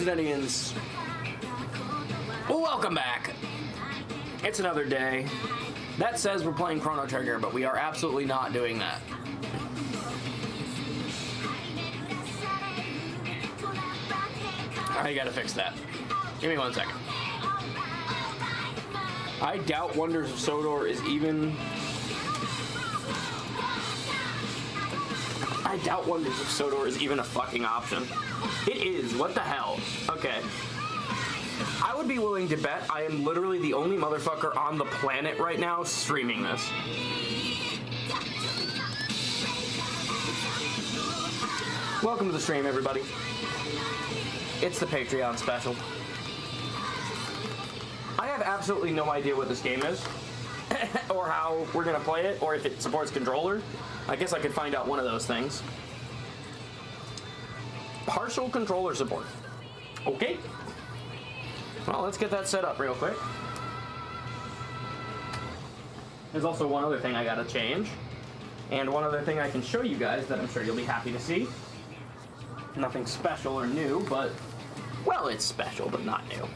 Dennyans. Welcome back. It's another day. That says we're playing Chrono Trigger, but we are absolutely not doing that. I gotta fix that. Give me 1 second. I doubt Wonders of Sodor is even... I doubt Wonders of Sodor is even a fucking option. It is. What the hell? Okay. I would be willing to bet I am literally the only motherfucker on the planet right now streaming this. Welcome to the stream, everybody. It's the Patreon special. I have absolutely no idea what this game is, or how we're gonna play it, or if it supports controller. I guess I could find out one of those things. Partial controller support. Okay. Well, let's get that set up real quick. There's also one other thing I gotta change. And one other thing I can show you guys that I'm sure you'll be happy to see. Nothing special or new, but... well, it's special, but not new.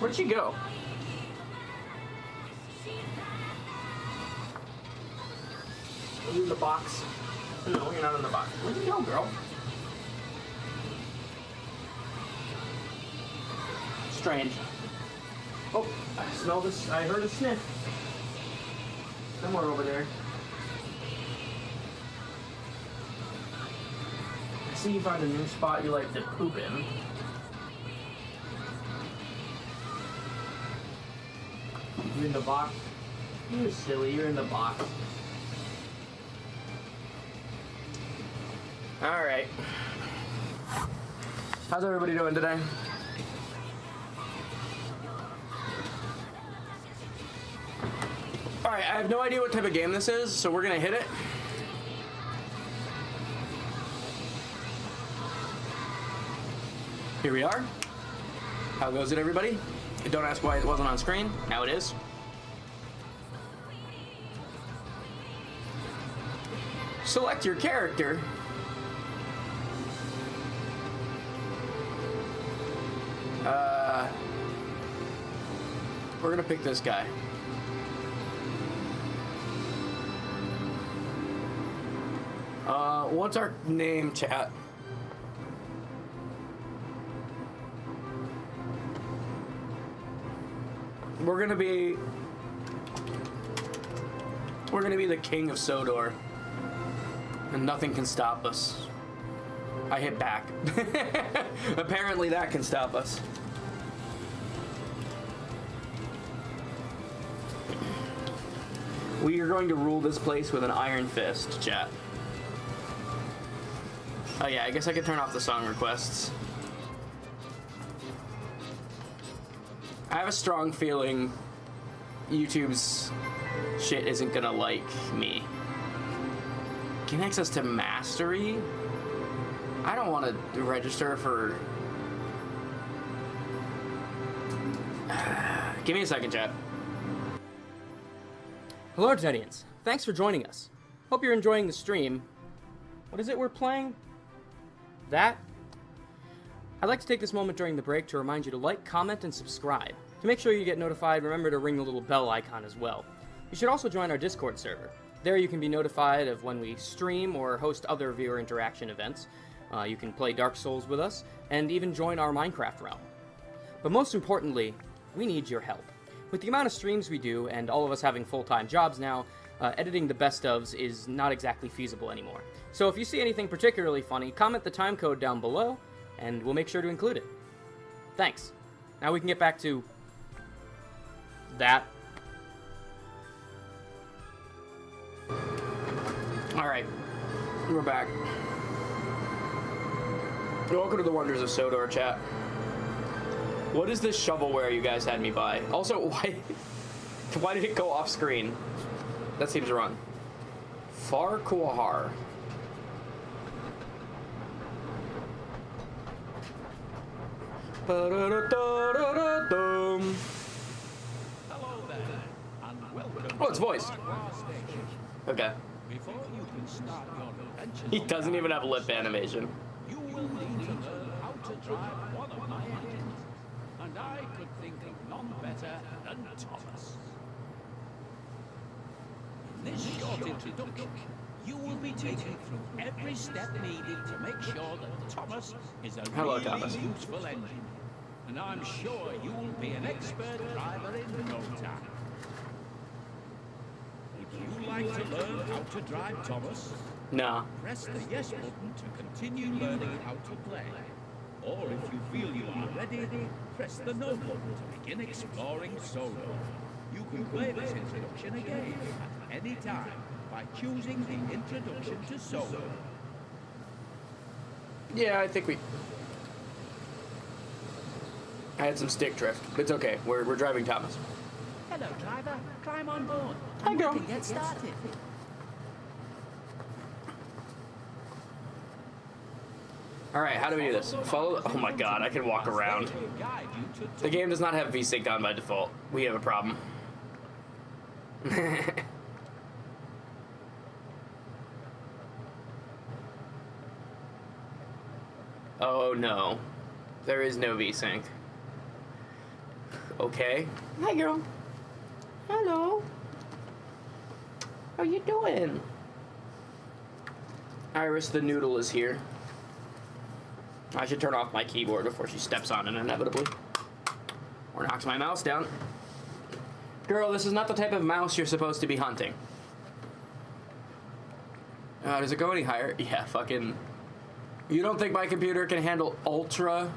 Where'd she go? Are you in the box? No, you're not in the box. Where'd you go, girl? Strange. Oh, I smell this. I heard a sniff. Somewhere over there. I see you find a new spot you like to poop in. You're in the box. You're silly, you're in the box. Alright. How's everybody doing today? Alright, I have no idea what type of game this is, so we're gonna hit it. Here we are. How goes it, everybody? Don't ask why it wasn't on screen. Now it is. Select your character. We're gonna pick this guy. What's our name, chat? We're gonna be the king of Sodor, and nothing can stop us. I hit back. Apparently that can stop us. We are going to rule this place with an iron fist, chat. Oh yeah, I guess I could turn off the song requests. I have a strong feeling YouTube's shit isn't gonna like me. Gain access to mastery? I don't want to register for... Give me a second, chat. Hello, Artedians. Thanks for joining us. Hope you're enjoying the stream. What is it we're playing? That? I'd like to take this moment during the break to remind you to like, comment, and subscribe. To make sure you get notified, remember to ring the little bell icon as well. You should also join our Discord server. There you can be notified of when we stream or host other viewer interaction events. You can play Dark Souls with us, and even join our Minecraft realm. But most importantly, we need your help. With the amount of streams we do, and all of us having full-time jobs now, editing the best ofs is not exactly feasible anymore. So if you see anything particularly funny, comment the timecode down below, and we'll make sure to include it. Thanks. Now we can get back to... that. Alright. We're back. Welcome to the Wonders of Sodor, chat. What is this shovelware you guys had me buy? Also, why did it go off screen? That seems wrong. Farquhar. Hello there, and welcome. Oh, it's voiced. Okay. Before you can start your adventure, He doesn't even have lip animation. you will need to learn how to drive one of my engines. And I could think of none better than Thomas. In this short introduction, you will be taken through every step needed to make sure that Thomas is a really Thomas. useful engine. And I'm sure you will be an expert driver in no time. Would you like to learn how to drive Thomas? Nah. Press the yes button to continue learning how to play. Or if you feel you are ready, press the no button to begin exploring Sodor. You can play this introduction again at any time by choosing the introduction to Sodor. Yeah, I think I had some stick drift. It's okay. We're driving Thomas. Hello, driver. Climb on board. Hi, girl. We can get started. All right, how do we do this? Follow. Oh my God, I can walk around. Guide you to The game does not have VSync on by default. We have a problem. Oh no, there is no VSync. Okay. Hi, girl. Hello. How you doing? Iris the Noodle is here. I should turn off my keyboard before she steps on it inevitably. Or knocks my mouse down. Girl, this is not the type of mouse you're supposed to be hunting. Does it go any higher? Yeah, fucking... You don't think my computer can handle Ultra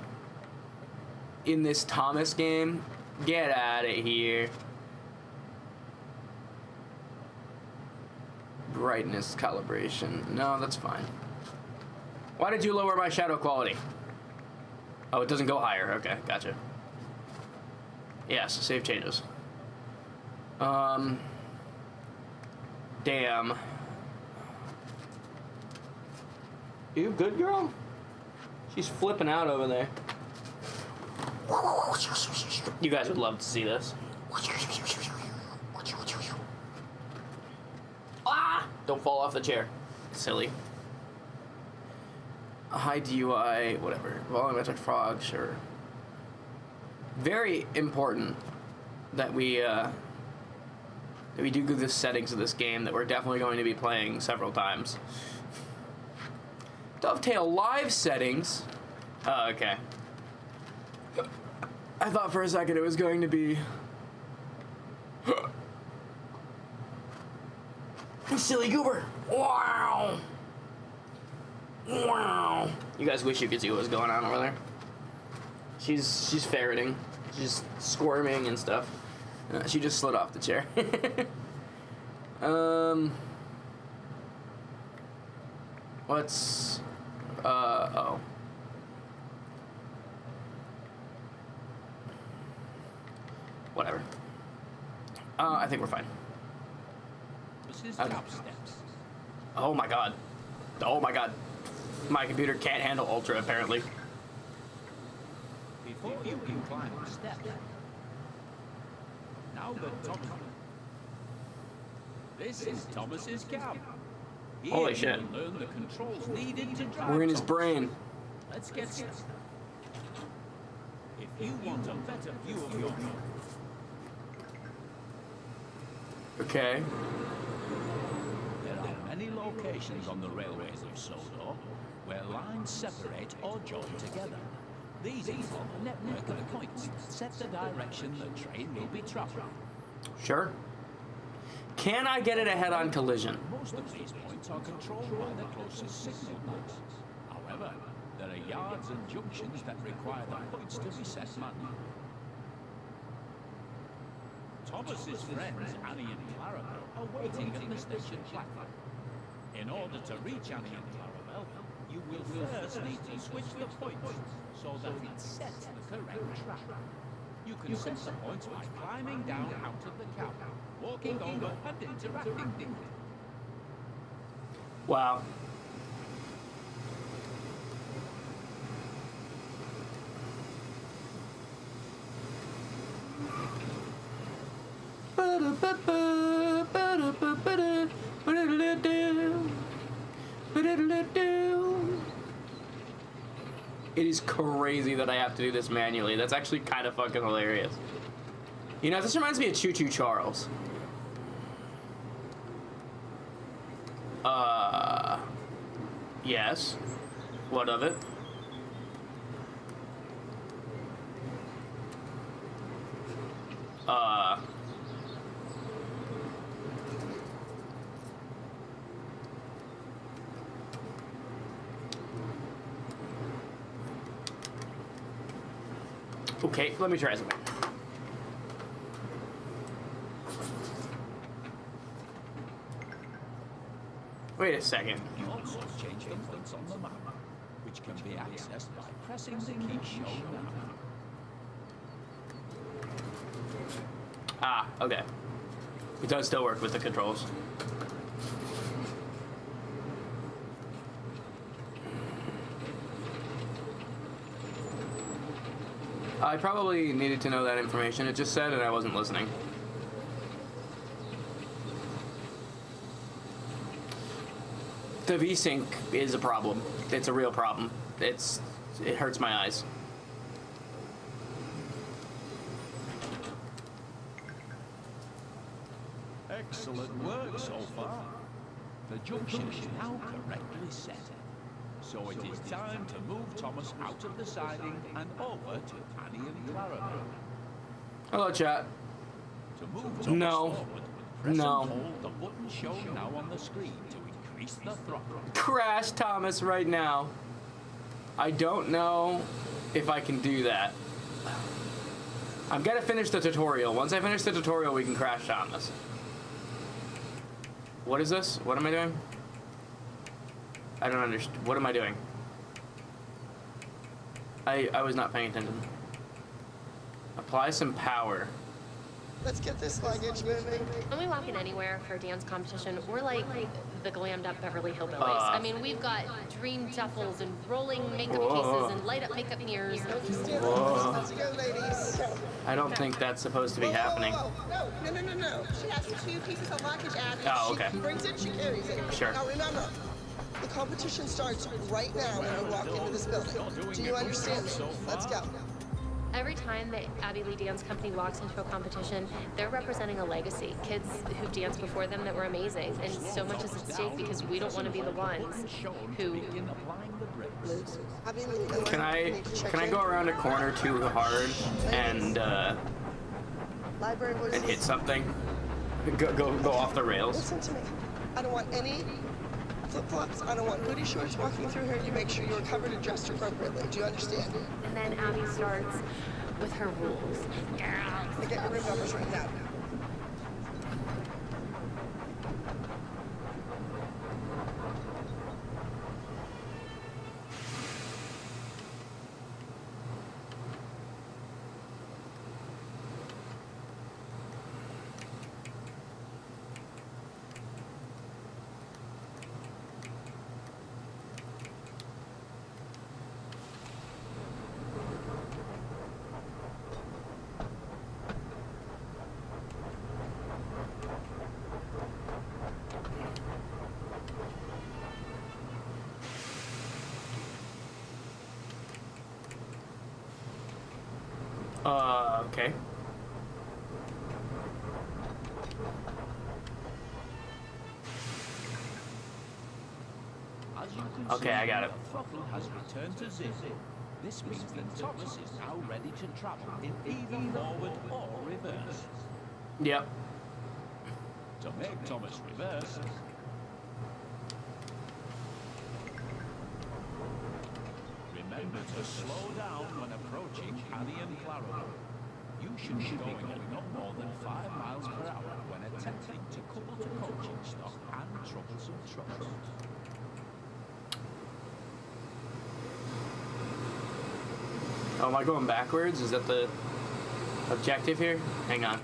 in this Thomas game? Get out of here. Brightness calibration. No, that's fine. Why did you lower my shadow quality? Oh, it doesn't go higher. Okay, gotcha. Yes, save changes. Damn. You good, girl? She's flipping out over there. You guys would love to see this. Ah! Don't fall off the chair. Silly. High DUI, whatever. Volumetric fog, sure. Very important that we do the settings of this game that we're definitely going to be playing several times. Dovetail live settings. Oh, okay. I thought for a second it was going to be... Silly goober. Wow. Wow. You guys wish you could see what was going on over there. She's ferreting. She's squirming and stuff. She just slid off the chair. What's... oh. Whatever. I think we're fine. This is Okay. top steps. Oh my God. Oh my God. My computer can't handle Ultra, apparently. Before you can climb the steps. Now that Thomas... This is Thomas's cab. Here Holy you shit. will learn the controls needed to drive We're in his Thomas. brain. Let's get started. If you want a better view of your... Okay. There are many locations on the railways of Sodor where lines separate or join together. These form a network of points that set the direction the train will be traveling. Sure. Can I get it ahead on collision? Most of these points are controlled by the closest signal box. However, there are yards and junctions that require the points to be set manually. Thomas's friends Annie and Clarabelle are waiting at the station platform. In order to reach Annie and Clarabelle, You will first need to switch the points so that it sets the correct track. You can set the points by climbing down out of the cab, walking over and interacting with it. Wow. It is crazy that I have to do this manually. That's actually kind of fucking hilarious. You know, this reminds me of Choo Choo Charles. Yes. What of it? Okay, let me try something. Wait a second. You also change the points on the map, which can be accessed by pressing the key shown now. Ah, okay. It does still work with the controls. I probably needed to know that information. It just said and I wasn't listening. The V-Sync is a problem. It's a real problem. It hurts my eyes. Excellent work so far. The junction is now correctly set. So it is time to move Thomas out of the siding and over to Annie and Clara. Hello, chat. To move Thomas No. forward, press No. and hold the button shown now on the screen to increase the throttle. Crash Thomas right now. I don't know if I can do that. I'm gonna finish the tutorial. Once I finish the tutorial, we can crash Thomas. What is this? What am I doing? I don't understand. What am I doing? I was not paying attention. Apply some power. Let's get this luggage moving. When we walk in anywhere for a dance competition, we're like the glammed up Beverly Hillbillies. I mean, we've got dream duffels and rolling makeup cases and light up makeup mirrors. Let's go, ladies. I don't think that's supposed to be happening. Whoa. No. She has 2 pieces of luggage, Abby. Oh, okay. She brings it, she carries it. Sure. Now remember, the competition starts right now when I walk into this building. Do you understand me? Let's go. Every time that Abbey Lee Dance Company walks into a competition, they're representing a legacy. Kids who've danced before them that were amazing. And so much is at stake because we don't want to be the ones who lose. Abby, you know Can what? I need to check can I in. go around a corner too hard and Library voices. hit something? Go off the rails. Listen to me. I don't want any flip-flops. I don't want booty shorts walking through here. You make sure you're covered and dressed appropriately. Do you understand? And then Abby starts with her rules. I'm gonna get your room numbers right now. Okay. As you can Okay, see, I got it. the throttle has returned to zero. This means that Thomas is now ready to travel in either forward or reverse. Yep. To make Thomas reverse, remember to slow down when approaching Annie and Clara. You should be going at no more than 5 miles per hour when attempting to couple to coaching stock and troublesome trucks. Oh, am I going backwards? Is that the objective here? Hang on.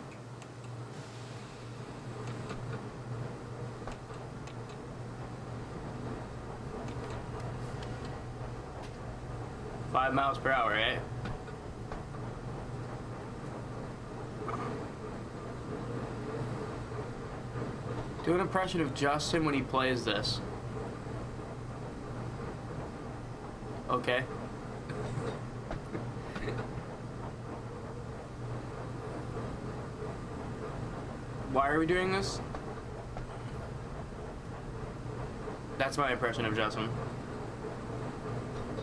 Five miles per hour, eh? Do an impression of Justin when he plays this. Okay. Why are we doing this? That's my impression of Justin.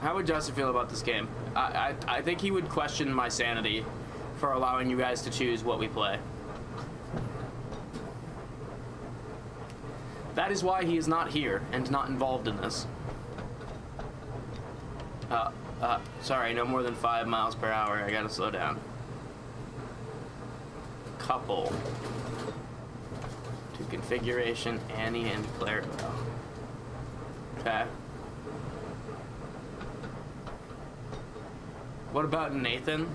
How would Justin feel about this game? I think he would question my sanity for allowing you guys to choose what we play. That is why he is not here and not involved in this. Sorry, no more than 5 miles per hour. I gotta slow down. Couple. To configuration, Annie and Clarabelle. Okay. What about Nathan?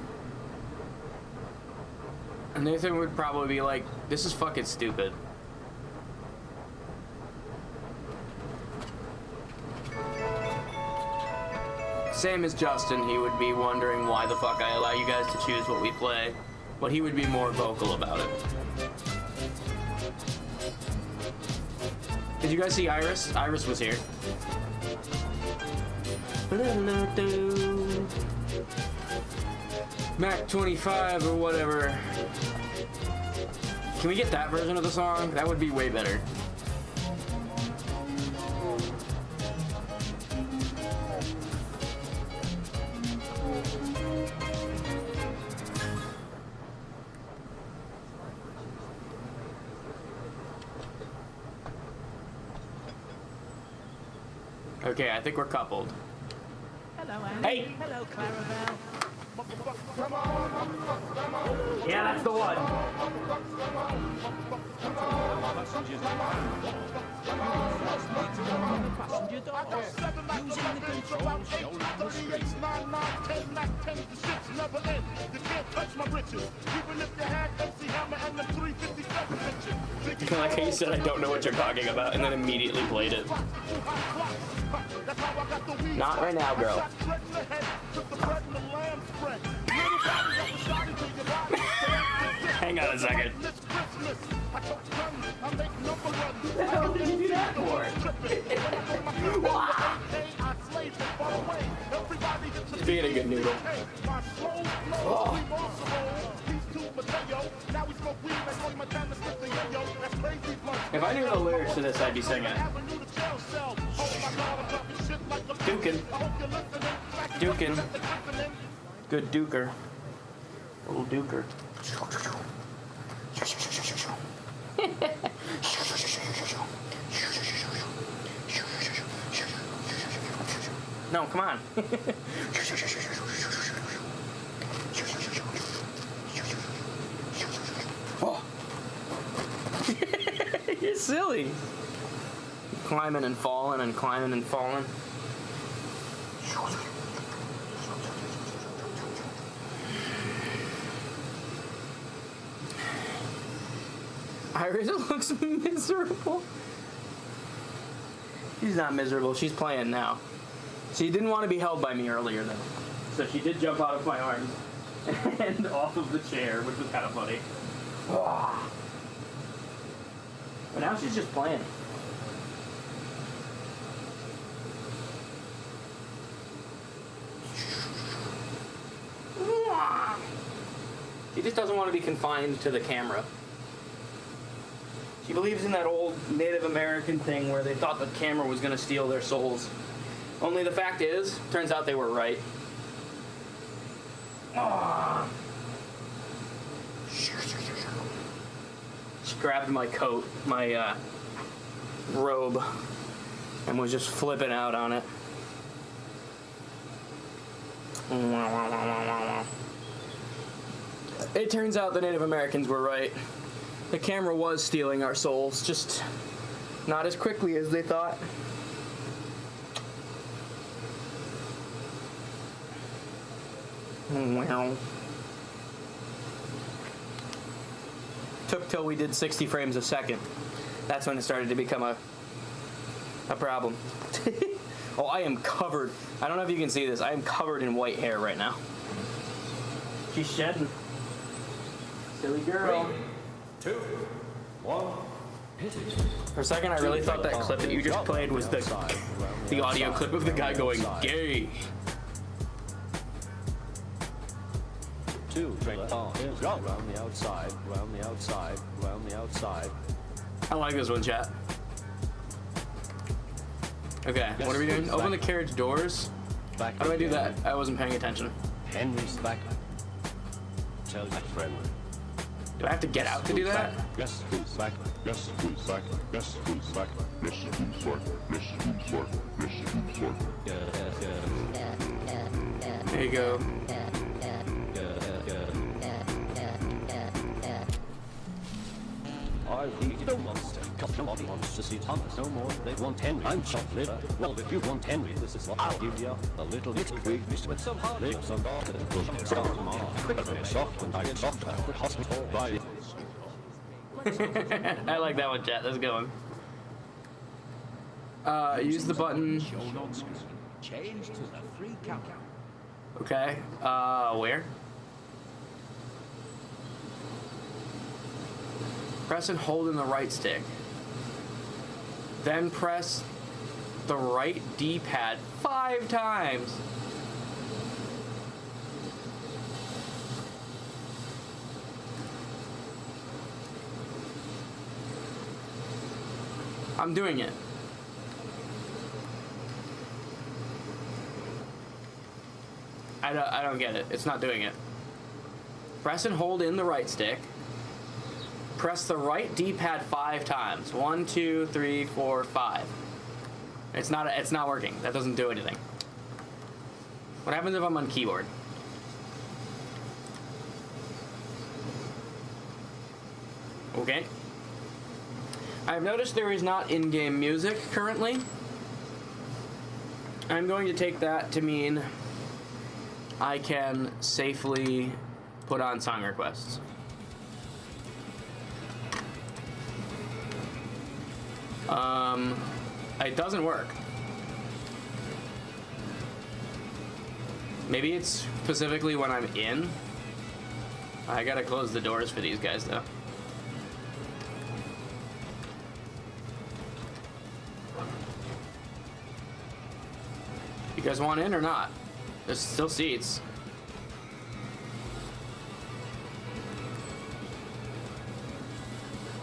Nathan would probably be like, this is fucking stupid. Same as Justin, he would be wondering why the fuck I allow you guys to choose what we play, but he would be more vocal about it. Did you guys see Iris? Iris was here. Mac 25 or whatever. Can we get that version of the song? That would be way better. Okay, I think we're coupled. Hello, Annie. Hey! Hello, Clarabelle. Yeah, that's the one. Passengers passenger door. Using the control shown on the screen. Like how you said I don't know what you're talking about and then immediately played it. Not right now, girl. Hang on a second. What the hell did you do that for? Just being a good noodle. Oh. If I knew the lyrics to this, I'd be singing it. Dukin'. Dukin'. Good duker. Little duker. No, come on. Oh. You're silly. Climbing and falling and climbing and falling. Iris looks miserable. She's not miserable. She's playing now. She didn't want to be held by me earlier, though. So she did jump out of my arms and off of the chair, which was kind of funny. But now she's just playing. She just doesn't want to be confined to the camera. She believes in that old Native American thing where they thought the camera was going to steal their souls. Only the fact is, turns out they were right. She grabbed my coat, my robe, and was just flipping out on it. It turns out the Native Americans were right. The camera was stealing our souls, just not as quickly as they thought. Wow. Took till we did 60 frames a second. That's when it started to become a problem. Oh, I am covered. I don't know if you can see this. I am covered in white hair right now. She's shedding. Silly girl. 3, 2, 1. Hit it. For a second, I really thought that clip that you just played was the audio clip of the guy going gay. 2, round the outside, round the outside, round the outside. I like this one, chat. Okay, what are we doing? Open the carriage doors. How do I do that? I wasn't paying attention. Henry's back. Tell your friend. Do I have to get out to do that? Yes, who's back? Yes, who's back? Yes, who's back? Yes, who's back? Yes, who's back? Yes, who's back? There you go. I think the monster. Nobody wants to see Thomas no more. They want Henry. I'm shot liver. Well, if you want Henry, this is what I'll give you. A little bit with some hard lips, some doctor, start tomorrow. Quicker, soft, and I get soft. Hospital, right. I like that one, chat. That's a good one. Use the button. Shown on screen. Change to the free countdown. Okay. Where? Press and hold in the right stick. Then press the right D-pad 5 times. I'm doing it. I don't get it. It's not doing it. Press and hold in the right stick. Press the right D-pad 5 times. 1, 2, 3, 4, 5. It's not working. That doesn't do anything. What happens if I'm on keyboard? Okay. I've noticed there is not in-game music currently. I'm going to take that to mean I can safely put on song requests. It doesn't work. Maybe it's specifically when I'm in. I gotta close the doors for these guys though. You guys want in or not? There's still seats.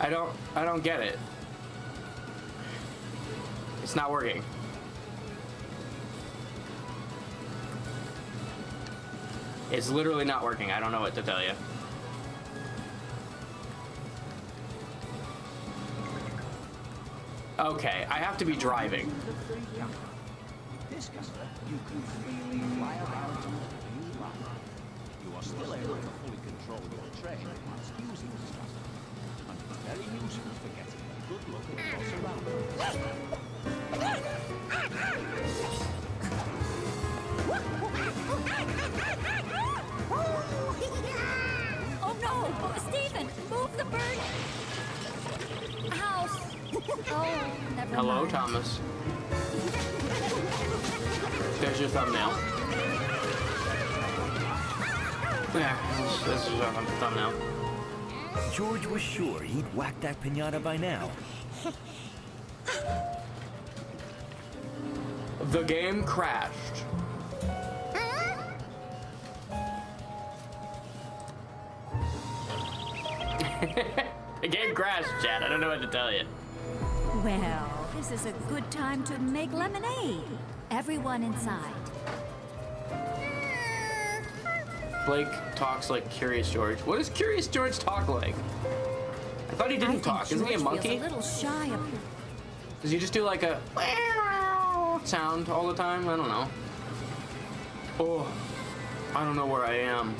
I don't get it. It's not working. It's literally not working. I don't know what to tell you. Okay, I have to be driving. This caster, you can freely fly around on the new map. You are still able to fully control your train whilst using this caster, and it's very useful for getting a good look at your surroundings. Oh no! Stephen, move the bird! House! Oh, never Hello, mind. Thomas. There's your thumbnail. Yeah, this is your thumbnail. George was sure he'd whacked that piñata by now. The game crashed. The game crashed, Chad. I don't know what to tell you. Well, this is a good time to make lemonade. Everyone inside. Blake talks like Curious George. What does Curious George talk like? I thought he didn't talk. Isn't he a monkey? Feels a little shy of Does he just do like a sound all the time? I don't know. Oh, I don't know where I am.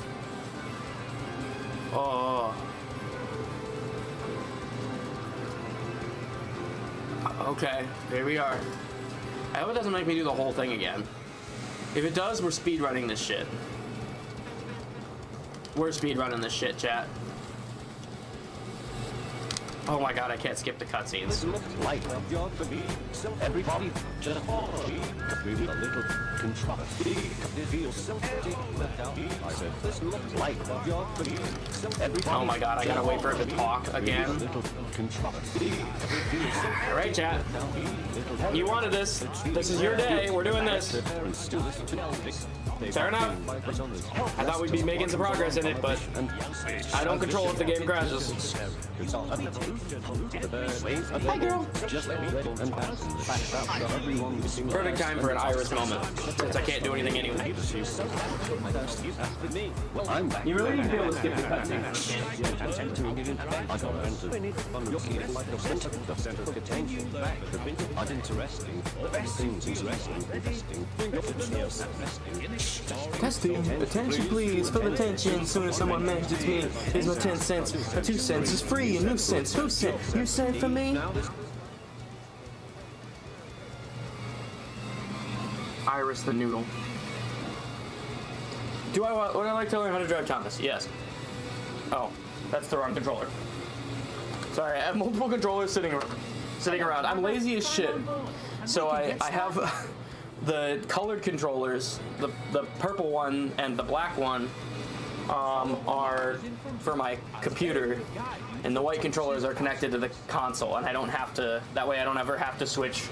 Oh. Okay, here we are. I hope it doesn't make me do the whole thing again. If it does, we're speedrunning this shit. We're speedrunning this shit, chat. Oh my god, I can't skip the cutscenes. This looks like a job for me. So everybody just follow me. Maybe a little controversy. It feels so empty without me. I said, this looks like a job for me. So everybody Oh my god, I gotta wait for it to talk again. Alright, chat. You wanted this. This is your day. We're doing this. Fair enough. I thought we'd be making some progress in it, but I don't control if the game crashes. Hi, girl. Perfect time for an Iris moment, since I can't do anything anyway. You really need to be able to skip the cutscene. Testing. Attention, please. Full attention. Soon as someone mentions me, here's my 10 cents. My 2 cents is free. A new cents. Who sent? You sent for me? Iris the noodle. Would I like to learn how to drive Thomas? Yes. Oh, that's the wrong controller. Sorry, I have multiple controllers sitting around. I'm lazy as shit. So I have the colored controllers, the purple one and the black one are for my computer, and the white controllers are connected to the console, and I don't have to, that way I don't ever have to switch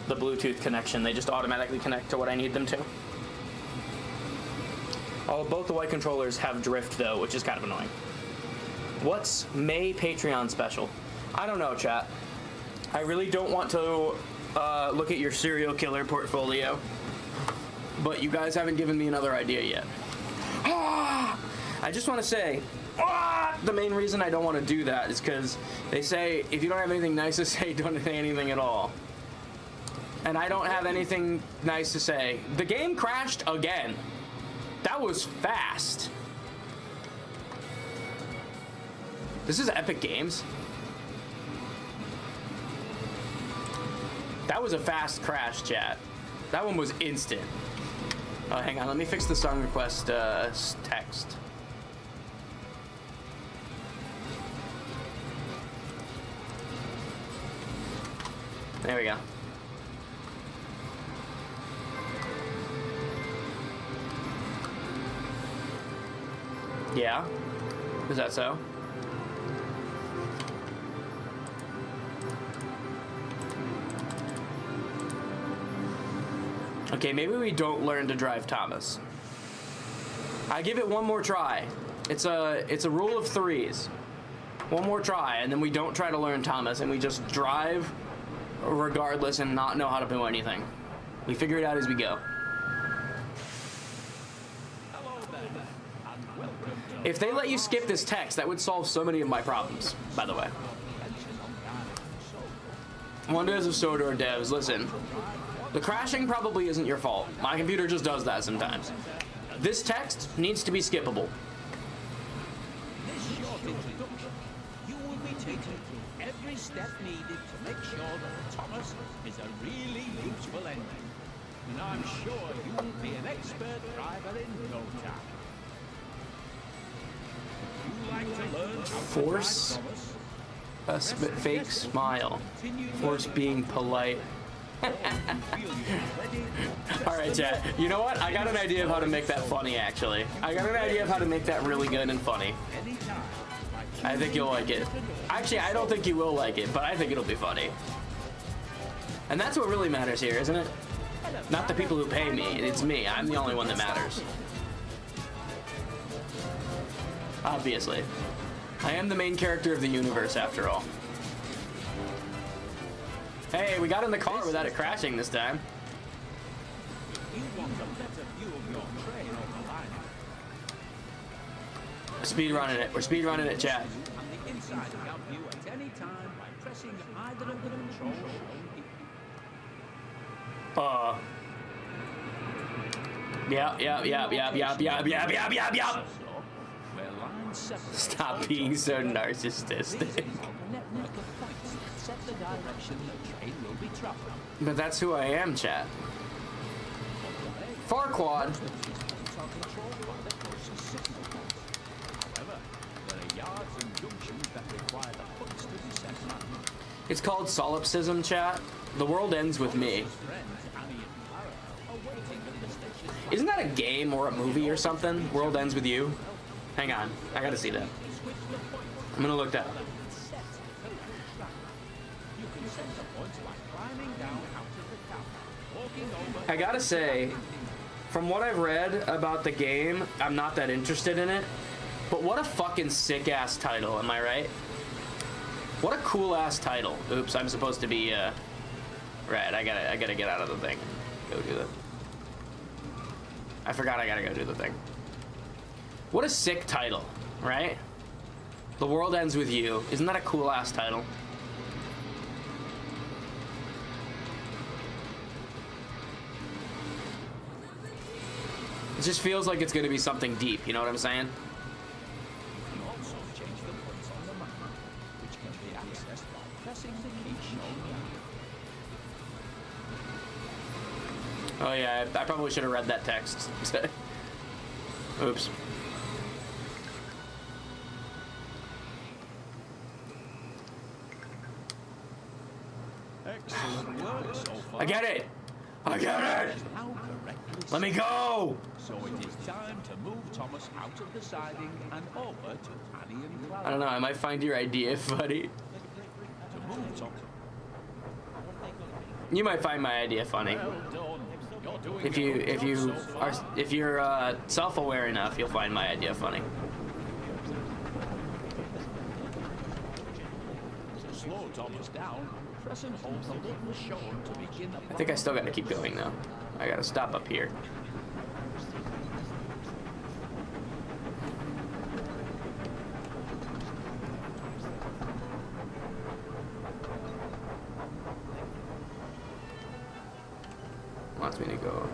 the Bluetooth connection. They just automatically connect to what I need them to. Both the white controllers have drift though, which is kind of annoying. What's May Patreon special? I don't know, chat. I really don't want to look at your serial killer portfolio, but you guys haven't given me another idea yet. I just want to say, the main reason I don't want to do that is because they say if you don't have anything nice to say, don't say anything at all. And I don't have anything nice to say. The game crashed again. That was fast. This is Epic Games. That was a fast crash, chat. That one was instant. Oh, hang on. Let me fix the song request text. There we go. Yeah? Is that so? Okay, maybe we don't learn to drive Thomas. I give it one more try. It's a rule of threes. One more try, and then we don't try to learn Thomas, and we just drive regardless and not know how to do anything. We figure it out as we go. If they let you skip this text, that would solve so many of my problems, by the way. Wonders of Sodor devs, listen. The crashing probably isn't your fault. My computer just does that sometimes. This text needs to be skippable. This short introduction, you will be taken through every step needed to make sure that Thomas is a really useful ending. And I'm sure you will be an expert driver in no time. If you like to learn how to Force drive Thomas, a fake smile. Force being polite. Alright, chat. You know what? I got an idea of how to make that funny, actually. I got an idea of how to make that really good and funny. I think you'll like it. Actually, I don't think you will like it, but I think it'll be funny. And that's what really matters here, isn't it? Not the people who pay me. It's me. I'm the only one that matters. Obviously. I am the main character of the universe, after all. Hey, we got in the car without it crashing this time. You want a better view of your train on the line. Speed running it. We're speed running it, chat. And the inside help you at any time by pressing either of the controls shown here. Yep. Where line 7 Stop being so narcissistic. set the direction the train will be traveling. But that's who I am, chat. Farquad. injunctions that require the foots to be set manually. It's called solipsism, chat. The world ends with me. Isn't that a game or a movie or something? World ends with you? Hang on, I gotta see that. I'm gonna look that up. I gotta say, from what I've read about the game, I'm not that interested in it. But what a fucking sick ass title, am I right? What a cool ass title. Oops, I'm supposed to be right, I gotta get out of the thing. Go do that. I forgot I gotta go do the thing. What a sick title, right? The world ends with you. Isn't that a cool ass title? It just feels like it's gonna be something deep, you know what I'm saying? You can also change the points on the map, which can be accessed by pressing the key shown down. Oh yeah, I probably should have read that text. Oops. Excellent work so far. I get it! I get it! Now correctly Let me go! So it is time to move Thomas out of the siding and over to Annie and Clara. I don't know, I might find your idea funny. To move Thomas. You might find my idea funny. Well done. You're doing If a you good if job you so are far. if you're self-aware enough, you'll find my idea funny. To slow Thomas down, press and hold the little shown to begin I think I still gotta keep going though. I gotta stop up here. Wants me to go.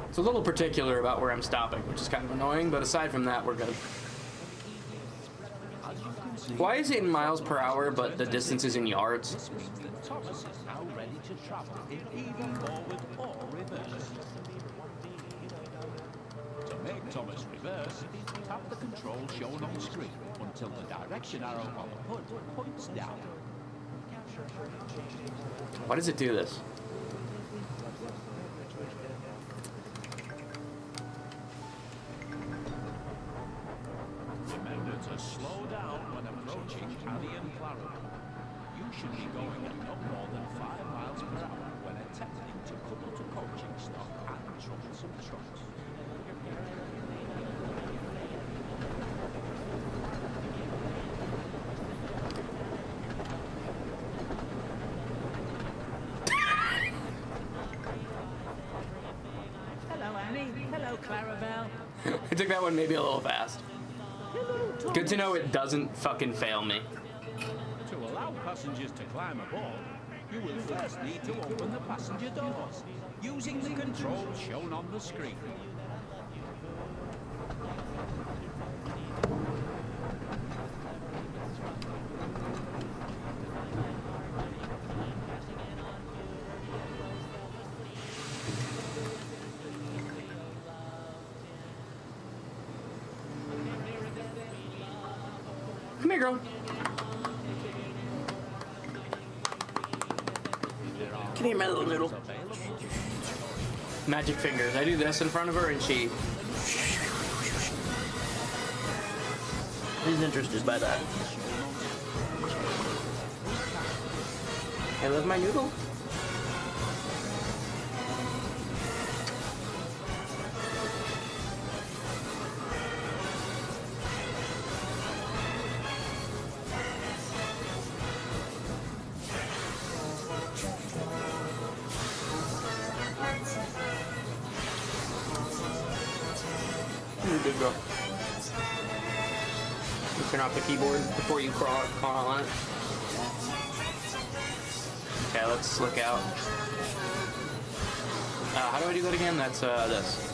It's a little particular about where I'm stopping, which is kind of annoying, but aside from that, we're good. Why is it in miles per hour, but the distance is in yards? This means that Thomas is now ready to travel in either forward or reverse. To make Thomas reverse, tap the control shown on screen until the direction arrow on the hood points down. Why does it do this? Remember to slow down when approaching Annie and Clara. You should be going at no more than 5 miles per hour when attempting to couple to coaching stock and troublesome trucks. Hello, Annie. Hello, Clarabelle. I took that one maybe a little fast. Hello, Thomas. Good to know it doesn't fucking fail me. To allow passengers to climb aboard, you will first need to open the passenger doors using the controls shown on the screen. Come here, girl. Come here, my little noodle. Magic fingers. I do this in front of her and she is interested by that. I love my noodle. You're a good girl. You turn off the keyboard before you crawl on it. Okay, let's look out. How do I do that again? That's this.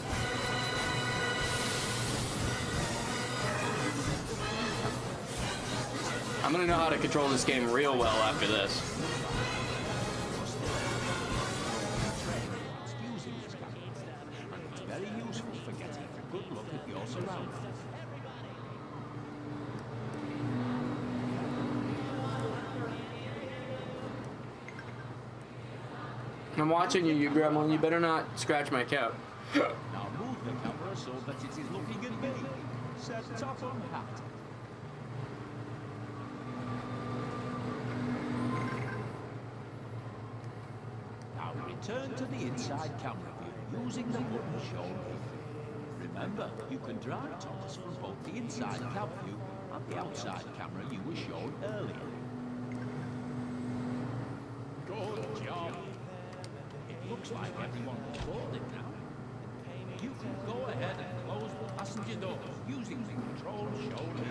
I'm gonna know how to control this game real well after this. Using this camera, and it's very useful for getting a good look at your surroundings. I'm watching you, you gremlin. You better not scratch my coat. Now move the camera so that it is looking at me. Set top on hat. Now return to the inside camera view using the button shown here. Remember, you can drive Thomas from both the inside cab view and the outside camera you were shown earlier. Good job. It looks like everyone has boarded now. You can go ahead and close the passenger doors using the controls shown here.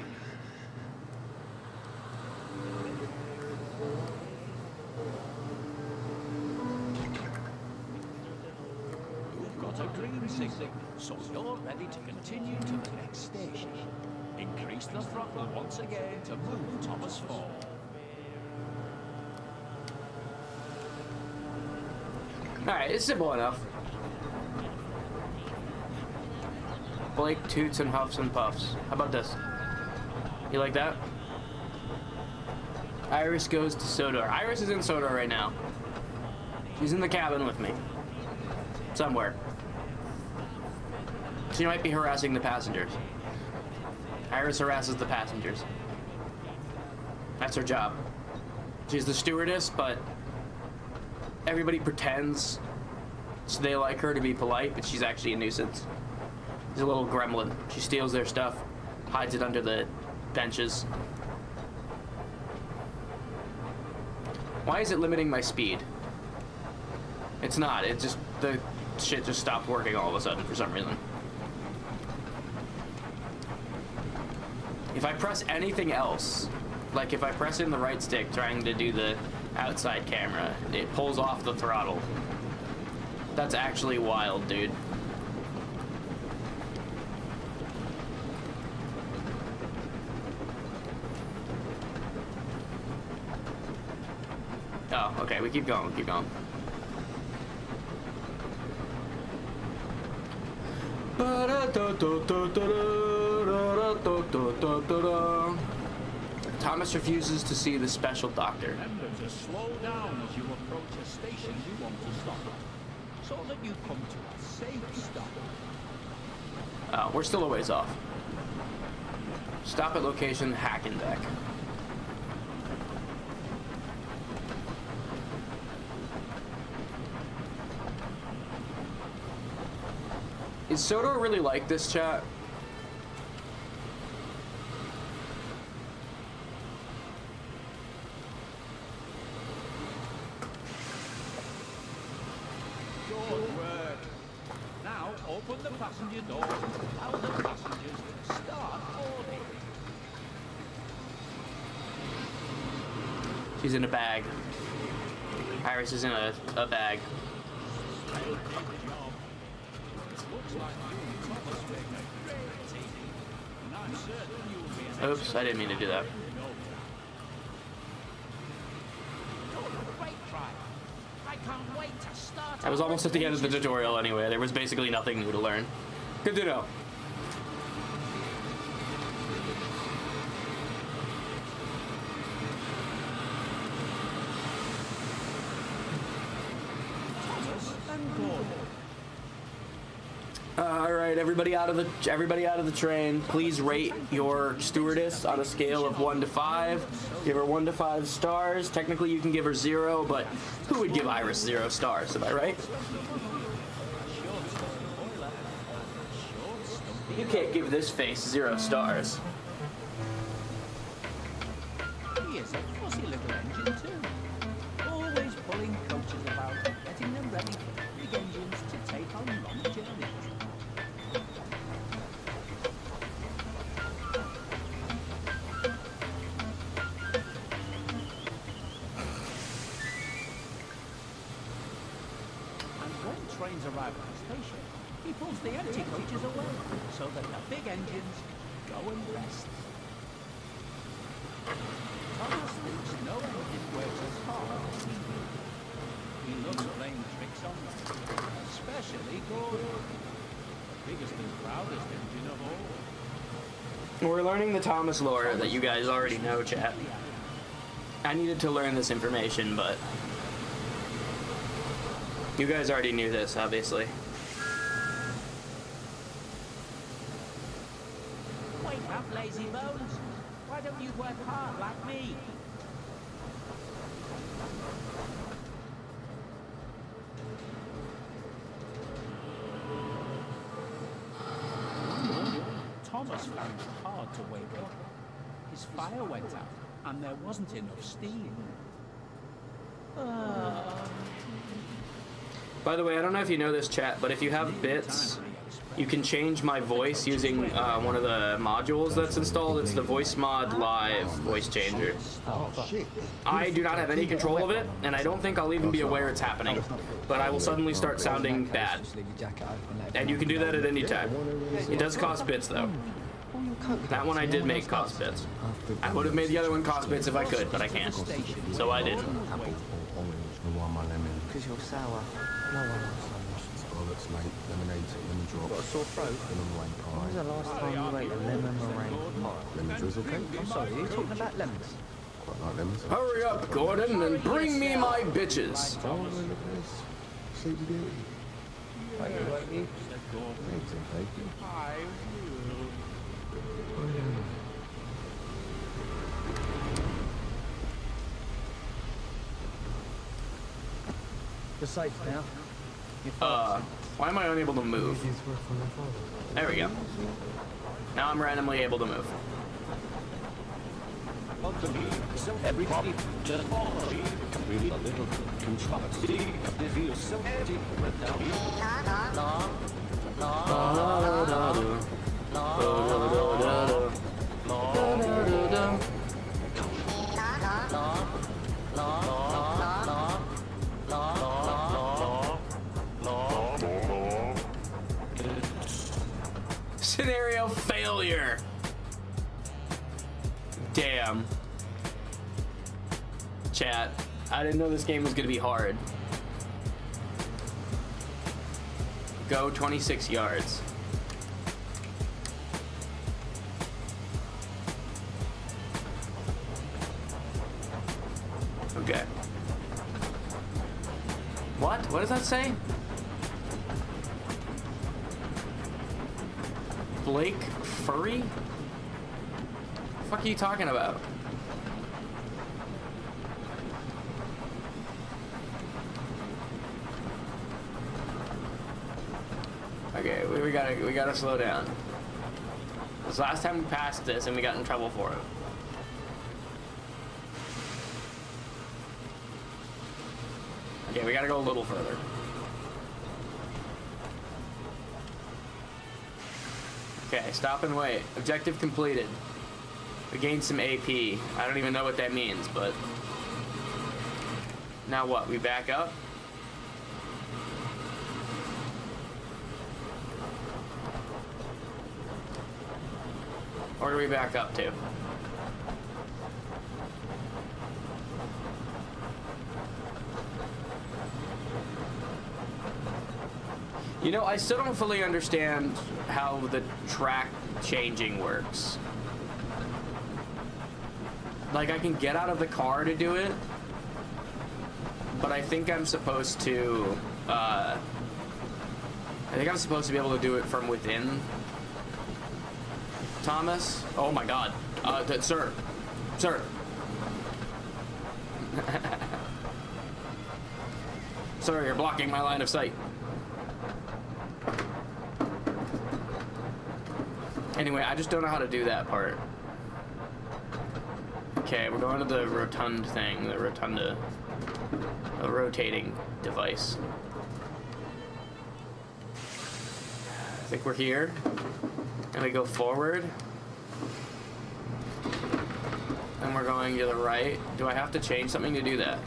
You've got a green signal, so you're ready to continue to the next station. Increase the throttle once again to move Thomas forward. Alright, it's simple enough. Blake toots and huffs and puffs. How about this? You like that? Iris goes to Sodor. Iris is in Sodor right now. She's in the cabin with me. Somewhere. She might be harassing the passengers. Iris harasses the passengers. That's her job. She's the stewardess, but everybody pretends so they like her to be polite, but she's actually a nuisance. She's a little gremlin. She steals their stuff, hides it under the benches. Why is it limiting my speed? It's not. It just, the shit just stopped working all of a sudden for some reason. If I press anything else, like if I press in the right stick trying to do the outside camera, it pulls off the throttle. That's actually wild, dude. Oh, okay, we keep going, keep going. Thomas refuses to see the special doctor. Remember to slow down as you approach a station you want to stop at, so that you come to a safe stop. Oh, we're still a ways off. Stop at location Hackendeck. Is Sodor really like this, chat? Good work. Now open the passenger doors and allow the passengers to start boarding. She's in a bag. Iris is in a bag. Oops, I didn't mean to do that. I was almost at the end of the tutorial anyway. There was basically nothing new to learn. Good to know. All right, everybody out of the train. Please rate your stewardess on a scale of 1 to 5. Give her 1 to 5 stars. Technically, you can give her 0, but who would give Iris 0 stars? Am I right? You can't give this face 0 stars. He is a fussy little engine too. Always pulling coaches about, getting them ready for big engines to take on long journeys. Trains arrive at the station, he pulls the empty coaches away so that the big engines go and rest. Thomas thinks no engine works as hard as he do. He loves playing tricks on them, especially Gordon, the biggest and proudest engine of all. We're learning the Thomas lore that you guys already know, chat. I needed to learn this information, but You guys already knew this, obviously. Wake up, lazy bones. Why don't you work hard like me? Thomas found it hard to wake up. His fire went out, and there wasn't enough steam. By the way, I don't know if you know this, chat, but if you have bits, you can change my voice using one of the modules that's installed. It's the Voice Mod Live voice changer. I do not have any control of it, and I don't think I'll even be aware it's happening. But I will suddenly start sounding bad. And you can do that at any time. It does cost bits, though. That one I did make cost bits. I would have made the other one cost bits if I could, but I can't. So I didn't. Because you're sour. Scarlet's mate, lemonade, lemon drop. Got a sore throat? Lemon meringue pie. When was the last time you ate a lemon meringue pie? Lemon drizzle cake. I'm sorry, are you talking about lemons? Quite like lemons. Hurry up, Gordon, and bring me my bitches. Oh, look at this. Sleeping Beauty. Thank you. Thank you. You're safe now. Why am I unable to move? There we go. Now I'm randomly able to move. Everybody just really a little controversy. They feel so empty without Scenario failure. Damn. Chat, I didn't know this game was gonna be hard. Go 26 yards. Okay. What? What does that say? Blake Furry? What the fuck are you talking about? Okay, we gotta slow down. This last time we passed this and we got in trouble for it. Okay, we gotta go a little further. Okay, stop and wait. Objective completed. We gained some AP. I don't even know what that means, but... Now what? We back up? Where do we back up to? You know, I still don't fully understand how the track changing works. Like, I can get out of the car to do it, but I think I'm supposed to, I think I'm supposed to be able to do it from within. Thomas? Oh my god. Sir. Sir. Sir, you're blocking my line of sight. Anyway, I just don't know how to do that part. Okay, we're going to the rotund thing, the rotunda. A rotating device. I think we're here. And we go forward. And we're going to the right. Do I have to change something to do that?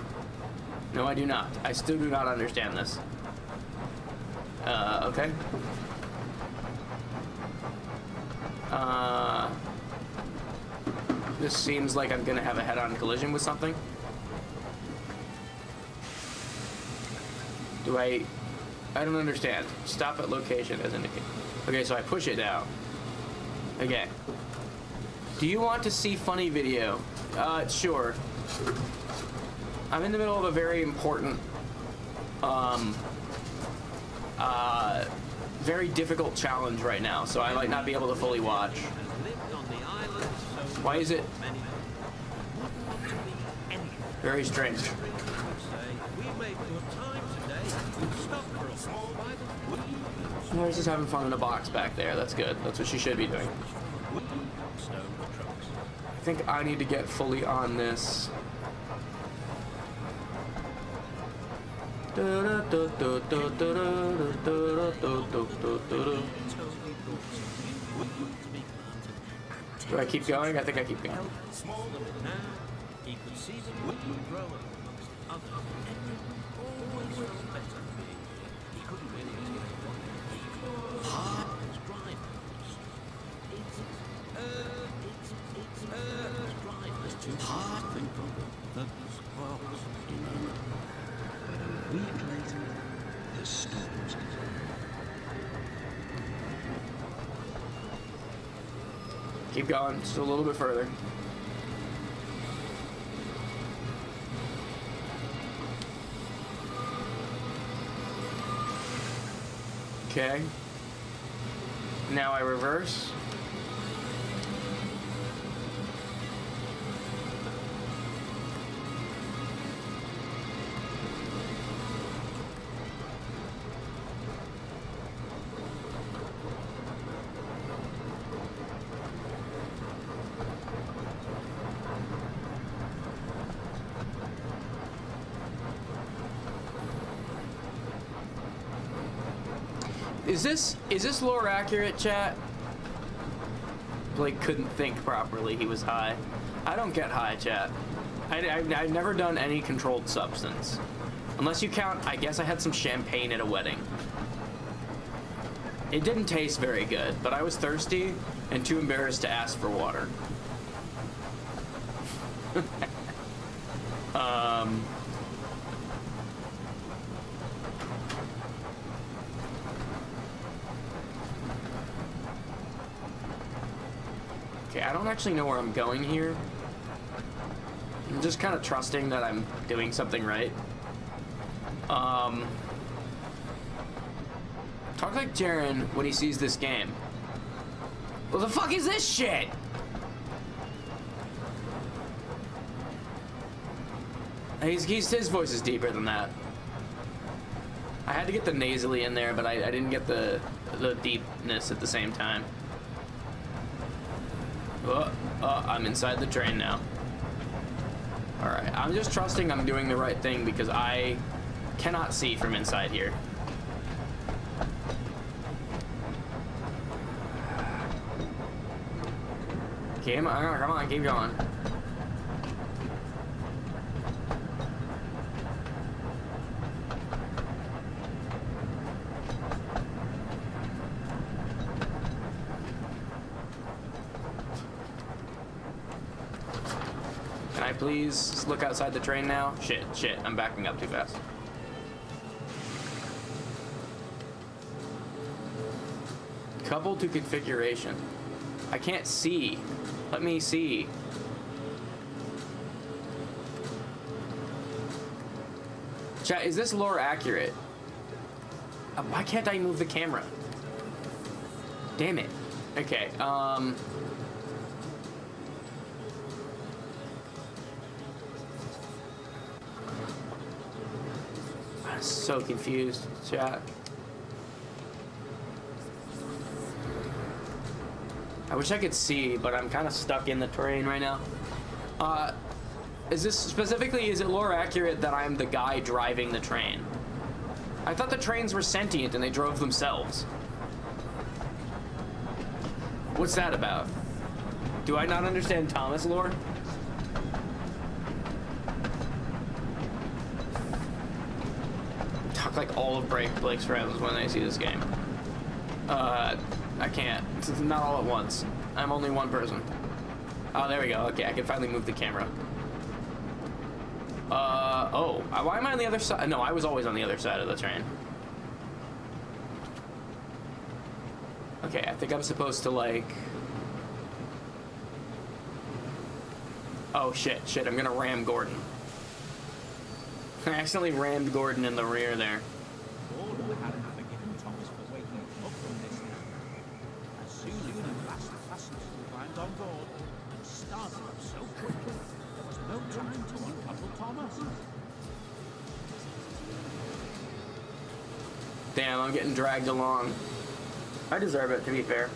No, I do not. I still do not understand this. Okay. This seems like I'm gonna have a head-on collision with something. I don't understand. Stop at location as indicated. Okay, so I push it down. Okay. Do you want to see funny video? Sure. I'm in the middle of a very important very difficult challenge right now, so I might not be able to fully watch. Why is it very strange? She's just having fun in a box back there. That's good. That's what she should be doing. I think I need to get fully on this. Do I keep going? I think I keep going. Keep going, just a little bit further. Okay. Now I reverse. Is this lore accurate, chat? Blake couldn't think properly. He was high. I don't get high, chat. I've never done any controlled substance. Unless you count, I guess I had some champagne at a wedding. It didn't taste very good, but I was thirsty and too embarrassed to ask for water. Okay, I don't actually know where I'm going here. I'm just kind of trusting that I'm doing something right. Talk like Jaren when he sees this game. What the fuck is this shit? His voice is deeper than that. I had to get the nasally in there, but I didn't get the deepness at the same time. Oh, I'm inside the train now. Alright, I'm just trusting I'm doing the right thing because I cannot see from inside here. Okay, come on, keep going. Can I please look outside the train now? Shit, I'm backing up too fast. Coupled to configuration. I can't see. Let me see. Chat, is this lore accurate? Why can't I move the camera? Damn it. Okay, I'm so confused, chat. I wish I could see, but I'm kind of stuck in the train right now. Is it lore accurate that I'm the guy driving the train? I thought the trains were sentient and they drove themselves. What's that about? Do I not understand Thomas lore? Talk like all of Blake's friends when they see this game. I can't. It's not all at once. I'm only one person. Oh, there we go. Okay, I can finally move the camera. Oh. Why am I on the other side? No, I was always on the other side of the train. Okay, I think I'm supposed to, like... Oh, shit. I'm gonna ram Gordon. I accidentally rammed Gordon in the rear there. started up so quickly, there was no time to uncouple Thomas. Damn, I'm getting dragged along. I deserve it, to be fair.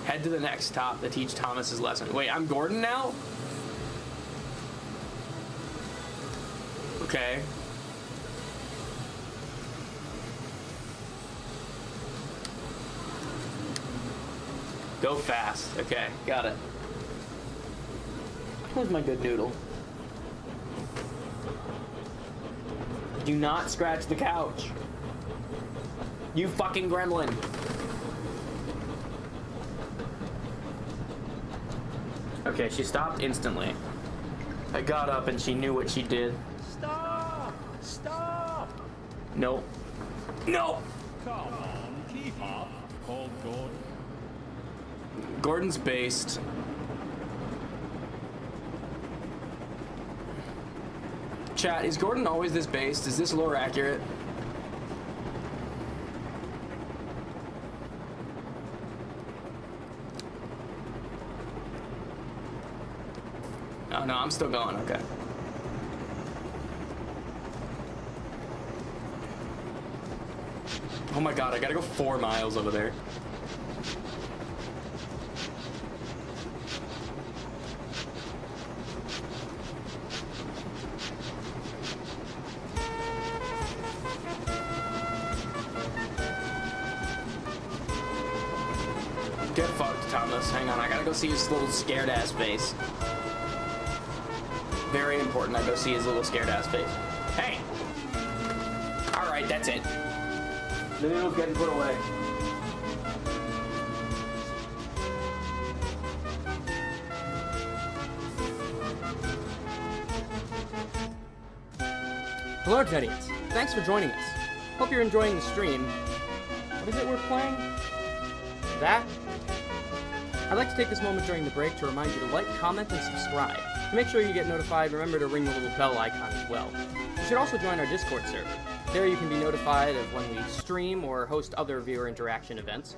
Head to the next stop to teach Thomas his lesson. Wait, I'm Gordon now? Okay. Go fast. Okay, got it. Where's my good noodle? Do not scratch the couch. You fucking gremlin. Okay, she stopped instantly. I got up and she knew what she did. Stop! Stop! Nope. No! Come on, keep up, called Gordon. Gordon's based. Chat, is Gordon always this based? Is this lore accurate? Oh no, I'm still going, okay. Oh my god, I gotta go 4 miles over there. Get fucked, Thomas. Hang on, I gotta go see his little scared ass face. Very important, I go see his little scared ass face. Hey! Alright, that's it. The noodle's getting put away. Hello, Teddians. Thanks for joining us. Hope you're enjoying the stream. What is it we're playing? That? I'd like to take this moment during the break to remind you to like, comment, and subscribe. To make sure you get notified, remember to ring the little bell icon as well. You should also join our Discord server. There you can be notified of when we stream or host other viewer interaction events.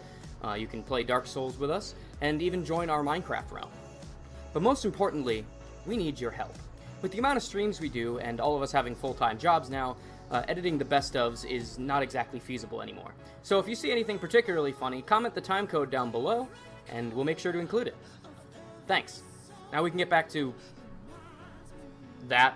You can play Dark Souls with us, and even join our Minecraft realm. But most importantly, we need your help. With the amount of streams we do, and all of us having full-time jobs now, editing the best ofs is not exactly feasible anymore. So if you see anything particularly funny, comment the timecode down below, and we'll make sure to include it. Thanks. Now we can get back to that.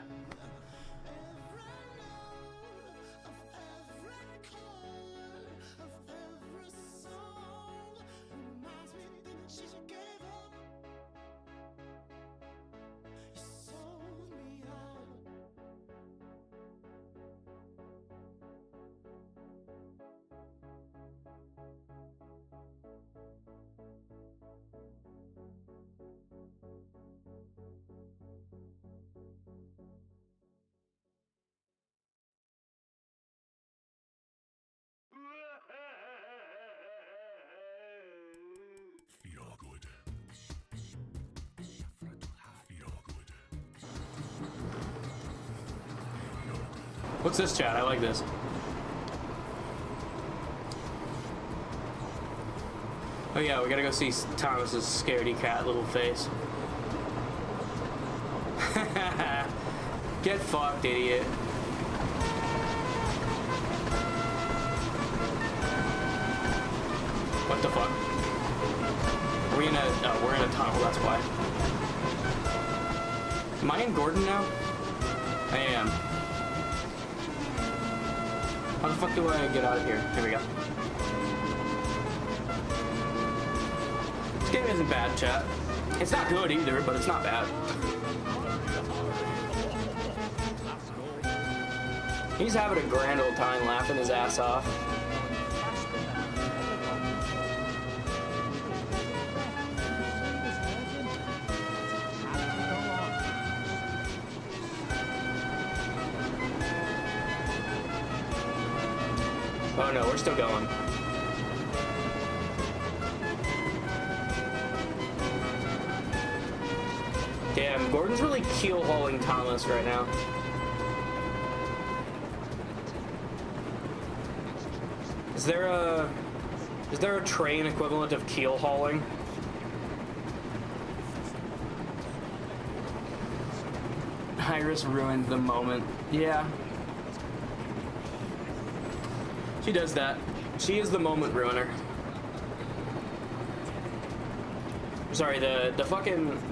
What's this, chat? I like this. Oh yeah, we gotta go see Thomas's scaredy cat little face. Get fucked, idiot. What the fuck? Are we in a... Oh, we're in a tunnel, that's why. Am I in Gordon now? I am. How the fuck do I get out of here? Here we go. This game isn't bad, chat. It's not good either, but it's not bad. He's having a grand old time laughing his ass off. Oh no, we're still going. Damn, Gordon's really keel-hauling Thomas right now. Is there a train equivalent of keel-hauling? Iris ruined the moment. Yeah. She does that. She is the moment ruiner. Sorry, the fucking...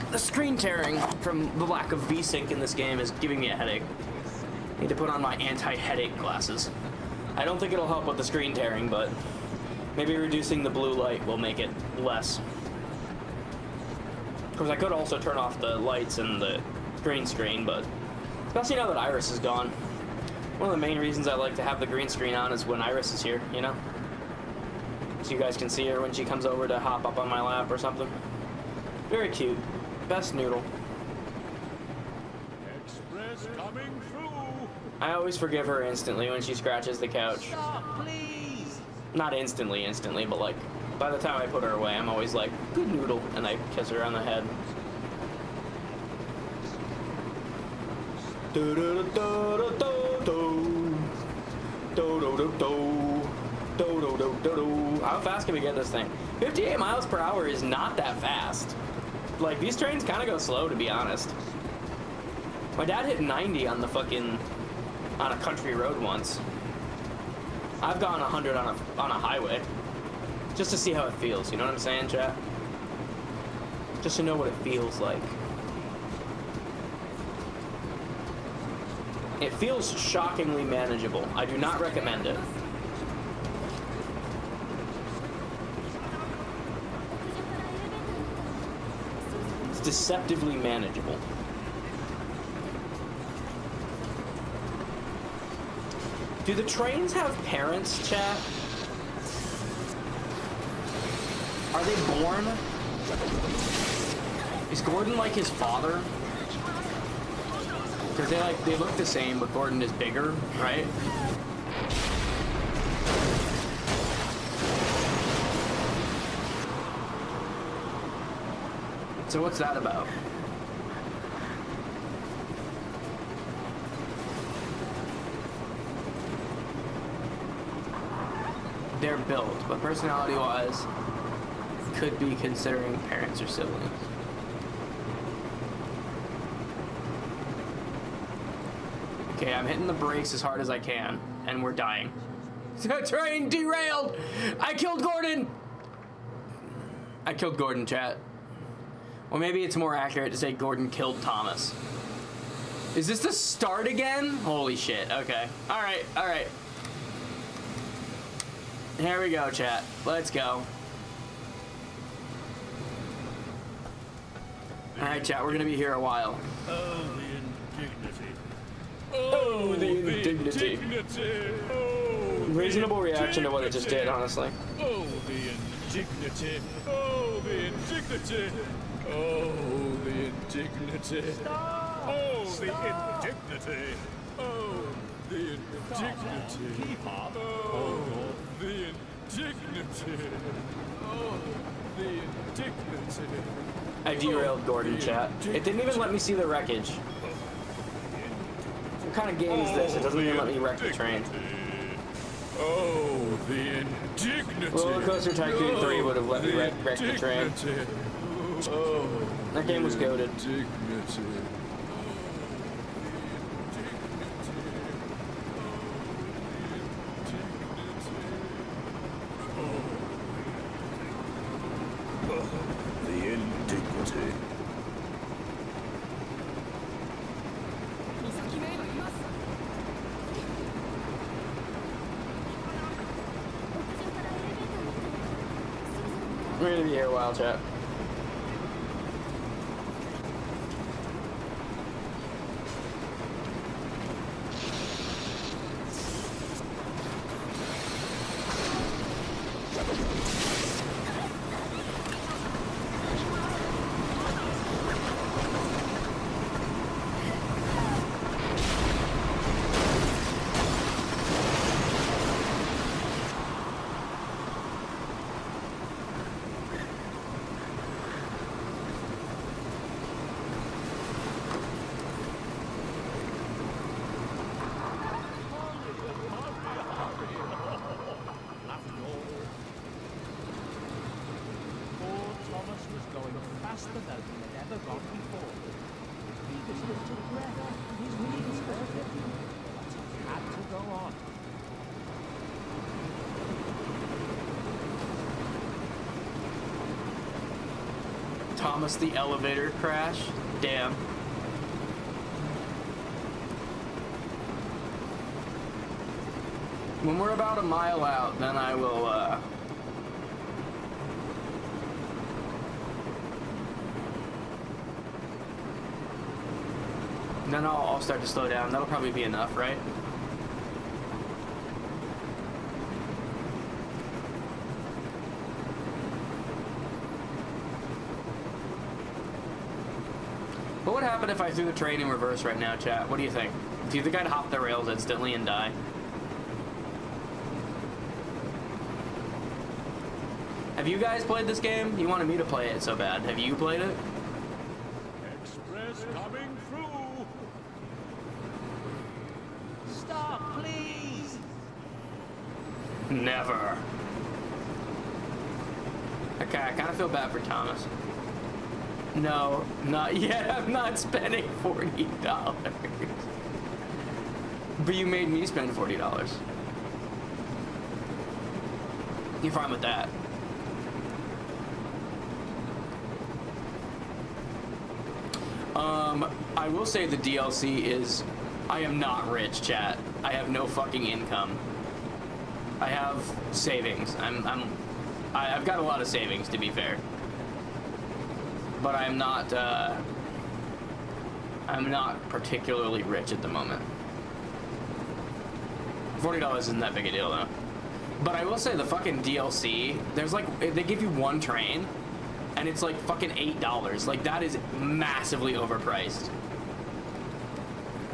The screen tearing from the lack of VSync in this game is giving me a headache. I need to put on my anti-headache glasses. I don't think it'll help with the screen tearing, but maybe reducing the blue light will make it less. Of course, I could also turn off the lights and the green screen, but especially now that Iris is gone. One of the main reasons I like to have the green screen on is when Iris is here, you know? So you guys can see her when she comes over to hop up on my lap or something. Very cute. Best noodle. Express coming through. I always forgive her instantly when she scratches the couch. Stop, please! Not instantly, but like, by the time I put her away, I'm always like, good noodle, and I kiss her on the head. How fast can we get this thing? 58 miles per hour is not that fast. Like, these trains kind of go slow, to be honest. My dad hit 90 on the fucking... on a country road once. I've gone 100 on a highway. Just to see how it feels, you know what I'm saying, chat? Just to know what it feels like. It feels shockingly manageable. I do not recommend it. It's deceptively manageable. Do the trains have parents, chat? Are they born? Is Gordon like his father? Because they look the same, but Gordon is bigger, right? So what's that about? They're built, but personality-wise, could be considering parents or siblings. Okay, I'm hitting the brakes as hard as I can, and we're dying. The train derailed! I killed Gordon! I killed Gordon, chat. Or maybe it's more accurate to say Gordon killed Thomas. Is this the start again? Holy shit, okay. Alright, alright. Here we go, chat. Let's go. Alright, chat, we're gonna be here a while. Oh, the indignity. Oh, the indignity. Oh, reasonable reaction to what it just did, honestly. Oh, the indignity. Oh, the indignity. Oh, the indignity. Stop! Oh, the Stop! indignity. Oh, the indignity. Oh, the indignity. Oh, the indignity. I derailed Gordon, chat. It didn't even let me see the wreckage. What kind of game is this? It doesn't even let me wreck the train. Oh, the indignity. Roller Coaster Tycoon 3 would have let me wreck the train. Oh, that game was goated. Indignity. The indignity. We're gonna be here a while, chat. Poor Thomas was going faster than he had ever gone before. Thomas the elevator crash. Damn. When we're about a mile out, then I will, then I'll start to slow down. That'll probably be enough, right? What would happen if I threw the train in reverse right now, chat? What do you think? Do you think I'd hop the rails instantly and die? Have you guys played this game? You wanted me to play it so bad. Have you played it? Express coming through. Stop, please! Never. Okay, I kind of feel bad for Thomas. No, not yet. I'm not spending $40. But you made me spend $40. You're fine with that. I will say the DLC is... I am not rich, chat. I have no fucking income. I have savings. I've got a lot of savings, to be fair. But I'm not particularly rich at the moment. $40 isn't that big a deal, though. But I will say the fucking DLC, there's like, they give you one train, and it's like fucking $8. Like, that is massively overpriced.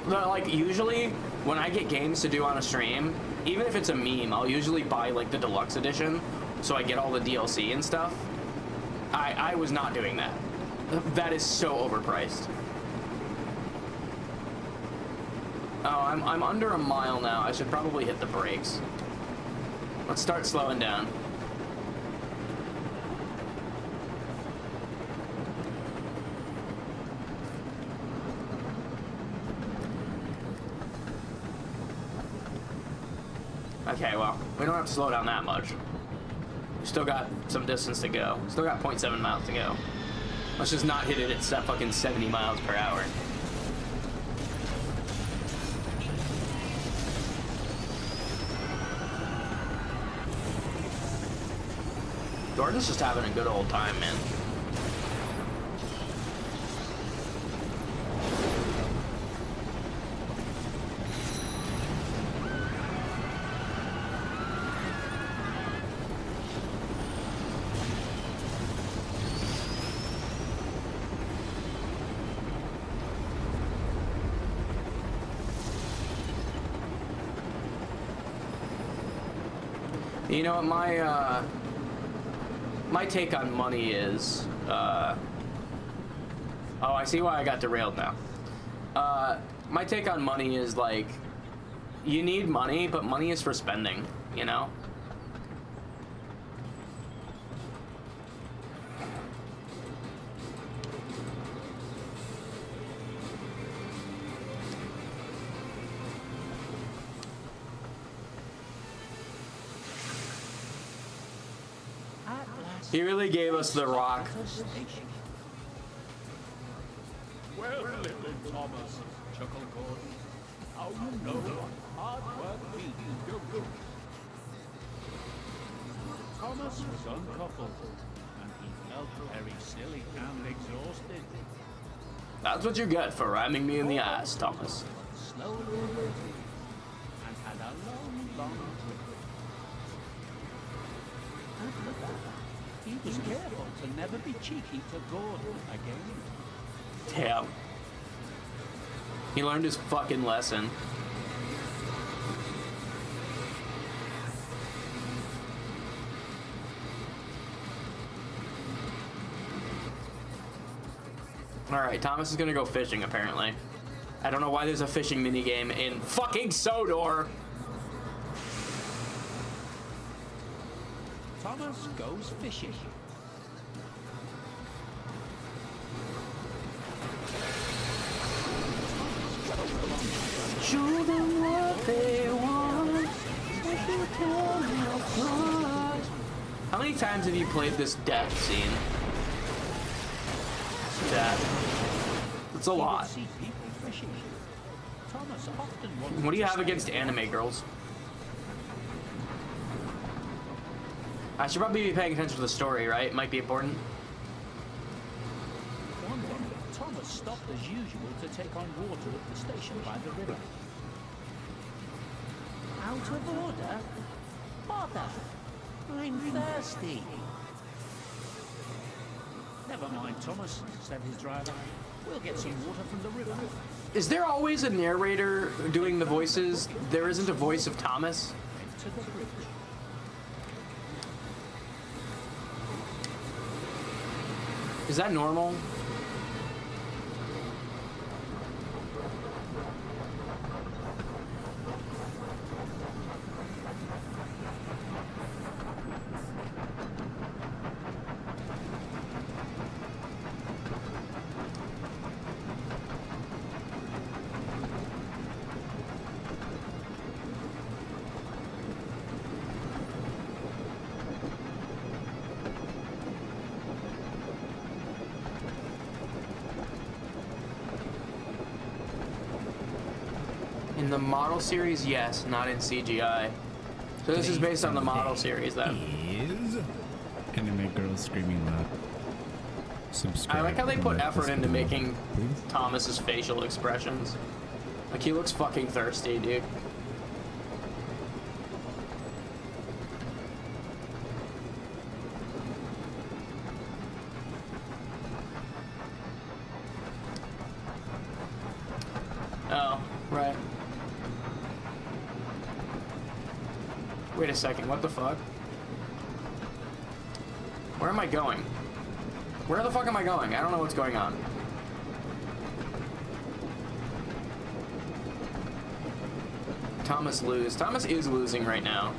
But like, usually, when I get games to do on a stream, even if it's a meme, I'll usually buy like the deluxe edition, so I get all the DLC and stuff. I was not doing that. That is so overpriced. Oh, I'm under a mile now. I should probably hit the brakes. Let's start slowing down. Okay, well, we don't have to slow down that much. We still got some distance to go. Still got 0.7 miles to go. Let's just not hit it at fucking 70 miles per hour. Gordon's just having a good old time, man. You know what, my take on money is, oh, I see why I got derailed now. My take on money is, like, you need money, but money is for spending, you know? He really gave us the rock. Well, little Thomas, chuckled Gordon. How you know what hard work means, don't you? Thomas was uncoupled, and he felt very silly and exhausted. That's what you get for ramming me in the ass, Thomas. Slowly and had a long, long trip. After that, he was careful to never be cheeky to Gordon again. Damn. He learned his fucking lesson. Alright, Thomas is gonna go fishing, apparently. I don't know why there's a fishing minigame in fucking Sodor! Thomas goes fishing. Show them what they want. How many times have you played this death scene? that. It's a He would lot. see people fishing. Thomas often wanted What do you to have stay against there. anime girls? I should probably be paying attention to the story, right? Might be important. One day, Thomas stopped as usual to take on water at the station by the river. Out of order? Bother! I'm thirsty. Never mind, Thomas, said his driver. We'll get some water from the river. Is there always a narrator doing the voices? There isn't a voice of Thomas? Went to the bridge. Is that normal? In the model series, yes, not in CGI. So this is based on the model series then. Is anime girls screaming loud. Subscribe. I like how they and put like effort this into video, making please. Thomas's facial expressions. Like he looks fucking thirsty, dude. Oh, right. Wait a second, what the fuck? Where am I going? Where the fuck am I going? I don't know what's going on. Thomas lose. Thomas is losing right now.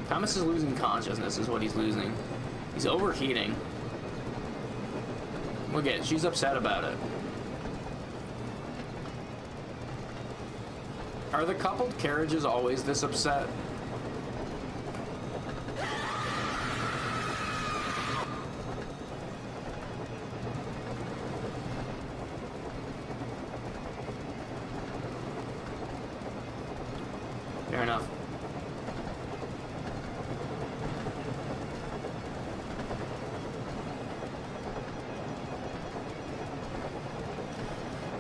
Thomas is losing consciousness is what he's losing. He's overheating. Look at it, she's upset about it. Are the coupled carriages always this upset? Fair enough.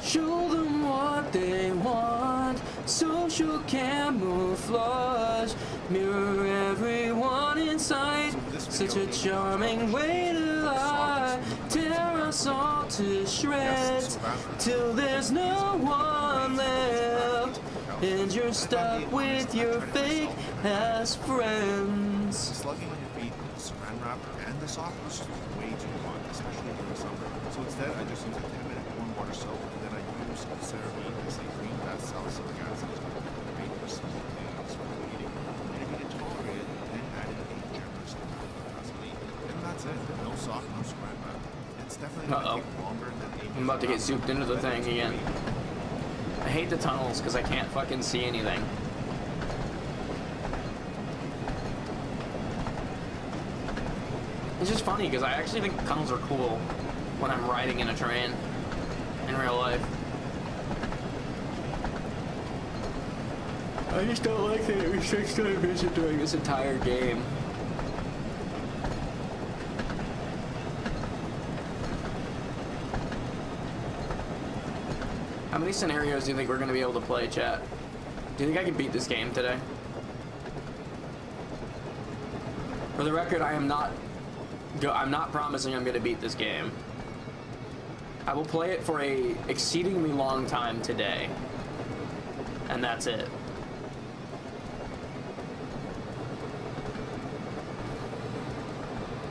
Show them what they want. Social camouflage. Mirror everyone in sight. Such a charming way to lie. Tear us all to shreds. Till there's no one left. And you're stuck with your fake ass friends. Slugging on your feet, the saran wrap, and the sock was just way too hot, especially during summer. So instead, I just use a 10-minute warm water soap, and then I use CeraVe, this green fast salicylic acid, great for small things for eating. And if you can tolerate it, then add in a generous amount of Vaseline. And that's it. No sock, no saran wrap. It's definitely going to take longer than I'm about to get souped into the thing again. I hate the tunnels because I can't fucking see anything. It's just funny because I actually think tunnels are cool when I'm riding in a train in real life. I just don't like that it restricts my vision during this entire game. How many scenarios do you think we're going to be able to play, chat? Do you think I can beat this game today? For the record, I'm not promising I'm going to beat this game. I will play it for a exceedingly long time today. And that's it.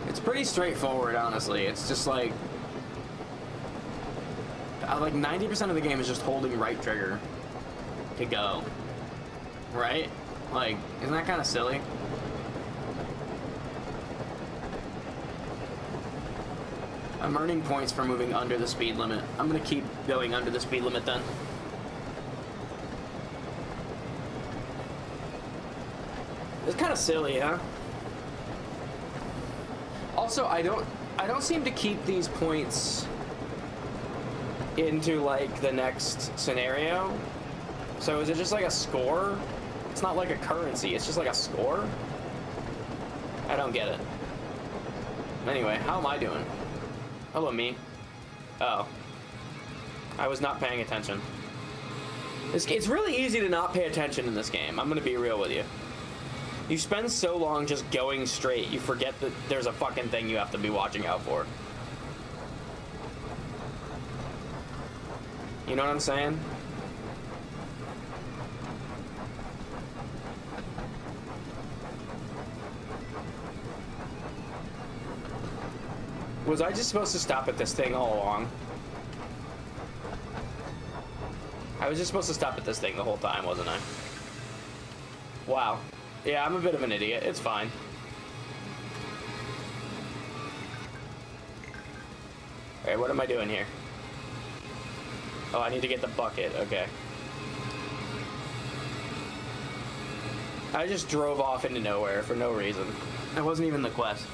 It's pretty straightforward, honestly. It's just like 90% of the game is just holding right trigger to go. Right? Like, isn't that kind of silly? I'm earning points for moving under the speed limit. I'm gonna keep going under the speed limit then. It's kind of silly, huh? Also, I don't seem to keep these points into like the next scenario. So is it just like a score? It's not like a currency, it's just like a score? I don't get it. Anyway, how am I doing? Hello, me. Oh. I was not paying attention. It's really easy to not pay attention in this game. I'm gonna be real with you. You spend so long just going straight, you forget that there's a fucking thing you have to be watching out for. You know what I'm saying? Was I just supposed to stop at this thing all along? I was just supposed to stop at this thing the whole time, wasn't I? Wow. Yeah, I'm a bit of an idiot. It's fine. Alright, what am I doing here? Oh, I need to get the bucket. Okay. I just drove off into nowhere for no reason. That wasn't even the quest.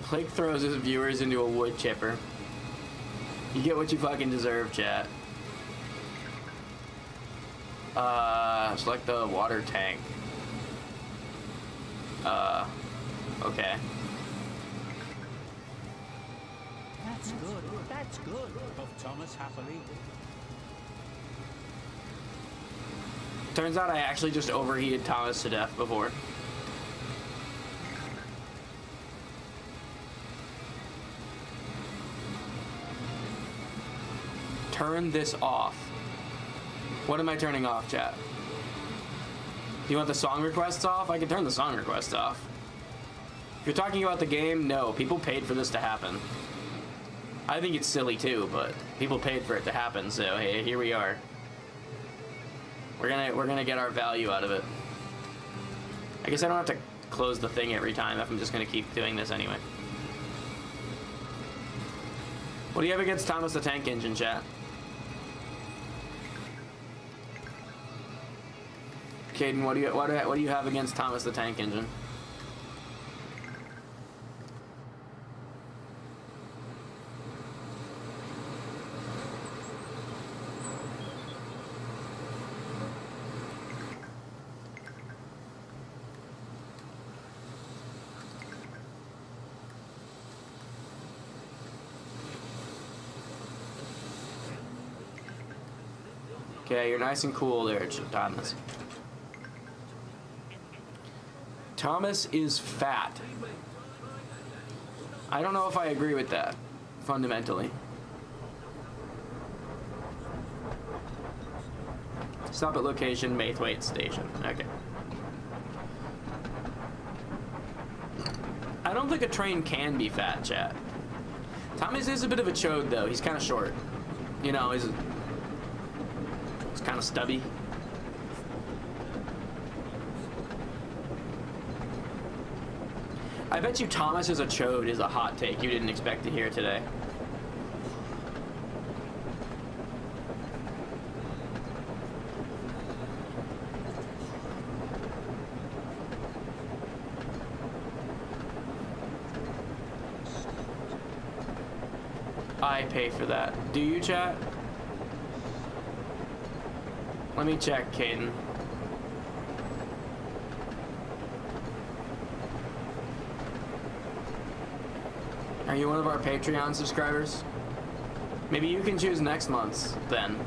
Blake throws his viewers into a wood chipper. You get what you fucking deserve, chat. Select the water tank. Okay. That's good. That's good. Puffed Thomas happily. Turns out I actually just overheated Thomas to death before. Turn this off. What am I turning off, chat? Do you want the song requests off? I can turn the song requests off. If you're talking about the game, no. People paid for this to happen. I think it's silly too, but people paid for it to happen, so hey, here we are. We're gonna get our value out of it. I guess I don't have to close the thing every time if I'm just gonna keep doing this anyway. What do you have against Thomas the Tank Engine, chat? Caden, what do you have against Thomas the Tank Engine? Okay, you're nice and cool there, Thomas. Thomas is fat. I don't know if I agree with that, fundamentally. Stop at location, Maithwaite Station. Okay. I don't think a train can be fat, chat. Thomas is a bit of a chode, though. He's kind of short. You know, he's kind of stubby. I bet you Thomas is a chode is a hot take you didn't expect to hear today. I pay for that. Do you, chat? Let me check, Caden. Are you one of our Patreon subscribers? Maybe you can choose next month's then.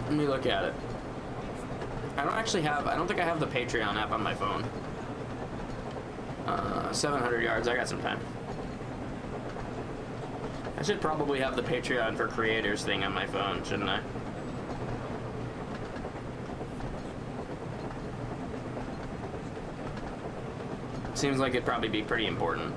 Let me look at it. I don't think I have the Patreon app on my phone. 700 yards, I got some time. I should probably have the Patreon for creators thing on my phone, shouldn't I? Seems like it'd probably be pretty important.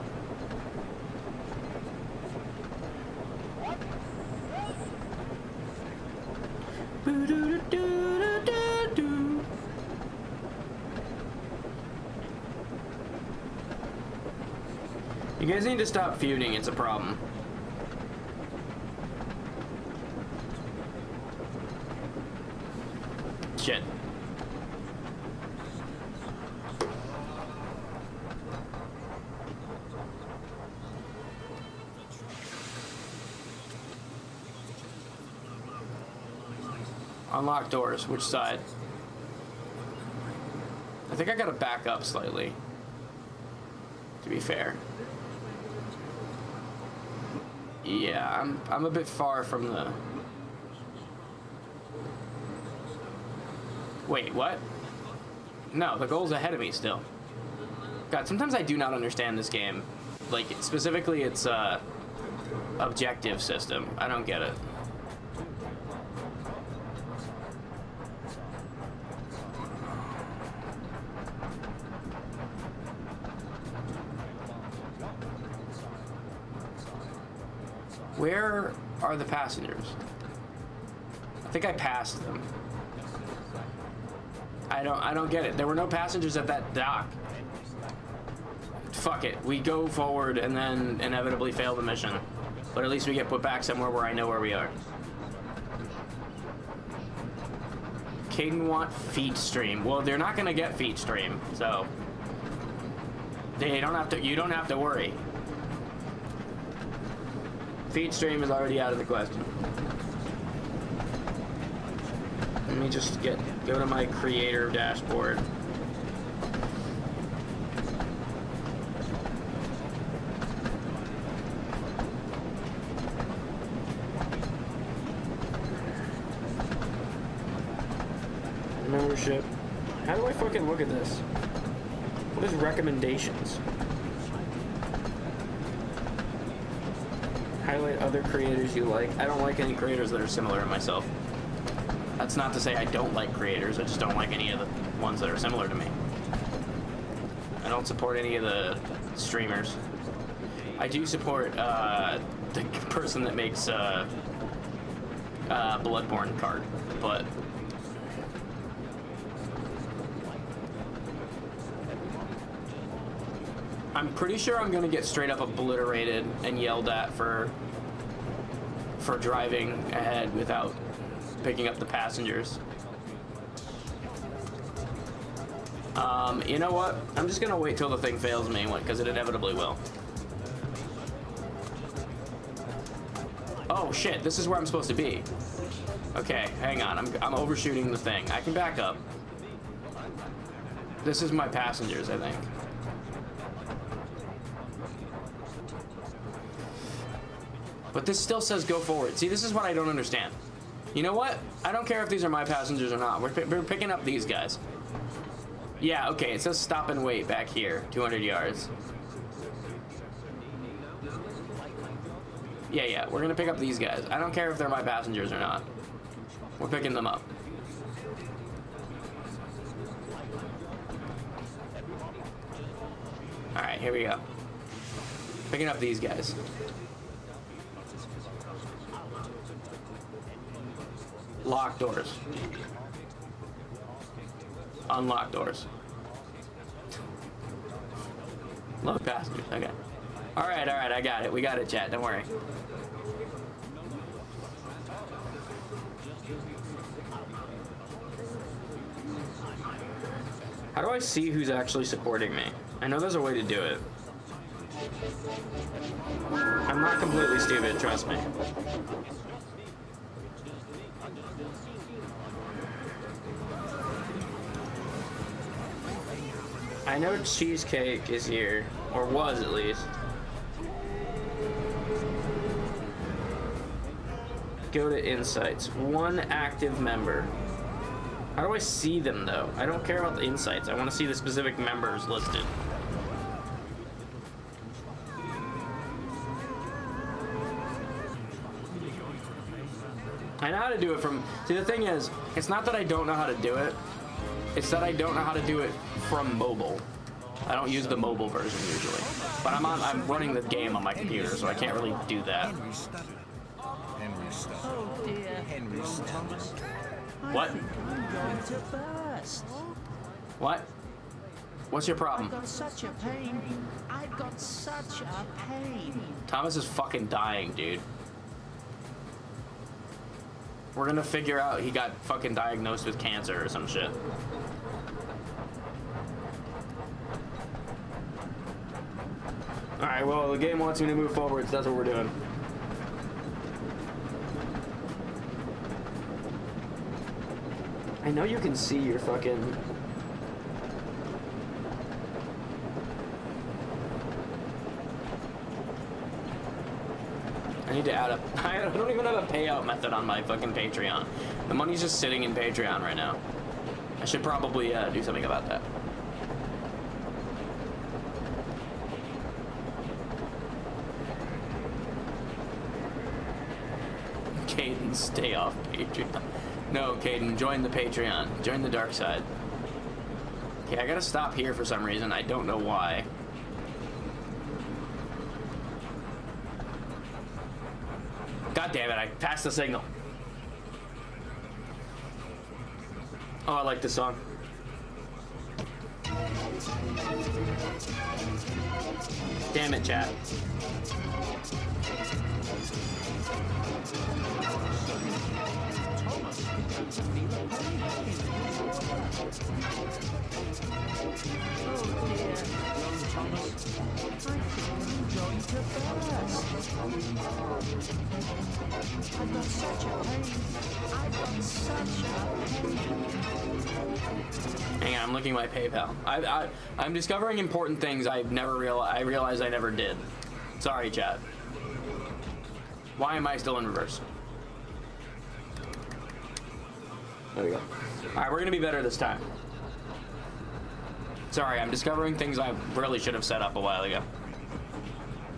You guys need to stop feuding, it's a problem. Shit. Unlock doors. Which side? I think I gotta back up slightly. To be fair. Yeah, I'm a bit far from the... Wait, what? No, the goal's ahead of me still. God, sometimes I do not understand this game. Like, specifically its, objective system. I don't get it. Where are the passengers? I think I passed them. I don't get it. There were no passengers at that dock. Fuck it. We go forward and then inevitably fail the mission. But at least we get put back somewhere where I know where we are. Caden want feed stream. Well, they're not gonna get feed stream, so they don't have to. You don't have to worry. Feed stream is already out of the question. Let me just go to my creator dashboard. Membership. How do I fucking look at this? What is recommendations? Highlight other creators you like. I don't like any creators that are similar to myself. That's not to say I don't like creators, I just don't like any of the ones that are similar to me. I don't support any of the streamers. I do support the person that makes Bloodborne cart, but I'm pretty sure I'm gonna get straight up obliterated and yelled at for driving ahead without picking up the passengers. You know what? I'm just gonna wait till the thing fails me, because it inevitably will. Oh shit, this is where I'm supposed to be. Okay, hang on, I'm overshooting the thing. I can back up. This is my passengers, I think. But this still says go forward. See, this is what I don't understand. You know what? I don't care if these are my passengers or not. We're picking up these guys. Yeah, okay, it says stop and wait back here, 200 yards. Yeah, we're gonna pick up these guys. I don't care if they're my passengers or not. We're picking them up. Alright, here we go. Picking up these guys. Lock doors. Unlock doors. Load passengers, okay. Alright, I got it. We got it, chat, don't worry. How do I see who's actually supporting me? I know there's a way to do it. I'm not completely stupid, trust me. I know Cheesecake is here, or was at least. Go to Insights. One active member. How do I see them though? I don't care about the insights. I want to see the specific members listed. I know how to do it from... See, the thing is, it's not that I don't know how to do it. It's that I don't know how to do it from mobile. I don't use the mobile version usually. But I'm running the game on my computer, so I can't really do that. Oh dear, Henry Thomas. What? I'm going to burst. What? What's your problem? I've got such a pain. I've got such a pain. Thomas is fucking dying, dude. We're gonna figure out he got fucking diagnosed with cancer or some shit. Alright, well, the game wants me to move forward, so that's what we're doing. I know you can see your fucking... I need to add a... I don't even have a payout method on my fucking Patreon. The money's just sitting in Patreon right now. I should probably do something about that. Caden, stay off Patreon. No, Caden, join the Patreon. Join the dark side. Okay, I gotta stop here for some reason. I don't know why. God damn it, I passed the signal. Oh, I like this song. Damn it, chat. Hang on, I'm looking at my PayPal. I'm discovering important things I realized I never did. Sorry, chat. Why am I still in reverse? There we go. Alright, we're gonna be better this time. Sorry, I'm discovering things I really should have set up a while ago.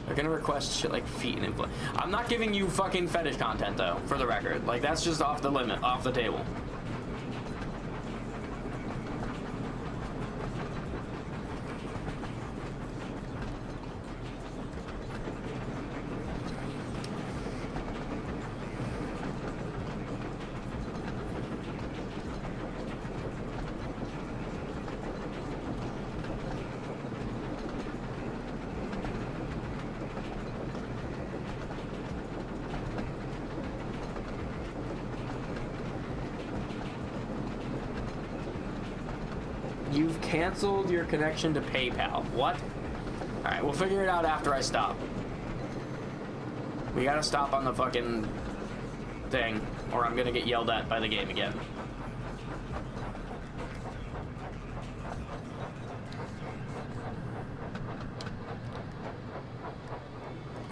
They're gonna request shit like feet and influence. I'm not giving you fucking fetish content though, for the record. Like, that's just off the limit, off the table. You've canceled your connection to PayPal. What? Alright, we'll figure it out after I stop. We gotta stop on the fucking thing, or I'm gonna get yelled at by the game again.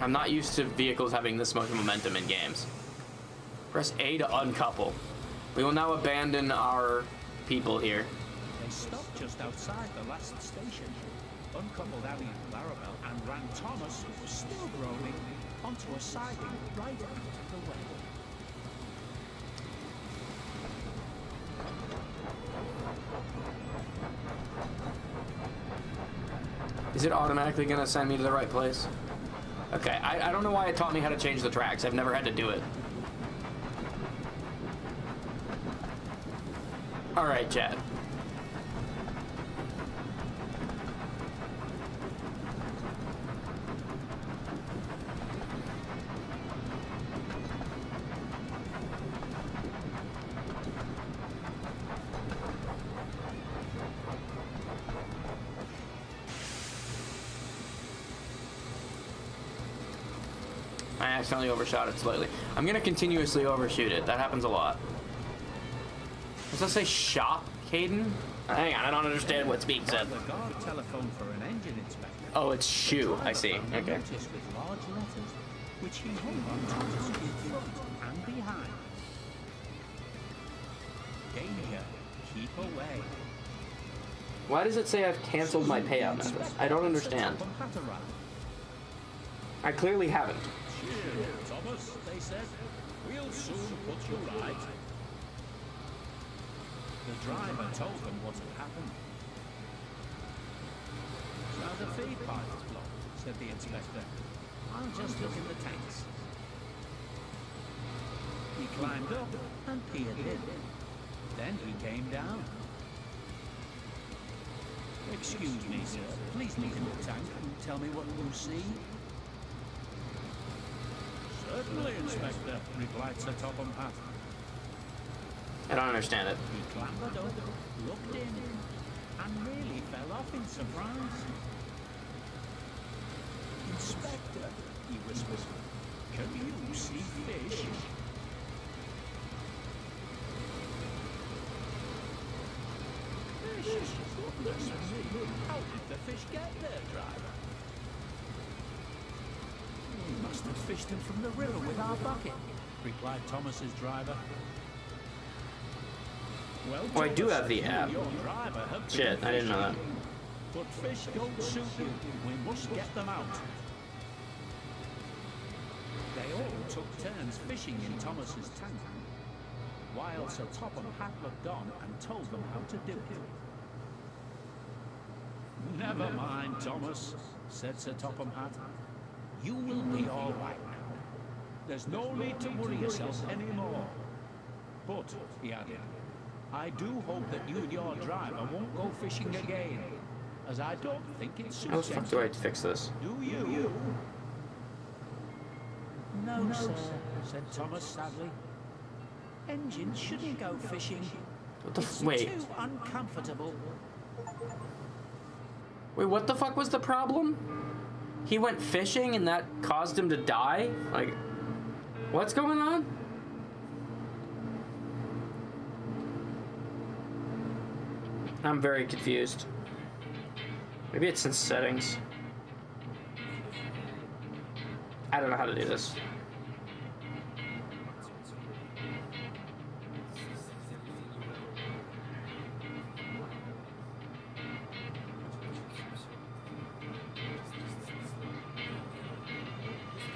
I'm not used to vehicles having this much momentum in games. Press A to uncouple. We will now abandon our people here. They stopped just outside the last station, uncoupled Abby and Clarabelle, and ran Thomas, who was still groaning, onto a siding right out of the way. Is it automatically gonna send me to the right place? Okay, I don't know why it taught me how to change the tracks. I've never had to do it. Alright, chat. I accidentally overshot it slightly. I'm gonna continuously overshoot it. That happens a lot. Does that say shop, Caden? Hang on, I don't understand what's being said. The guard telephoned for an engine inspector. Oh, it's shoe. I see. Okay. Notice with large letters, which he hung on Thomas in front and behind. Danger, keep away. Why does it say I've canceled my payout methods? I don't understand. I clearly haven't. Cheer, Thomas, they said. We'll soon put you right. The driver told them what had happened. Now the feed pipe is blocked, said the inspector. I'll just look in the tanks. He climbed up and peered in. Then he came down. Excuse me, sir. Please look in the tank and tell me what you see. Certainly, Inspector, replied Sir Topham Hatt. I don't understand it. He clambered up, looked in, and nearly fell off in surprise. Inspector, he whispered, can you see fish? Gracious goodness me. How did the fish get there, driver? We must have fished them from the river with our bucket, replied Thomas's driver. Well, Oh, I do have the Thomas, app. you and your driver have been Shit, I didn't know that. fishing. But fish don't suit you. We must get them out. They all took turns fishing in Thomas's tank, while Sir Topham Hatt looked on and told them how to do it. Never mind, Thomas, said Sir Topham Hatt. You will be all right now. There's no need to worry yourself anymore. But, he added, I do hope that you and your driver won't go fishing again, as I don't think it suits How the fuck do I fix this? Do you? No, sir, said Thomas sadly. Engines shouldn't go fishing. What the It's wait. too uncomfortable. Wait, what the fuck was the problem? He went fishing and that caused him to die? Like, what's going on? I'm very confused. Maybe it's in settings. I don't know how to do this.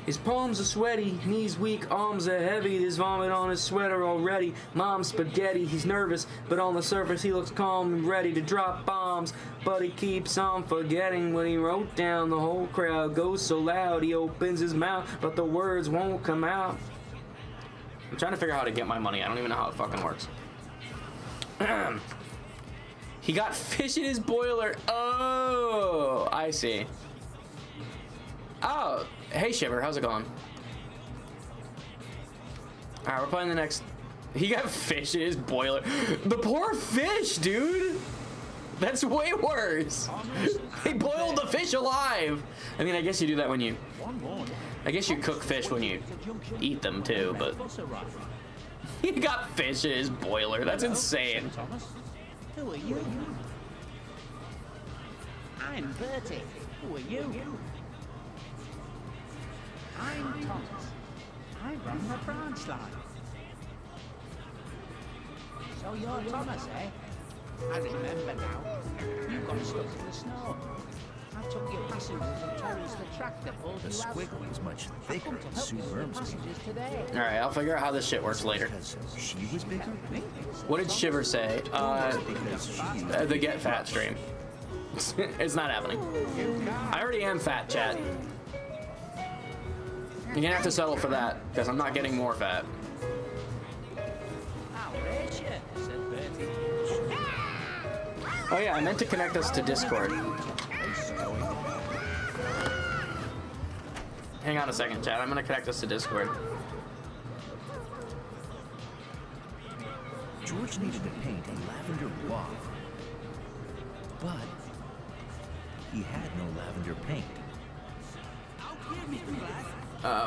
His palms are sweaty, knees weak, arms are heavy. There's vomit on his sweater already. Mom's spaghetti, he's nervous, but on the surface he looks calm and ready to drop bombs. But he keeps on forgetting what he wrote down. The whole crowd goes so loud, he opens his mouth, but the words won't come out. I'm trying to figure out how to get my money. I don't even know how it fucking works. He got fish in his boiler. Oh, I see. Oh, hey Shiver, how's it going? Alright, we're playing the next. He got fish in his boiler. The poor fish, dude! That's way worse! He boiled the fish alive! I mean, I guess you do that when you... I guess you cook fish when you eat them too, but... He got fish in his boiler, that's insane. Who are you? I'm Bertie. Who are you? I'm Thomas. I run the branch line. So you're Thomas, eh? I remember now. You got stuck in the snow. I took your passengers and told the track that pulled you out. The squiggle was much thicker than Sue Worm's. Passengers today. Alright, I'll figure out how this shit works later. She was bigger? What did Shiver say? The Get Fat stream. It's not happening. I already am fat, chat. You're gonna have to settle for that, because I'm not getting more fat. Oh yeah, I meant to connect us to Discord. Hang on a second, chat. I'm gonna connect us to Discord. George needed to paint a lavender wall, but he had no lavender paint.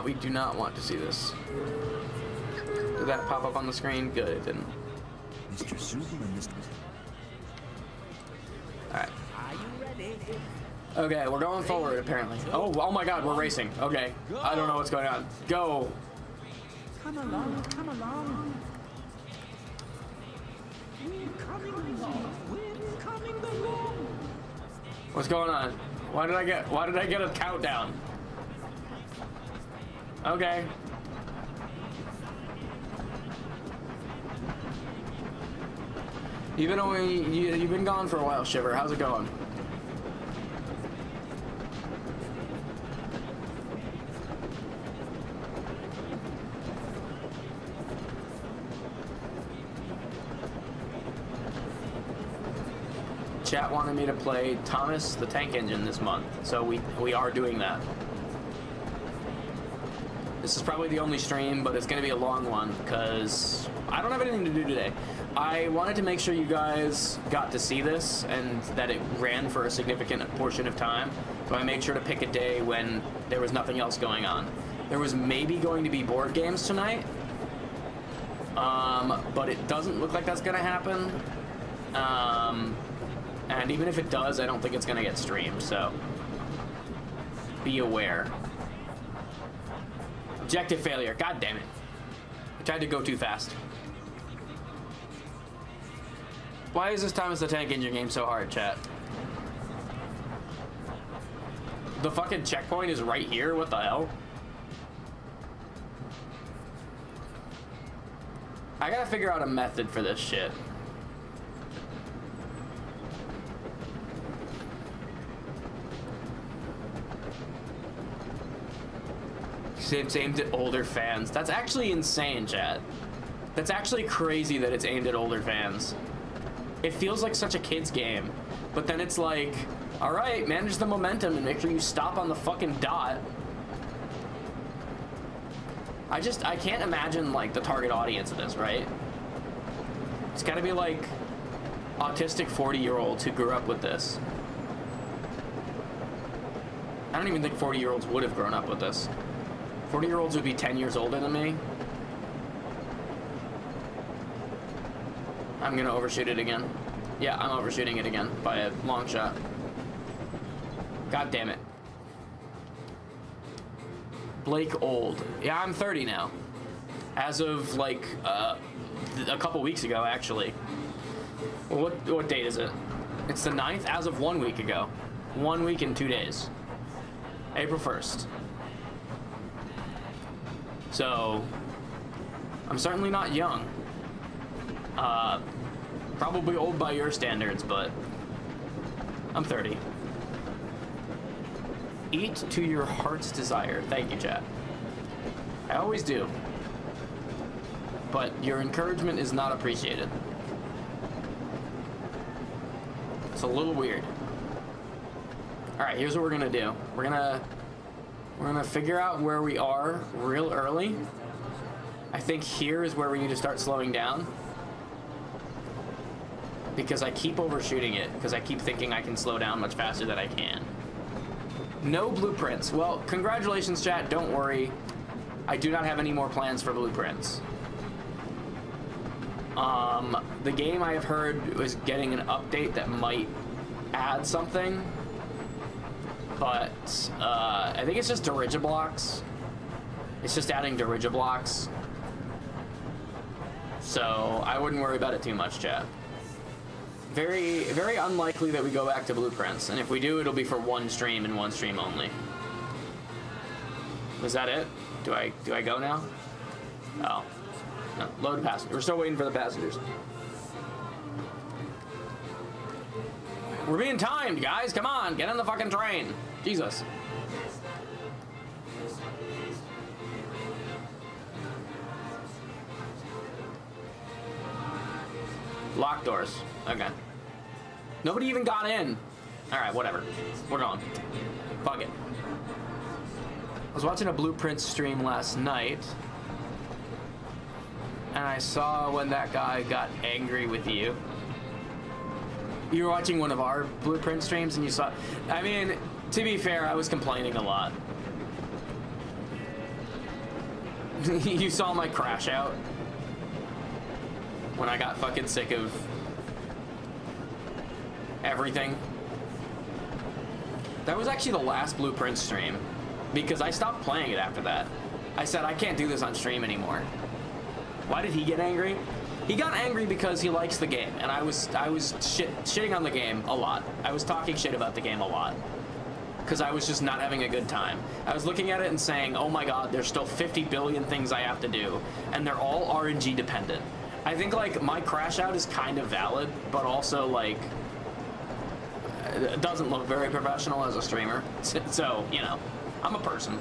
We do not want to see this. Did that pop up on the screen? Good, it didn't. Mr. Zubel and Mr. Alright. Are you ready? Okay, we're going forward, apparently. Oh my god, we're racing. Okay. I don't know what's going on. Go. Come along, come along. We're coming along. We're coming along. What's going on? Why did I get a countdown? Okay. You've been gone for a while, Shiver. How's it going? Chat wanted me to play Thomas the Tank Engine this month, so we are doing that. This is probably the only stream, but it's going to be a long one because I don't have anything to do today. I wanted to make sure you guys got to see this and that it ran for a significant portion of time, so I made sure to pick a day when there was nothing else going on. There was maybe going to be board games tonight, but it doesn't look like that's going to happen. And even if it does, I don't think it's gonna get streamed, so be aware. Objective failure. God damn it. I tried to go too fast. Why is this Thomas the Tank Engine game so hard, chat? The fucking checkpoint is right here? What the hell? I gotta figure out a method for this shit. It's aimed at older fans. That's actually insane, chat. That's actually crazy that it's aimed at older fans. It feels like such a kid's game, but then it's like, all right, manage the momentum and make sure you stop on the fucking dot. I can't imagine like the target audience of this, right? It's gotta be like autistic 40-year-olds who grew up with this. I don't even think 40-year-olds would have grown up with this. 40-year-olds would be 10 years older than me. I'm gonna overshoot it again. Yeah, I'm overshooting it again by a long shot. God damn it. Blake old. Yeah, I'm 30 now. As of like a couple weeks ago, actually. Well, what date is it? It's the 9th as of 1 week ago. 1 week and 2 days. April 1st. So, I'm certainly not young. Probably old by your standards, but I'm 30. Eat to your heart's desire. Thank you, chat. I always do. But your encouragement is not appreciated. It's a little weird. Alright, here's what we're gonna do. We're gonna figure out where we are real early. I think here is where we need to start slowing down. Because I keep overshooting it, because I keep thinking I can slow down much faster than I can. No blueprints. Well, congratulations, chat. Don't worry. I do not have any more plans for blueprints. The game I have heard was getting an update that might add something. But I think it's just dirigiblocks. It's just adding dirigiblocks. So I wouldn't worry about it too much, chat. Very, very unlikely that we go back to blueprints, and if we do, it'll be for one stream and one stream only. Was that it? Do I go now? Oh, no. Load passenger. We're still waiting for the passengers. We're being timed, guys. Come on, get on the fucking train. Jesus. Locked doors. Okay. Nobody even got in. Alright, whatever. We're going. Fuck it. I was watching a Blueprint stream last night, and I saw when that guy got angry with you. You were watching one of our Blueprint streams and you saw... I mean, to be fair, I was complaining a lot. You saw my crash out when I got fucking sick of everything. That was actually the last Blueprint stream, because I stopped playing it after that. I said, I can't do this on stream anymore. Why did he get angry? He got angry because he likes the game, and I was shitting on the game a lot. I was talking shit about the game a lot, because I was just not having a good time. I was looking at it and saying, oh my god, there's still 50 billion things I have to do, and they're all RNG dependent. I think, like, my crash out is kind of valid, but also, like, it doesn't look very professional as a streamer. So, you know, I'm a person.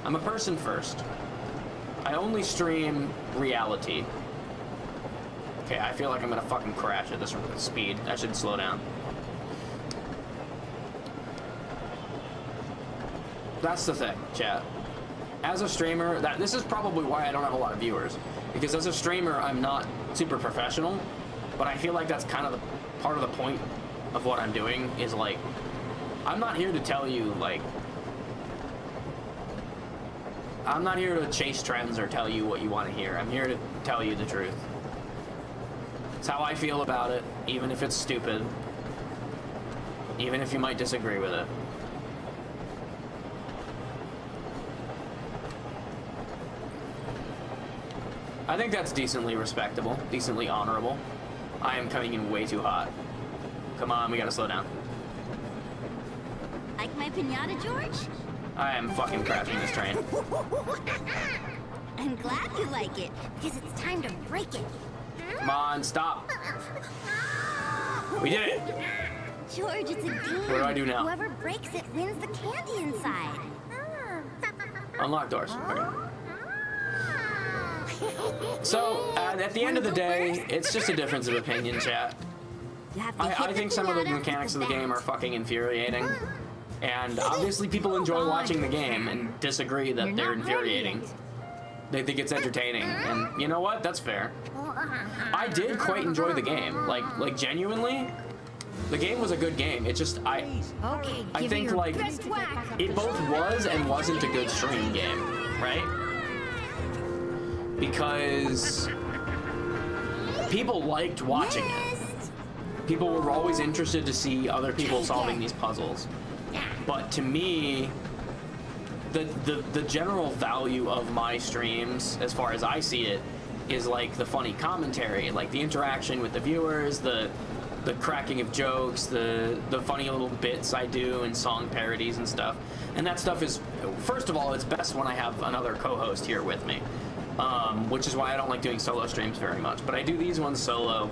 I'm a person first. I only stream reality. Okay, I feel like I'm gonna fucking crash at this speed. I should slow down. That's the thing, chat. As a streamer, this is probably why I don't have a lot of viewers. Because as a streamer, I'm not super professional, but I feel like that's kind of the part of the point of what I'm doing is, like, I'm not here to tell you, like, I'm not here to chase trends or tell you what you want to hear. I'm here to tell you the truth. It's how I feel about it, even if it's stupid. Even if you might disagree with it. I think that's decently respectable, decently honorable. I am coming in way too hot. Come on, we gotta slow down. Like my pinata, George? I am fucking crashing this train. I'm glad you like it, because it's time to break it. Come on, stop. We did it. George, it's a game. What do I do now? Whoever breaks it wins the candy inside. Unlock doors. Okay. So, at the end of the day, it's just a difference of opinion, chat. I think some of the mechanics of the game are fucking infuriating. And obviously people enjoy watching the game and disagree that they're infuriating. They think it's entertaining, and you know what? That's fair. I did quite enjoy the game. Like genuinely, the game was a good game. It just, I think like, it both was and wasn't a good stream game, right? Because people liked watching it. People were always interested to see other people solving these puzzles. But to me, the general value of my streams, as far as I see it, is like the funny commentary, like the interaction with the viewers, the cracking of jokes, the funny little bits I do and song parodies and stuff. And that stuff is, first of all, it's best when I have another co-host here with me, which is why I don't like doing solo streams very much. But I do these ones solo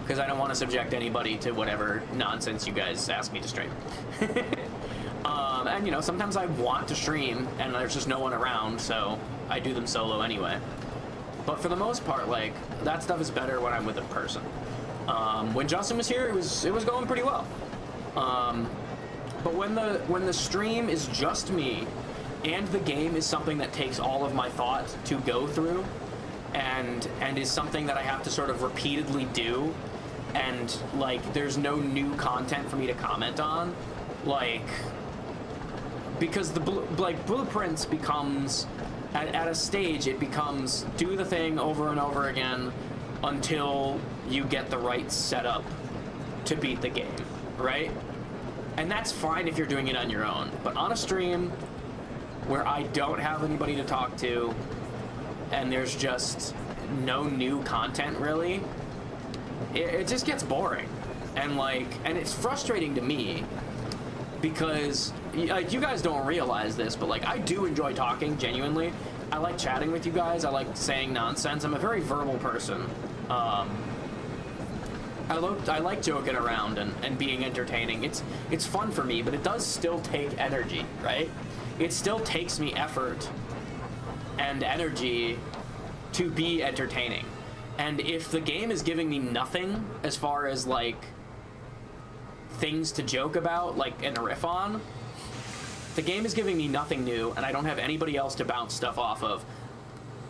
because I don't want to subject anybody to whatever nonsense you guys ask me to stream. And you know, sometimes I want to stream and there's just no one around, so I do them solo anyway. But for the most part, like, that stuff is better when I'm with a person. When Justin was here, it was going pretty well. But when the stream is just me and the game is something that takes all of my thought to go through and is something that I have to sort of repeatedly do, and like there's no new content for me to comment on, like, because the blueprints becomes at a stage, it becomes do the thing over and over again until you get the right setup to beat the game, right? And that's fine if you're doing it on your own, but on a stream where I don't have anybody to talk to and there's just no new content really, it just gets boring. And it's frustrating to me because, like, you guys don't realize this, but like I do enjoy talking, genuinely. I like chatting with you guys. I like saying nonsense. I'm a very verbal person. I like joking around and being entertaining. It's fun for me, but it does still take energy, right? It still takes me effort and energy to be entertaining. And if the game is giving me nothing as far as like things to joke about, like, and riff on, the game is giving me nothing new and I don't have anybody else to bounce stuff off of,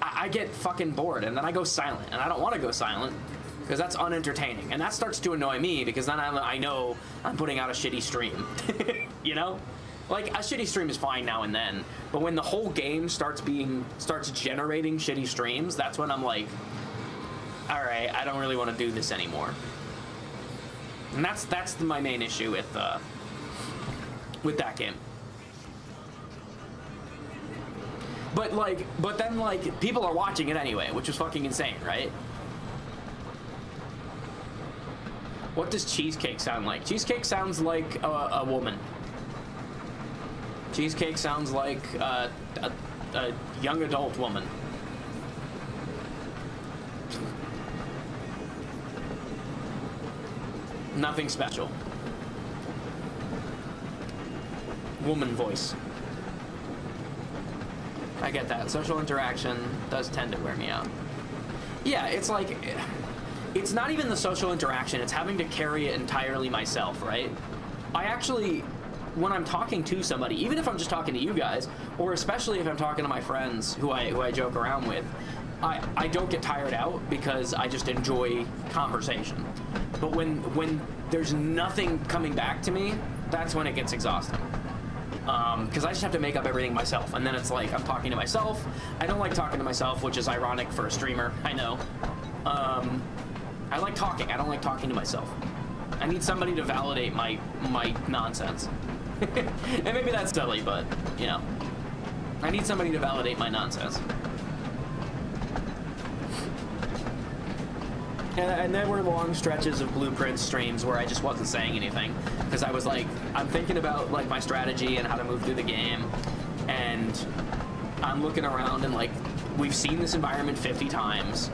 I get fucking bored, and then I go silent, and I don't want to go silent because that's unentertaining, and that starts to annoy me because then I know I'm putting out a shitty stream. You know, like, a shitty stream is fine now and then, but when the whole game starts generating shitty streams, that's when I'm like, all right, I don't really want to do this anymore. And that's my main issue with that game. But then people are watching it anyway, which is fucking insane, right? What does cheesecake sound like? Cheesecake sounds like a woman. Cheesecake sounds like a young adult woman. Nothing special. Woman voice. I get that. Social interaction does tend to wear me out. Yeah, it's like, it's not even the social interaction, it's having to carry it entirely myself, right? I actually, when I'm talking to somebody, even if I'm just talking to you guys, or especially if I'm talking to my friends who I joke around with, I don't get tired out because I just enjoy conversation. But when there's nothing coming back to me, that's when it gets exhausting. Because I just have to make up everything myself, and then it's like I'm talking to myself. I don't like talking to myself, which is ironic for a streamer, I know. I like talking. I don't like talking to myself. I need somebody to validate my nonsense. And maybe that's silly, but, you know. I need somebody to validate my nonsense. And there were long stretches of Blueprint streams where I just wasn't saying anything. Because I was like, I'm thinking about, like, my strategy and how to move through the game. And I'm looking around and, like, we've seen this environment 50 times.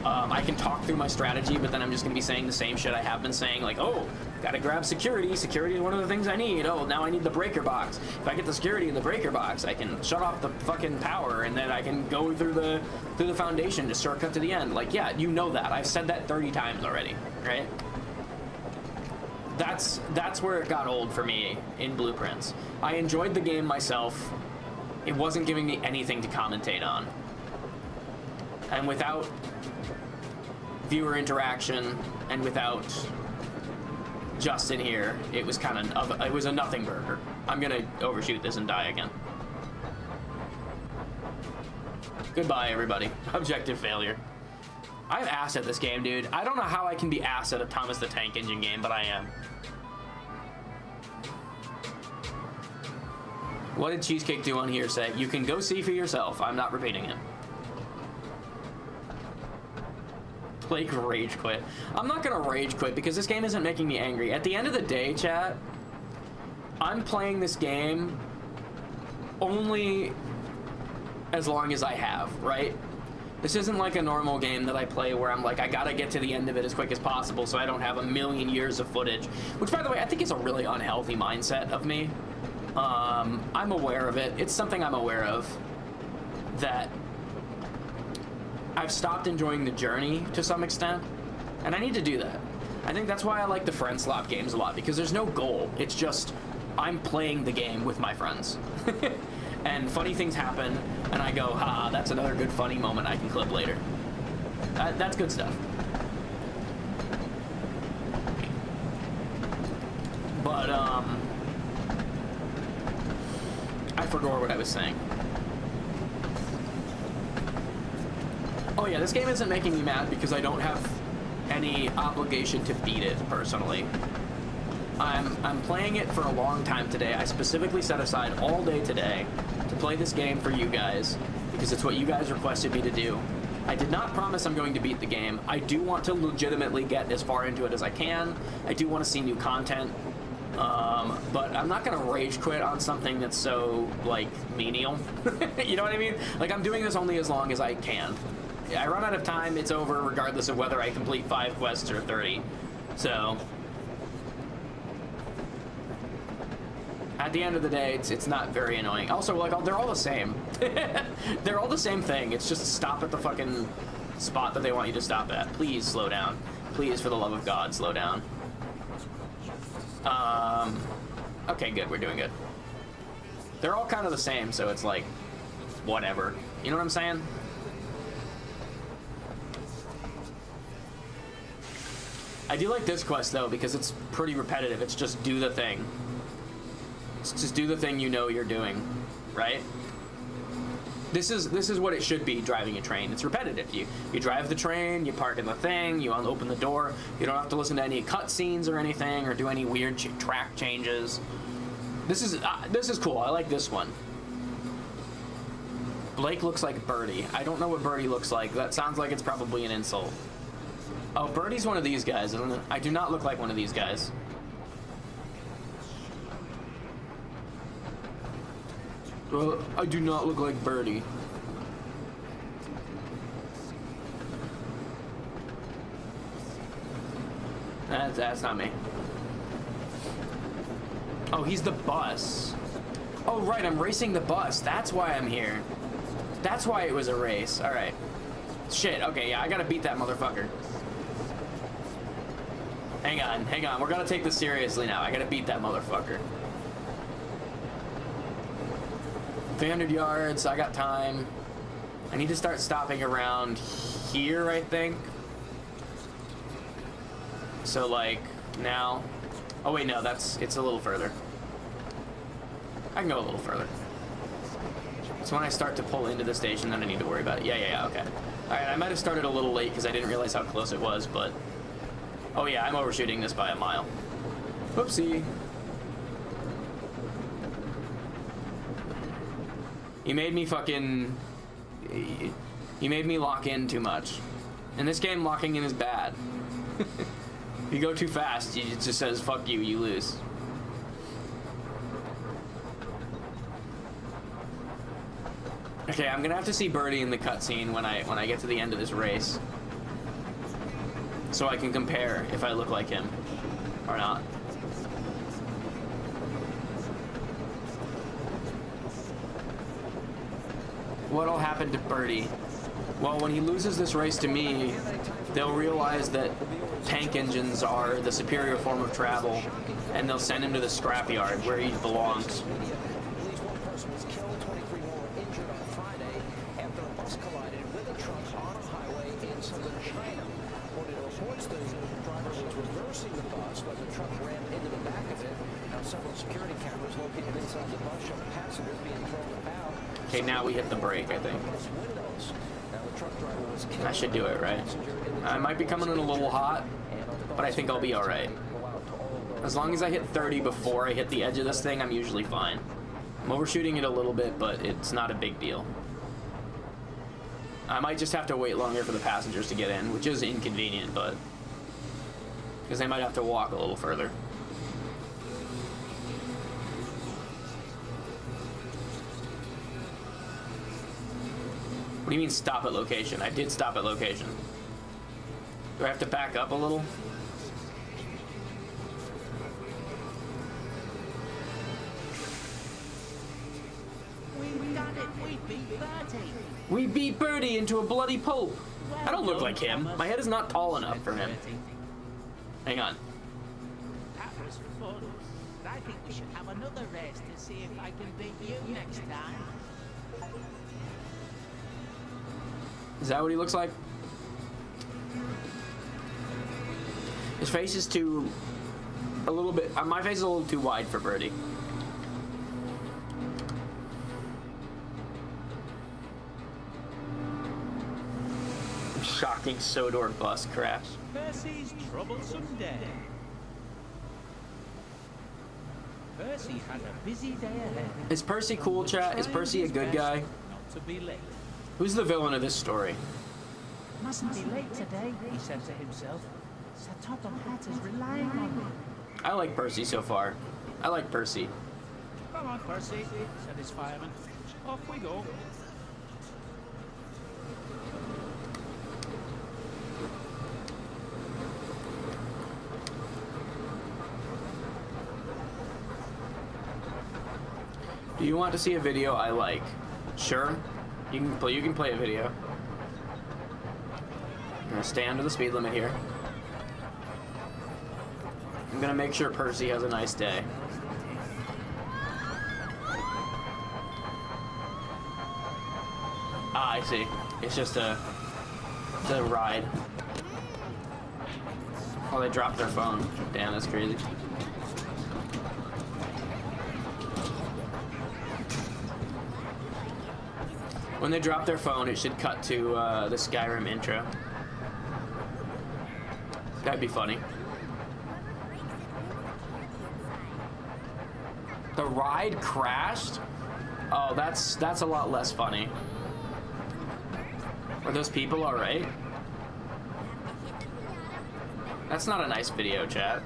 I can talk through my strategy, but then I'm just going to be saying the same shit I have been saying, like, oh, gotta grab security. Security is one of the things I need. Oh, now I need the breaker box. If I get the security in the breaker box, I can shut off the fucking power, and then I can go through the foundation to shortcut to the end. Like, yeah, you know that. I've said that 30 times already, right? That's where it got old for me in Blueprints. I enjoyed the game myself. It wasn't giving me anything to commentate on. And without viewer interaction and without Justin here, it was kind of it was a nothing burger. I'm gonna overshoot this and die again. Goodbye, everybody. Objective failure. I'm ass at this game, dude. I don't know how I can be ass at a Thomas the Tank Engine game, but I am. What did Cheesecake do on here say? You can go see for yourself. I'm not repeating it. Blake rage quit. I'm not gonna rage quit because this game isn't making me angry. At the end of the day, chat, I'm playing this game only as long as I have, right? This isn't like a normal game that I play where I'm like, I gotta get to the end of it as quick as possible so I don't have a million years of footage. Which, by the way, I think is a really unhealthy mindset of me. I'm aware of it. It's something I'm aware of, that I've stopped enjoying the journey to some extent, and I need to do that. I think that's why I like the friend slot games a lot, because there's no goal. It's just, I'm playing the game with my friends. And funny things happen, and I go, ha, that's another good funny moment I can clip later. That's good stuff. But, I forgot what I was saying. Oh yeah, this game isn't making me mad because I don't have any obligation to beat it personally. I'm playing it for a long time today. I specifically set aside all day today to play this game for you guys because it's what you guys requested me to do. I did not promise I'm going to beat the game. I do want to legitimately get as far into it as I can. I do want to see new content. But I'm not gonna rage quit on something that's so, like, menial. You know what I mean? Like, I'm doing this only as long as I can. I run out of time, it's over, regardless of whether I complete 5 quests or 30. So, at the end of the day, it's not very annoying. Also, like, they're all the same. They're all the same thing. It's just stop at the fucking spot that they want you to stop at. Please slow down. Please, for the love of God, slow down. Okay, good. We're doing good. They're all kind of the same, so it's like, whatever. You know what I'm saying? I do like this quest, though, because it's pretty repetitive. It's just do the thing. It's just do the thing you know you're doing, right? This is what it should be, driving a train. It's repetitive. You drive the train, you park in the thing, you open the door. You don't have to listen to any cutscenes or anything, or do any weird track changes. This is cool. I like this one. Blake looks like Birdie. I don't know what Birdie looks like. That sounds like it's probably an insult. Oh, Birdie's one of these guys, isn't it? I do not look like one of these guys. I do not look like Birdie. That's not me. Oh, he's the bus. Oh, right, I'm racing the bus. That's why I'm here. That's why it was a race. All right. Shit, okay, yeah, I gotta beat that motherfucker. Hang on. We're gonna take this seriously now. I gotta beat that motherfucker. 300 yards, I got time. I need to start stopping around here, I think. So, like, now. Oh, wait, no, it's a little further. I can go a little further. It's when I start to pull into the station that I need to worry about it. Yeah, okay. Alright, I might have started a little late because I didn't realize how close it was, but... Oh yeah, I'm overshooting this by a mile. Whoopsie. You made me fucking... You made me lock in too much. In this game, locking in is bad. If you go too fast, it just says, fuck you, you lose. Okay, I'm gonna have to see Birdie in the cutscene when I get to the end of this race. So I can compare if I look like him or not. What'll happen to Birdie? Well, when he loses this race to me, they'll realize that tank engines are the superior form of travel, and they'll send him to the scrapyard where he belongs. Okay, now we hit the brake, I think. I should do it, right? I might be coming in a little hot, but I think I'll be alright. As long as I hit 30 before I hit the edge of this thing, I'm usually fine. I'm overshooting it a little bit, but it's not a big deal. I might just have to wait longer for the passengers to get in, which is inconvenient, but... because they might have to walk a little further. What do you mean stop at location? I did stop at location. Do I have to back up a little? We beat Birdie into a bloody pope. I don't look like him. My head is not tall enough for him. Hang on. That was fun. I think we should have another race to see if I can beat you next time. Is that what he looks like? His face is too... a little bit... my face is a little too wide for Birdie. Shocking Sodor bus crash. Percy's troublesome day. Percy had a busy day ahead. Is Percy cool, chat? Is Percy a good guy? Not to be late. Who's the villain of this story? Mustn't be late today, he said to himself. Sir Topham Hatt is relying on me. I like Percy so far. I like Percy. Come on, Percy, said his fireman. Off we go. Do you want to see a video I like? Sure. You can play a video. I'm gonna stay under the speed limit here. I'm gonna make sure Percy has a nice day. Ah, I see. It's just a ride. Oh, they dropped their phone. Damn, that's crazy. When they drop their phone, it should cut to the Skyrim intro. That'd be funny. The ride crashed? Oh, that's a lot less funny. Are those people alright? That's not a nice video, chat.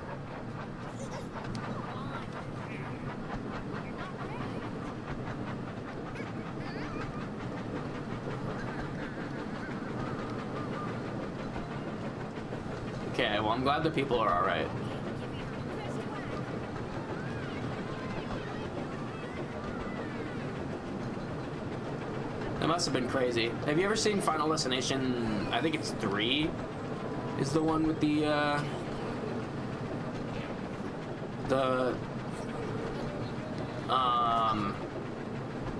Okay, well, I'm glad the people are alright. That must have been crazy. Have you ever seen Final Destination? I think it's 3 is the one with the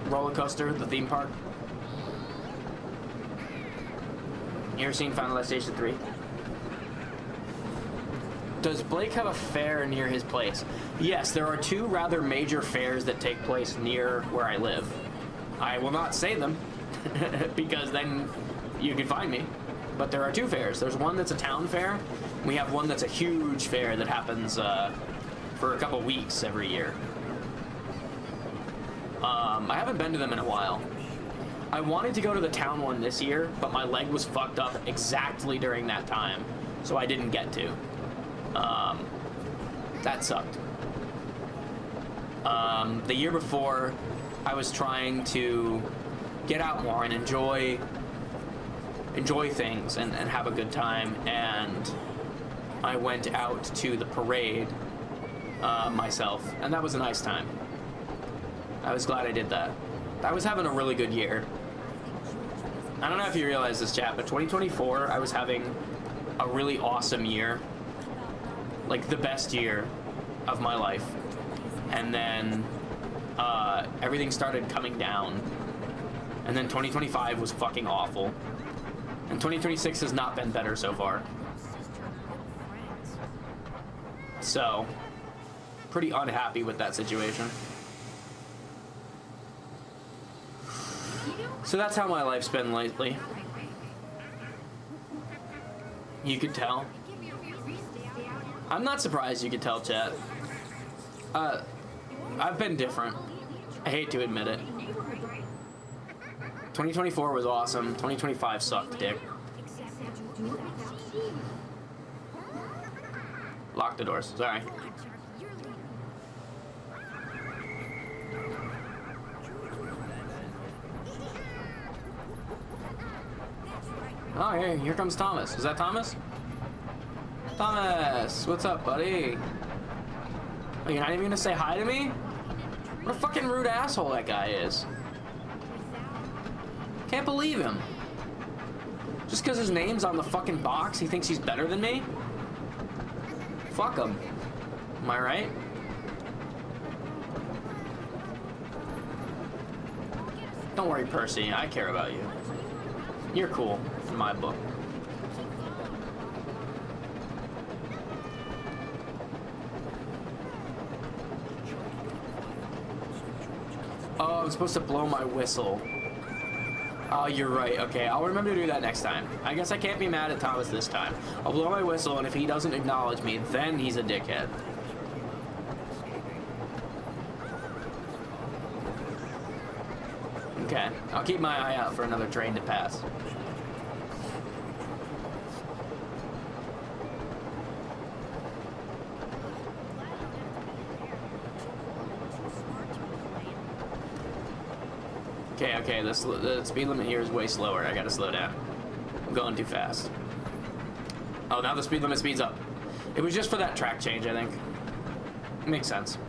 roller coaster, the theme park. You ever seen Final Destination 3? Does Blake have a fair near his place? Yes, there are 2 rather major fairs that take place near where I live. I will not say them because then you can find me. But there are two fairs. There's one that's a town fair. We have one that's a huge fair that happens for a couple weeks every year. I haven't been to them in a while. I wanted to go to the town one this year, but my leg was fucked up exactly during that time, so I didn't get to. That sucked. The year before, I was trying to get out more and enjoy things and have a good time, and I went out to the parade myself, and that was a nice time. I was glad I did that. I was having a really good year. I don't know if you realize this, chat, but 2024, I was having a really awesome year. Like, the best year of my life. And then everything started coming down. And then 2025 was fucking awful. And 2026 has not been better so far. So, pretty unhappy with that situation. So that's how my life's been lately. You could tell. I'm not surprised you could tell, chat. I've been different. I hate to admit it. 2024 was awesome. 2025 sucked, dick. Lock the doors. Sorry. Oh, here comes Thomas. Is that Thomas? Thomas, what's up, buddy? Oh, you're not even gonna say hi to me? What a fucking rude asshole that guy is. Can't believe him. Just because his name's on the fucking box, he thinks he's better than me? Fuck him. Am I right? Don't worry, Percy. I care about you. You're cool, in my book. Oh, I'm supposed to blow my whistle. Oh, you're right. Okay, I'll remember to do that next time. I guess I can't be mad at Thomas this time. I'll blow my whistle, and if he doesn't acknowledge me, then he's a dickhead. Okay, I'll keep my eye out for another train to pass. Okay, the speed limit here is way slower. I gotta slow down. I'm going too fast. Oh, now the speed limit speeds up. It was just for that track change, I think. Makes sense.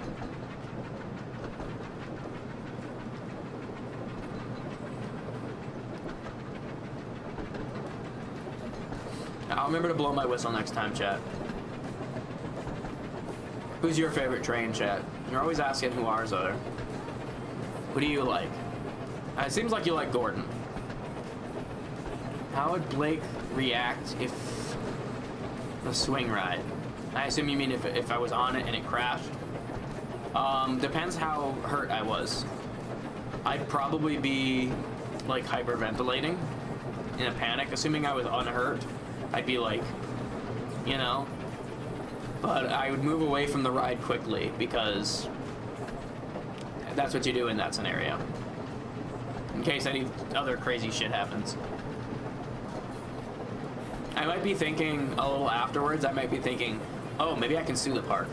I'll remember to blow my whistle next time, chat. Who's your favorite train, chat? You're always asking who ours are. Who do you like? It seems like you like Gordon. How would Blake react if the swing ride? I assume you mean if I was on it and it crashed. Depends how hurt I was. I'd probably be like hyperventilating in a panic. Assuming I was unhurt, I'd be like, you know. But I would move away from the ride quickly because that's what you do in that scenario. In case any other crazy shit happens. I might be thinking a little afterwards, I might be thinking, oh, maybe I can sue the park.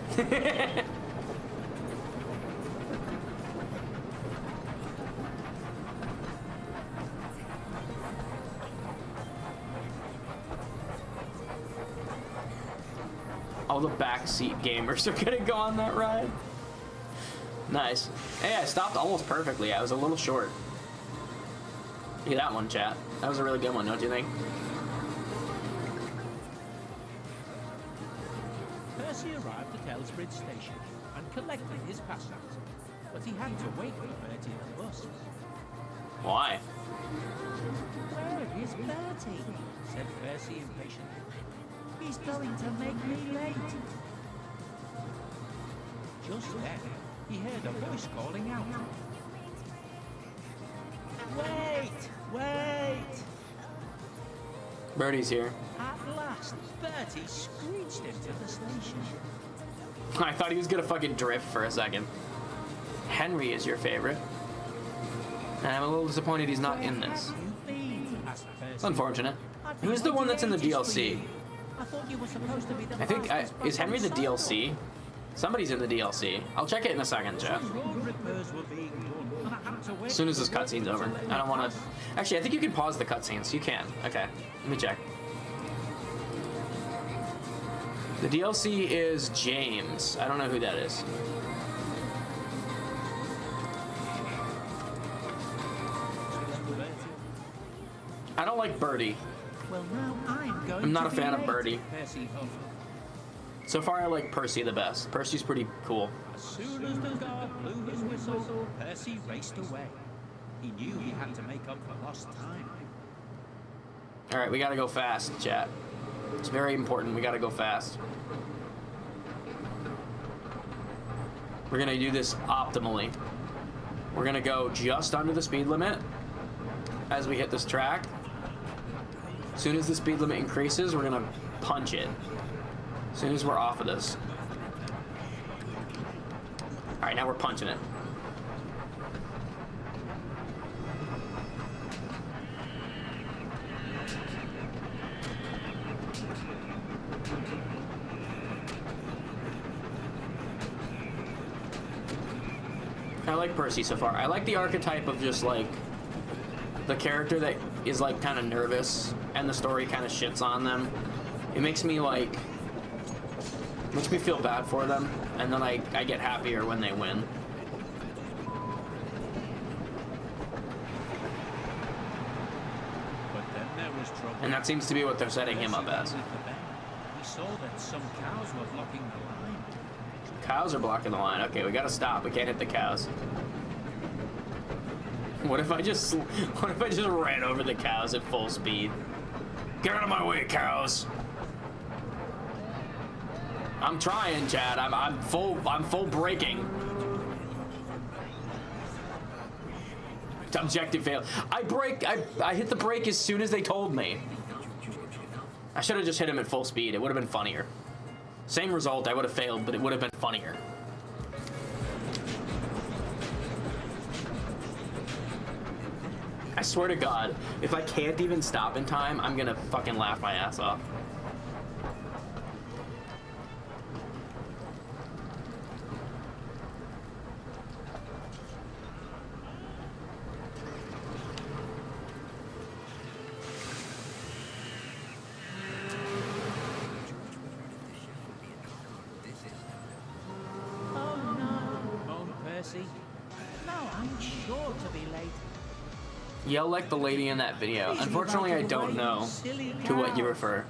All the backseat gamers are gonna go on that ride. Nice. Hey, I stopped almost perfectly. I was a little short. Look at that one, chat. That was a really good one, don't you think? Percy arrived at Elsbridge Station and collected his pass out, but he had to wait for Bertie at the bus. Why? Where is Bertie? Said Percy impatiently. He's going to make me late. Just then, he heard a voice calling out. Birdie's here. At last, Bertie screeched into the station. I thought he was gonna fucking drift for a second. Henry is your favorite. And I'm a little disappointed he's not in this. It's unfortunate. Who's the one that's in the DLC? I thought you were supposed to be the I think, is Henry the DLC? Somebody's in the DLC. I'll check it in a second, Jeff. As soon as this cutscene's over. I don't want to... Actually, I think you can pause the cutscenes. You can. Okay, let me check. The DLC is James. I don't know who that is. I don't like Birdie. Well, now I'm not a fan of Birdie. So far, I like Percy the best. Percy's pretty cool. As soon as the guard blew his whistle, Percy raced away. He knew he had to make up for lost time. All right, we gotta go fast, chat. It's very important. We gotta go fast. We're gonna do this optimally. We're gonna go just under the speed limit as we hit this track. As soon as the speed limit increases, we're gonna punch it. As soon as we're off of this. All right, now we're punching it. I like Percy so far. I like the archetype of just like the character that is like kind of nervous and the story kind of shits on them. It makes me like, makes me feel bad for them, and then I get happier when they win. But then there was trouble. And that seems to be what they're setting him up as. We saw that some cows were blocking the line. Cows are blocking the line. Okay, we gotta stop. We can't hit the cows. What if I just ran over the cows at full speed? Get out of my way, cows! I'm trying, Chad. I'm full braking. Objective fail. I hit the brake as soon as they told me. I should have just hit him at full speed. It would have been funnier. Same result, I would have failed, but it would have been funnier. I swear to God, if I can't even stop in time, I'm gonna fucking laugh my ass off. No, I'm sure to be late. Yell like the lady in that video. Unfortunately, I don't know to what you refer.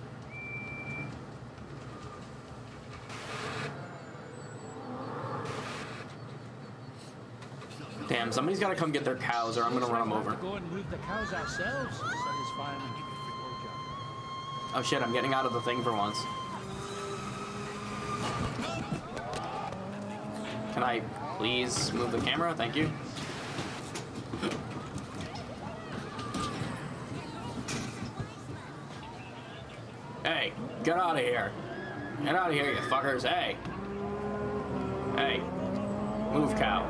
Damn, somebody's got to come get their cows or I'm going to run them over. Go and move the cows ourselves, said his fireman. Oh shit, I'm getting out of the thing for once. Can I please move the camera? Thank you. Hey, get out of here. Get out of here, you fuckers. Hey. Hey. Move cow.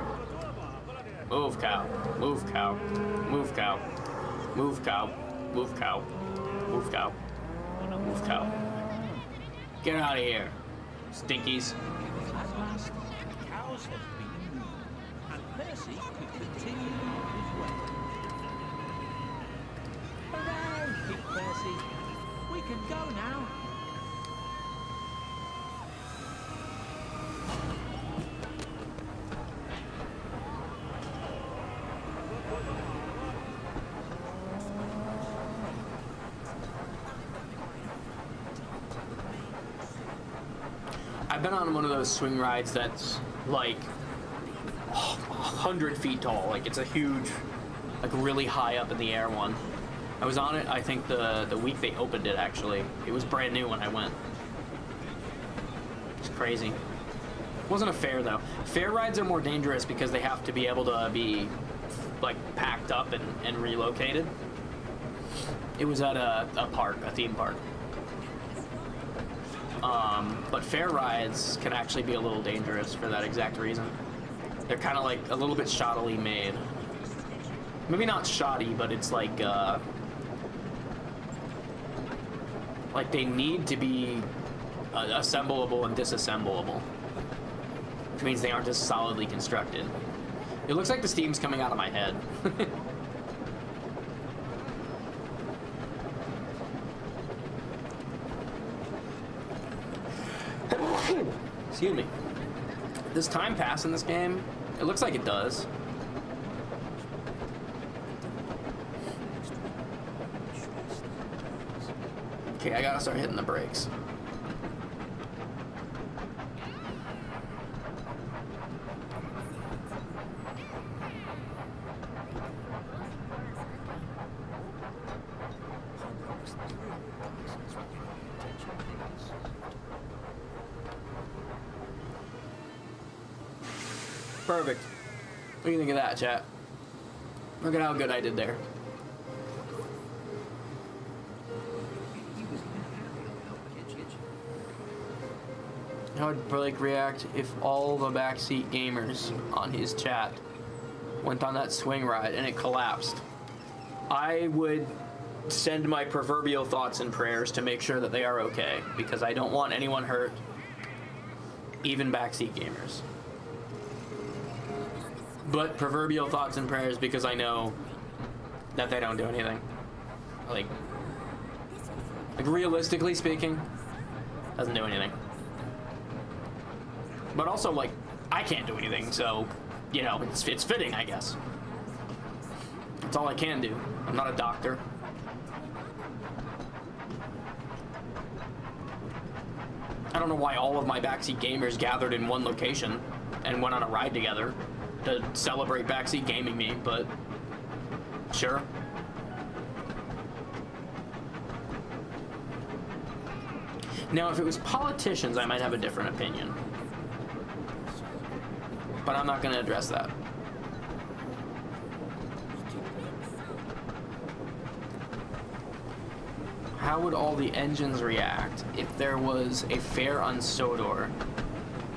Move cow. Move cow. Move cow. Move cow. Move cow. Move cow. Move cow. Get out of here, stinkies. At last, the cows had been moved, and Percy could continue his way. Hooray, Big Percy. We can go now. I've been on one of those swing rides that's like 100 feet tall. Like it's a huge, like really high up in the air one. I was on it, I think the week they opened it actually. It was brand new when I went. It's crazy. It wasn't a fair though. Fair rides are more dangerous because they have to be able to be like packed up and relocated. It was at a park, a theme park. But fair rides can actually be a little dangerous for that exact reason. They're kind of like a little bit shoddily made. Maybe not shoddy, but it's like they need to be assemblable and disassemblable, which means they aren't as solidly constructed. It looks like the steam's coming out of my head. Excuse me. Does time pass in this game? It looks like it does. Okay, I gotta start hitting the brakes. Perfect. What do you think of that, chat? Look at how good I did there. How would Blake react if all the backseat gamers on his chat went on that swing ride and it collapsed? I would send my proverbial thoughts and prayers to make sure that they are okay, because I don't want anyone hurt, even backseat gamers. But proverbial thoughts and prayers because I know that they don't do anything. Like realistically speaking, doesn't do anything. But also, like, I can't do anything, so, you know, it's fitting, I guess. That's all I can do. I'm not a doctor. I don't know why all of my backseat gamers gathered in one location and went on a ride together to celebrate backseat gaming me, but sure. Now, if it was politicians, I might have a different opinion. But I'm not going to address that. How would all the engines react if there was a fair on Sodor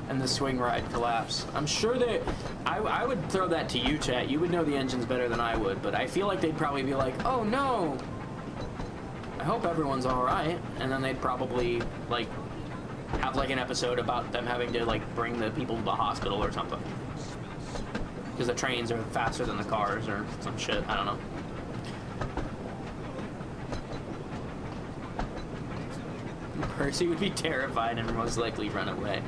and the swing ride collapsed? I'm sure that I would throw that to you, chat. You would know the engines better than I would, but I feel like they'd probably be like, oh no, I hope everyone's all right, and then they'd probably like have like an episode about them having to like bring the people to the hospital or something, because the trains are faster than the cars or some shit. I don't know. Percy would be terrified and most likely run away.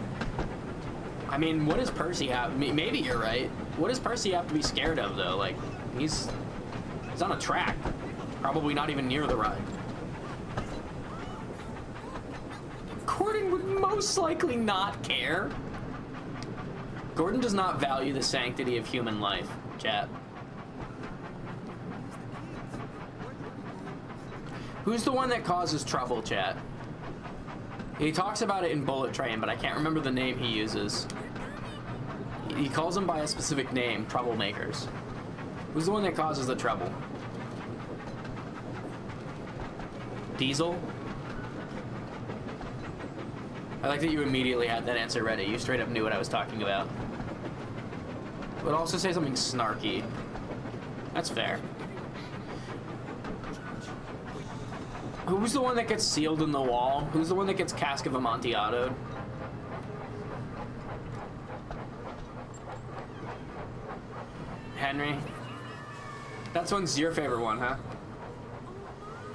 I mean, what does Percy have? Maybe you're right. What does Percy have to be scared of, though? Like, he's on a track. Probably not even near the ride. Gordon would most likely not care. Gordon does not value the sanctity of human life, chat. Who's the one that causes trouble, chat? He talks about it in Bullet Train, but I can't remember the name he uses. He calls them by a specific name, troublemakers. Who's the one that causes the trouble? Diesel? I like that you immediately had that answer ready. You straight up knew what I was talking about. But also say something snarky. That's fair. Who's the one that gets sealed in the wall? Who's the one that gets Cask of Amontillado? Henry? That's one's your favorite one, huh?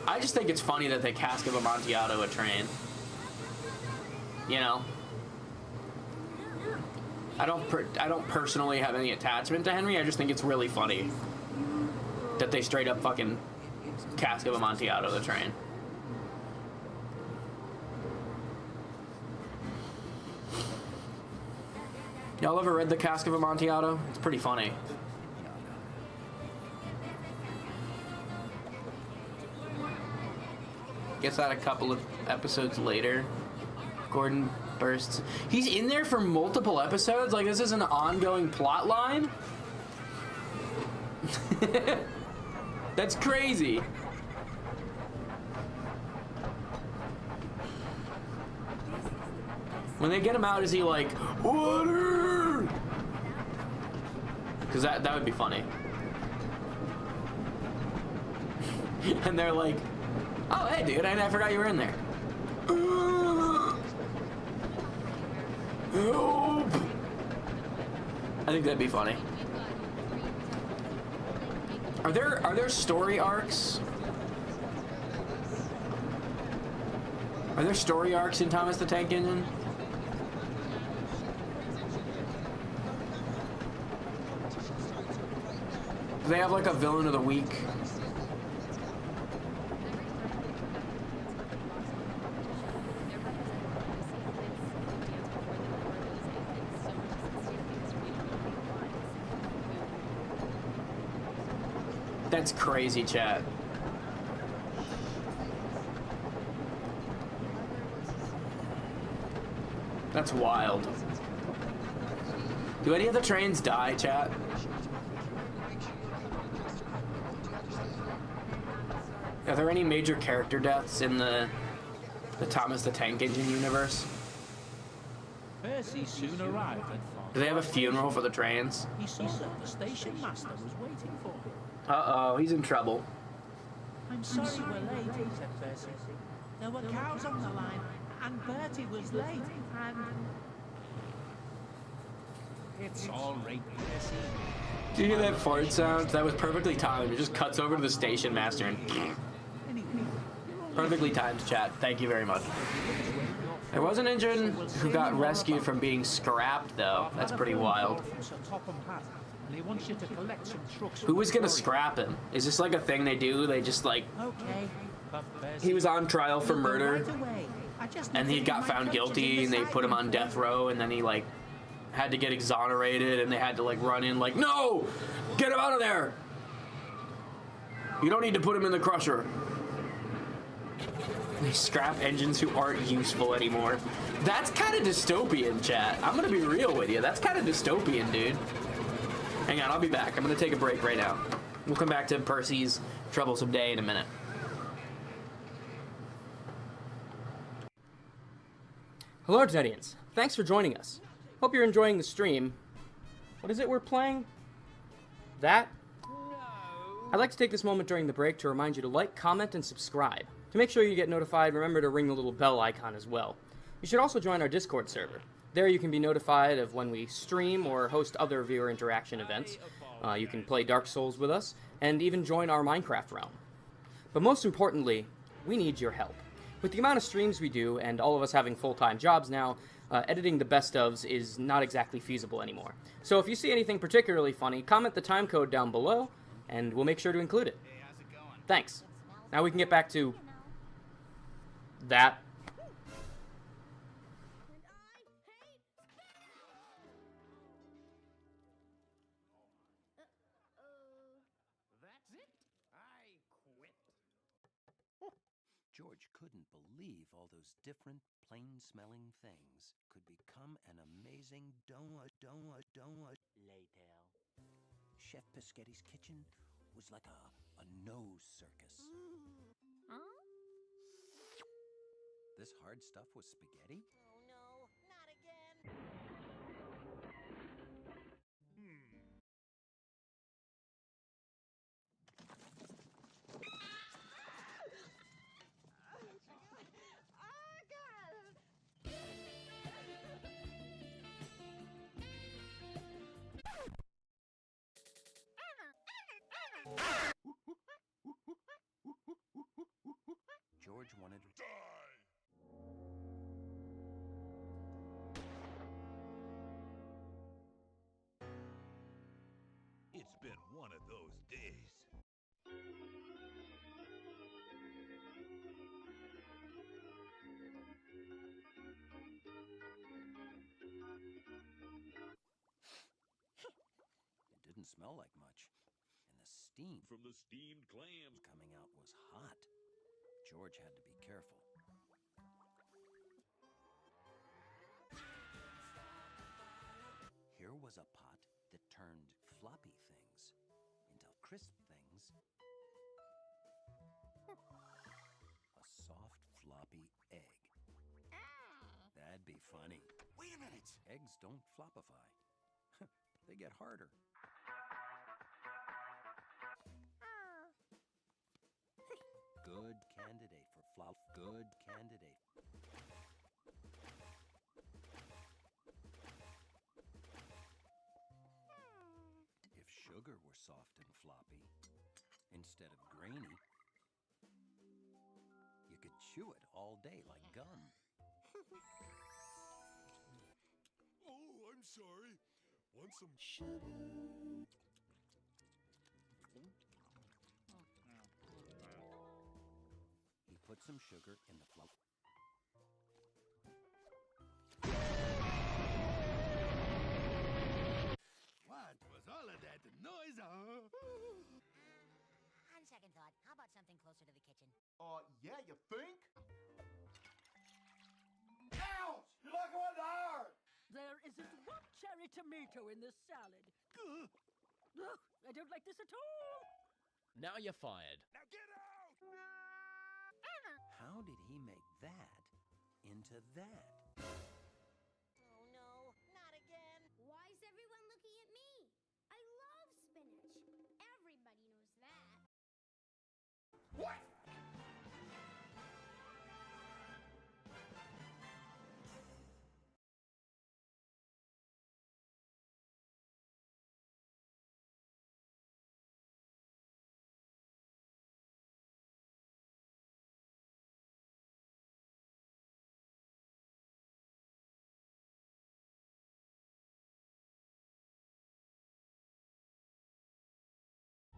I just think it's funny that they Cask of Amontillado a train. You know? I don't personally have any attachment to Henry. I just think it's really funny that they straight up fucking Cask of Amontillado the train. Y'all ever read The Cask of Amontillado? It's pretty funny. Gets out a couple of episodes later. Gordon bursts. He's in there for multiple episodes? Like this is an ongoing plot line? That's crazy. When they get him out, is he like, water? Because that would be funny. And they're like, oh, hey, dude, I forgot you were in there. Help! I think that'd be funny. Are there story arcs? Are there story arcs in Thomas the Tank Engine? Do they have like a villain of the week? That's crazy, chat. That's wild. Do any of the trains die, chat? Are there any major character deaths in the Thomas the Tank Engine universe? Percy soon arrived at Fort. Do they have a funeral for the trains? He saw that the station master was waiting for him. Uh-oh, he's in trouble. I'm sorry we're late, said Percy. There were cows on the line, and Bertie was late, and... It's all right, Percy. Do you hear that fart sound? That was perfectly timed. It just cuts over to the station master and... Perfectly timed, chat. Thank you very much. There was an engine who got rescued from being scrapped, though. That's pretty wild. Who was gonna scrap him? Is this like a thing they do? They just like... He was on trial for murder, and he got found guilty, and they put him on death row, and then he like had to get exonerated, and they had to like run in like, no! Get him out of there! You don't need to put him in the crusher. They scrap engines who aren't useful anymore. That's kind of dystopian, chat. I'm gonna be real with you. That's kind of dystopian, dude. Hang on, I'll be back. I'm gonna take a break right now. We'll come back to Percy's troublesome day in a minute. Hello, Artedians. Thanks for joining us. Hope you're enjoying the stream. What is it we're playing? That? I'd like to take this moment during the break to remind you to like, comment, and subscribe. To make sure you get notified, remember to ring the little bell icon as well. You should also join our Discord server. There you can be notified of when we stream or host other viewer interaction events. You can play Dark Souls with us, and even join our Minecraft realm. But most importantly, we need your help. With the amount of streams we do, and all of us having full-time jobs now, editing the best ofs is not exactly feasible anymore. So if you see anything particularly funny, comment the timecode down below, and we'll make sure to include it. Thanks. Now we can get back to... that. George couldn't believe all those different, plain-smelling things could become an amazing donut. Later. Chef Piscetti's kitchen was like a nose circus. Huh? This hard stuff was spaghetti? Oh no, not again. George wanted to die. It's been one of those days. It didn't smell like much, and the steam From the steamed clams. coming out was hot. George had to be careful. Here was a pot that turned floppy things into crisp things. A soft, floppy egg. That'd be funny. Wait a minute. Eggs don't flopify. They get harder. Good candidate for flop. Good candidate. If sugar were soft and floppy, instead of grainy, you could chew it all day like gum. Oh, I'm sorry. Want some sugar? He put some sugar in the flop. What was all of that noise? On second thought, how about something closer to the kitchen? Yeah, you think? Ouch! You like one hard! There isn't one cherry tomato in this salad. Ugh, I don't like this at all. Now you're fired. Now get out! How did he make that into that? Oh no, not again. Why is everyone looking at me? I love spinach. Everybody knows that. What?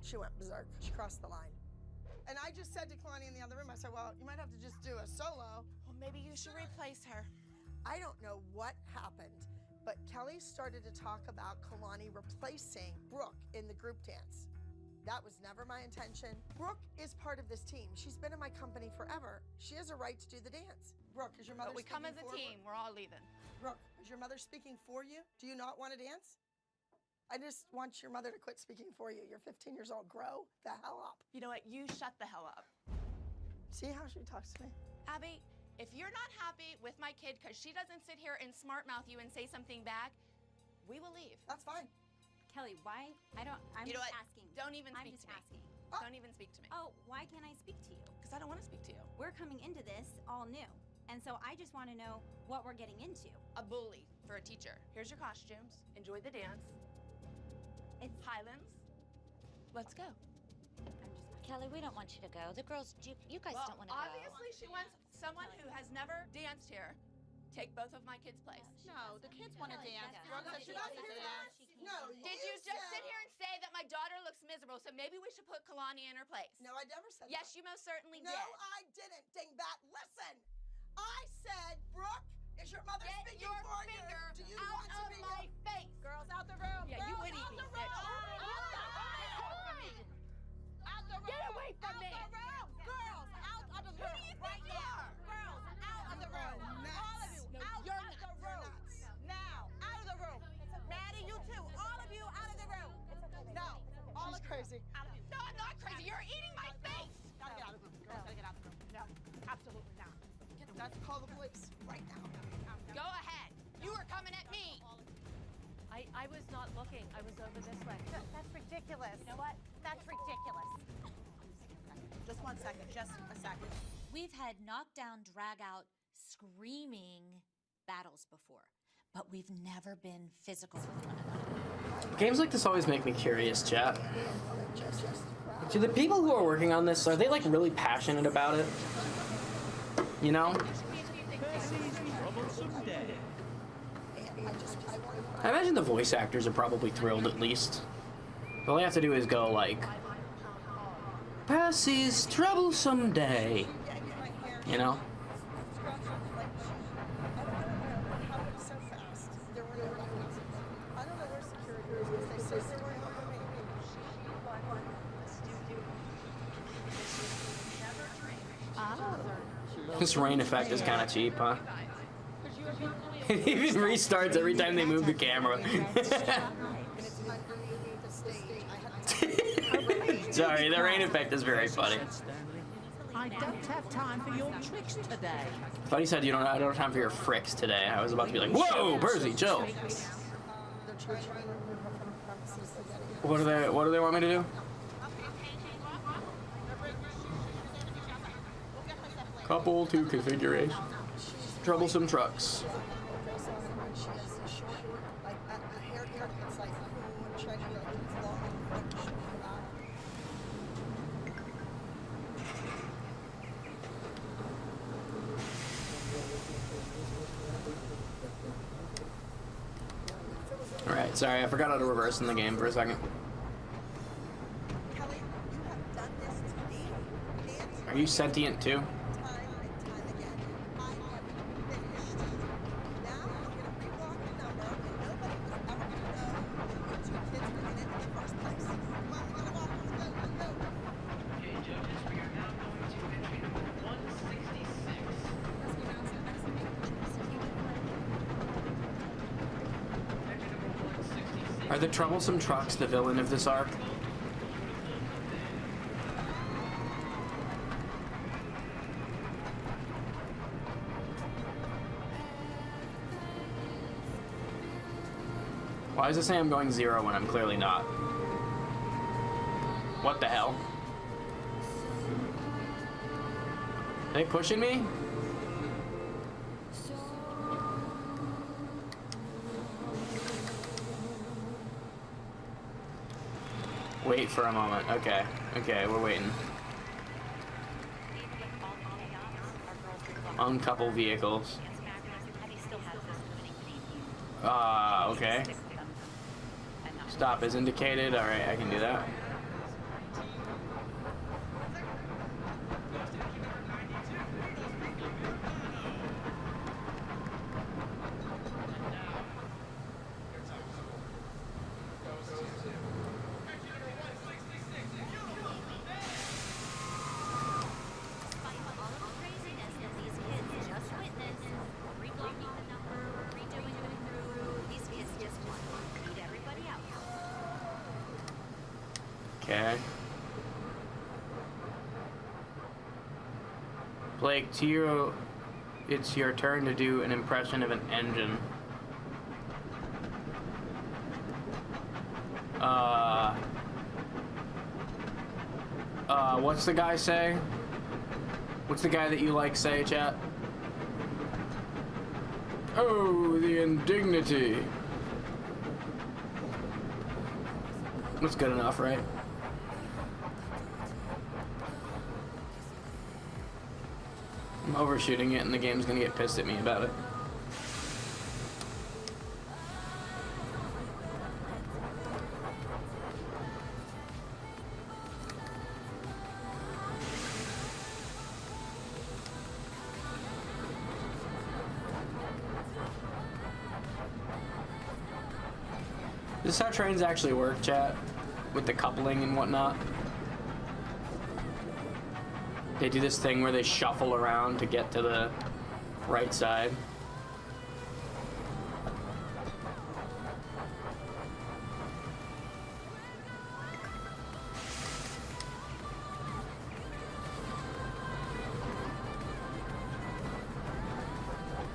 She went berserk. She crossed the line. And I just said to Kalani in the other room, I said, well, you might have to just do a solo. Well, maybe you should replace her. I don't know what happened, but Kelly started to talk about Kalani replacing Brooke in the group dance. That was never my intention. Brooke is part of this team. She's been in my company forever. She has a right to do the dance. Brooke, is your mother But we come as speaking a for team. We're all leaving. Brooke, is your mother speaking for you? Do you not want to dance? I just want your mother to quit speaking for you. You're 15 years old. Grow the hell up. You know what? You shut the hell up. See how she talks to me? Abby, if you're not happy with my kid because she doesn't sit here and smart mouth you and say something back, we will leave. That's fine. Kelly, why? I'm you know just what? asking. Don't even I'm speak just to me. asking. Don't even speak to me. Oh, why can't I speak to you? Because I don't want to speak to you. We're coming into this all new. And so I just want to know what we're getting into. A bully for a teacher. Here's your costumes. Enjoy the dance. It's Highlands. Let's go. Kelly, we don't want you to go. The girls, you guys don't want to go. Obviously, she wants someone who has never danced here. Take both of my kids' place. No, the kids want to dance. Should I hear that? No. Did you just sit here and say that my daughter looks miserable, so maybe we should put Kalani in her place? No, I never said that. Yes, you most certainly No, did. I didn't, dingbat. Listen, I said, Brooke, is your mother Get speaking your for finger you? Do you out want to of be my face. Girls out the room. Yeah, you would eat out me. the room. Out the room. Get away from me. Out the room. Girls, out of the room. Who do you think Right you now. are? Girls, out of the room. All of you, No, out you're of the room. Now, out of the room. Maddie, you too. All of you out of the room. No. All She's of you. crazy. Out of you. No, I'm not crazy. You're eating my face. Gotta get out of the room. Girls, gotta get out of the room. No, absolutely not. Let's call the police right now. Go ahead. You were coming at me. I was not looking. I was over this way. That's ridiculous. You know what? That's ridiculous. Just 1 second. Just a second. We've had knockdown, drag out, screaming battles before, but we've never been physical with one another. Games like this always make me curious, chat. Do the people who are working on this, are they like really passionate about it? You know? Troublesome day. I imagine the voice actors are probably thrilled at least. All they have to do is go like, Percy's troublesome day. You know? So fast. There were no weapons. I don't know where security is. They said there were no weapons. This rain effect is kind of cheap, huh? It even restarts every time they move the camera. Sorry, the rain effect is very funny. I I don't have time for your tricks today. I thought he said I don't have time for your fricks today. I was about to be like, whoa, Percy, chill. What do they want me to do? Couple to configuration. Troublesome trucks. Alright, sorry, I forgot how to reverse in the game for a second. Are you sentient too? Are the troublesome trucks the villain of this arc? Why does it say I'm going 0 when I'm clearly not? What the hell? Are they pushing me? Wait for a moment. Okay. Okay, we're waiting. Uncouple vehicles. Okay. Stop is indicated. Alright, I can do that. Okay. Blake, it's your turn to do an impression of an engine. What's the guy say? What's the guy that you like say, chat? Oh, the indignity. That's good enough, right? I'm overshooting it and the game's gonna get pissed at me about it. Is this how trains actually work, chat? With the coupling and whatnot? They do this thing where they shuffle around to get to the right side.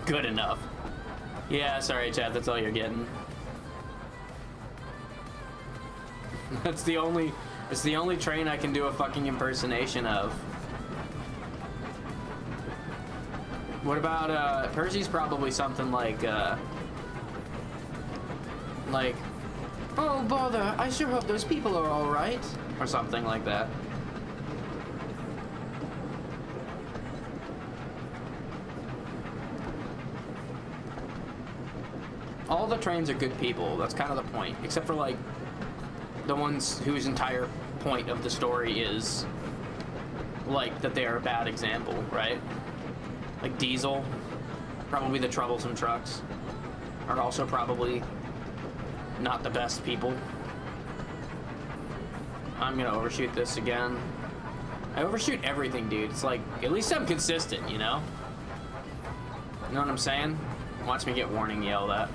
Good enough. Yeah, sorry, chat, that's all you're getting. It's the only train I can do a fucking impersonation of. What about, Percy's probably something like, oh bother, I sure hope those people are alright, or something like that. All the trains are good people, that's kind of the point, except for like, the ones whose entire point of the story is, like, that they are a bad example, right? Like Diesel, probably the troublesome trucks, are also probably not the best people. I'm gonna overshoot this again. I overshoot everything, dude. It's like, at least I'm consistent, you know? You know what I'm saying? Watch me get warning yelled at.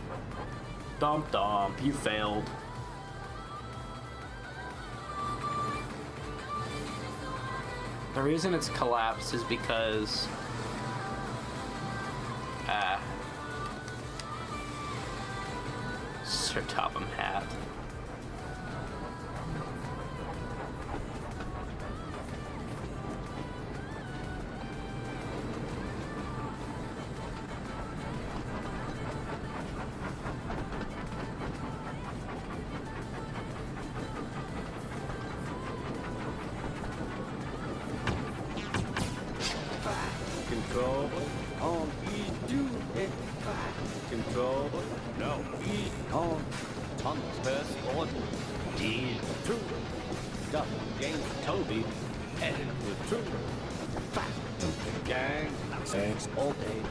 Dump dump, you failed. The reason it's collapsed is because Sir Topham Hatt. Control on do it. Control no on Thomas first on deal two. Duck James Toby headed with two. Fat gang thanks all day.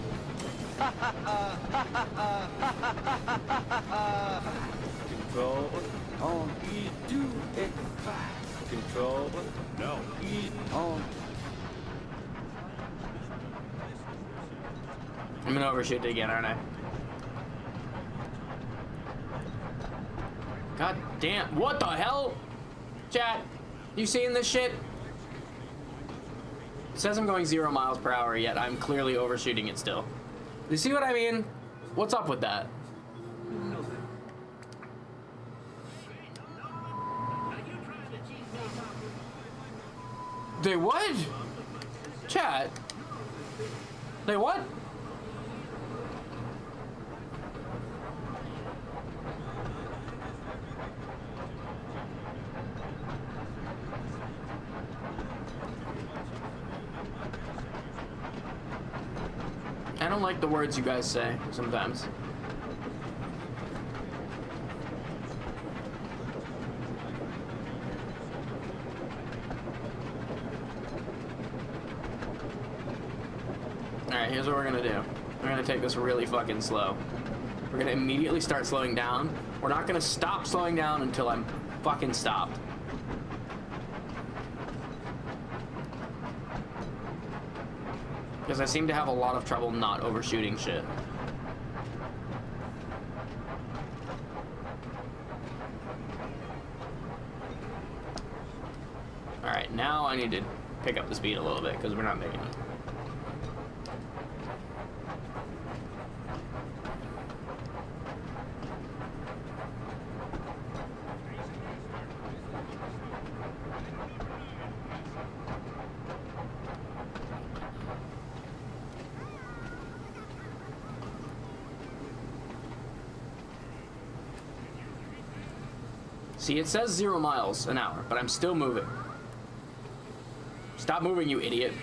Control on do it. Control no on. I'm gonna overshoot it again, aren't I? God damn, what the hell? Chat, you seeing this shit? It says I'm going 0 miles per hour, yet I'm clearly overshooting it still. You see what I mean? What's up with that? They what? Chat? They what? I don't like the words you guys say sometimes. Alright, here's what we're gonna do. We're gonna take this really fucking slow. We're gonna immediately start slowing down. We're not gonna stop slowing down until I'm fucking stopped. Because I seem to have a lot of trouble not overshooting shit. Alright, now I need to pick up the speed a little bit because we're not making it. See, it says 0 miles an hour, but I'm still moving. Stop moving, you idiot.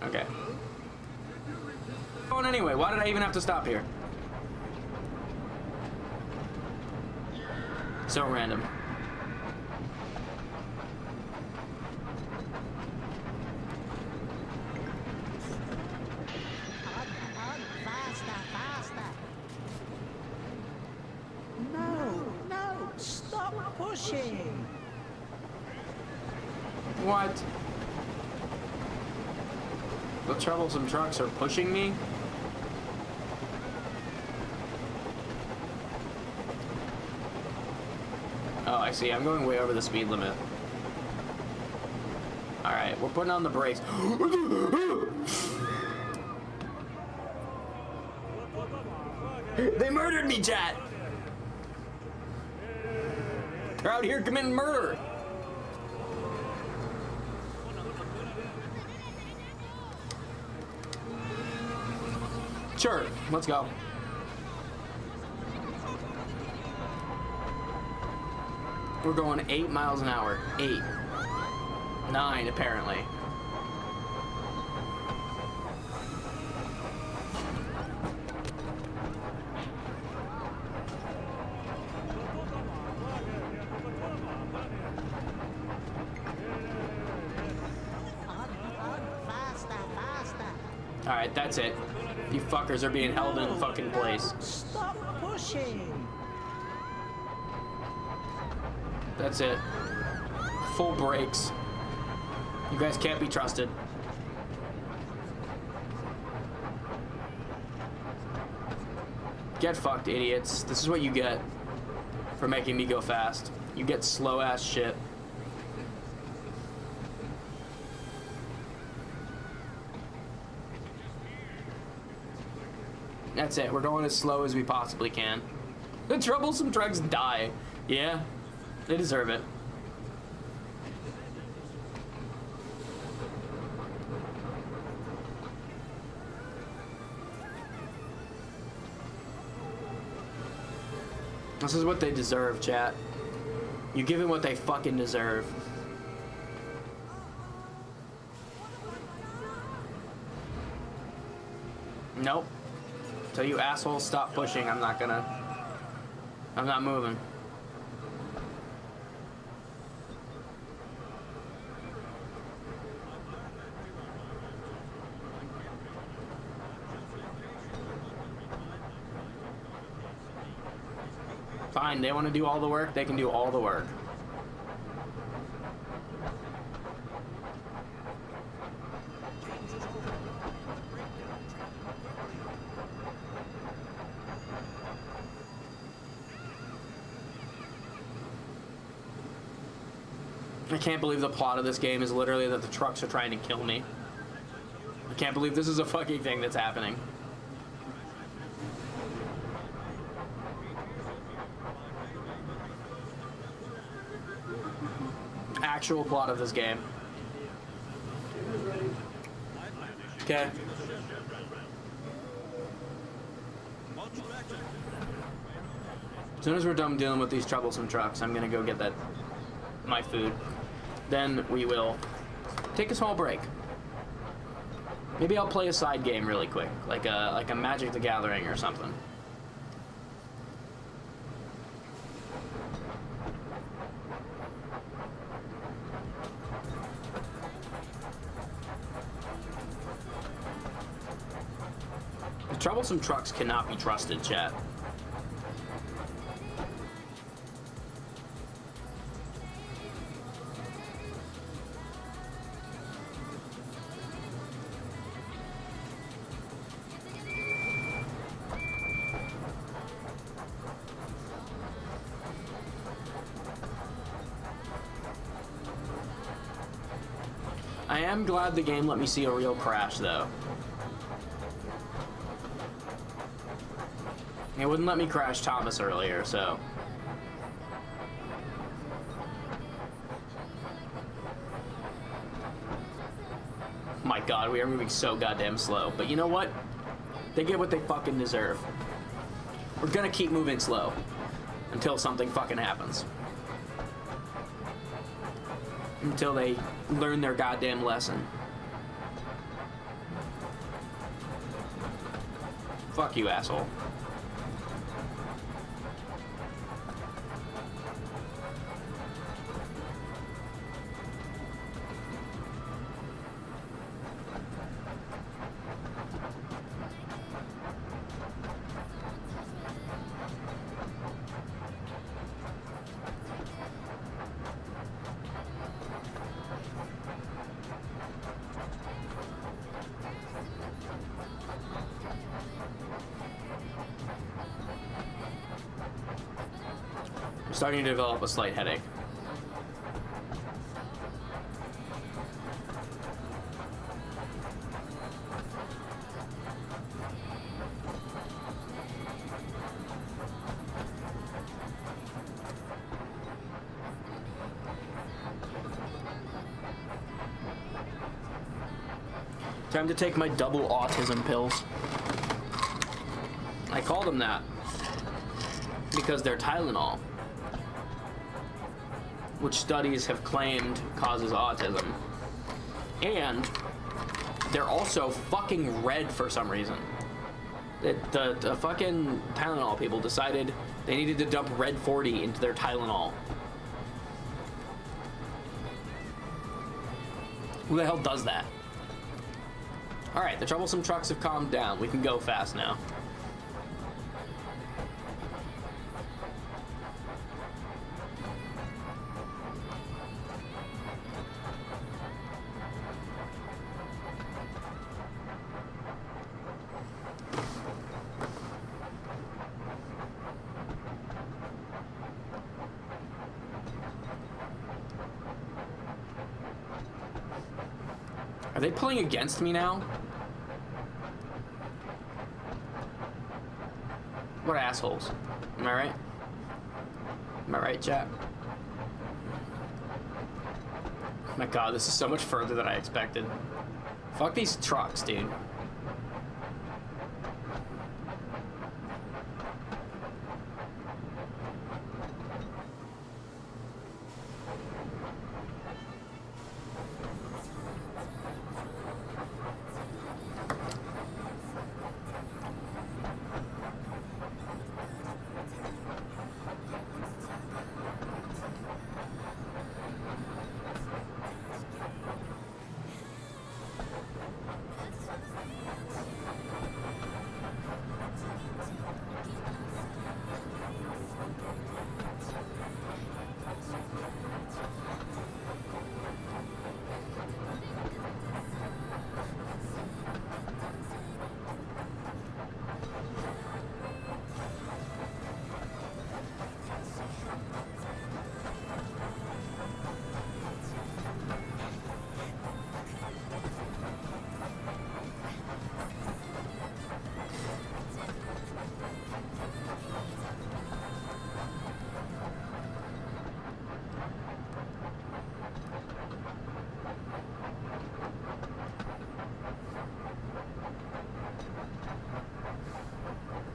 Okay. Going anyway, why did I even have to stop here? So random. Pushing. What? The troublesome trucks are pushing me? Oh, I see. I'm going way over the speed limit. Alright, we're putting on the brakes. They murdered me, chat! They're out here committing murder. Sure, let's go. We're going 8 miles an hour. 8. 9, apparently. Alright, that's it. You fuckers are being held in fucking place. Stop pushing. That's it. Full brakes. You guys can't be trusted. Get fucked, idiots. This is what you get for making me go fast. You get slow ass shit. That's it. We're going as slow as we possibly can. The troublesome trucks die. Yeah, they deserve it. This is what they deserve, chat. You give them what they fucking deserve. Nope. Till you assholes stop pushing, I'm not moving. Fine, they want to do all the work, they can do all the work. I can't believe the plot of this game is literally that the trucks are trying to kill me. I can't believe this is a fucking thing that's happening. Actual plot of this game. Okay. As soon as we're done dealing with these troublesome trucks, I'm gonna go get my food. Then we will take a small break. Maybe I'll play a side game really quick, like a Magic the Gathering or something. The troublesome trucks cannot be trusted, chat. I am glad the game let me see a real crash, though. It wouldn't let me crash Thomas earlier, so... My god, we are moving so goddamn slow. But you know what? They get what they fucking deserve. We're gonna keep moving slow. Until something fucking happens. Until they learn their goddamn lesson. Fuck you, asshole. Starting to develop a slight headache. Time to take my double autism pills. I call them that because they're Tylenol, which studies have claimed causes autism. And they're also fucking red for some reason. The fucking Tylenol people decided they needed to dump red 40 into their Tylenol. Who the hell does that? Alright, the troublesome trucks have calmed down. We can go fast now. they playing against me now? What assholes. Am I right? Am I right, chat? Oh my god, this is so much further than I expected. Fuck these trucks, dude.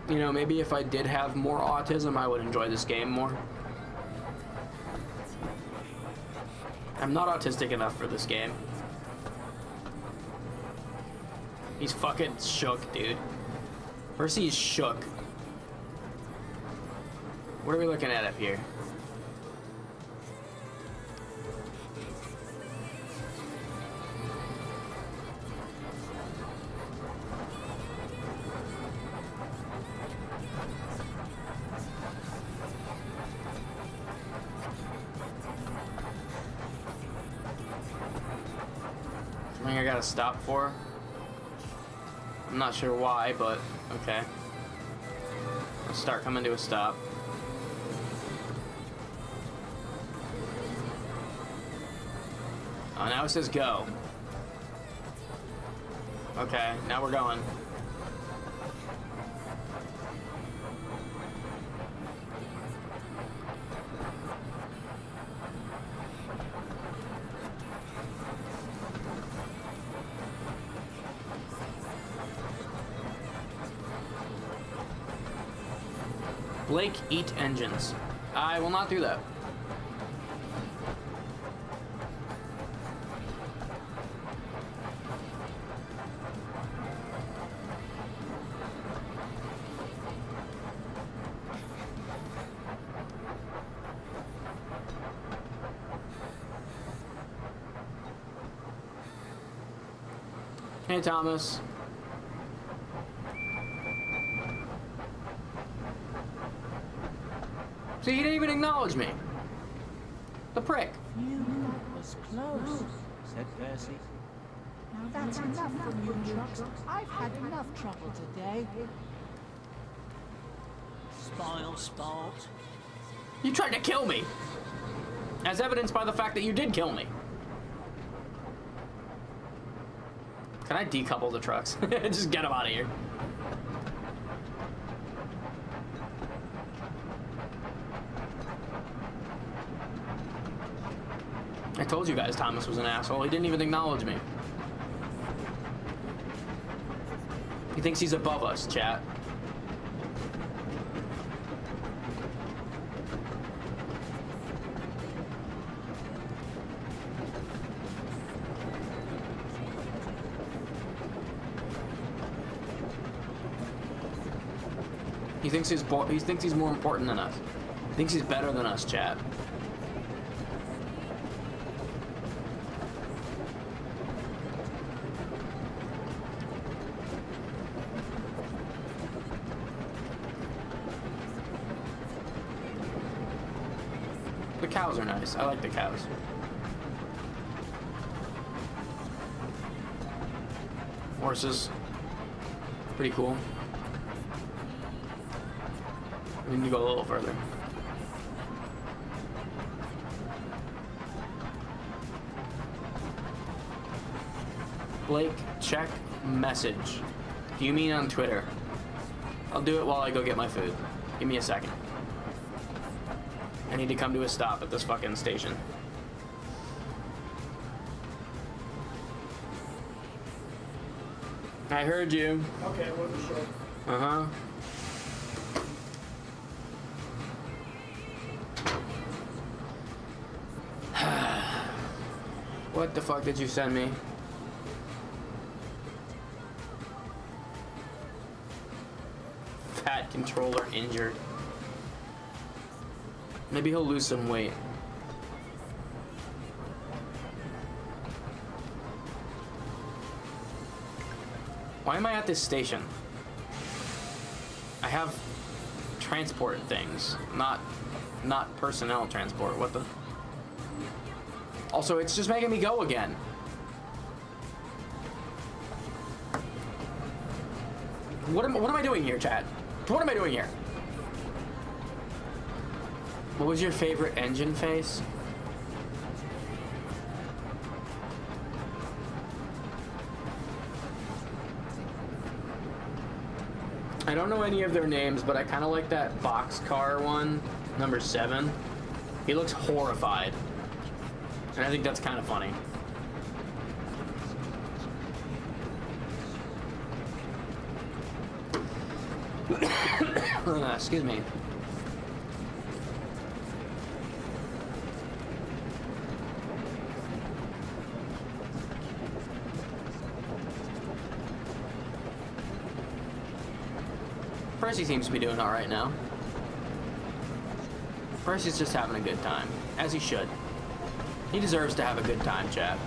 You know, maybe if I did have more autism, I would enjoy this game more. I'm not autistic enough for this game. He's fucking shook, dude. Percy is shook. What are we looking at up here? Something I gotta stop for? I'm not sure why, but okay. Let's start coming to a stop. Oh, now it says go. Okay, now we're going. Blake, eat engines. I will not do that. Hey, Thomas. See, he didn't even acknowledge me. The prick. Phew, that was close, said Percy. Now that's enough from you trucks. I've had enough trouble today. Spoil sport. You tried to kill me. As evidenced by the fact that you did kill me. Can I decouple the trucks? Just get them out of here. I told you guys Thomas was an asshole. He didn't even acknowledge me. He thinks he's above us, chat. He thinks he's more important than us. He thinks he's better than us, chat. The cows are nice. I like the cows. Horses. Pretty cool. We need to go a little further. Blake, check message. Do you mean on Twitter? I'll do it while I go get my food. Give me a second. I need to come to a stop at this fucking station. I heard you. Okay, wasn't sure. Uh-huh. What the fuck did you send me? Fat controller injured. Maybe he'll lose some weight. Why am I at this station? I have transport things, not personnel transport. What the? Also, it's just making me go again. What am I doing here, chat? What am I doing here? What was your favorite engine face? I don't know any of their names, but I kind of like that boxcar one, number 7. He looks horrified. And I think that's kind of funny. Excuse me. Percy seems to be doing all right now. Percy's just having a good time, as he should. He deserves to have a good time, chat.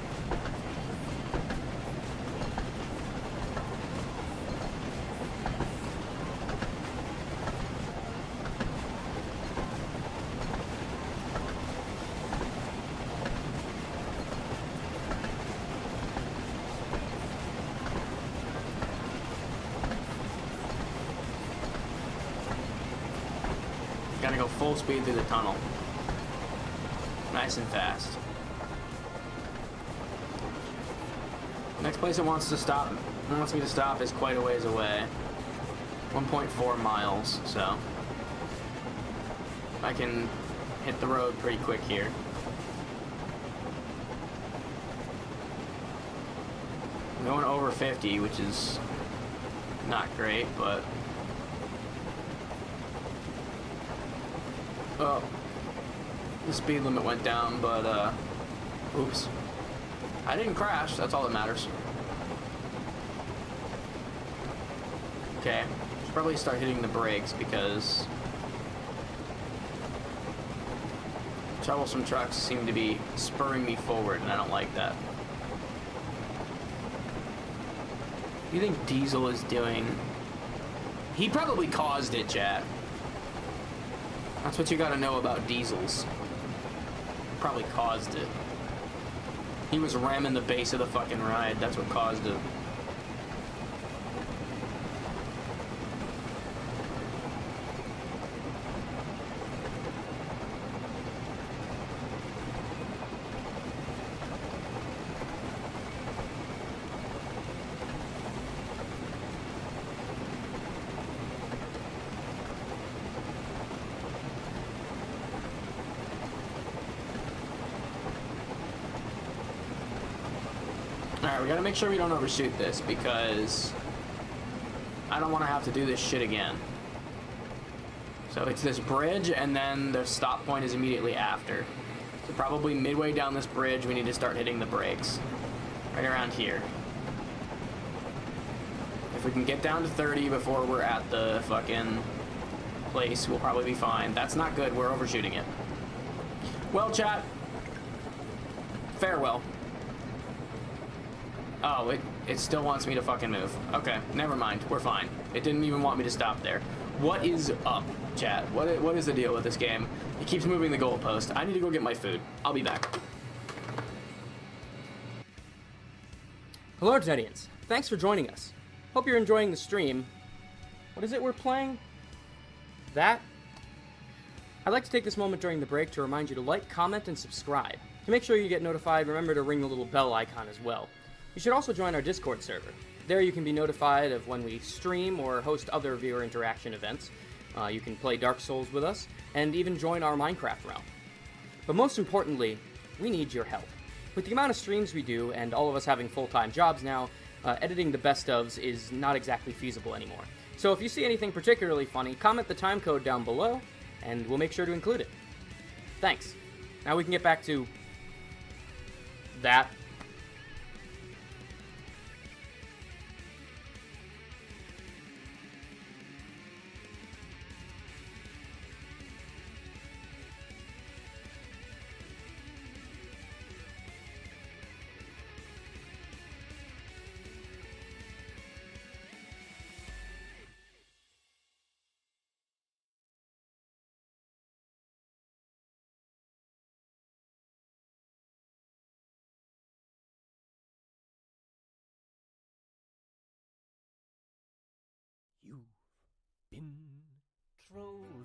Gotta go full speed through the tunnel. Nice and fast. Next place it wants me to stop is quite a ways away. 1.4 miles, so I can hit the road pretty quick here. I'm going over 50, which is not great, but oh, the speed limit went down, but oops. I didn't crash, that's all that matters. Okay, should probably start hitting the brakes because troublesome trucks seem to be spurring me forward, and I don't like that. What do you think Diesel is doing? He probably caused it, chat. That's what you gotta know about Diesels. Probably caused it. He was ramming the base of the fucking ride. That's what caused it. Alright, we gotta make sure we don't overshoot this because I don't want to have to do this shit again. So it's this bridge, and then the stop point is immediately after. So probably midway down this bridge, we need to start hitting the brakes. Right around here. If we can get down to 30 before we're at the fucking place, we'll probably be fine. That's not good, we're overshooting it. Well, chat, farewell. Oh, it still wants me to fucking move. Okay, never mind. We're fine. It didn't even want me to stop there. What is up, chat? What is the deal with this game? It keeps moving the goalpost. I need to go get my food. I'll be back. Hello, Tedians. Thanks for joining us. Hope you're enjoying the stream. What is it we're playing? That? I'd like to take this moment during the break to remind you to like, comment, and subscribe. To make sure you get notified, remember to ring the little bell icon as well. You should also join our Discord server. There you can be notified of when we stream or host other viewer interaction events. You can play Dark Souls with us, and even join our Minecraft realm. But most importantly, we need your help. With the amount of streams we do, and all of us having full-time jobs now, editing the best ofs is not exactly feasible anymore. So if you see anything particularly funny, comment the timecode down below, and we'll make sure to include it. Thanks. Now we can get back to that.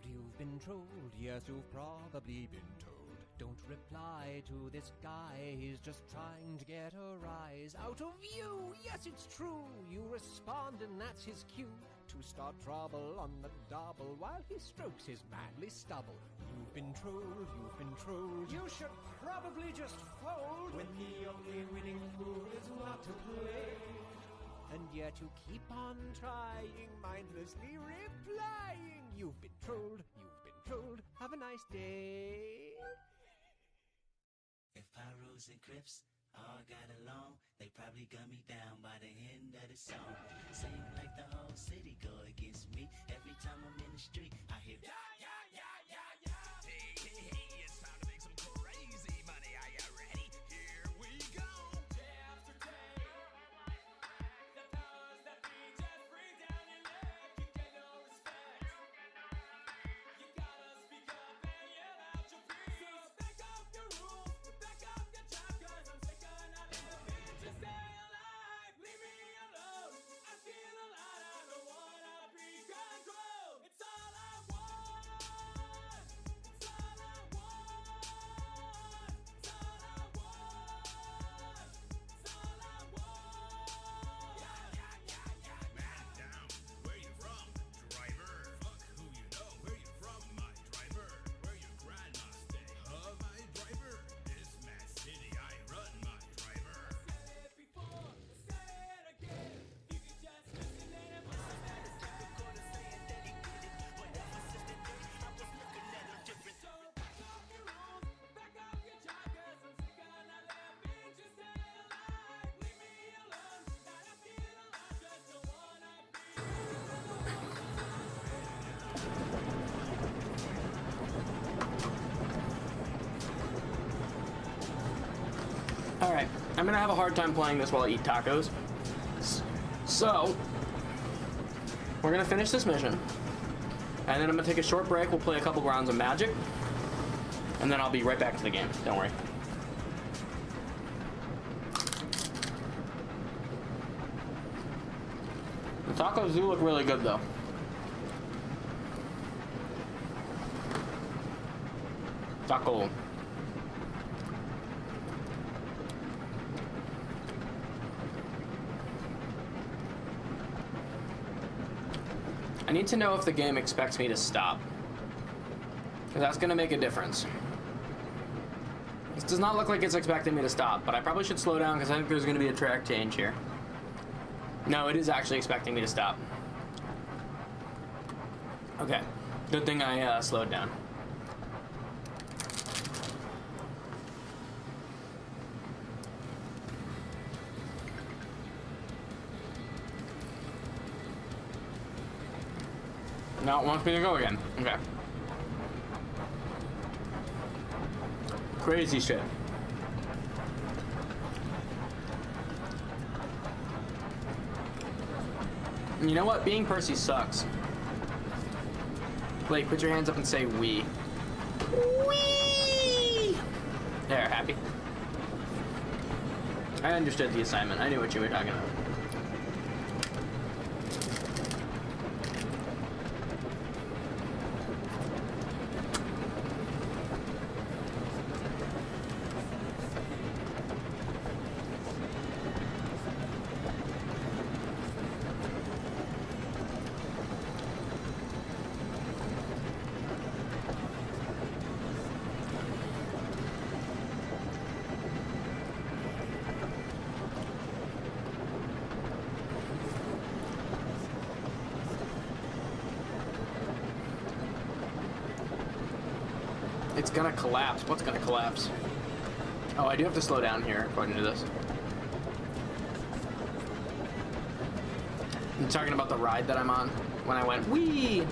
You've been trolled, yes, you've probably been told. Don't reply to this guy, he's just trying to get a rise out of you. Yes, it's true, you respond and that's his cue to start trouble on the double while he strokes his manly stubble. You've been trolled, you should probably just fold when the only winning move is not to play. And yet you keep on trying, mindlessly replying. You've been trolled, have a nice day. If Pyros and Crips all got along, they probably got me down by the end of the song. Seem like the whole city go against me. Every time I'm in the street, I hear yeah. Hey, it's time to make some crazy money. Are you ready? Here we go. Day after day, the powers that be just bring down your leg. You get no respect. You gotta speak up and yell out your piece. So back up your rules, back up your job, 'cause I'm sick of not living. Just stay alive, leave me alone. I feel alive, I don't wanna be controlled. It's all I want. It's all I want. It's all I want. It's all I want. Man down, where you from, driver? Fuck who you know, where you from, my driver? Where your grandma stay? My driver. This mad city I run, my driver. Said it before, say it again. You can just listen and it must have been a step recorder saying that he did it. But ever since the day I was looking at him different. So back up your rules, back up your job, 'cause I'm sick of not living. Just stay alive, leave me alone. Not asking a lot, just don't wanna be. Alright, I'm gonna have a hard time playing this while I eat tacos. So, we're gonna finish this mission. And then I'm gonna take a short break, we'll play a couple rounds of Magic. And then I'll be right back to the game, don't worry. The tacos do look really good though. Taco. I need to know if the game expects me to stop, because that's going to make a difference. This does not look like it's expecting me to stop, but I probably should slow down because I think there's going to be a track change here. No, it is actually expecting me to stop. Okay, good thing I slowed down. Now it wants me to go again. Okay. Crazy shit. You know what? Being Percy sucks. Blake, put your hands up and say "we." Wee! There, happy. I understood the assignment. I knew what you were talking about. It's gonna collapse. What's gonna collapse? Oh, I do have to slow down here, according to this. I'm talking about the ride that I'm on when I went, wee!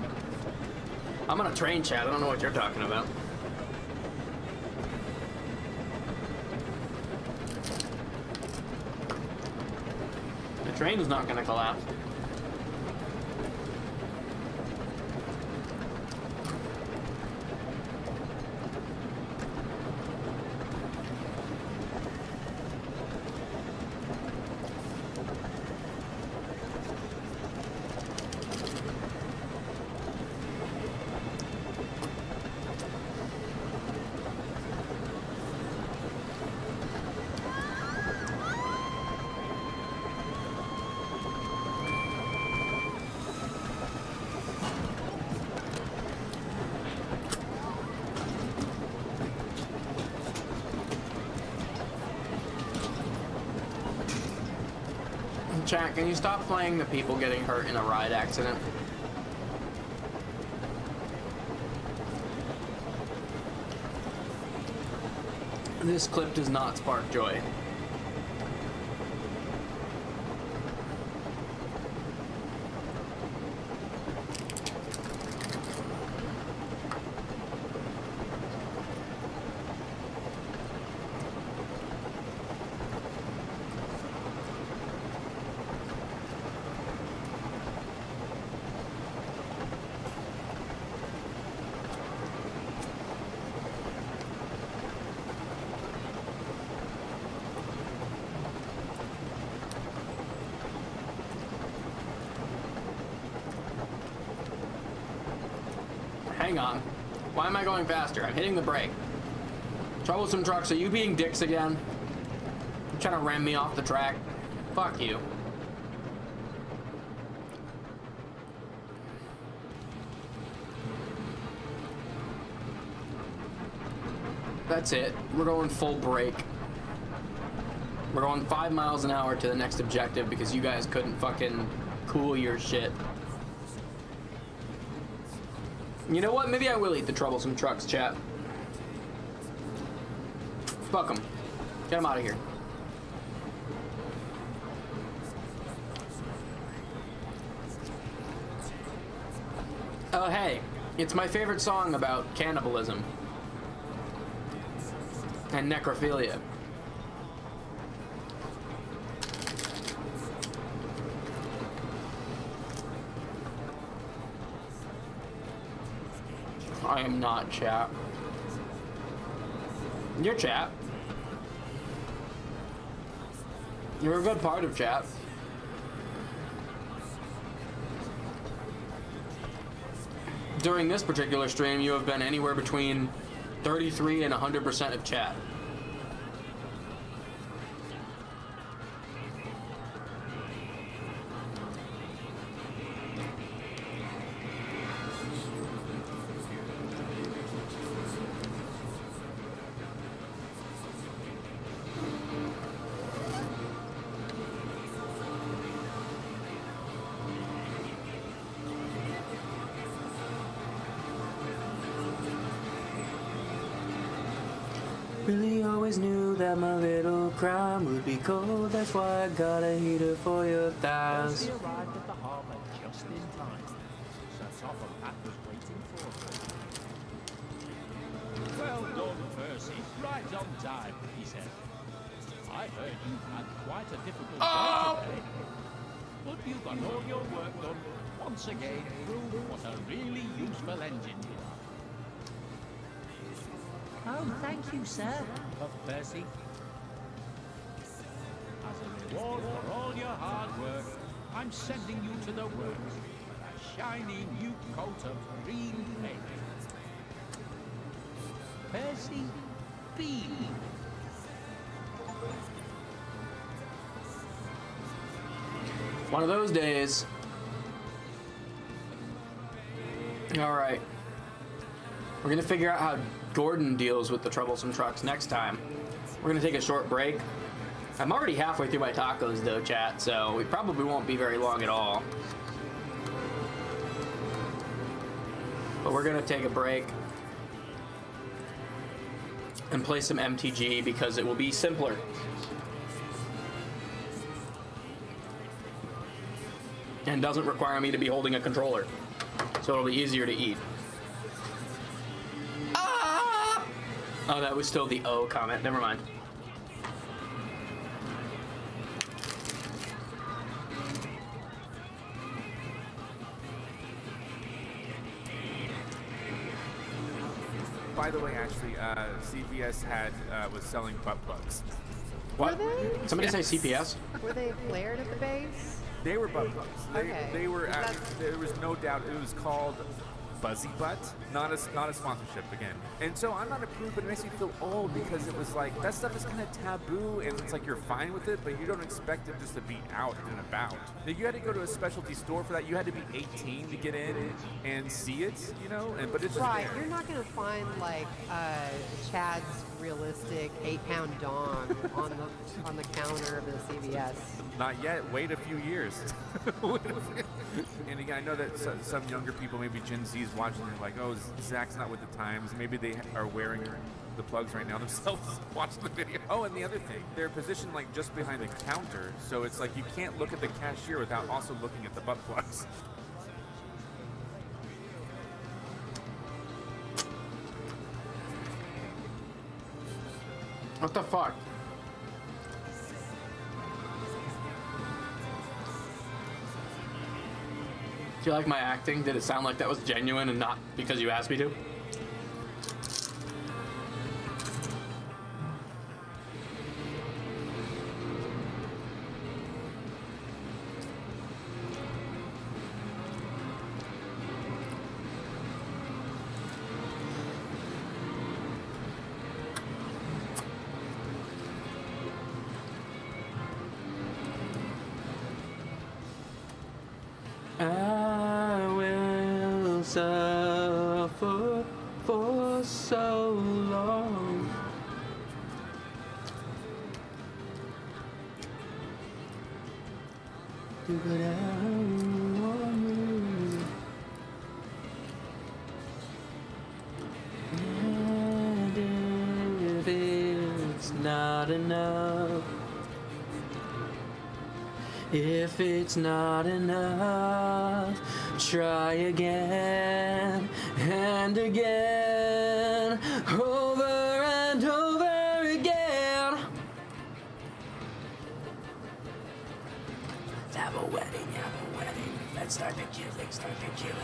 I'm on a train, chat. I don't know what you're talking about. The train is not gonna collapse. Chat, can you stop playing the people getting hurt in a ride accident? This clip does not spark joy. Hang on. Why am I going faster? I'm hitting the brake. Troublesome trucks, are you being dicks again? You trying to ram me off the track? Fuck you. That's it. We're going full brake. We're going 5 miles an hour to the next objective because you guys couldn't fucking cool your shit. You know what? Maybe I will eat the troublesome trucks, chat. Fuck them. Get them out of here. Oh, hey. It's my favorite song about cannibalism. And necrophilia. I am not chat. You're chat. You're a good part of chat. During this particular stream, you have been anywhere between 33 and 100% of chat. Really always knew that my little crime would be cold. That's why I got a heater for your thighs. Percy arrived at the harbour just in time. Sir Topham Hatt was waiting for him. Well done, Percy. Right on time, he said. I heard you had quite a difficult day today. But you got all your work done. Once again, proved what a really useful engine you are. Oh, thank you, sir, puffed Percy. As a reward for all your hard work, I'm sending you to the works with a shiny new coat of green paint. Percy B. One of those days. All right. We're gonna figure out how Gordon deals with the troublesome trucks next time. We're gonna take a short break. I'm already halfway through my tacos though, chat, so we probably won't be very long at all. But we're gonna take a break. and play some MTG because it will be simpler. And doesn't require me to be holding a controller. So it'll be easier to eat. Ah! Oh, that was still the O comment. Never mind. By the way, actually, CVS was selling butt plugs. What? Were they? Somebody say CPS? Were they flared at the base? They were butt plugs. Okay. They were. There was no doubt. It was called Buzzy Butt, not a sponsorship again. And so I'm not a prude, but it makes me feel old because it was like that stuff is kind of taboo, and it's like you're fine with it, but you don't expect it just to be out and about. Like, you had to go to a specialty store for that. You had to be 18 to get in and see it, you know. But it's just right. there. You're not gonna find like Chad's realistic 8-pound dong on the counter of the CVS. Not yet. Wait a few years. And again, I know that some younger people, maybe Gen Z's watching, they're like, oh, Zach's not with the times. Maybe they are wearing the plugs right now themselves watching the video. Oh, and the other thing, they're positioned like just behind the counter, so it's like you can't look at the cashier without also looking at the butt plugs. What the fuck? Do you like my acting? Did it sound like that was genuine and not because you asked me to? I will suffer for so long. Do whatever you want me. And if it's not enough, if it's not enough, try again and again, over and over again. Let's have a wedding, have a wedding. Let's start the killing, start the killing.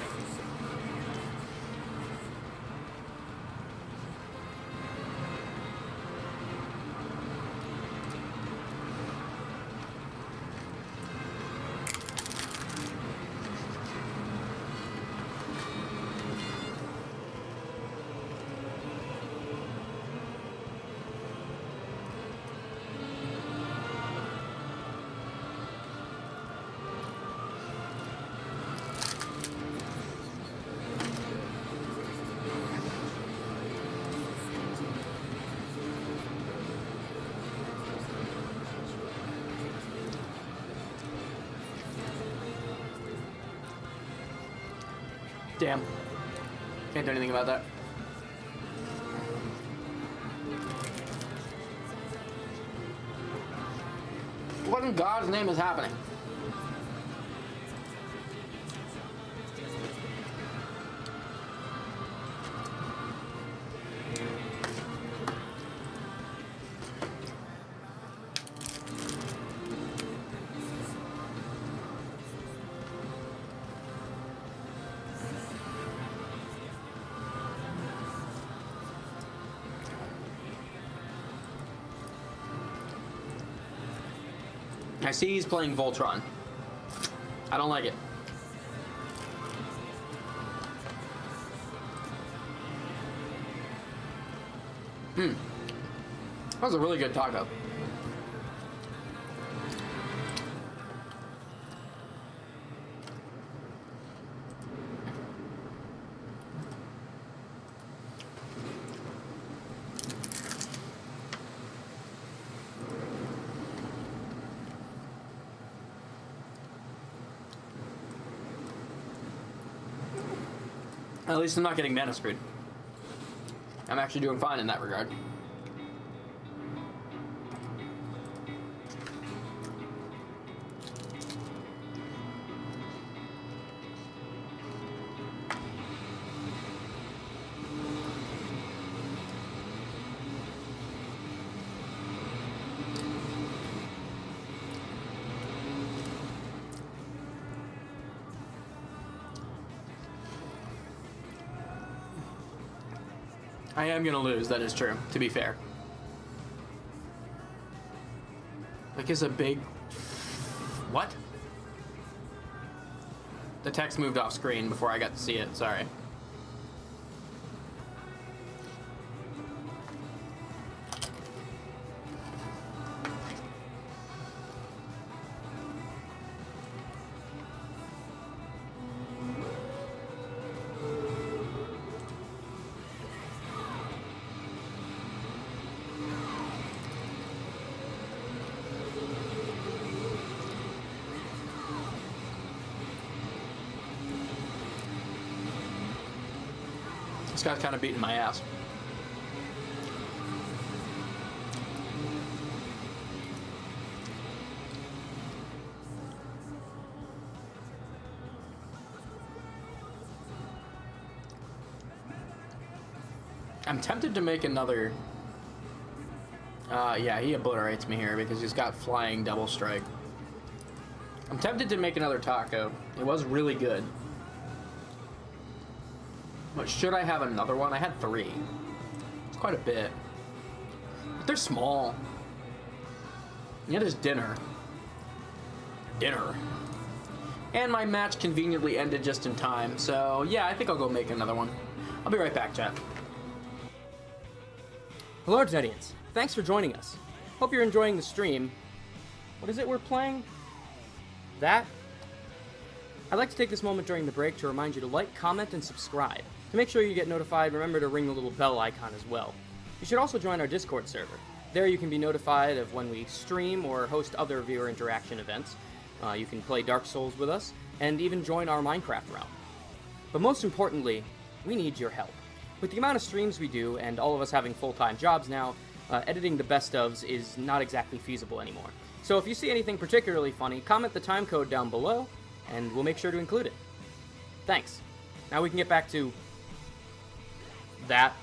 Damn. Can't do anything about that. What in God's name is happening? I see he's playing Voltron. I don't like it. That was a really good taco. At least I'm not getting mana screwed. I'm actually doing fine in that regard. I am gonna lose, that is true, to be fair. Like, is a big... What? The text moved off screen before I got to see it, sorry. This guy's kind of beating my ass. I'm tempted to make another... yeah, he obliterates me here because he's got flying double strike. I'm tempted to make another taco. It was really good. But should I have another one? I had 3. It's quite a bit. But they're small. Yeah, there's dinner. Dinner. And my match conveniently ended just in time, so yeah, I think I'll go make another one. I'll be right back, chat. Hello, Artedians. Thanks for joining us. Hope you're enjoying the stream. What is it we're playing? That? I'd like to take this moment during the break to remind you to like, comment, and subscribe. To make sure you get notified, remember to ring the little bell icon as well. You should also join our Discord server. There you can be notified of when we stream or host other viewer interaction events. You can play Dark Souls with us, and even join our Minecraft realm. But most importantly, we need your help. With the amount of streams we do, and all of us having full-time jobs now, editing the best ofs is not exactly feasible anymore. So if you see anything particularly funny, comment the timecode down below, and we'll make sure to include it. Thanks. Now we can get back to... that.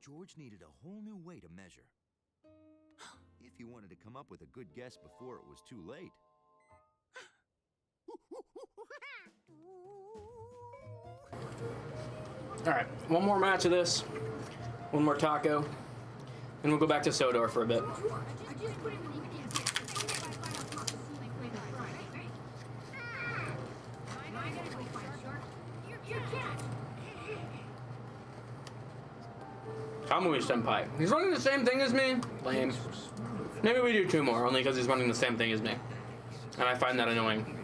George needed a whole new way to measure. If he wanted to come up with a good guess before it was too late. Alright, one more match of this. One more taco. And we'll go back to Sodor for a bit. Kamui Senpai. He's running the same thing as me? Lame. Maybe we do 2 more, only because he's running the same thing as me. And I find that annoying.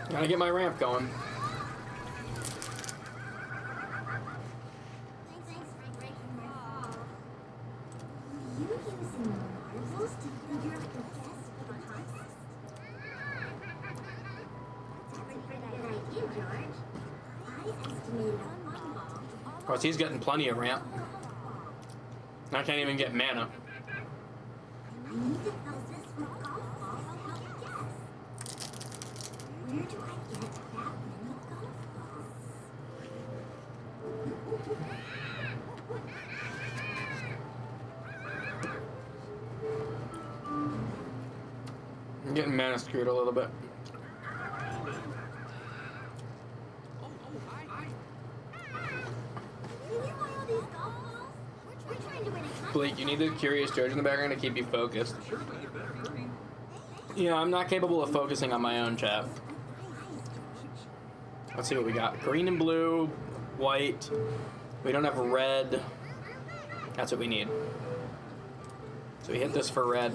Gotta get my ramp going. Of course, he's getting plenty of ramp. I can't even get mana. I'm getting mana screwed a little bit. Blake, you need the Curious George in the background to keep you focused. Yeah, I'm not capable of focusing on my own, chat. Let's see what we got. Green and blue, white. We don't have red. That's what we need. So we hit this for red.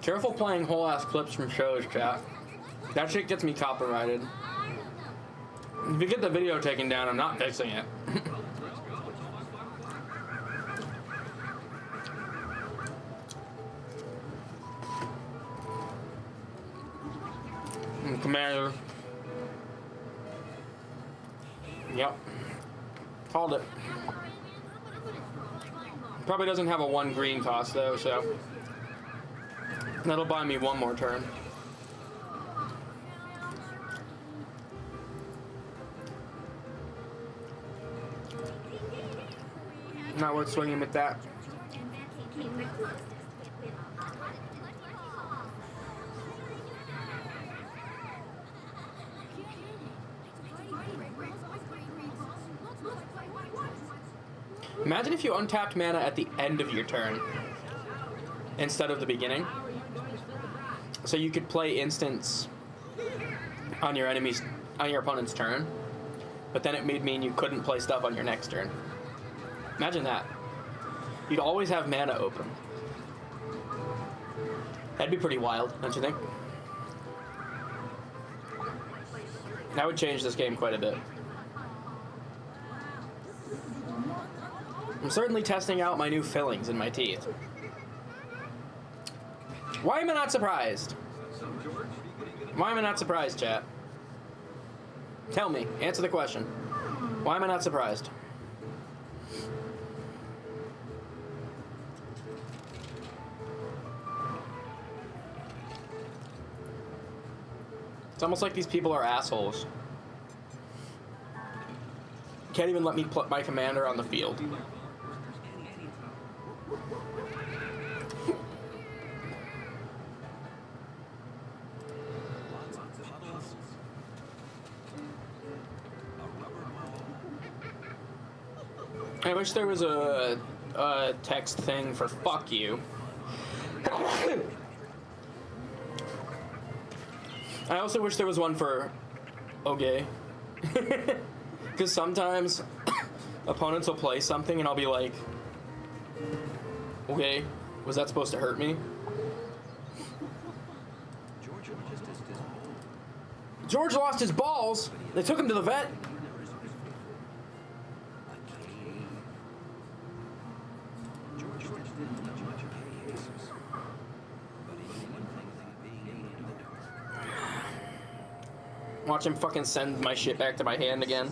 Careful playing whole ass clips from shows, chat. That shit gets me copyrighted. If you get the video taken down, I'm not fixing it. Commander. Yep. Called it. Probably doesn't have a 1 green cost though, so that'll buy me 1 more turn. Not worth swinging with that. Imagine if you untapped mana at the end of your turn instead of the beginning. So you could play instants on your opponent's turn, but then it would mean you couldn't play stuff on your next turn. Imagine that. You'd always have mana open. That'd be pretty wild, don't you think? That would change this game quite a bit. I'm certainly testing out my new fillings in my teeth. Why am I not surprised? Why am I not surprised, chat? Tell me. Answer the question. Why am I not surprised? It's almost like these people are assholes. Can't even let me put my commander on the field. I wish there was a text thing for fuck you. I also wish there was one for okay. Because sometimes opponents will play something and I'll be like, okay, was that supposed to hurt me? George lost his balls. They took him to the vet. Watch him fucking send my shit back to my hand again.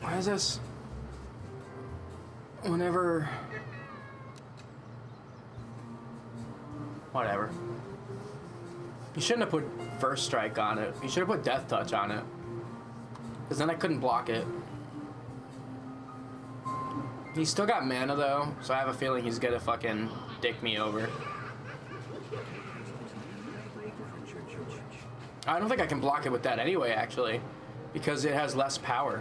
Why is this? Whenever... Whatever. You shouldn't have put First Strike on it. You should have put Death Touch on it. Because then I couldn't block it. He's still got mana though, so I have a feeling he's gonna fucking dick me over. I don't think I can block it with that anyway, actually, because it has less power.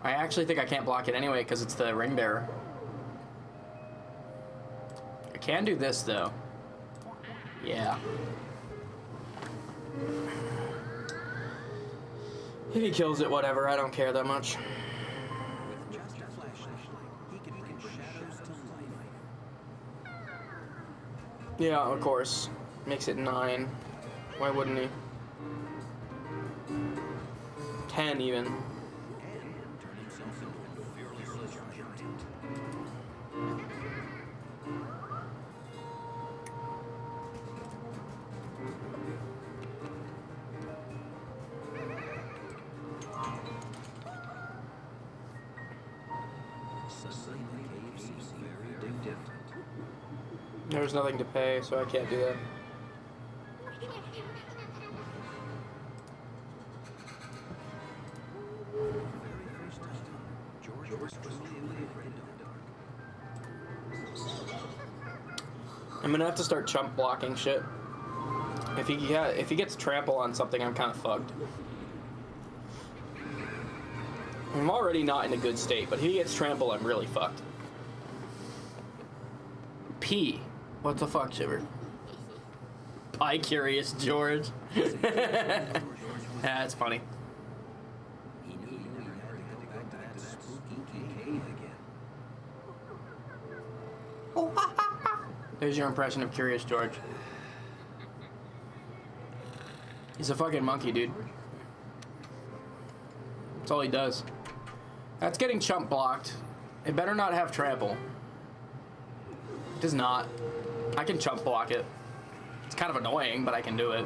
I actually think I can't block it anyway because it's the ring bearer. I can do this though. Yeah. If he kills it, whatever. I don't care that much. With just a flashlight, he can bring shadows to life. Yeah, of course. Makes it 9. Why wouldn't he? 10 even. And turn himself into a fearless giant. Suddenly the cave seems very different. There's nothing to pay, so I can't do that. I'm gonna have to start chump blocking shit. If he gets trample on something, I'm kind of fucked. I'm already not in a good state, but if he gets trample, I'm really fucked. P. What the fuck, Shiver? Pie Curious George. That's funny. He knew he never had to go back to that spooky cave again. There's your impression of Curious George. He's a fucking monkey, dude. That's all he does. That's getting chump blocked. It better not have trample. It does not. I can chump block it. It's kind of annoying, but I can do it.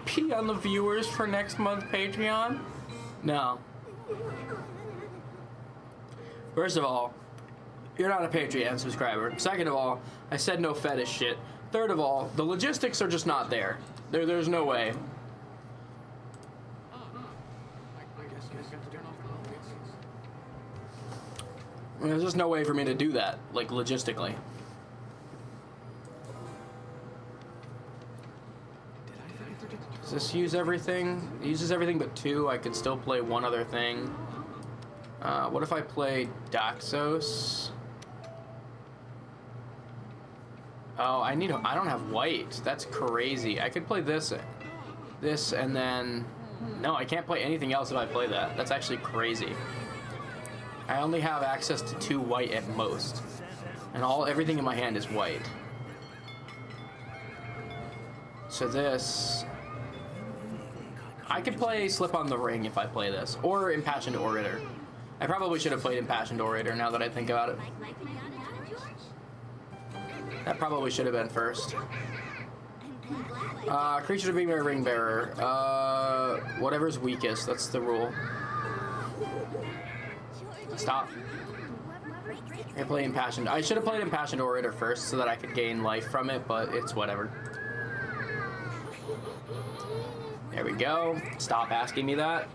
Pee on the viewers for next month Patreon? No. First of all, you're not a Patreon subscriber. Second of all, I said no fetish shit. Third of all, the logistics are just not there. There's no way. There's just no way for me to do that, like, logistically. Does this use everything? It uses everything but 2. I could still play one other thing. What if I play Daxos? Oh, I don't have white. That's crazy. I could play this, and then... No, I can't play anything else if I play that. That's actually crazy. I only have access to 2 white at most. And everything in my hand is white. So this... I could play Slip on the Ring if I play this. Or Impassioned Orator. I probably should have played Impassioned Orator now that I think about it. That probably should have been first. Creature to be my ring bearer. Whatever's weakest, that's the rule. Stop. I play Impassioned. I should have played Impassioned Orator first so that I could gain life from it, but it's whatever. There we go. Stop asking me that.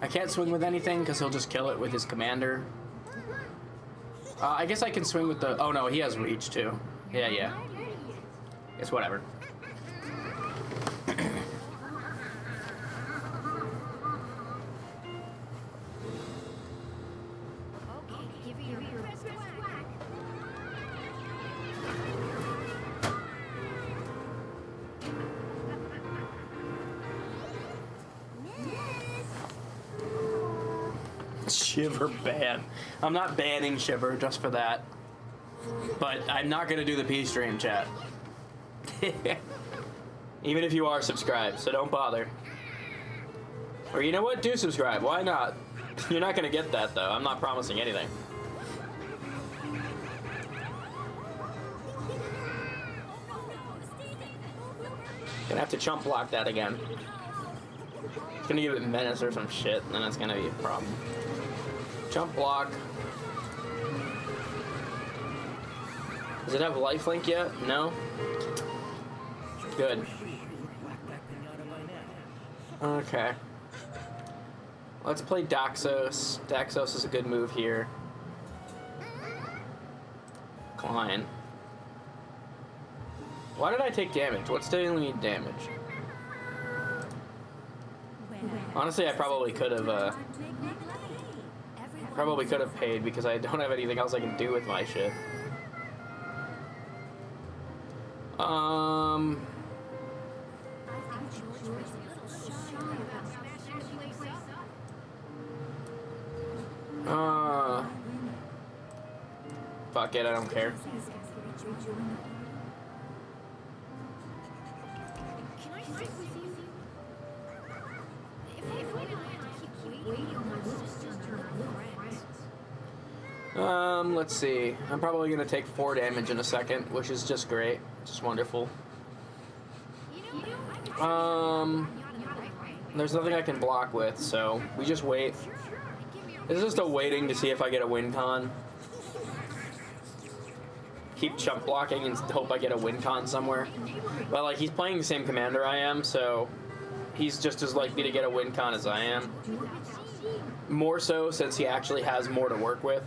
I can't swing with anything because he'll just kill it with his commander. I guess I can swing with the... Oh no, he has reach too. Yeah. It's whatever. Shiver ban. I'm not banning Shiver just for that. But I'm not gonna do the P stream, chat. Even if you are subscribed, so don't bother. Or you know what? Do subscribe. Why not? You're not gonna get that though. I'm not promising anything. Gonna have to chump block that again. It's gonna give it menace or some shit, and then it's gonna be a problem. Jump block. Does it have lifelink yet? No. Good. Okay. Let's play Daxos. Daxos is a good move here. Klein. Why did I take damage? What's dealing me damage? Honestly, I probably could have, paid because I don't have anything else I can do with my shit. Fuck it, I don't care. Let's see. I'm probably gonna take 4 damage in a second, which is just great. Just wonderful. There's nothing I can block with, so we just wait. It's just a waiting to see if I get a win con. Keep chump blocking and hope I get a win con somewhere. But like, he's playing the same commander I am, so he's just as likely to get a win con as I am. More so since he actually has more to work with.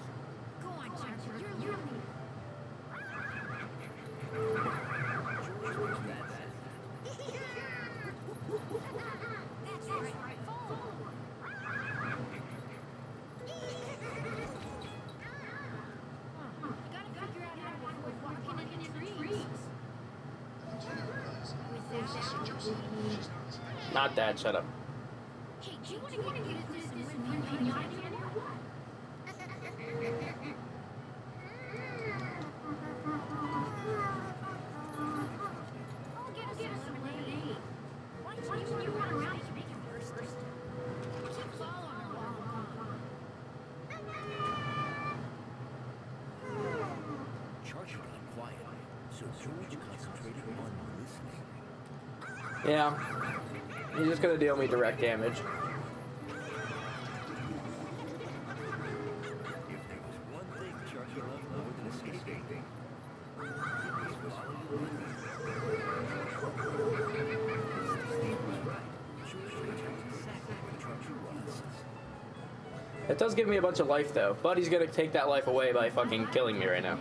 Not that, shut up. Hey, do you want to get this win or what? I'll get us some lemonade. Why don't you run around and make it first? Keep following her while I'm gone. Charger got quiet, so George concentrated on listening. Yeah. He's just gonna deal me direct damage. If there was one thing Charger loved more than escaping, it was following the money. Steve was right. George knew exactly where Charger was. It does give me a bunch of life though, but he's gonna take that life away by fucking killing me right now.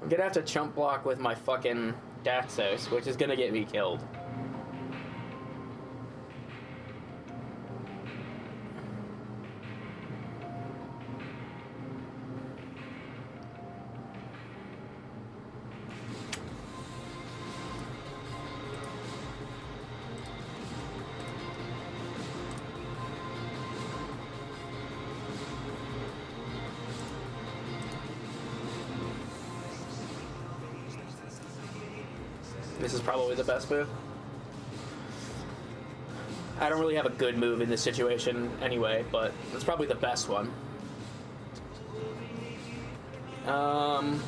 I'm gonna have to chump block with my fucking Daxos, which is gonna get me killed. This is probably the best move. I don't really have a good move in this situation anyway, but it's probably the best one. I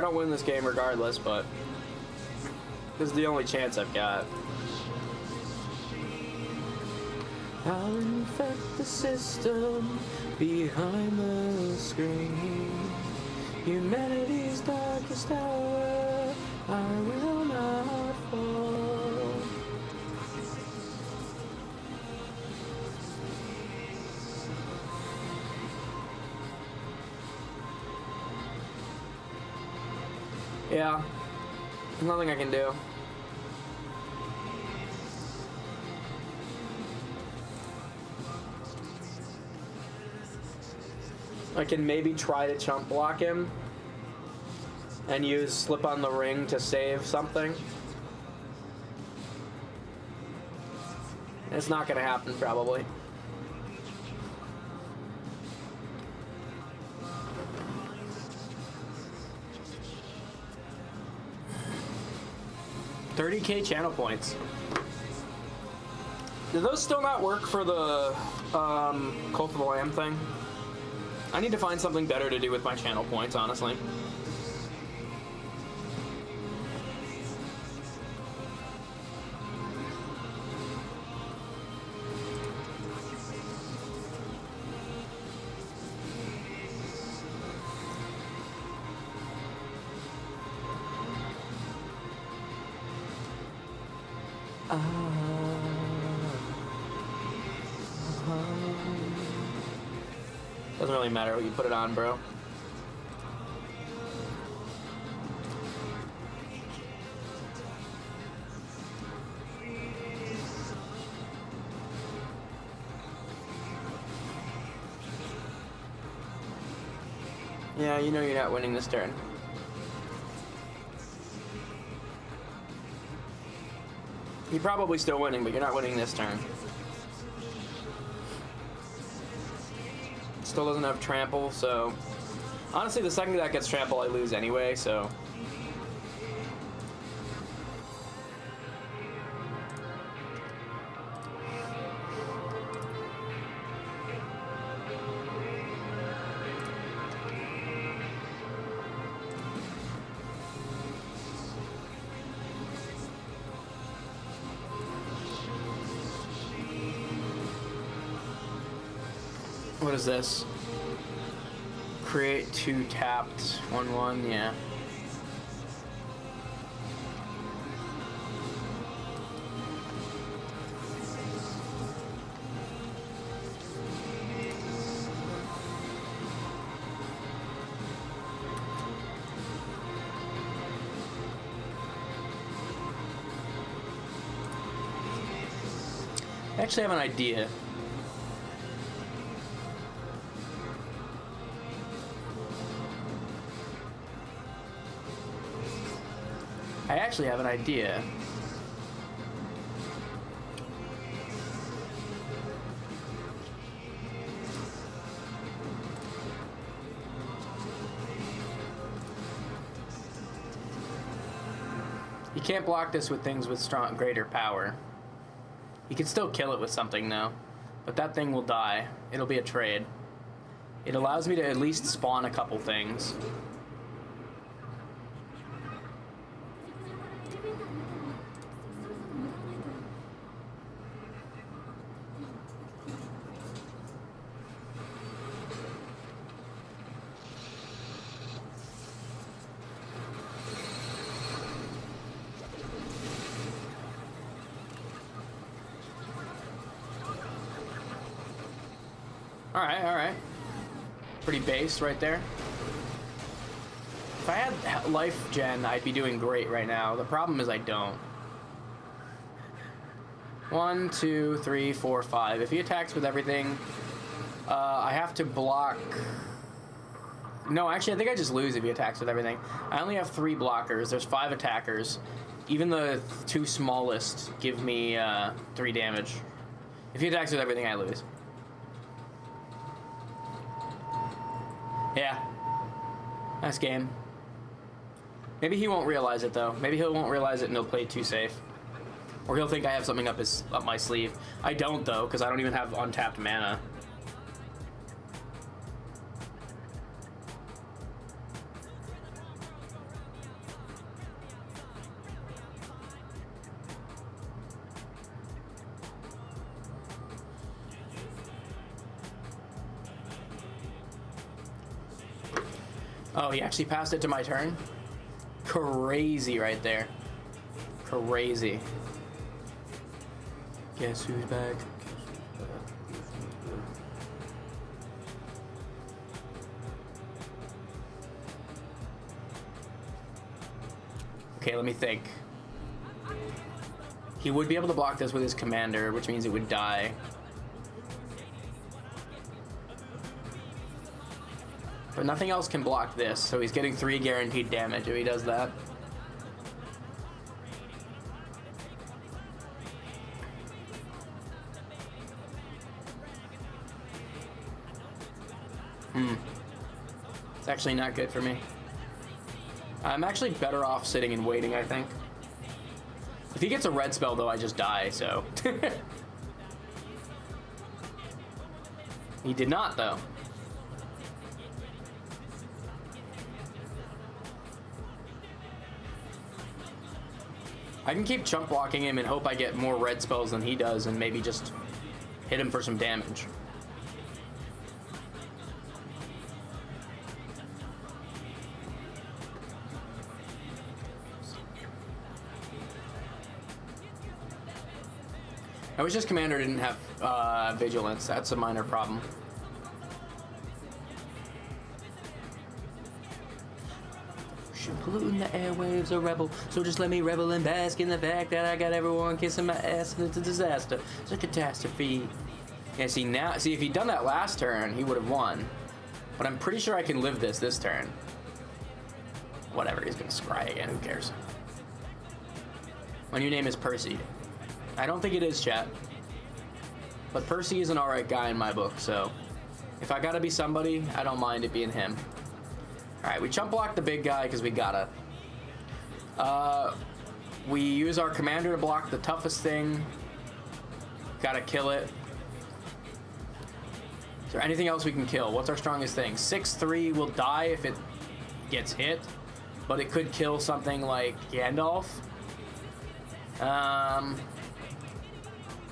don't win this game regardless, but this is the only chance I've got. I'll infect the system behind the screen. Humanity's darkest hour, I will not fall. Yeah, there's nothing I can do. I can maybe try to chump block him and use Slip on the Ring to save something. It's not gonna happen, probably. $30K channel points. Do those still not work for the Cult of the Lamb thing? I need to find something better to do with my channel points, honestly. Doesn't really matter what you put it on, bro. Yeah, you know you're not winning this turn. You're probably still winning, but you're not winning this turn. Still doesn't have trample, so... Honestly, the second that gets trample, I lose anyway, so... What is this? Create 2 tapped 1/1, yeah. I actually have an idea. I actually have an idea. You can't block this with things with greater power. You can still kill it with something though, but that thing will die. It'll be a trade. It allows me to at least spawn a couple things. Alright. Pretty base right there. If I had life gen, I'd be doing great right now. The problem is I don't. 1, 2, 3, 4, 5. If he attacks with everything, I have to block... No, actually, I think I just lose if he attacks with everything. I only have 3 blockers. There's 5 attackers. Even the 2 smallest give me 3 damage. If he attacks with everything, I lose. Yeah. Nice game. Maybe he won't realize it, though. Maybe he won't realize it and he'll play too safe. Or he'll think I have something up my sleeve. I don't, though, because I don't even have untapped mana. Oh, he actually passed it to my turn? Crazy right there. Crazy. Guess who's back? Okay, let me think. He would be able to block this with his commander, which means it would die. But nothing else can block this, so he's getting 3 guaranteed damage if he does that. It's actually not good for me. I'm actually better off sitting and waiting, I think. If he gets a red spell, though, I just die, so... He did not, though. I can keep chump blocking him and hope I get more red spells than he does and maybe just hit him for some damage. I wish this commander didn't have vigilance. That's a minor problem. Polluting the airwaves, a rebel. So just let me revel and bask in the fact that I got everyone kissing my ass, and it's a disaster. It's a catastrophe. Yeah, see now, see if he'd done that last turn, he would have won. But I'm pretty sure I can live this turn. Whatever, he's gonna scry again. Who cares? My new name is Percy. I don't think it is, chat. But Percy is an alright guy in my book, so if I gotta be somebody, I don't mind it being him. Alright, we chump block the big guy because we gotta. We use our commander to block the toughest thing. Gotta kill it. Is there anything else we can kill? What's our strongest thing? 6/3 will die if it gets hit, but it could kill something like Gandalf.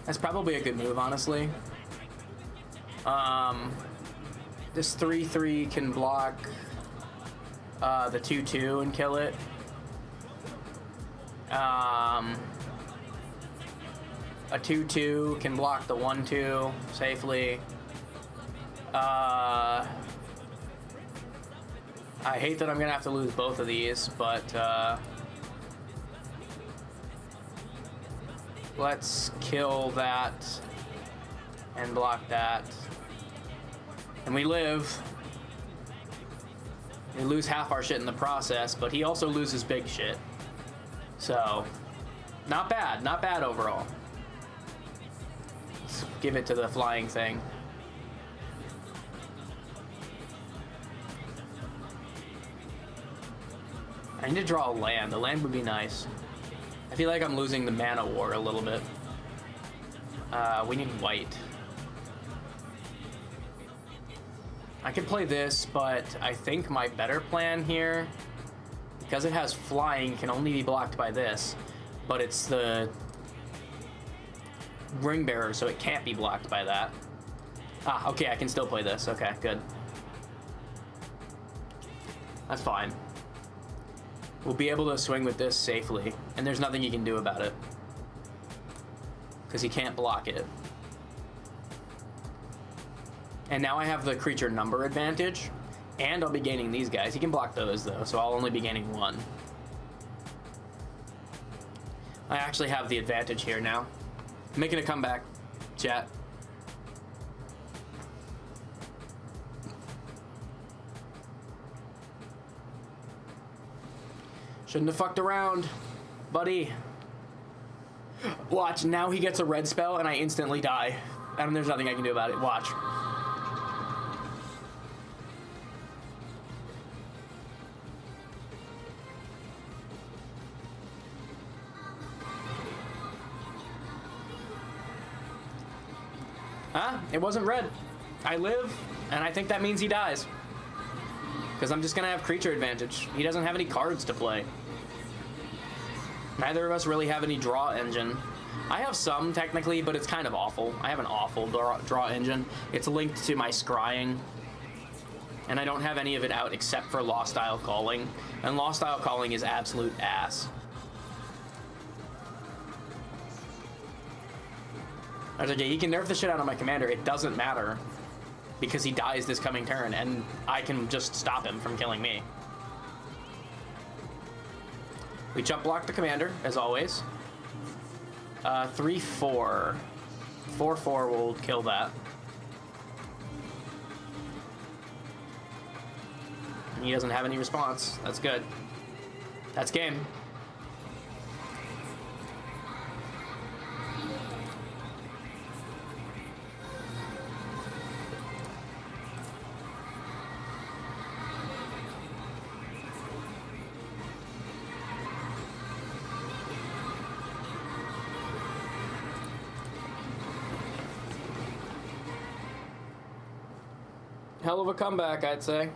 That's probably a good move, honestly. This 3/3 can block the 2/2 and kill it. A 2/2 can block the 1/2 safely. I hate that I'm gonna have to lose both of these, but let's kill that and block that. And we live. We lose half our shit in the process, but he also loses big shit. So, not bad overall. Let's give it to the flying thing. I need to draw a land. The land would be nice. I feel like I'm losing the mana war a little bit. We need white. I could play this, but I think my better plan here, because it has flying, can only be blocked by this, but it's the ring bearer, so it can't be blocked by that. Ah, okay, I can still play this. Okay, good. That's fine. We'll be able to swing with this safely, and there's nothing you can do about it, because he can't block it. And now I have the creature number advantage, and I'll be gaining these guys. He can block those, though, so I'll only be gaining one. I actually have the advantage here now. Making a comeback, chat. Shouldn't have fucked around, buddy. Watch, now he gets a red spell, and I instantly die. And there's nothing I can do about it. Watch. Huh? It wasn't red. I live, and I think that means he dies. Because I'm just going to have creature advantage. He doesn't have any cards to play. Neither of us really have any draw engine. I have some, technically, but it's kind of awful. I have an awful draw engine. It's linked to my scrying. And I don't have any of it out except for Lost Isle Calling. And Lost Isle Calling is absolute ass. I was like, yeah, he can nerf the shit out of my commander. It doesn't matter. Because he dies this coming turn, and I can just stop him from killing me. We jump block the commander, as always. 3/4. 4/4 will kill that. He doesn't have any response. That's good. That's game. Hell of a comeback, I'd say.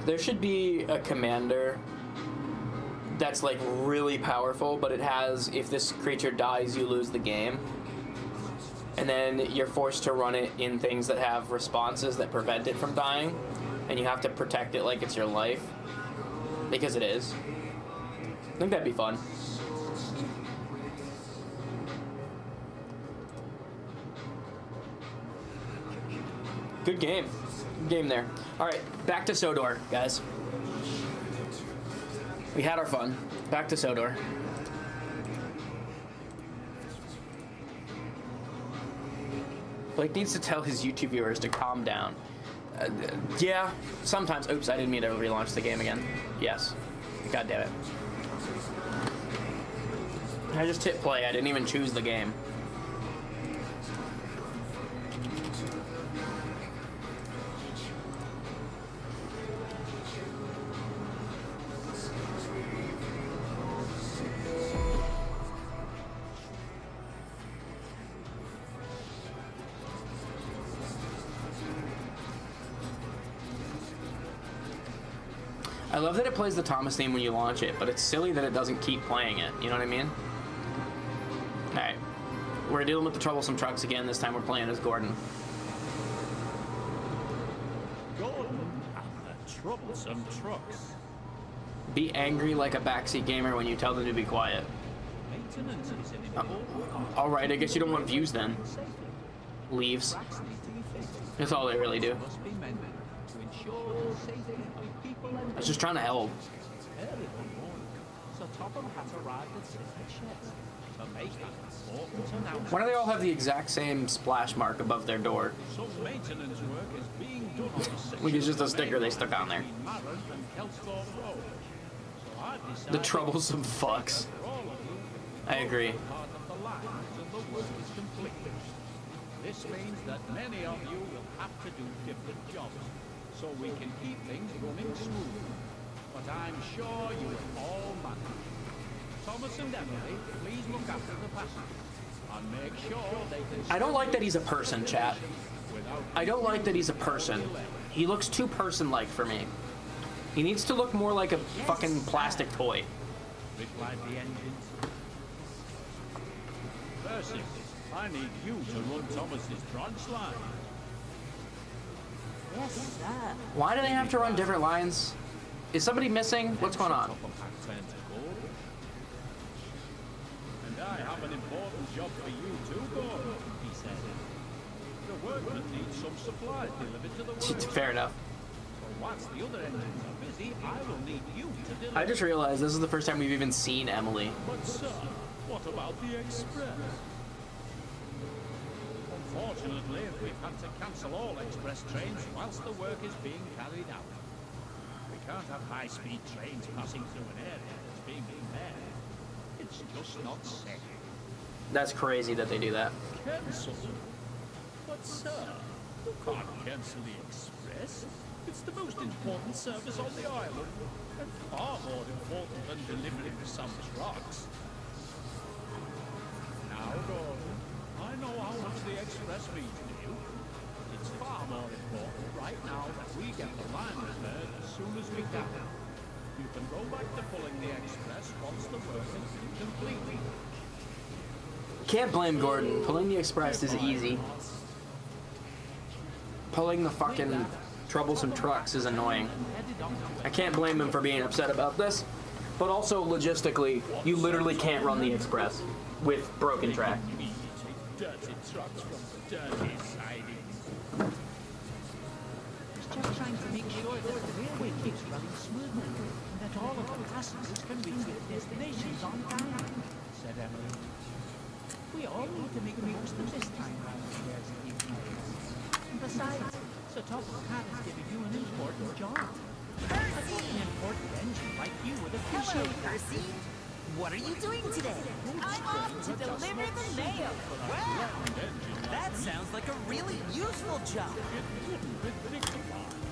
There should be a commander that's like really powerful, but it has, if this creature dies, you lose the game. And then you're forced to run it in things that have responses that prevent it from dying, and you have to protect it like it's your life, because it is. I think that'd be fun. Good game. Good game there. All right, back to Sodor, guys. We had our fun. Back to Sodor. Blake needs to tell his YouTube viewers to calm down. Yeah, sometimes. Oops, I didn't mean to relaunch the game again. Yes. God damn it. I just hit play. I didn't even choose the game. I love that it plays the Thomas theme when you launch it, but it's silly that it doesn't keep playing it. You know what I mean? Alright. We're dealing with the troublesome trucks again. This time we're playing as Gordon. Gordon and the troublesome trucks. Be angry like a backseat gamer when you tell them to be quiet. Maintenance is an important Alright, I guess you don't want views then. Leaves. That's all they really do. must be mended to ensure the safety of people I and was just trying to help. early one morning, so Topham had arrived at Sister's Sheds to make an important announcement. Why do they all have the exact same splash mark above their door? Some maintenance work is being done on the section Like it's just a sticker they stuck on there. between Marron and Kelsthorpe Road. So I've decided The troublesome fucks. for all of you, I agree. part of the line until the work is complete. This means that many of you will have to do different jobs, so we can keep things running smooth. But I'm sure you will all manage. Thomas and Emily, please look after the passengers and make sure they can. I don't like that he's a person, chat. I don't like that he's a person. He looks too person-like for me. He needs to look more like a fucking plastic toy. Replied the engines. Percy, I need you to run Thomas's branch line. Yes, sir. Why do they have to run different lines? Is somebody missing? What's going on? And I have an important job for you too, Gordon, he said. The workmen need some supplies delivered to the workshop. Fair enough. So once the other engines are busy, I will need you to deliver. I just realized this is the first time we've even seen Emily. But sir, what about the express? Unfortunately, we've had to cancel all express trains whilst the work is being carried out. We can't have high-speed trains passing through an area that's being repaired. It's just not safe. That's crazy that they do that. Cancel? But sir, you can't cancel the express. It's the most important service on the island, and far more important than delivering some trucks. Now, Gordon, I know how much the express means to you. It's far more important right now that we get the line repaired as soon as we can. You can go back to pulling the express once the work has been completed. Can't blame Gordon. Pulling the express is easy. Pulling the fucking troublesome trucks is annoying. I can't blame him for being upset about this. But also, logistically, you literally can't run the express with broken track. Dirty trucks from the dirty sidings. It's just trying to make sure that the railway keeps running smoothly and that all of the passengers can reach their destinations on time, said Emily. We all need to make the most of this time around repairs and repairs. And besides, Sir Thomas Cat is giving you an important job. I thought an important engine like you would appreciate that. Percy. What are you doing today? I'm off to deliver the mail. Wow! That sounds like a really useful job.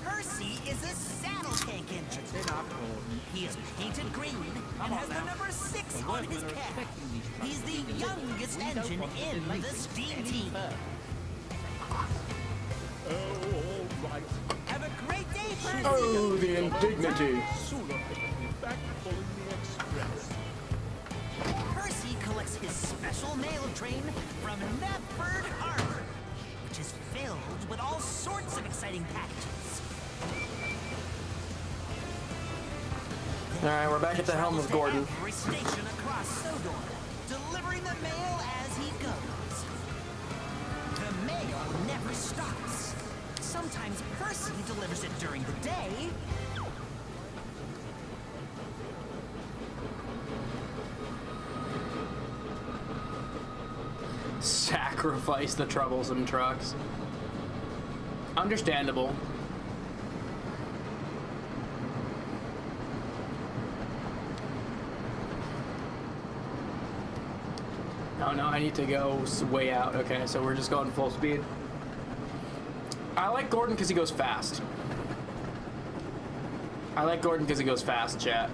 Percy is a saddle tank engine. He is painted green and has the number 6 on his cab. He's the youngest engine in the steam team. Oh, all right. Have a great day, Percy. Oh, the indignity. Sooner I'll be back pulling the express. special mail train from Netford Harbor, which is filled with all sorts of exciting packages. Alright, we're back at the helm of Gordon. Every station across Sodor, delivering the mail as he goes. The mail never stops. Sometimes Percy delivers it during the day. Sacrifice the troublesome trucks. Understandable. Oh no, I need to go way out. Okay, so we're just going full speed. I like Gordon because he goes fast. I like Gordon because he goes fast, chat.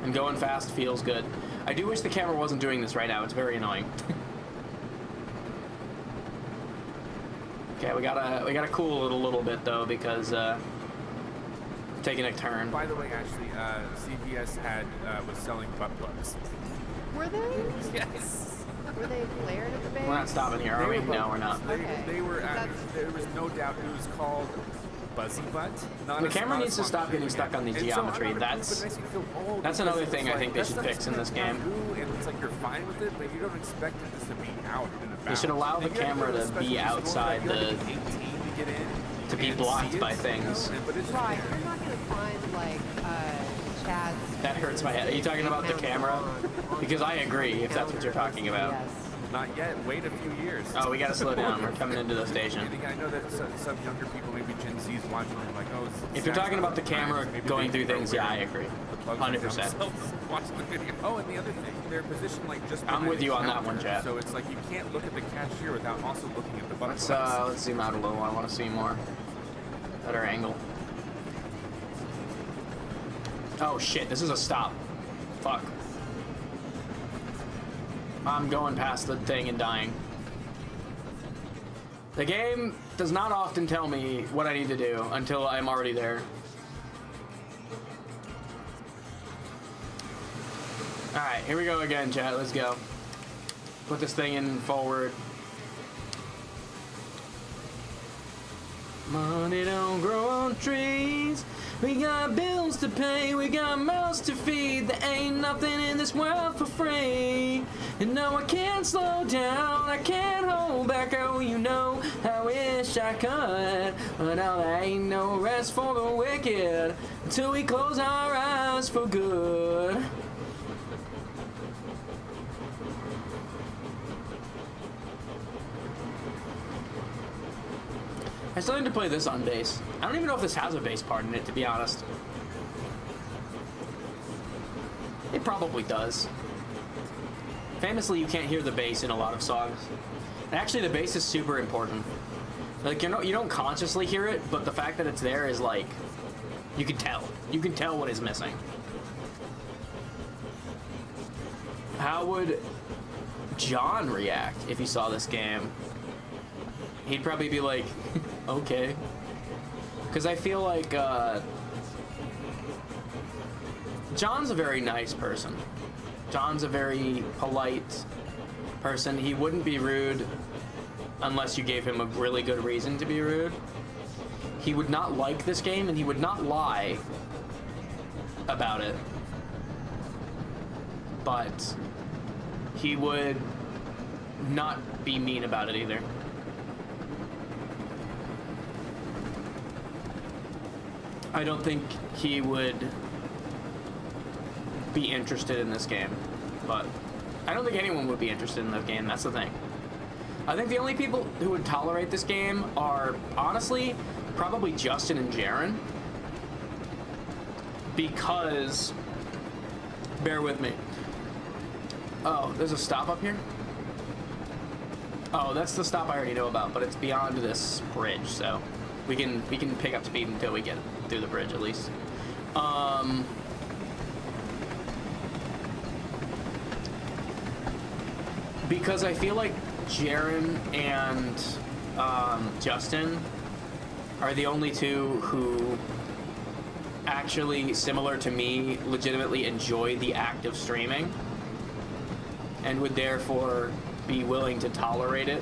And going fast feels good. I do wish the camera wasn't doing this right now. It's very annoying. Okay, we gotta cool it a little bit though because taking a turn. By the way, actually, CVS was selling butt plugs. Were they? Yes. Were they flared at the base? We're not stopping here, are we? No, we're not. They were. There was no doubt it was called Buzzy Butt. The camera needs to stop getting stuck on the geometry. That's another thing I think they should fix in this game. And it's like you're fine with it, but you don't expect it just to be out and about. They should allow the camera to be outside to be blocked by things. Right, I'm not gonna find like Chad's. That hurts my head. Are you talking about the camera? Because I agree, if that's what you're talking about. Yes. Not yet. Wait a few years. Oh, we gotta slow down. We're coming into the station. I know that some younger people, maybe Gen Z's watching, are like, oh. If you're talking about the camera going through things, yeah, I agree. 100%. Watching the video. Oh, and the other thing, they're positioned like just. I'm with you on that one, Chad. So it's like you can't look at the cashier without also looking at the button. Let's zoom out a little. I want to see more. Better angle. Oh shit! This is a stop. Fuck. I'm going past the thing and dying. The game does not often tell me what I need to do until I'm already there. Alright, here we go again, chat. Let's go. Put this thing in forward. Money don't grow on trees. We got bills to pay, we got mouths to feed. There ain't nothing in this world for free. And no, I can't slow down, I can't hold back. Oh, you know, I wish I could. But now there ain't no rest for the wicked until we close our eyes for good. I still need to play this on bass. I don't even know if this has a bass part in it, to be honest. It probably does. Famously, you can't hear the bass in a lot of songs. And actually, the bass is super important. Like, you don't consciously hear it, but the fact that it's there is like, you can tell. You can tell what is missing. How would John react if he saw this game? He'd probably be like, okay. Because I feel like, John's a very nice person. John's a very polite person. He wouldn't be rude unless you gave him a really good reason to be rude. He would not like this game, and he would not lie about it. But he would not be mean about it either. I don't think he would be interested in this game, but I don't think anyone would be interested in this game. That's the thing. I think the only people who would tolerate this game are, honestly, probably Justin and Jaren. Because, bear with me. Oh, there's a stop up here? Oh, that's the stop I already know about, but it's beyond this bridge, so we can pick up speed until we get through the bridge at least. Because I feel like Jaren and Justin are the only two who actually, similar to me, legitimately enjoy the act of streaming. and would therefore be willing to tolerate it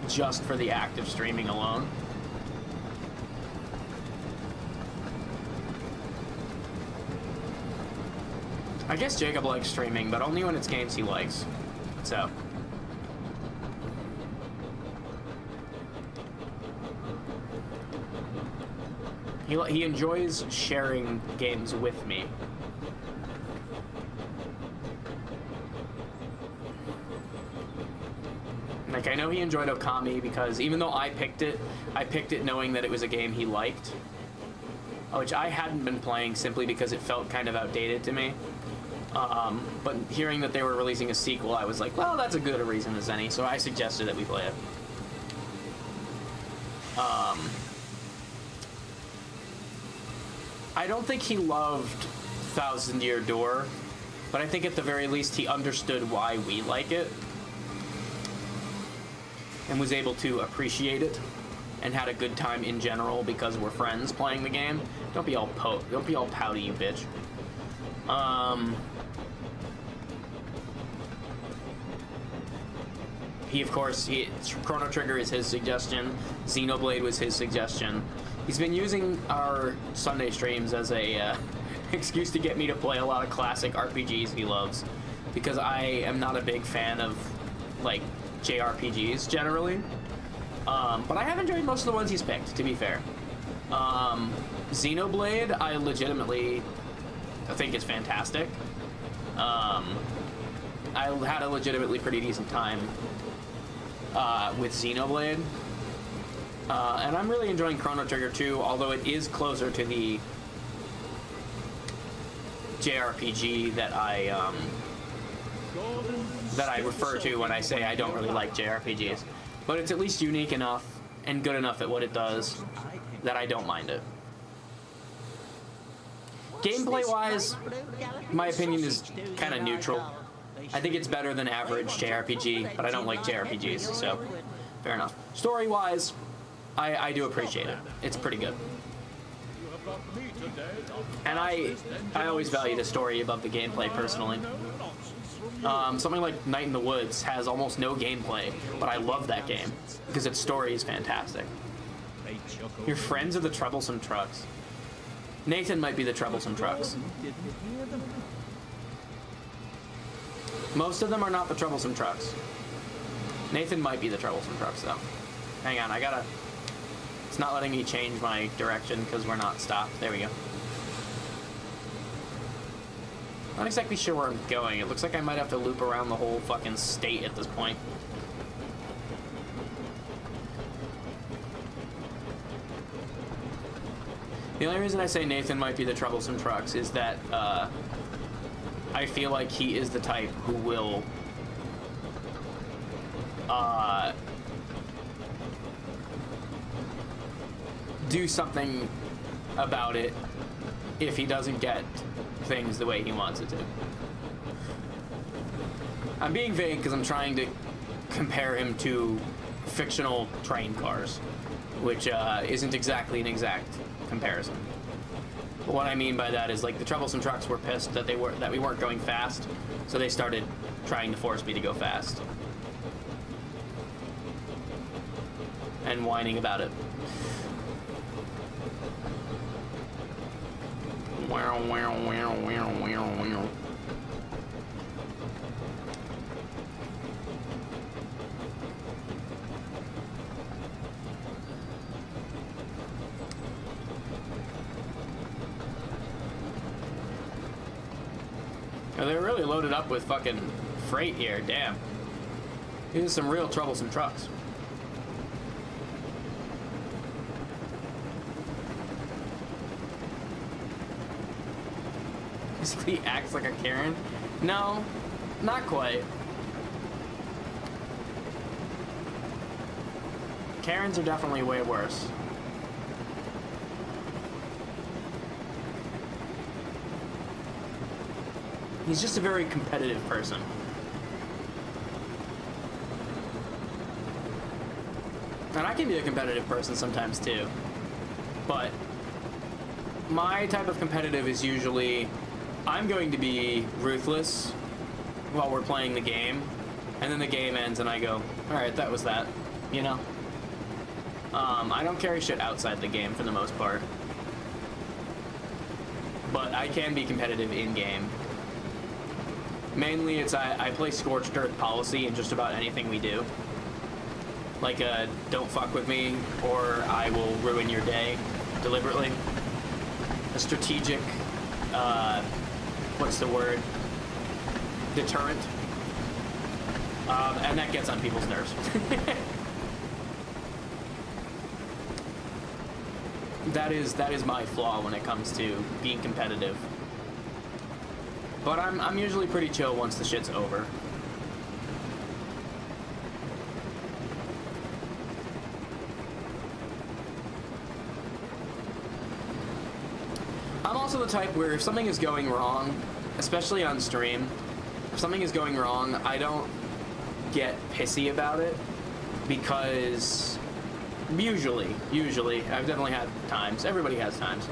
just for the act of streaming alone. I guess Jacob likes streaming, but only when it's games he likes. So. He enjoys sharing games with me. Like, I know he enjoyed Okami because even though I picked it knowing that it was a game he liked, which I hadn't been playing simply because it felt kind of outdated to me. But hearing that they were releasing a sequel, I was like, well, that's as good a reason as any, so I suggested that we play it. I don't think he loved Thousand Year Door, but I think at the very least he understood why we like it and was able to appreciate it and had a good time in general because we're friends playing the game. Don't be all pouty, you bitch. He, of course, Chrono Trigger is his suggestion. Xenoblade was his suggestion. He's been using our Sunday streams as a excuse to get me to play a lot of classic RPGs he loves, because I am not a big fan of, like, JRPGs generally. But I have enjoyed most of the ones he's picked, to be fair. Xenoblade, I legitimately think is fantastic. I had a legitimately pretty decent time with Xenoblade. And I'm really enjoying Chrono Trigger 2, although it is closer to the JRPG that I refer to when I say I don't really like JRPGs. But it's at least unique enough and good enough at what it does that I don't mind it. Gameplay-wise, my opinion is kind of neutral. I think it's better than average JRPG, but I don't like JRPGs, so fair enough. Story-wise, I do appreciate it. It's pretty good. And I always value the story above the gameplay, personally. Something like Night in the Woods has almost no gameplay, but I love that game because its story is fantastic. Your friends are the troublesome trucks. Nathan might be the troublesome trucks. Most of them are not the troublesome trucks. Nathan might be the troublesome trucks, though. Hang on, it's not letting me change my direction because we're not stopped. There we go. Not exactly sure where I'm going. It looks like I might have to loop around the whole fucking state at this point. The only reason I say Nathan might be the troublesome trucks is that I feel like he is the type who will do something about it if he doesn't get things the way he wants it to. I'm being vague because I'm trying to compare him to fictional train cars, which isn't exactly an exact comparison. But what I mean by that is, like, the troublesome trucks were pissed that we weren't going fast, so they started trying to force me to go fast and whining about it. Wow, wow, wow, wow, wow, wow. Oh, they're really loaded up with fucking freight here, damn. These are some real troublesome trucks. Basically acts like a Karen. No, not quite. Karens are definitely way worse. He's just a very competitive person. And I can be a competitive person sometimes too. But my type of competitive is usually, I'm going to be ruthless while we're playing the game, and then the game ends and I go, alright, that was that, you know? I don't carry shit outside the game for the most part. But I can be competitive in-game. Mainly it's I play Scorched Earth policy in just about anything we do. Like don't fuck with me or I will ruin your day deliberately. A strategic, what's the word? Deterrent. And that gets on people's nerves. That is my flaw when it comes to being competitive. But I'm usually pretty chill once the shit's over. I'm also the type where if something is going wrong, especially on stream, if something is going wrong, I don't get pissy about it because usually, I've definitely had times, everybody has times,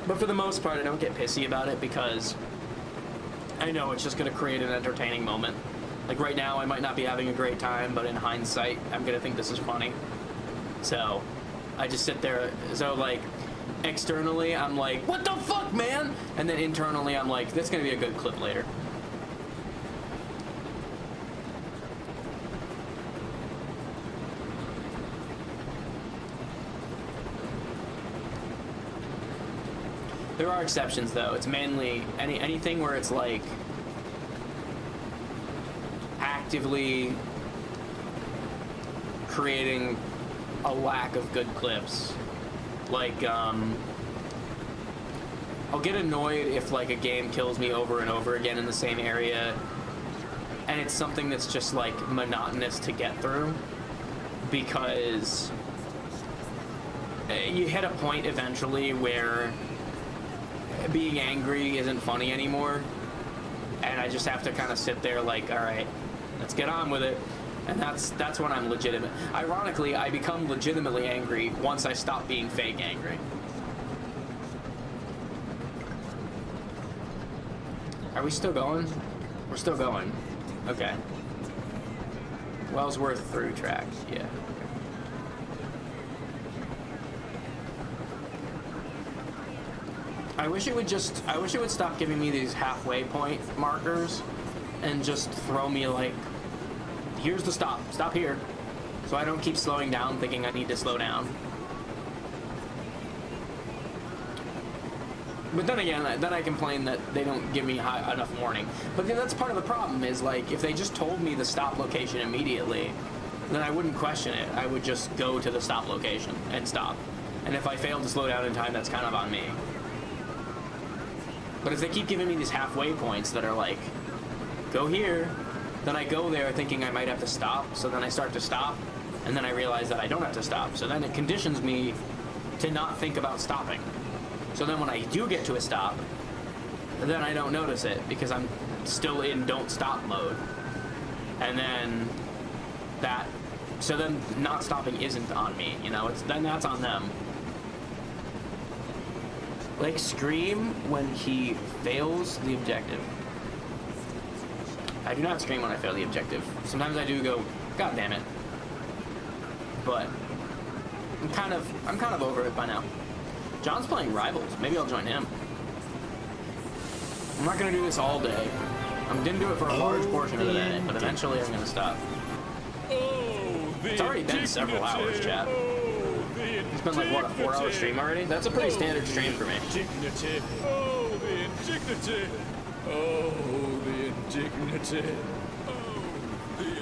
but for the most part I don't get pissy about it because I know it's just going to create an entertaining moment. Like right now I might not be having a great time, but in hindsight I'm going to think this is funny. So I just sit there, so like externally I'm like, what the fuck, man? And then internally I'm like, that's going to be a good clip later. There are exceptions though. It's mainly anything where it's like actively creating a lack of good clips. Like I'll get annoyed if like a game kills me over and over again in the same area and it's something that's just like monotonous to get through because you hit a point eventually where being angry isn't funny anymore, and I just have to kind of sit there like, all right, let's get on with it. And that's when I'm legitimate. Ironically, I become legitimately angry once I stop being fake angry. Are we still going? We're still going. Okay. Wellsworth through track. Yeah. I wish it would stop giving me these halfway point markers and just throw me like, here's the stop here, so I don't keep slowing down thinking I need to slow down. But then again, then I complain that they don't give me enough warning. But that's part of the problem is like, if they just told me the stop location immediately, then I wouldn't question it. I would just go to the stop location and stop. And if I fail to slow down in time, that's kind of on me. But if they keep giving me these halfway points that are like, go here, then I go there thinking I might have to stop, so then I start to stop, and then I realize that I don't have to stop, so then it conditions me to not think about stopping. So then when I do get to a stop, then I don't notice it, because I'm still in don't stop mode. And then so then not stopping isn't on me, you know, then that's on them. Like scream when he fails the objective. I do not scream when I fail the objective. Sometimes I do go, God damn it. But I'm kind of over it by now. John's playing Rivals. Maybe I'll join him. I'm not gonna do this all day. I'm gonna do it for a large portion of the day, but eventually I'm gonna stop. It's already been several hours, chat. It's been like, what, a 4-hour stream already? That's a pretty standard stream for me. Indignity. Oh, the indignity. Oh, the indignity. Oh, the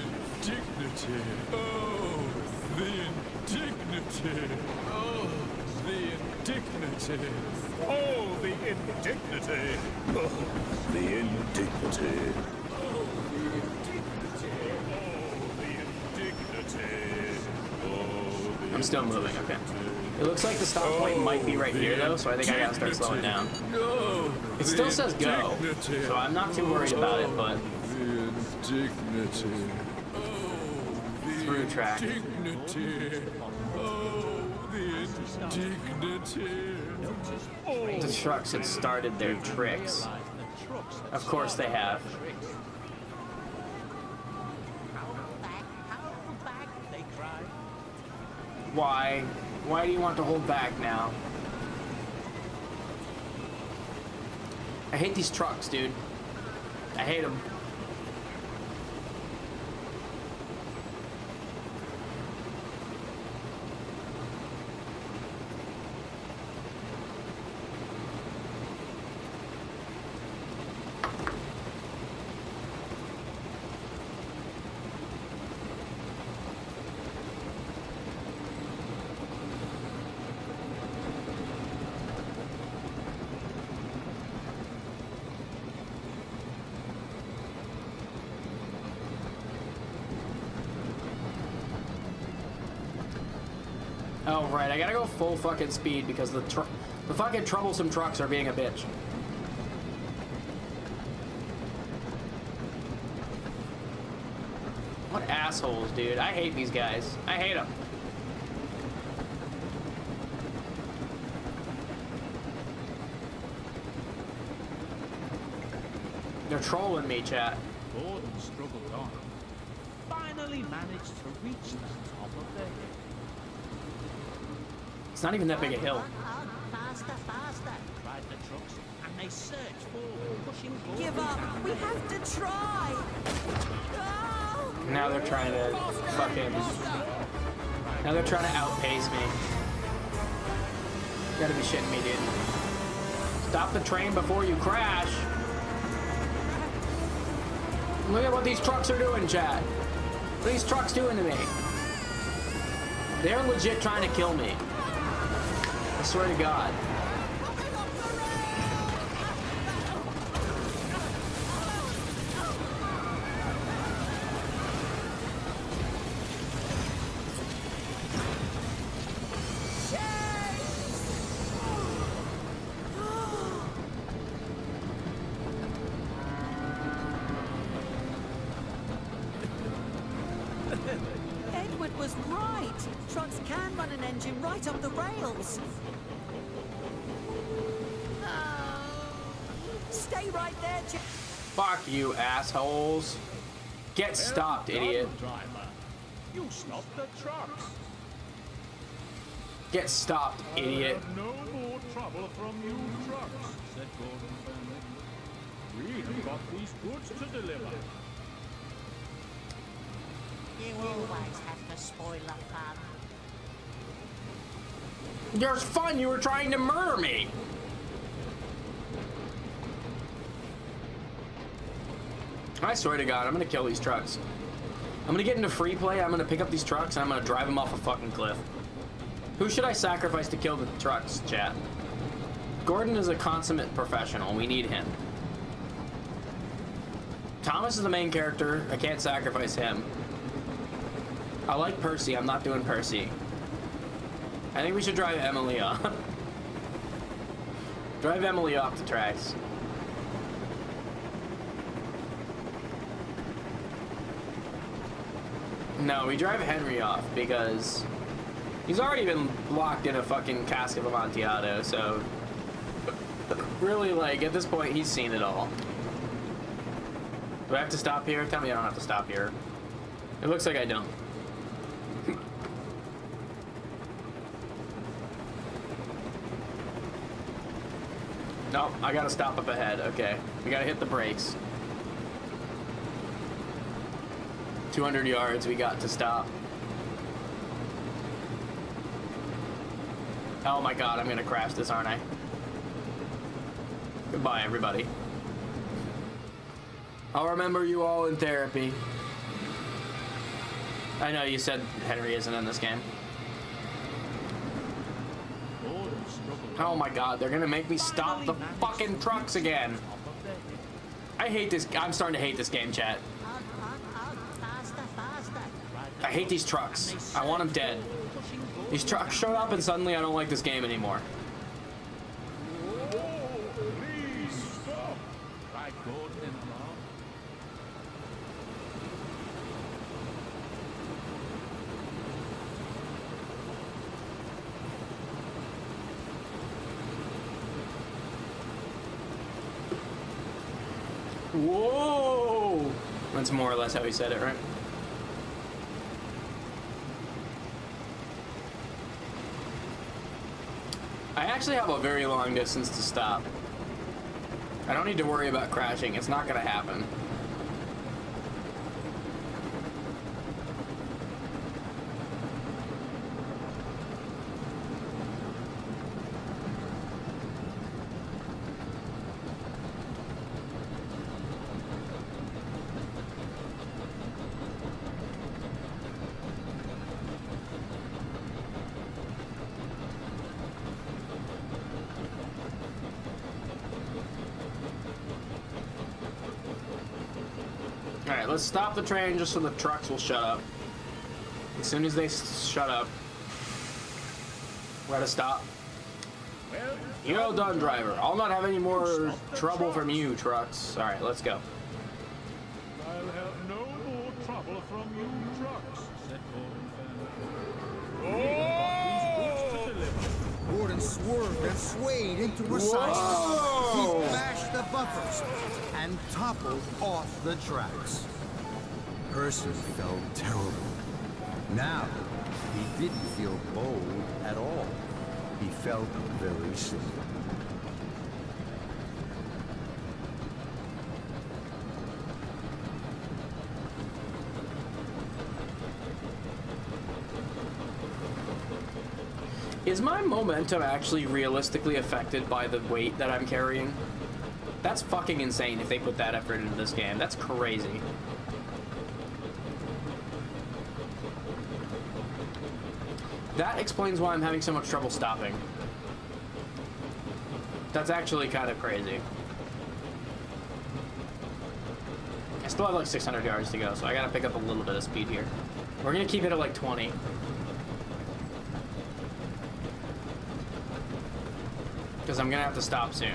indignity. Oh, the indignity. Oh, the indignity. Oh, the indignity. Oh, the indignity. Oh, the indignity. I'm still moving, okay. It looks like the stop point might be right here though, so I think I gotta start slowing down. It still says go, so I'm not too worried about it, but through track. The trucks had started their tricks. trucks that Of course they start have. their tricks. Hold back, they cry. Why? Why do you want to hold back now? I hate these trucks, dude. I hate them. Oh, right, I gotta go full fucking speed because the fucking troublesome trucks are being a bitch. What assholes, dude. I hate these guys. I hate them. They're trolling me, chat. Gordon struggled on. Finally managed to reach the top of the hill. It's not even that big a hill. Faster, faster. Cried the trucks, and they surged forward, pushing Gordon Give up. down. We have to try. Oh. Now they're trying to fucking... Now they're trying to outpace me. You gotta be shitting me, dude. Stop the train before you crash. Look at what these trucks are doing, chat. What are these trucks doing to me? They're legit trying to kill me. I swear to God. Edward was right. Trucks can run an engine right up the rails. Stay right there, Jack. Fuck you, assholes. Get stopped, idiot. Driver, you stopped the trucks. Get stopped, idiot. I'll have no more trouble from you trucks, said Gordon firmly. We have got these goods to deliver. You always have to spoil the fun. There's fun. You were trying to murder me. I swear to God, I'm gonna kill these trucks. I'm gonna get into free play. I'm gonna pick up these trucks and I'm gonna drive them off a fucking cliff. Who should I sacrifice to kill the trucks, chat? Gordon is a consummate professional. We need him. Thomas is the main character. I can't sacrifice him. I like Percy. I'm not doing Percy. I think we should drive Emily off. Drive Emily off the tracks. No, we drive Henry off because he's already been locked in a fucking cask of Amontillado, so really, like, at this point, he's seen it all. Do I have to stop here? Tell me I don't have to stop here. It looks like I don't. Nope, I gotta stop up ahead. Okay, we gotta hit the brakes. 200 yards, we got to stop. Oh my God, I'm gonna crash this, aren't I? Goodbye, everybody. I'll remember you all in therapy. I know you said Henry isn't in this game. Oh my God, they're gonna make me stop the fucking trucks again. I hate this. I'm starting to hate this game, chat. I hate these trucks. I want them dead. These trucks showed up and suddenly I don't like this game anymore. Please stop, cried Gordon in alarm. Whoa! That's more or less how he said it, right? I actually have a very long distance to stop. I don't need to worry about crashing. It's not gonna happen. Alright, let's stop the train just so the trucks will shut up. As soon as they shut up, we're at a stop. Well done, driver. I'll not have any more trouble from you, trucks. Alright, let's go. I'll have no more trouble from you trucks, said Gordon Fenn. Gordon swerved and swayed into a side. He bashed the buffers and toppled off the tracks. Person felt terrible. Now, he didn't feel bold at all. He felt very sick. Is my momentum actually realistically affected by the weight that I'm carrying? That's fucking insane if they put that effort into this game. That's crazy. That explains why I'm having so much trouble stopping. That's actually kind of crazy. I still have like 600 yards to go, so I gotta pick up a little bit of speed here. We're gonna keep it at like 20. Because I'm gonna have to stop soon.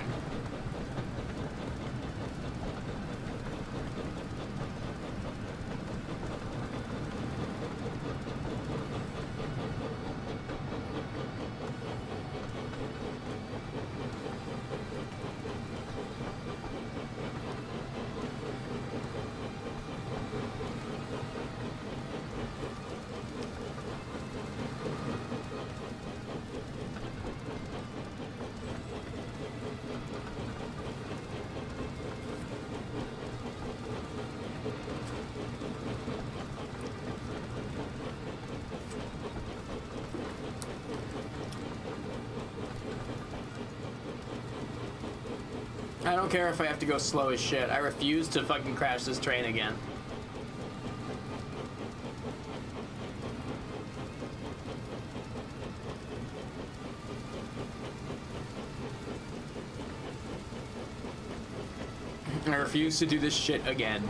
I don't care if I have to go slow as shit. I refuse to fucking crash this train again. I refuse to do this shit again.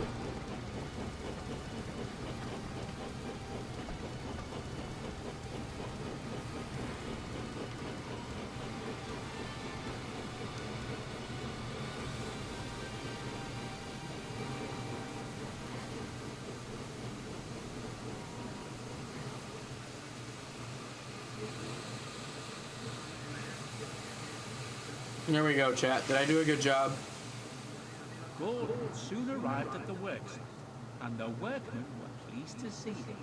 There we go, chat. Did I do a good job? Gordon soon arrived at the works, and the workmen were pleased to see him.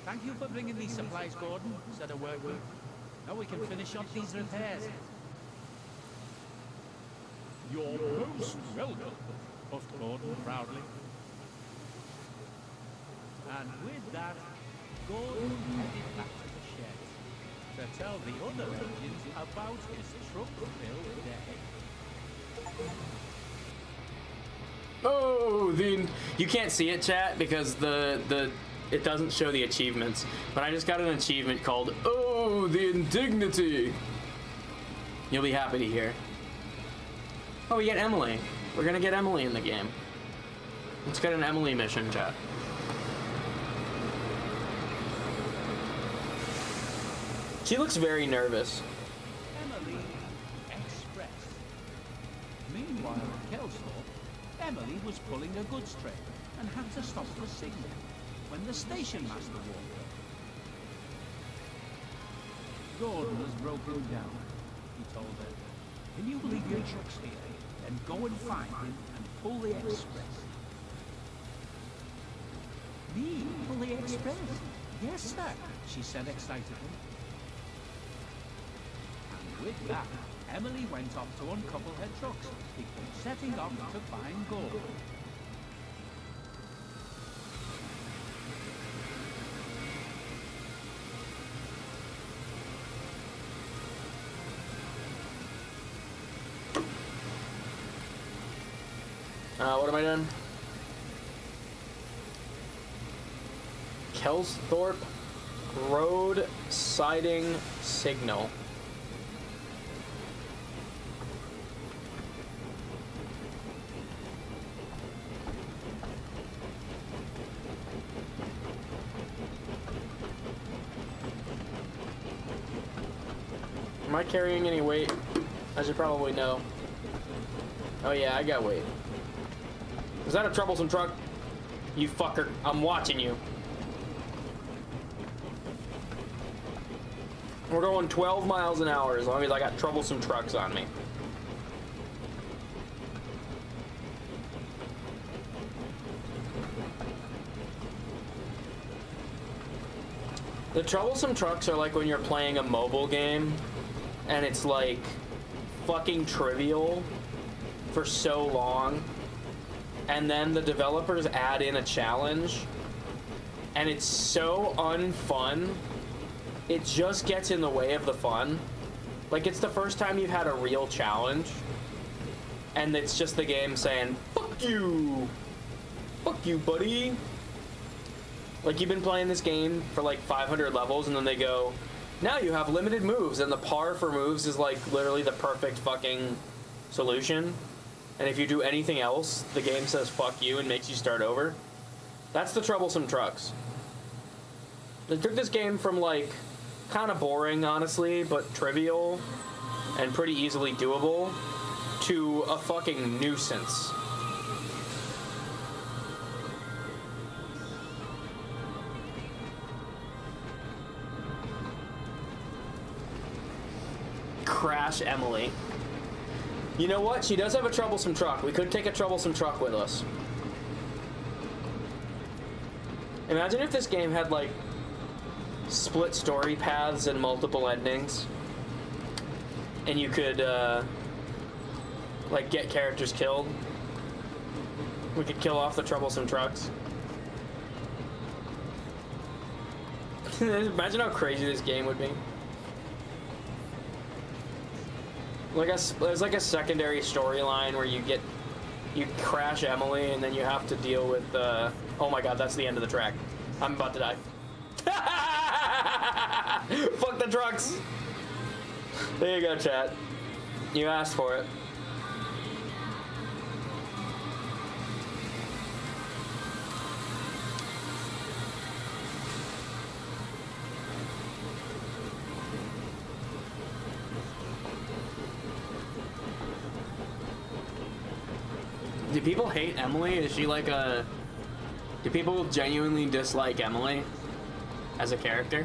Thank you for bringing these supplies, Gordon, said a workman. Now we can finish up these repairs. You're most welcome, puffed Gordon proudly. And with that, Gordon headed back to the shed to tell the other engines about his truck-filled day. Oh, you can't see it, chat, because it doesn't show the achievements. But I just got an achievement called "Oh, the Indignity." You'll be happy to hear. Oh, we get Emily. We're gonna get Emily in the game. Let's get an Emily mission, chat. She looks very nervous. Emily Express. Meanwhile, at Kelsthorpe, Emily was pulling a goods train and had to stop for a signal when the station master walked up. Gordon was broken down, he told her. Can you leave your trucks here, then go and find him and pull the express? Me? Pull the express? Yes, sir, she said excitedly. And with that, Emily went off to uncouple her trucks before setting off to find gold. What am I doing? Kelsthorpe Road siding signal. Am I carrying any weight? I should probably know. Oh yeah, I got weight. Is that a troublesome truck? You fucker, I'm watching you. We're going 12 miles an hour as long as I got troublesome trucks on me. The troublesome trucks are like when you're playing a mobile game and it's like fucking trivial for so long, and then the developers add in a challenge and it's so unfun, it just gets in the way of the fun. Like, it's the first time you've had a real challenge and it's just the game saying, fuck you, buddy. Like, you've been playing this game for like 500 levels and then they go, now you have limited moves, and the par for moves is like literally the perfect fucking solution. And if you do anything else, the game says fuck you and makes you start over. That's the troublesome trucks. They took this game from like kind of boring, honestly, but trivial and pretty easily doable to a fucking nuisance. Crash Emily. You know what? She does have a troublesome truck. We could take a troublesome truck with us. Imagine if this game had like split story paths and multiple endings, and you could like get characters killed. We could kill off the troublesome trucks. Imagine how crazy this game would be. Like there's like a secondary storyline where you crash Emily and then you have to deal with oh my god, that's the end of the track. I'm about to die. Fuck the trucks. There you go, chat. You asked for it. Do people hate Emily? Is she like a... Do people genuinely dislike Emily as a character?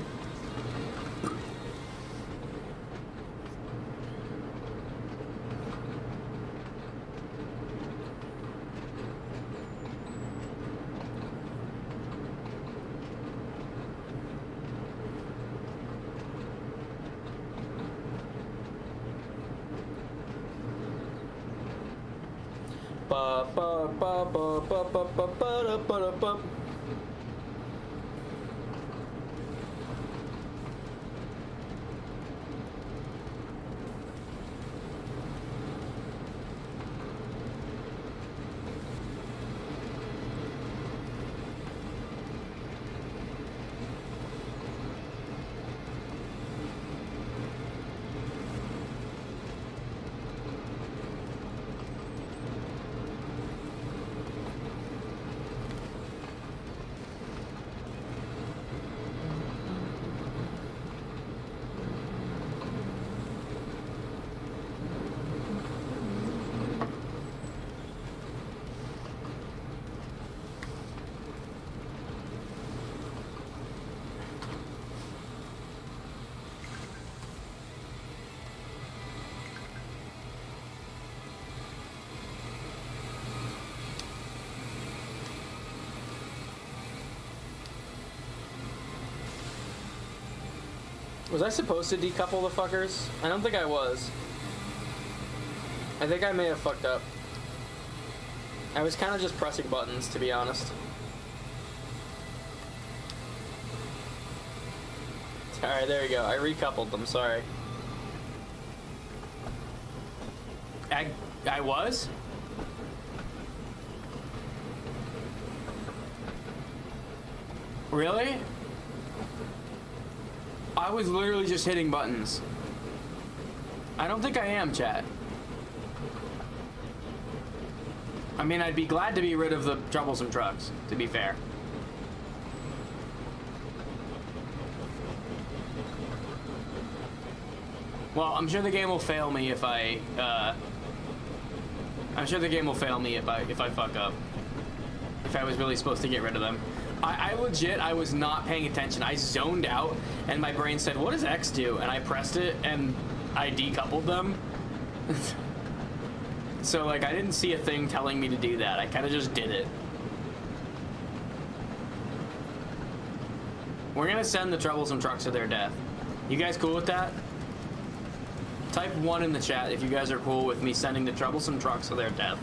Was I supposed to decouple the fuckers? I don't think I was. I think I may have fucked up. I was kind of just pressing buttons, to be honest. Alright, there you go. I recoupled them, sorry. I was? Really? I was literally just hitting buttons. I don't think I am, chat. I mean, I'd be glad to be rid of the troublesome trucks, to be fair. Well, I'm sure the game will fail me if I, I'm sure the game will fail me if I fuck up. If I was really supposed to get rid of them. I legit, I was not paying attention. I zoned out, and my brain said, what does X do? And I pressed it, and I decoupled them. So, like, I didn't see a thing telling me to do that. I kind of just did it. We're gonna send the troublesome trucks to their death. You guys cool with that? Type 1 in the chat if you guys are cool with me sending the troublesome trucks to their death.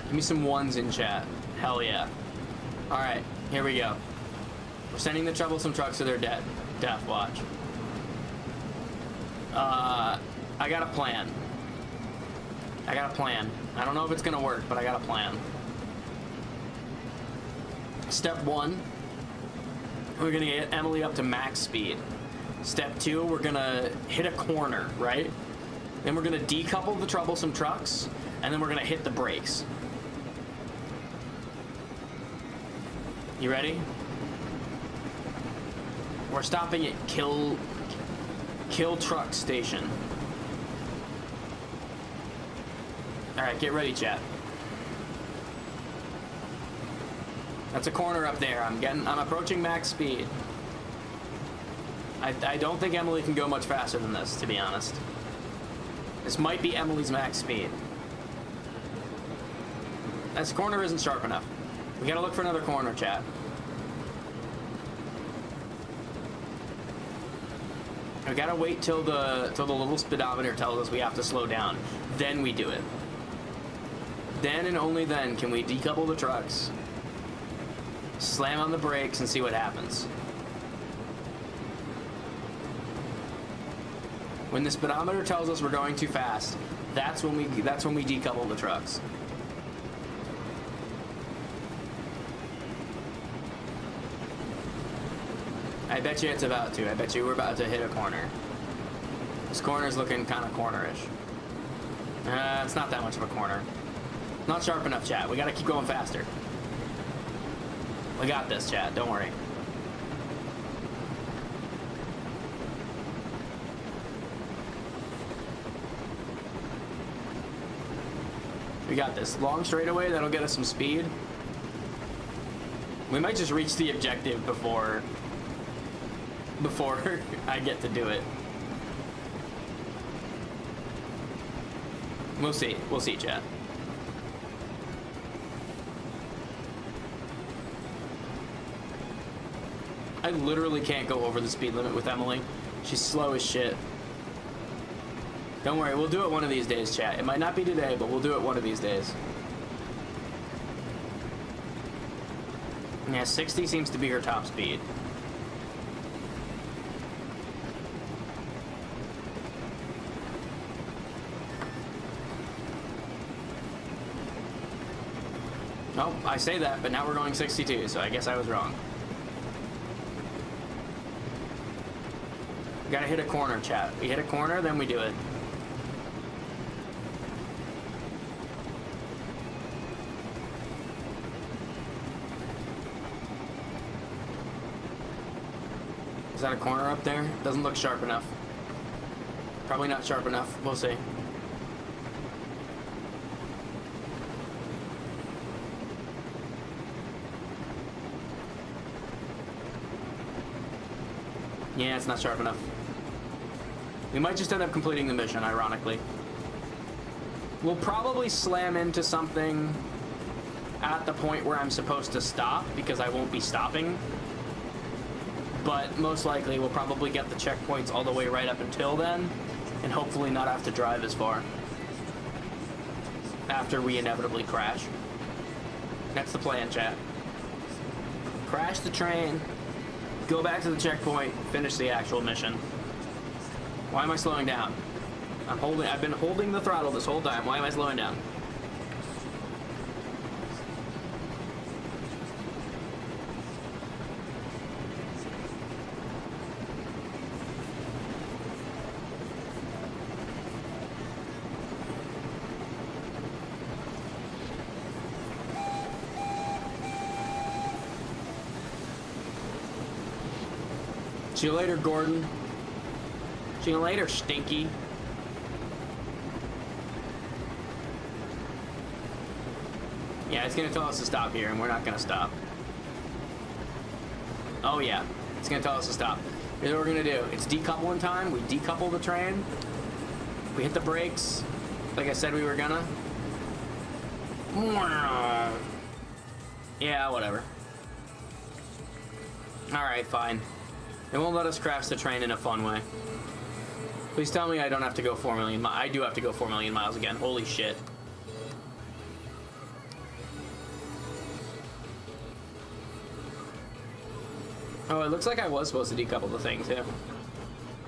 Give me some ones in chat. Hell yeah. Alright, here we go. We're sending the troublesome trucks to their death. Watch. I got a plan. I don't know if it's gonna work, but I got a plan. Step 1, we're gonna get Emily up to max speed. Step 2, we're gonna hit a corner, right? Then we're gonna decouple the troublesome trucks, and then we're gonna hit the brakes. You ready? We're stopping at Kill Truck Station. Alright, get ready, chat. That's a corner up there. I'm approaching max speed. I don't think Emily can go much faster than this, to be honest. This might be Emily's max speed. This corner isn't sharp enough. We gotta look for another corner, chat. We gotta wait till the little speedometer tells us we have to slow down. Then we do it. Then and only then can we decouple the trucks, slam on the brakes, and see what happens. When the speedometer tells us we're going too fast, that's when we decouple the trucks. I bet you it's about to. I bet you we're about to hit a corner. This corner's looking kind of cornerish. It's not that much of a corner. Not sharp enough, chat. We gotta keep going faster. We got this, chat. Don't worry. We got this. Long straightaway, that'll get us some speed. We might just reach the objective before I get to do it. We'll see. We'll see, chat. I literally can't go over the speed limit with Emily. She's slow as shit. Don't worry, we'll do it one of these days, chat. It might not be today, but we'll do it one of these days. Yeah, 60 seems to be her top speed. Oh, I say that, but now we're going 62, so I guess I was wrong. Gotta hit a corner, chat. We hit a corner, then we do it. Is that a corner up there? Doesn't look sharp enough. Probably not sharp enough. We'll see. Yeah, it's not sharp enough. We might just end up completing the mission, ironically. We'll probably slam into something at the point where I'm supposed to stop, because I won't be stopping. but most likely we'll probably get the checkpoints all the way right up until then, and hopefully not have to drive as far after we inevitably crash. That's the plan, chat. Crash the train, go back to the checkpoint, finish the actual mission. Why am I slowing down? I've been holding the throttle this whole time. Why am I slowing down? See you later, Gordon. See you later, Stinky. Yeah, it's gonna tell us to stop here, and we're not gonna stop. Oh yeah, it's gonna tell us to stop. Here's what we're gonna do. It's decoupling time. We decouple the train. We hit the brakes, like I said we were gonna. Yeah, whatever. Alright, fine. It won't let us crash the train in a fun way. Please tell me I don't have to go 4 million miles. I do have to go 4 million miles again. Holy shit. Oh, it looks like I was supposed to decouple the thing, too.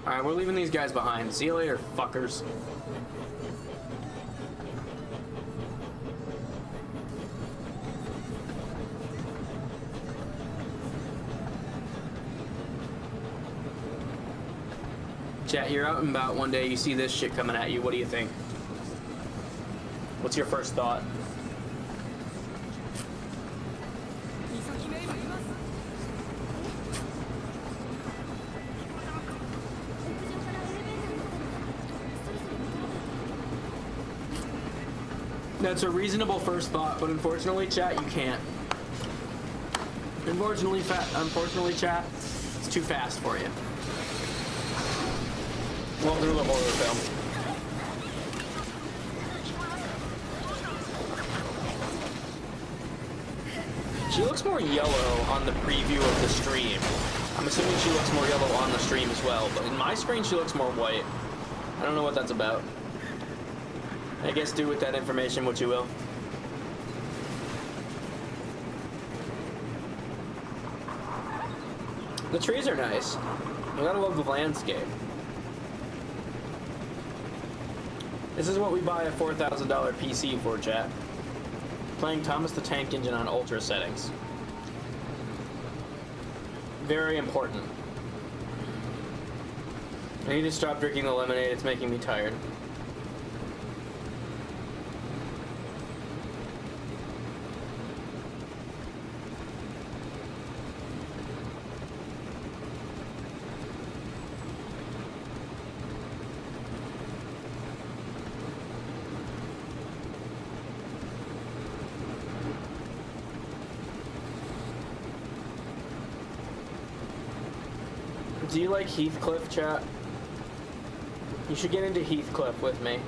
Alright, we're leaving these guys behind. See you later, fuckers. Chat, you're out and about one day, you see this shit coming at you, what do you think? What's your first thought? That's a reasonable first thought, but unfortunately, chat, you can't. Unfortunately, chat, it's too fast for you. Welcome to the horror film. She looks more yellow on the preview of the stream. I'm assuming she looks more yellow on the stream as well, but in my screen she looks more white. I don't know what that's about. I guess do with that information what you will. The trees are nice. I gotta love the landscape. This is what we buy a $4,000 PC for, chat. Playing Thomas the Tank Engine on ultra settings. Very important. I need to stop drinking the lemonade, it's making me tired. Do you like Heathcliff, chat? You should get into Heathcliff with me.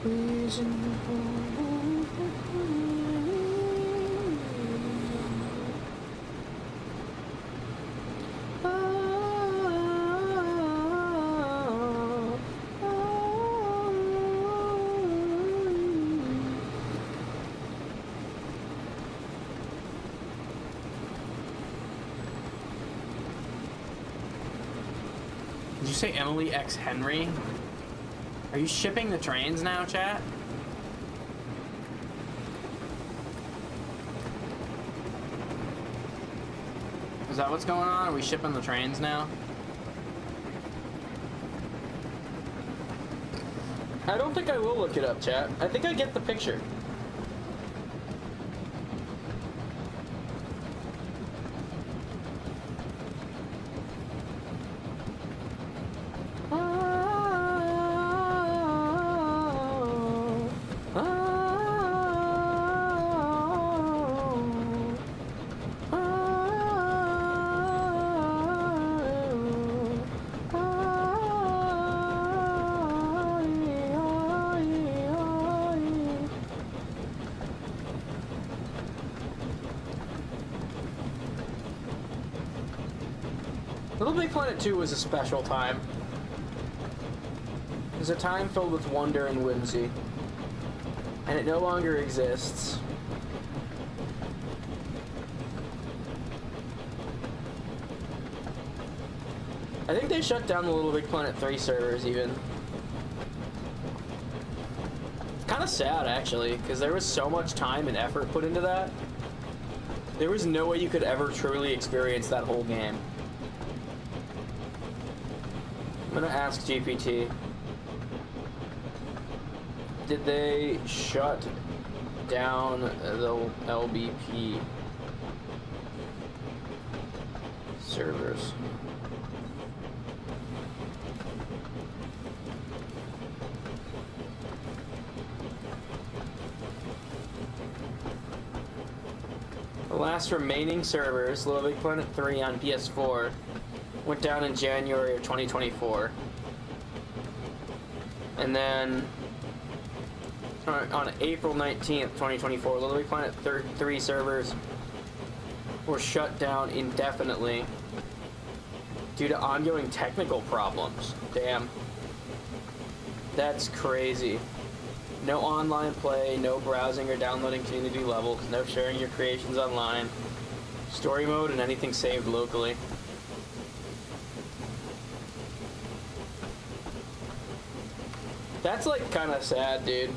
Did you say Emily X Henry? Are you shipping the trains now, chat? Is that what's going on? Are we shipping the trains now? I don't think I will look it up, chat. I think I get the picture. Little Big Planet 2 was a special time. It was a time filled with wonder and whimsy. And it no longer exists. I think they shut down the Little Big Planet 3 servers even. It's kind of sad actually, because there was so much time and effort put into that. There was no way you could ever truly experience that whole game. I'm gonna ask GPT. Did they shut down the LBP servers? The last remaining servers, Little Big Planet 3 on PS4, went down in January of 2024. And then on April 19th, 2024, Little Big Planet 3 servers were shut down indefinitely due to ongoing technical problems. Damn. That's crazy. No online play, no browsing or downloading community levels, no sharing your creations online, story mode, and anything saved locally. That's like kind of sad, dude.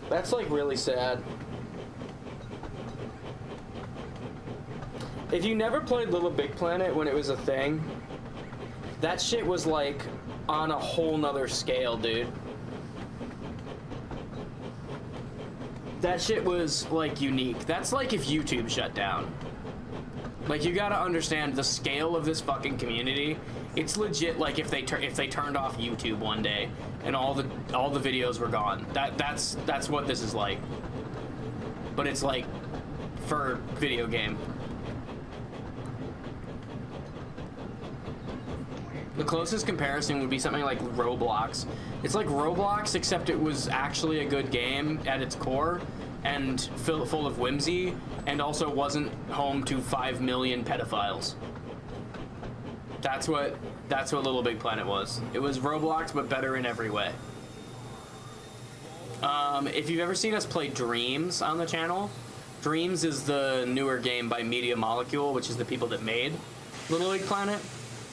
That's like really sad. If you never played Little Big Planet when it was a thing, that shit was like on a whole nother scale, dude. That shit was like unique. That's like if YouTube shut down. Like, you gotta understand the scale of this fucking community. It's legit like if they turned off YouTube one day and all the videos were gone. That's what this is like. But it's like for video game. The closest comparison would be something like Roblox. It's like Roblox, except it was actually a good game at its core and full of whimsy, and also wasn't home to 5 million pedophiles. That's what Little Big Planet was. It was Roblox, but better in every way. If you've ever seen us play Dreams on the channel, Dreams is the newer game by Media Molecule, which is the people that made Little Big Planet.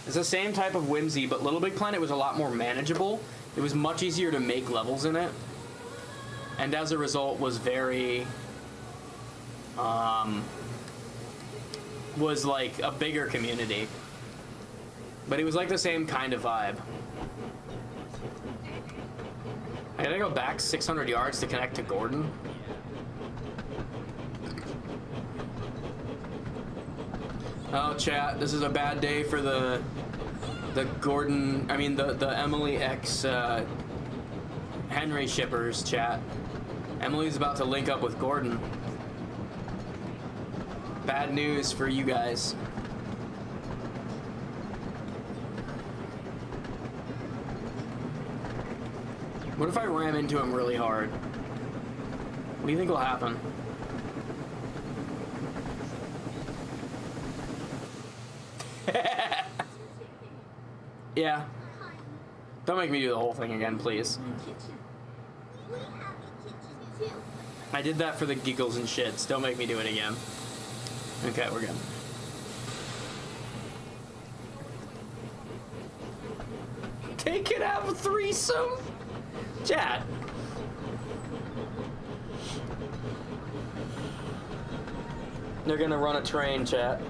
It's the same type of whimsy, but Little Big Planet was a lot more manageable. It was much easier to make levels in it, and as a result was very was like a bigger community, but it was like the same kind of vibe. I gotta go back 600 yards to connect to Gordon. Oh, chat, this is a bad day for the Gordon, I mean the Emily X Henry shippers, chat. Emily's about to link up with Gordon. Bad news for you guys. What if I ram into him really hard? What do you think will happen? Yeah. Don't make me do the whole thing again, please. I did that for the giggles and shits. Don't make me do it again. Okay, we're good. They could have a threesome. Chat. They're gonna run a train, chat.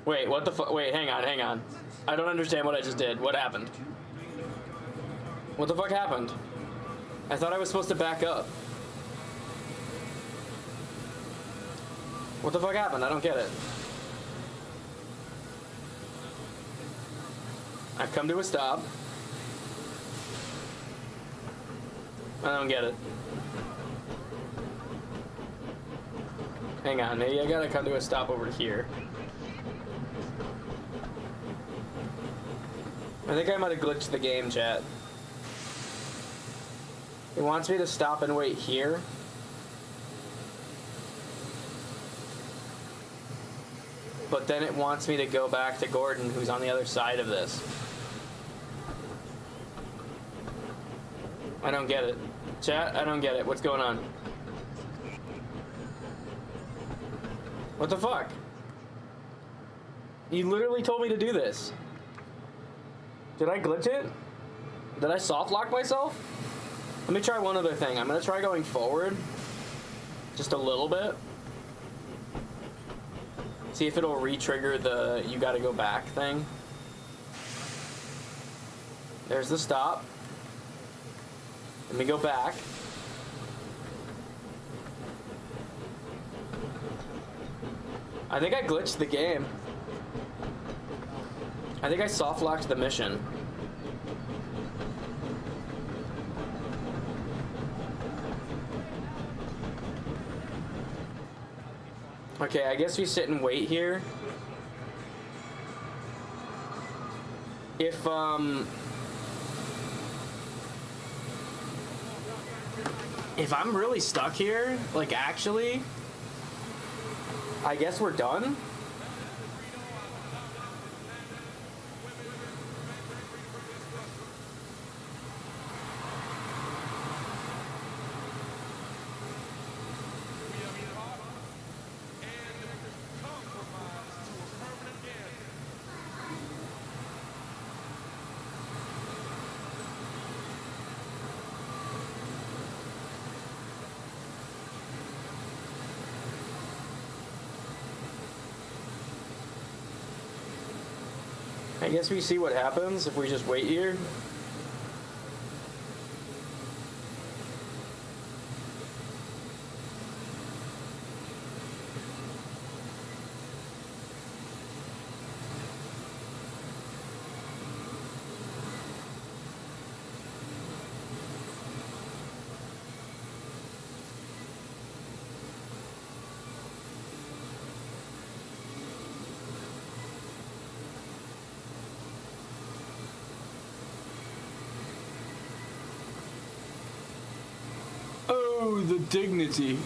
Wait, what the fuck? Wait, hang on. I don't understand what I just did. What happened? What the fuck happened? I thought I was supposed to back up. What the fuck happened? I don't get it. I've come to a stop. I don't get it. Hang on, maybe I gotta come to a stop over here. I think I might have glitched the game, chat. It wants me to stop and wait here. But then it wants me to go back to Gordon, who's on the other side of this. I don't get it. Chat, I don't get it. What's going on? What the fuck? You literally told me to do this. Did I glitch it? Did I soft lock myself? Let me try one other thing. I'm gonna try going forward. Just a little bit. See if it'll re-trigger the you gotta go back thing. There's the stop. Let me go back. I think I glitched the game. I think I soft locked the mission. Okay, I guess we sit and wait here. If I'm really stuck here, like actually, I guess we're done. I guess we see what happens if we just wait here. Oh, the dignity.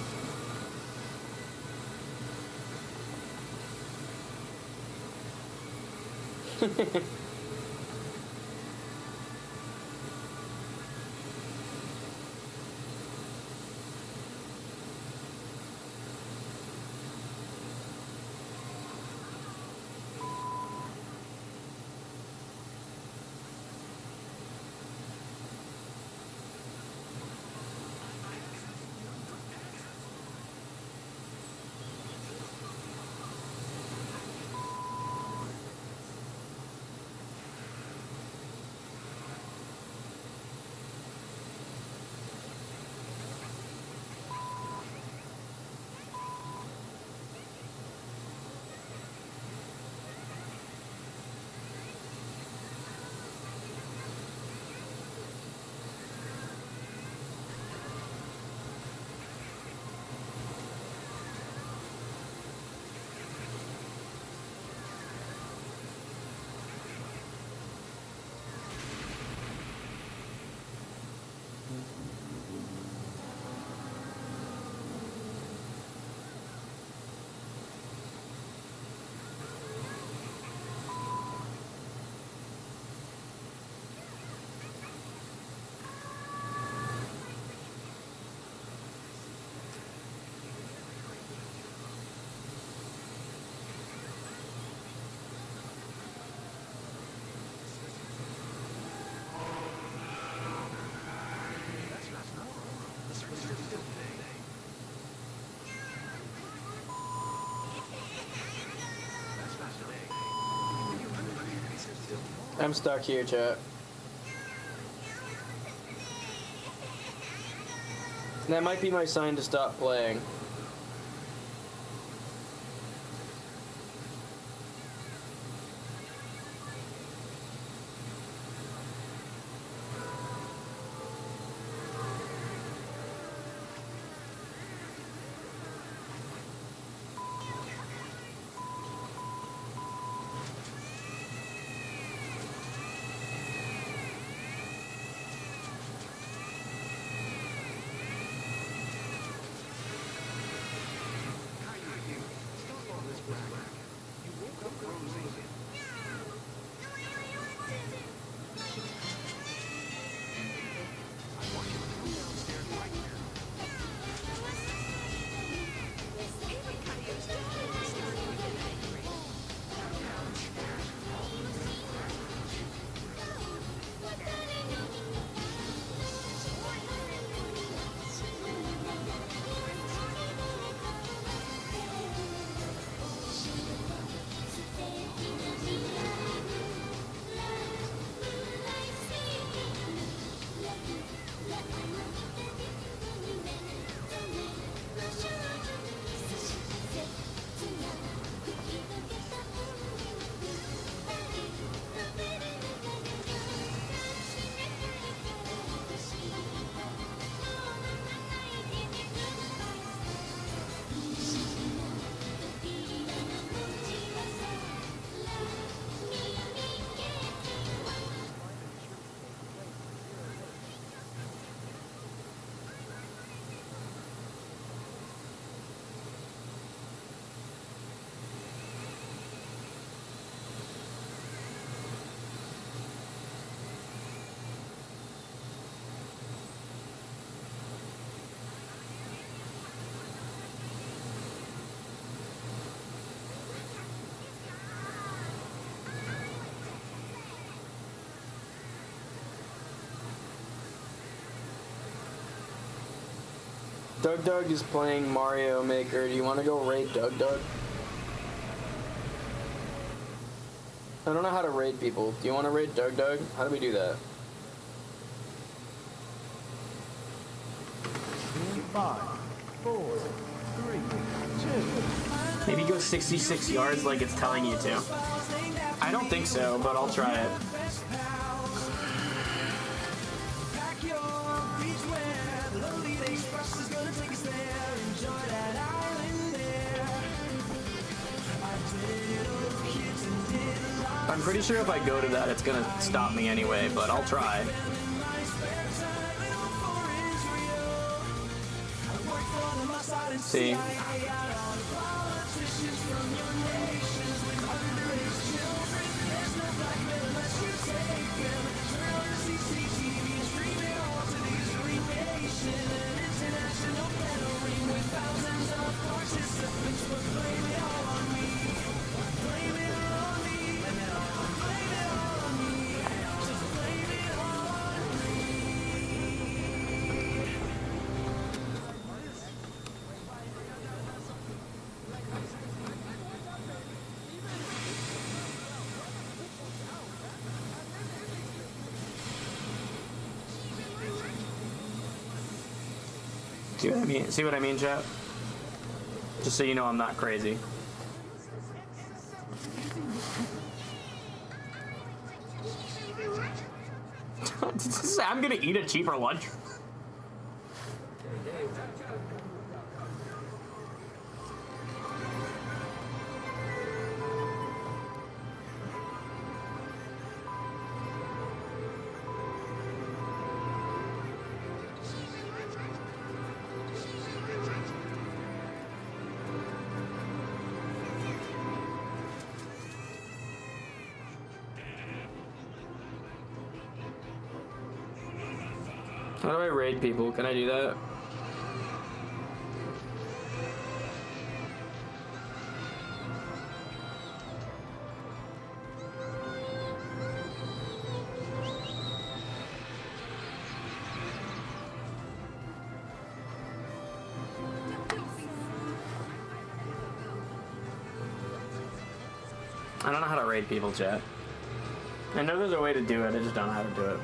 I'm stuck here, chat. That might be my sign to stop playing. Doug is playing Mario Maker. Do you want to go raid Doug? I don't know how to raid people. Do you want to raid Doug? How do we do that? 5, 4, 3, 2. Maybe go 66 yards like it's telling you to. I don't think so, but I'll try it. I'm pretty sure if I go to that, it's gonna stop me anyway, but I'll try. See? See what I mean? See what I mean, chat? Just so you know I'm not crazy. I'm gonna eat a cheaper lunch. How do I raid people? Can I do that? I don't know how to raid people, chat. I know there's a way to do it, I just don't know how to do it.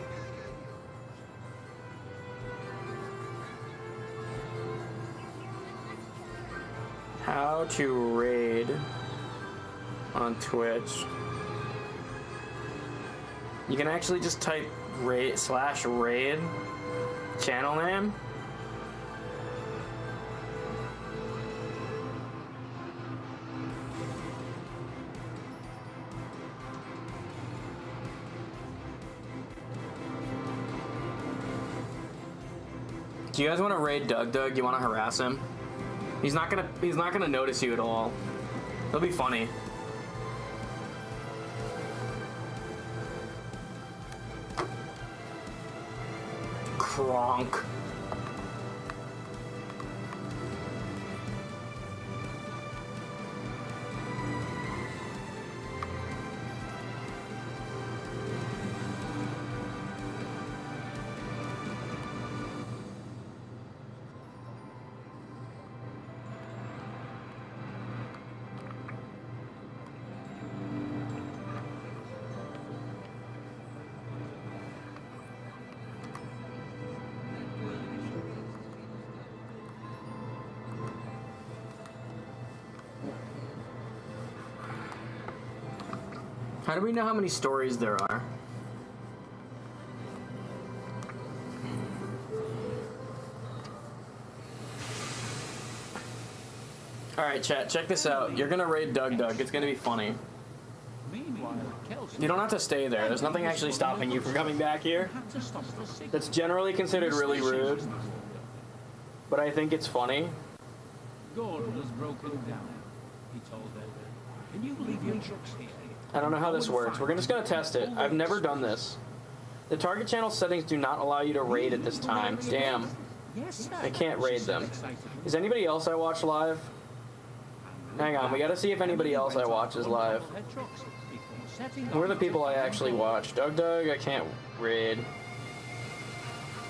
How to raid on Twitch. You can actually just type /raid channel name. Do you guys want to raid Doug? You want to harass him? He's not gonna notice you at all. It'll be funny. Kronk. How do we know how many stories there are? Alright, chat, check this out. You're gonna raid Doug. It's gonna be funny. You don't have to stay there. There's nothing actually stopping you from coming back here. That's generally considered really rude. But I think it's funny. Gordon was broken down. He told them, "Can you leave your trucks here?" I don't know how this works. We're just gonna test it. I've never done this. The target channel settings do not allow you to raid at this time. Damn. I can't raid them. Is anybody else I watch live? Hang on, we gotta see if anybody else I watch is live. Who are the people I actually watch? Doug, I can't raid.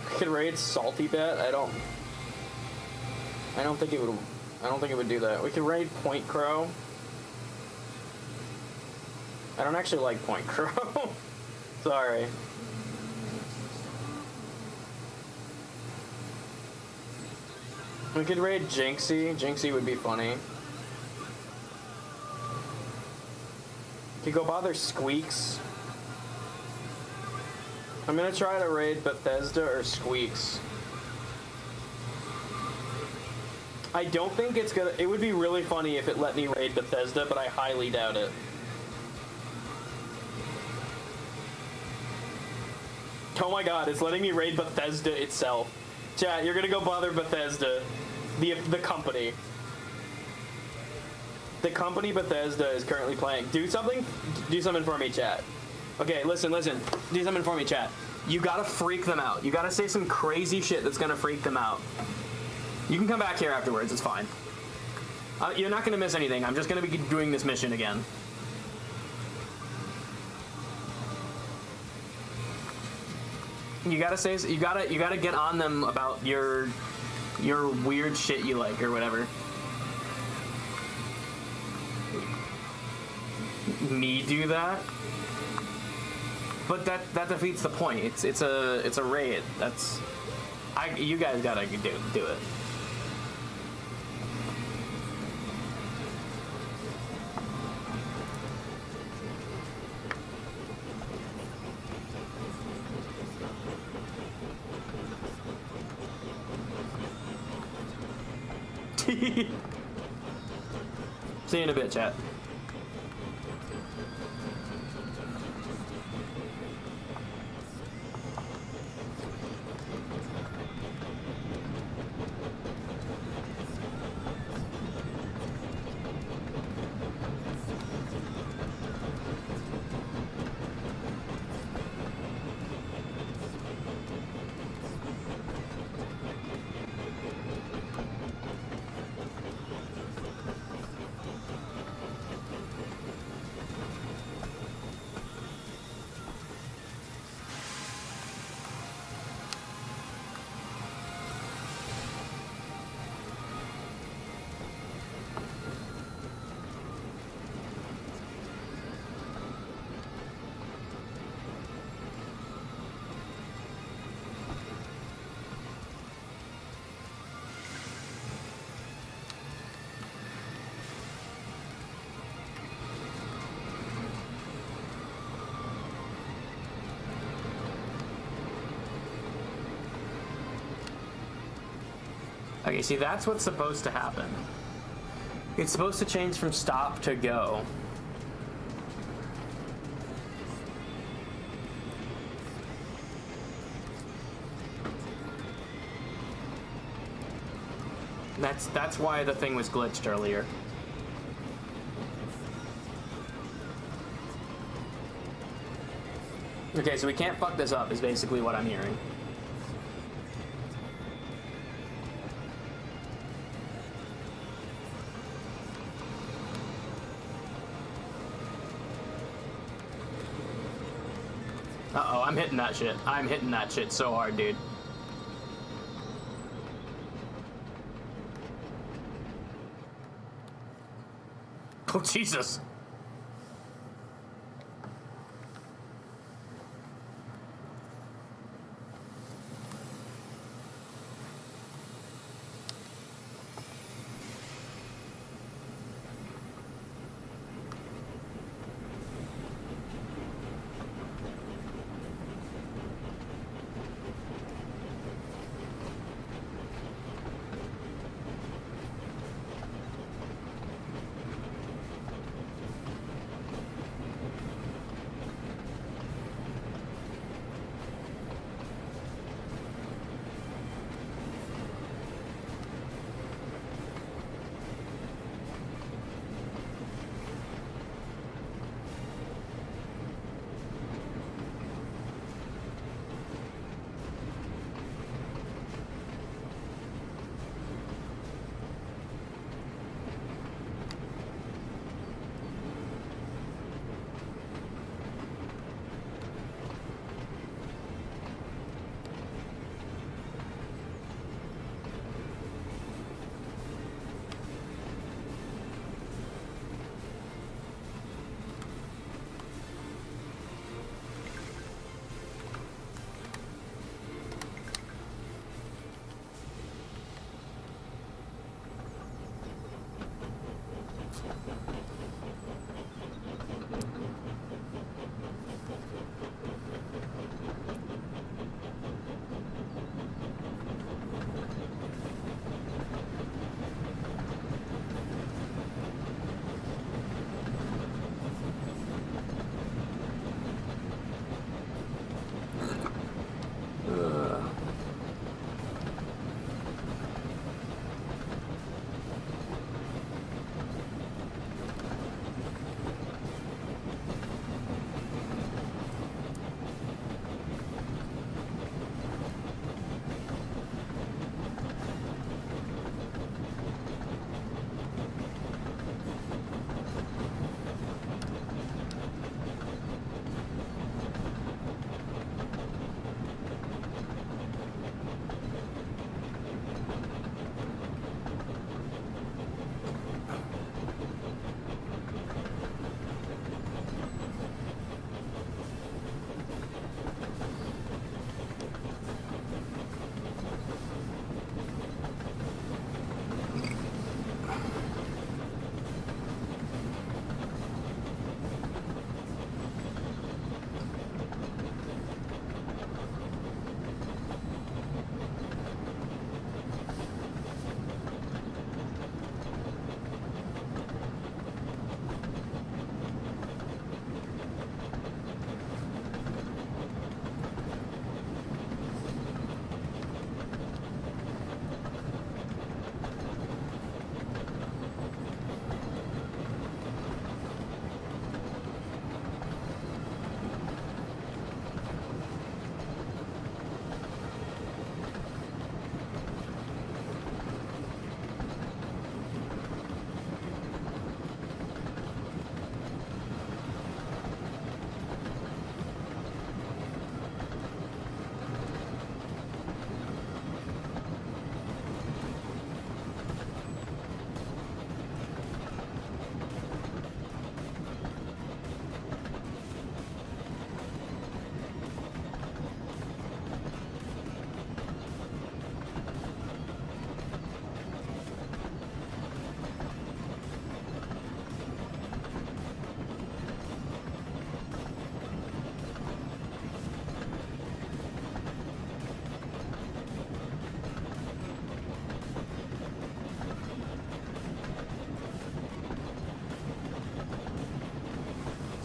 I could raid Salty Bet. I don't think it would do that. We could raid Point Crow. I don't actually like Point Crow. Sorry. We could raid Jinxie. Jinxie would be funny. Could go bother Squeaks. I'm gonna try to raid Bethesda or Squeaks. I don't think it's gonna. It would be really funny if it let me raid Bethesda, but I highly doubt it. Oh my god, it's letting me raid Bethesda itself. Chat, you're gonna go bother Bethesda. The company. The company Bethesda is currently playing. Do something for me, chat. Okay, listen. Do something for me, chat. You gotta freak them out. You gotta say some crazy shit that's gonna freak them out. You can come back here afterwards, it's fine. You're not gonna miss anything. I'm just gonna be doing this mission again. You gotta get on them about your weird shit you like or whatever. Me do that? But that defeats the point. It's a raid. You guys gotta do it. See you in a bit, chat. Okay, see, that's what's supposed to happen. It's supposed to change from stop to go. That's why the thing was glitched earlier. Okay, so we can't fuck this up is basically what I'm hearing. Uh-oh, I'm hitting that shit. I'm hitting that shit so hard, dude. Oh, Jesus.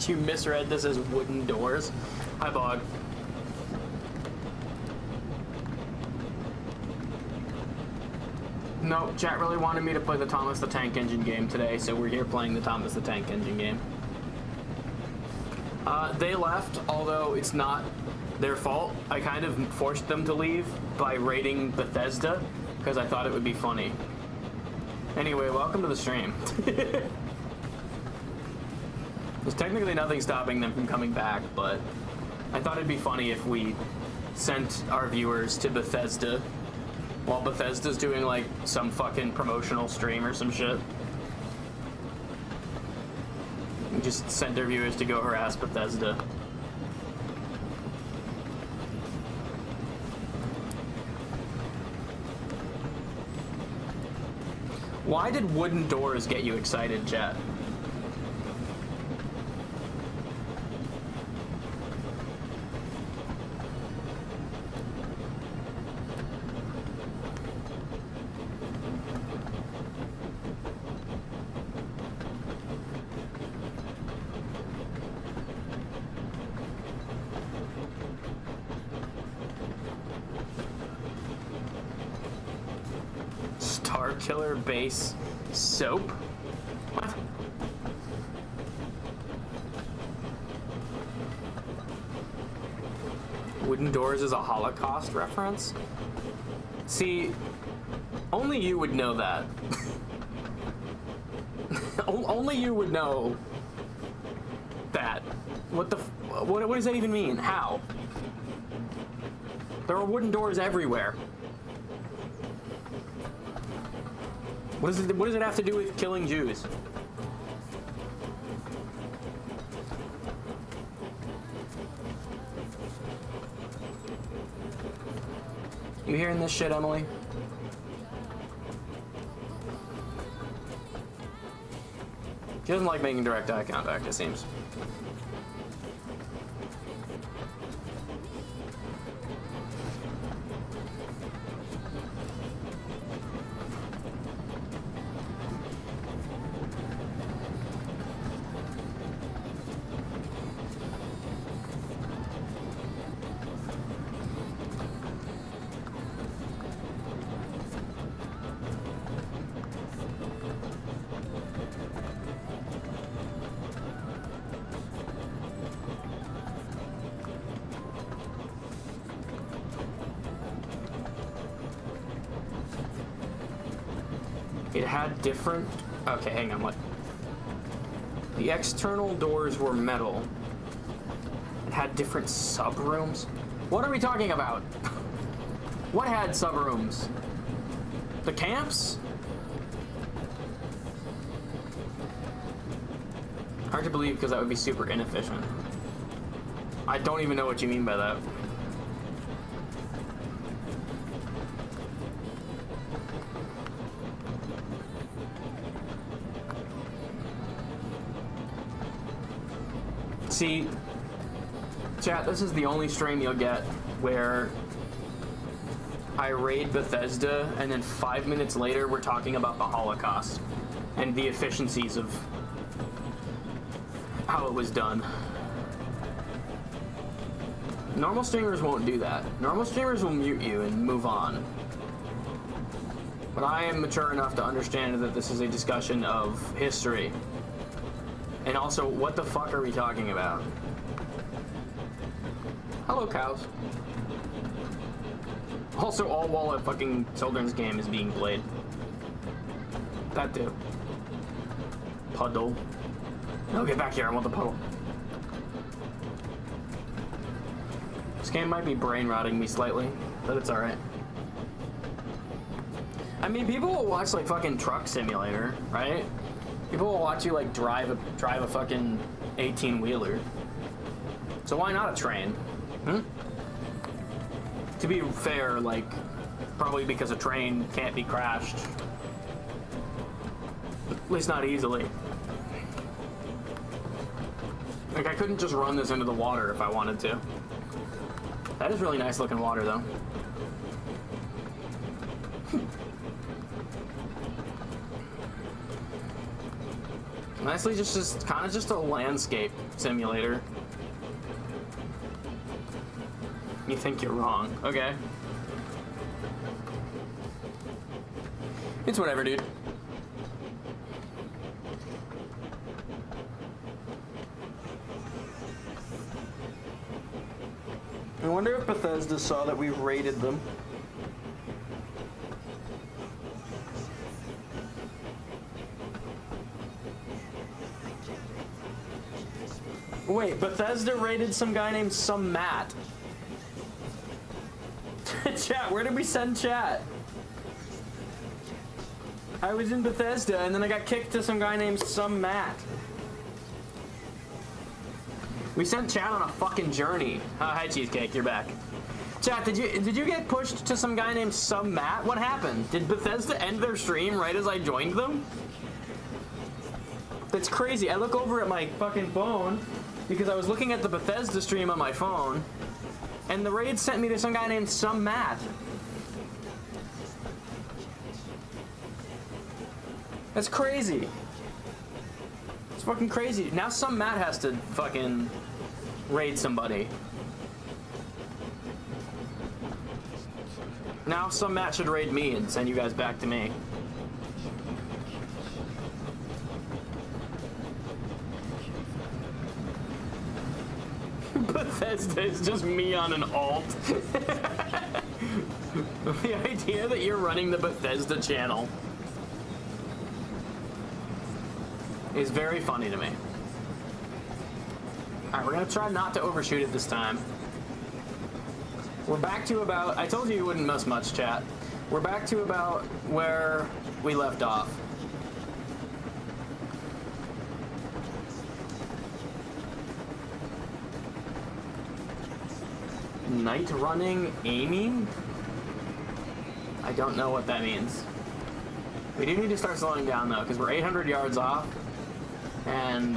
You misread this as wooden doors. Hi, Bog. No, chat really wanted me to play the Thomas the Tank Engine game today, so we're here playing the Thomas the Tank Engine game. They left, although it's not their fault. I kind of forced them to leave by raiding Bethesda, because I thought it would be funny. Anyway, welcome to the stream. There's technically nothing stopping them from coming back, but I thought it'd be funny if we sent our viewers to Bethesda while Bethesda's doing like some fucking promotional stream or some shit. We just sent their viewers to go harass Bethesda. Why did wooden doors get you excited, chat? Star Killer base soap? What? Wooden doors is a Holocaust reference? See, only you would know that. Only you would know that. What does that even mean? How? There are wooden doors everywhere. What does it have to do with killing Jews? You hearing this shit, Emily? She doesn't like making direct eye contact, it seems. It had different... Okay, hang on, what? The external doors were metal. It had different sub-rooms? What are we talking about? What had sub-rooms? The camps? Hard to believe because that would be super inefficient. I don't even know what you mean by that. See, chat, this is the only stream you'll get where I raid Bethesda and then 5 minutes later we're talking about the Holocaust and the efficiencies of how it was done. Normal streamers won't do that. Normal streamers will mute you and move on. But I am mature enough to understand that this is a discussion of history. And also, what the fuck are we talking about? Hello, cows. Also, all while a fucking children's game is being played. That too. Puddle. No, get back here, I want the puddle. This game might be brain rotting me slightly, but it's alright. I mean, people will watch like fucking Truck Simulator, right? People will watch you like drive a fucking 18-wheeler. So why not a train? Hmm? To be fair, like, probably because a train can't be crashed. At least not easily. Like, I couldn't just run this into the water if I wanted to. That is really nice looking water, though. Nicely, just kind of just a landscape simulator. You think you're wrong. Okay. It's whatever, dude. I wonder if Bethesda saw that we raided them. Wait, Bethesda raided some guy named Some Matt. Chat, where did we send chat? I was in Bethesda and then I got kicked to some guy named Some Matt. We sent chat on a fucking journey. Hi Cheesecake, you're back. Chat, did you get pushed to some guy named Some Matt? What happened? Did Bethesda end their stream right as I joined them? That's crazy. I look over at my fucking phone because I was looking at the Bethesda stream on my phone, and the raid sent me to some guy named Some Matt. That's crazy. It's fucking crazy. Now Some Matt has to fucking raid somebody. Now Some Matt should raid me and send you guys back to me. Bethesda is just me on an alt. The idea that you're running the Bethesda channel is very funny to me. Alright, we're gonna try not to overshoot it this time. We're back to about, I told you you wouldn't miss much, chat. We're back to about where we left off. Night running aiming? I don't know what that means. We do need to start slowing down though, because we're 800 yards off, and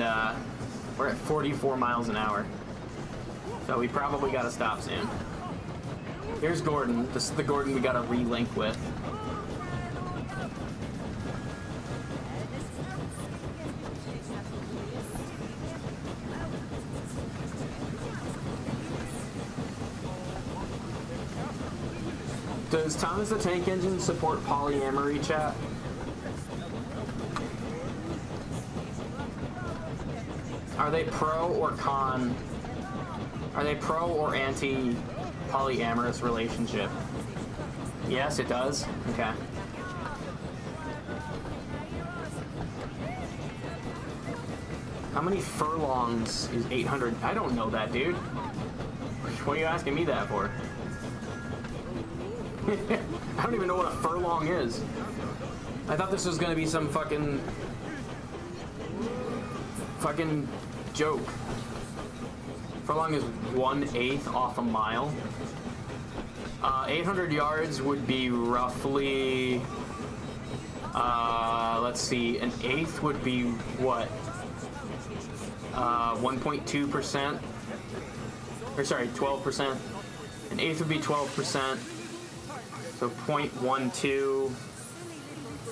we're at 44 miles an hour. So we probably gotta stop soon. Here's Gordon. This is the Gordon we gotta relink with. Does Thomas the Tank Engine support polyamory, chat? Are they pro or con? Are they pro or anti polyamorous relationship? Yes, it does? Okay. How many furlongs is 800? I don't know that, dude. What are you asking me that for? I don't even know what a furlong is. I thought this was gonna be some fucking joke. Furlong is 1/8 off a mile. 800 yards would be roughly, let's see, an eighth would be what? 1.2%. Or sorry, 12%. An eighth would be 12%. So 0.12.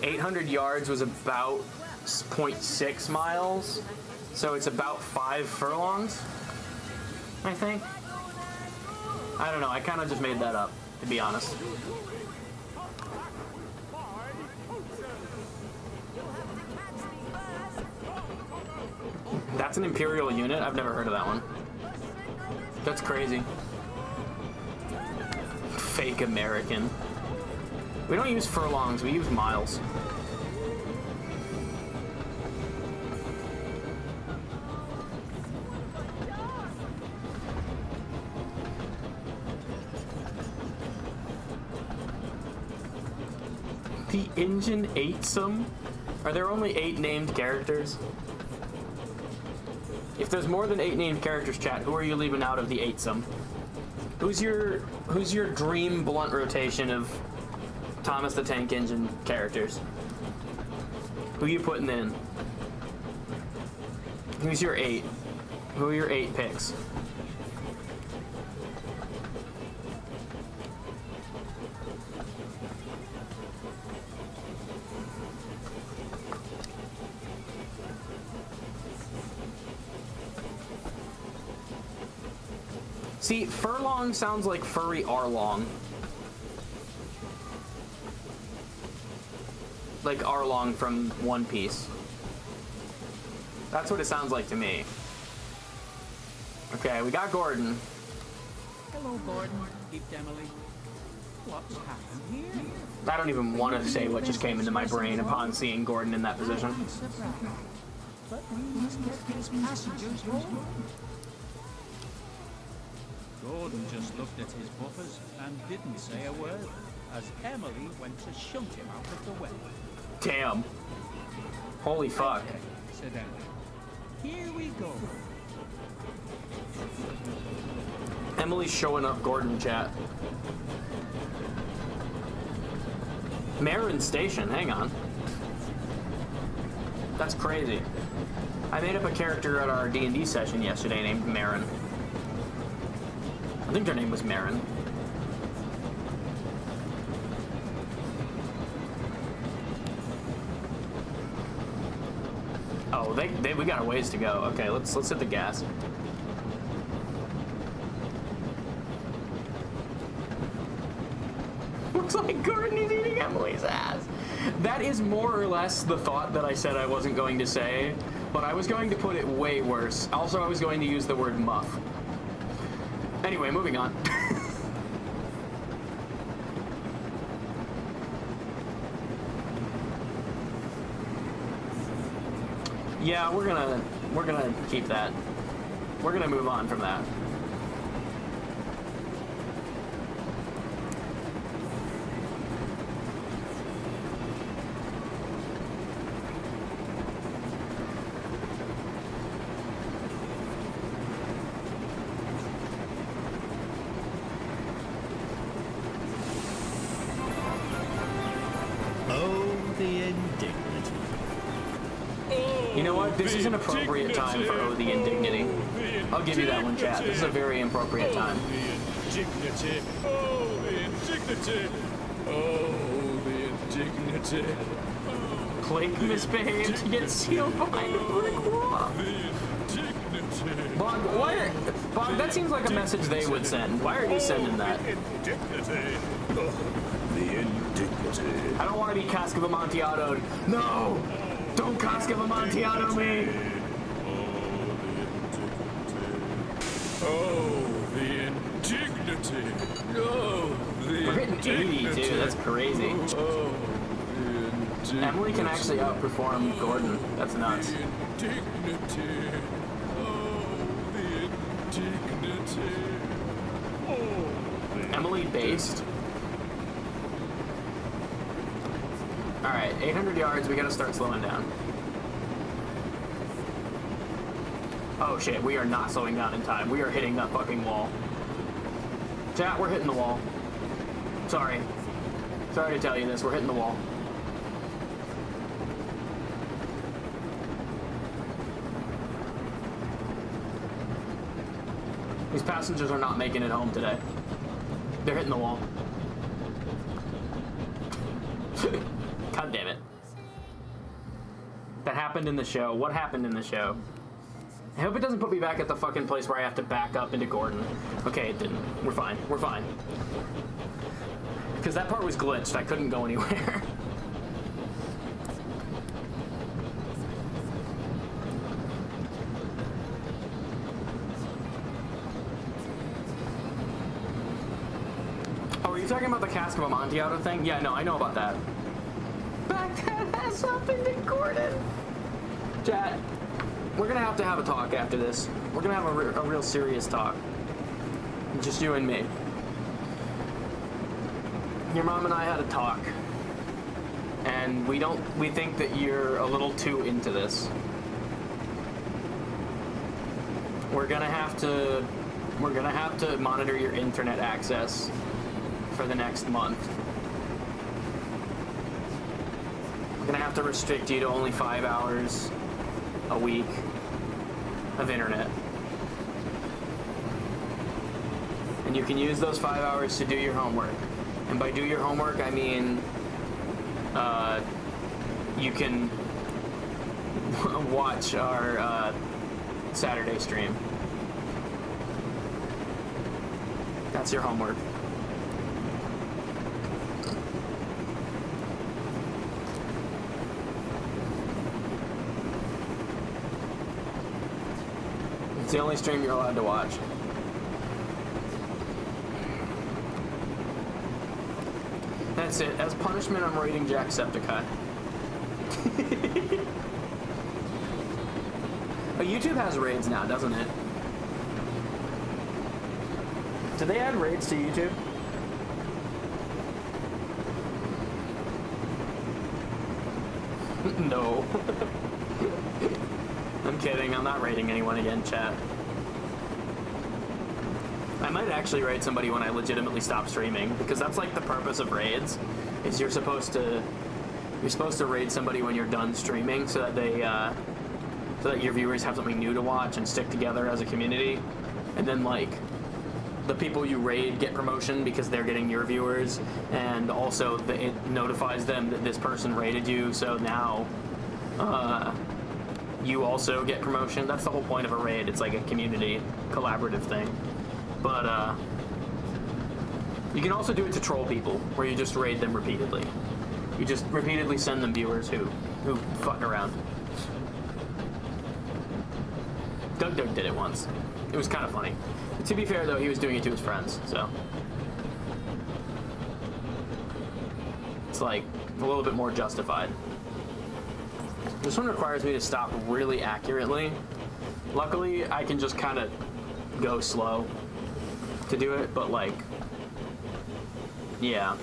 800 yards was about 0.6 miles. So it's about 5 furlongs, I think. I don't know, I kind of just made that up, to be honest. That's an Imperial unit? I've never heard of that one. That's crazy. Fake American. We don't use furlongs, we use miles. The engine ate some? Are there only 8 named characters? If there's more than 8 named characters, chat, who are you leaving out of the 8-some? Who's your dream blunt rotation of Thomas the Tank Engine characters? Who you putting in? Who's your 8? Who are your 8 picks? See, furlong sounds like furry Arlong. Like Arlong from One Piece. That's what it sounds like to me. Okay, we got Gordon. Hello, Gordon. Peeped Emily. What's happened here? I don't even want to say what just came into my brain upon seeing Gordon in that position. But we must get these passengers home. Gordon just looked at his buffers and didn't say a word as Emily went to shunt him out of the way. Damn. Holy fuck. Okay, said Emily. Here we go. Emily's showing up Gordon, chat. Marin Station, hang on. That's crazy. I made up a character at our D&D session yesterday named Marin. I think their name was Marin. Oh, we got a ways to go. Okay, let's hit the gas. Looks like Gordon is eating Emily's ass. That is more or less the thought that I said I wasn't going to say, but I was going to put it way worse. Also, I was going to use the word muff. Anyway, moving on. Yeah, we're gonna keep that. We're gonna move on from that. Oh, the indignity. You know what? This is an appropriate time for Oh, the Indignity. I'll give you that one, chat. This is a very appropriate time. Indignity. Oh, the indignity. Oh, the indignity. Blake misbehaved to get sealed behind a brick wall. Bog, Bog, that seems like a message they would send. Why are you sending that? Indignity. Oh, the indignity. I don't want to be Cask of Amontillado. No! Don't Cask of Amontillado me! Oh, the indignity. Oh, the We're hitting 80 too, that's crazy. Oh, Emily can actually outperform Gordon. That's nuts. indignity. Oh, the indignity. Oh, Emily based. Alright, 800 yards, we gotta start slowing down. Oh shit, we are not slowing down in time. We are hitting that fucking wall. Chat, we're hitting the wall. Sorry. Sorry to tell you this, we're hitting the wall. These passengers are not making it home today. They're hitting the wall. God damn it. That happened in the show. What happened in the show? I hope it doesn't put me back at the fucking place where I have to back up into Gordon. Okay, it didn't. We're fine. We're fine. Because that part was glitched. I couldn't go anywhere. Oh, are you talking about the Cask of Amontillado thing? Yeah, no, I know about that. Back that ass up into Gordon. Chat, we're gonna have to have a talk after this. We're gonna have a real serious talk. Just you and me. Your mom and I had a talk. And we think that you're a little too into this. We're gonna have to monitor your internet access for the next month. We're gonna have to restrict you to only 5 hours a week of internet. And you can use those 5 hours to do your homework. And by do your homework, I mean, you can watch our Saturday stream. That's your homework. It's the only stream you're allowed to watch. That's it. As punishment, I'm raiding Jacksepticeye. Oh, YouTube has raids now, doesn't it? Do they add raids to YouTube? No. I'm kidding. I'm not raiding anyone again, chat. I might actually raid somebody when I legitimately stop streaming, because that's like the purpose of raids. Is you're supposed to raid somebody when you're done streaming, so that they so that your viewers have something new to watch and stick together as a community. And then like the people you raid get promotion because they're getting your viewers, and also it notifies them that this person raided you, so now you also get promotion. That's the whole point of a raid. It's like a community collaborative thing. But you can also do it to troll people, where you just raid them repeatedly. You just repeatedly send them viewers who fuck around. Doug did it once. It was kind of funny. To be fair, though, he was doing it to his friends, so it's like a little bit more justified. This one requires me to stop really accurately. Luckily, I can just kind of go slow to do it, but like, yeah.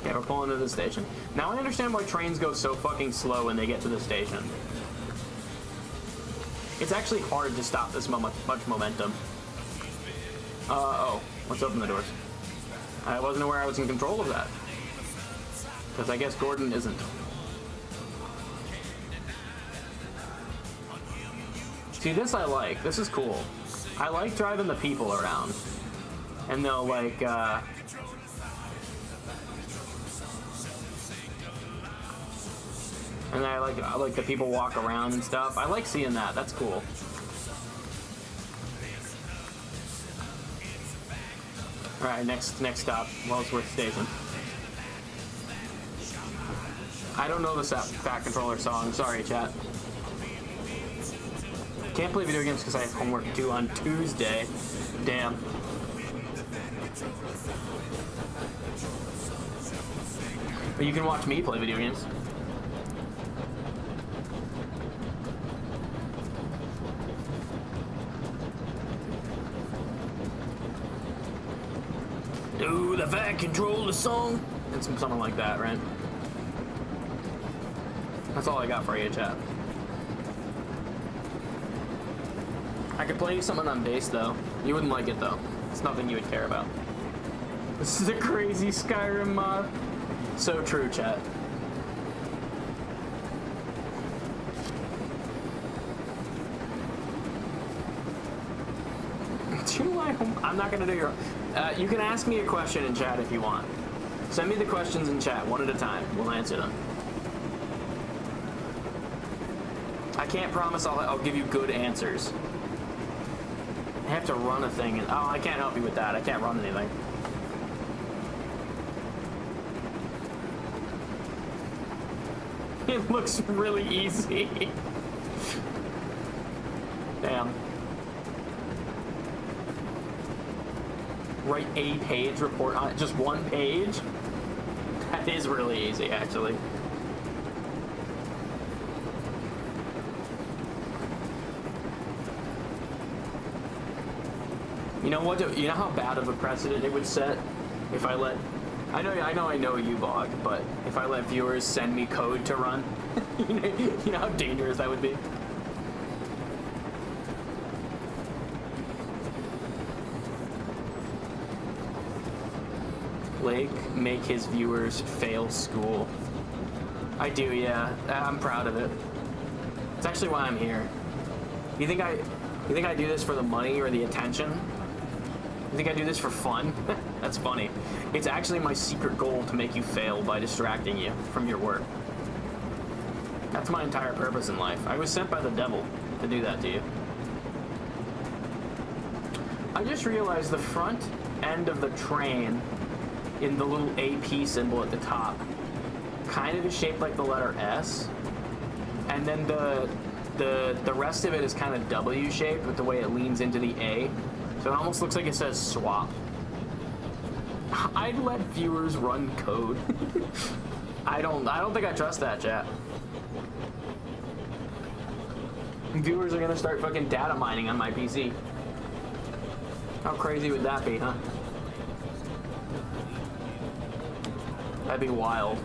Okay, we're pulling into the station. Now I understand why trains go so fucking slow when they get to the station. It's actually hard to stop this much momentum. Oh, let's open the doors. I wasn't aware I was in control of that. Because I guess Gordon isn't. See, this I like. This is cool. I like driving the people around. And they'll like, and I like the people walk around and stuff. I like seeing that. That's cool. Alright, next stop, Wellsworth Station. I don't know this Fat Controller song. Sorry, chat. Can't play video games because I have homework due on Tuesday. Damn. But you can watch me play video games. Do the Fat Controller song? And something like that, right? That's all I got for you, chat. I could play you something on bass, though. You wouldn't like it, though. It's nothing you would care about. This is a crazy Skyrim mod. So true, chat. I'm not gonna do your... you can ask me a question in chat if you want. Send me the questions in chat, one at a time. We'll answer them. I can't promise I'll give you good answers. I have to run a thing, and oh, I can't help you with that. I can't run anything. It looks really easy. Damn. Write a page report on it, just one page? That is really easy, actually. You know what? You know how bad of a precedent it would set if I let... I know you, Bog, but if I let viewers send me code to run, you know how dangerous that would be? Blake, make his viewers fail school. I do, yeah. I'm proud of it. It's actually why I'm here. You think I do this for the money or the attention? You think I do this for fun? That's funny. It's actually my secret goal to make you fail by distracting you from your work. That's my entire purpose in life. I was sent by the devil to do that to you. I just realized the front end of the train in the little AP symbol at the top kind of is shaped like the letter S. And then the rest of it is kind of W shaped with the way it leans into the A. So it almost looks like it says swap. I'd let viewers run code. I don't think I trust that, chat. Viewers are gonna start fucking data mining on my PC. How crazy would that be, huh? That'd be wild.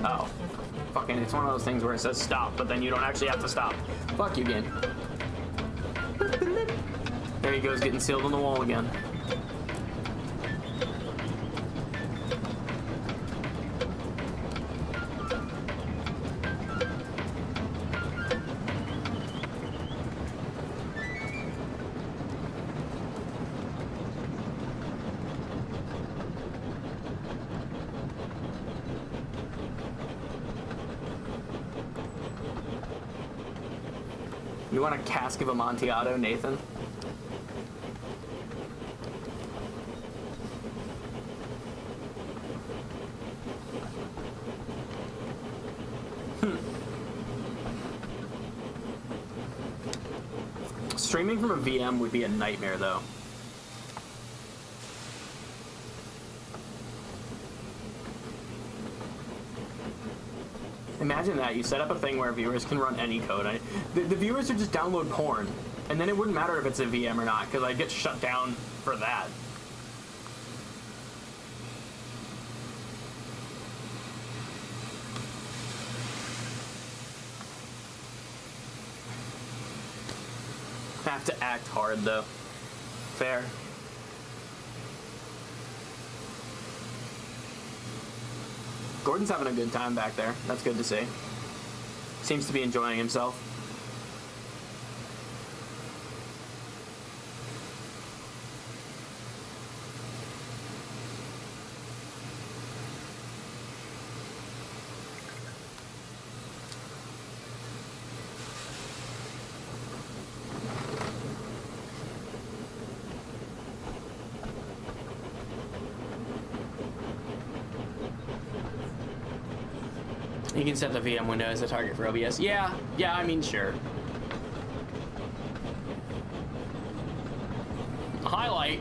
Oh. Fucking, it's one of those things where it says stop, but then you don't actually have to stop. Fuck you, game. There he goes, getting sealed on the wall again. You want a cask of Amontillado, Nathan? Streaming from a VM would be a nightmare, though. Imagine that. You set up a thing where viewers can run any code. The viewers would just download porn, and then it wouldn't matter if it's a VM or not, because I'd get shut down for that. Have to act hard, though. Fair. Gordon's having a good time back there. That's good to see. Seems to be enjoying himself. You can set the VM window as a target for OBS. Yeah, I mean, sure. A highlight.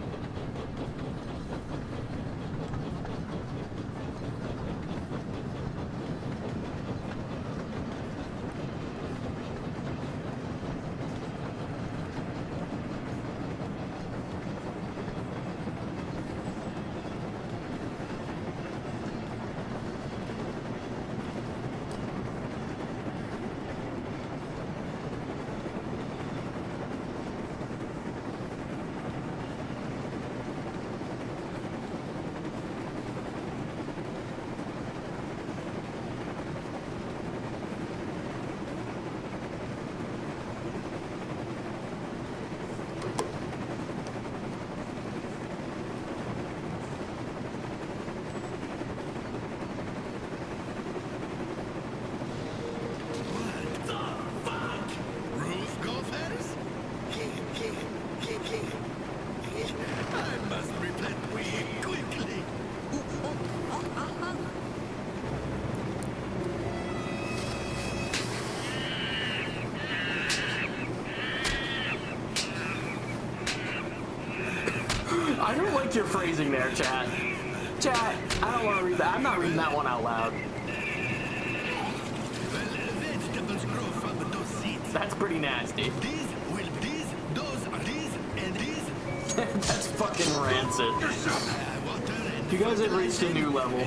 I don't like your phrasing there, chat. Chat, I don't want to read that. I'm not reading that one out loud. That's pretty nasty. That's fucking rancid. You guys have reached a new level.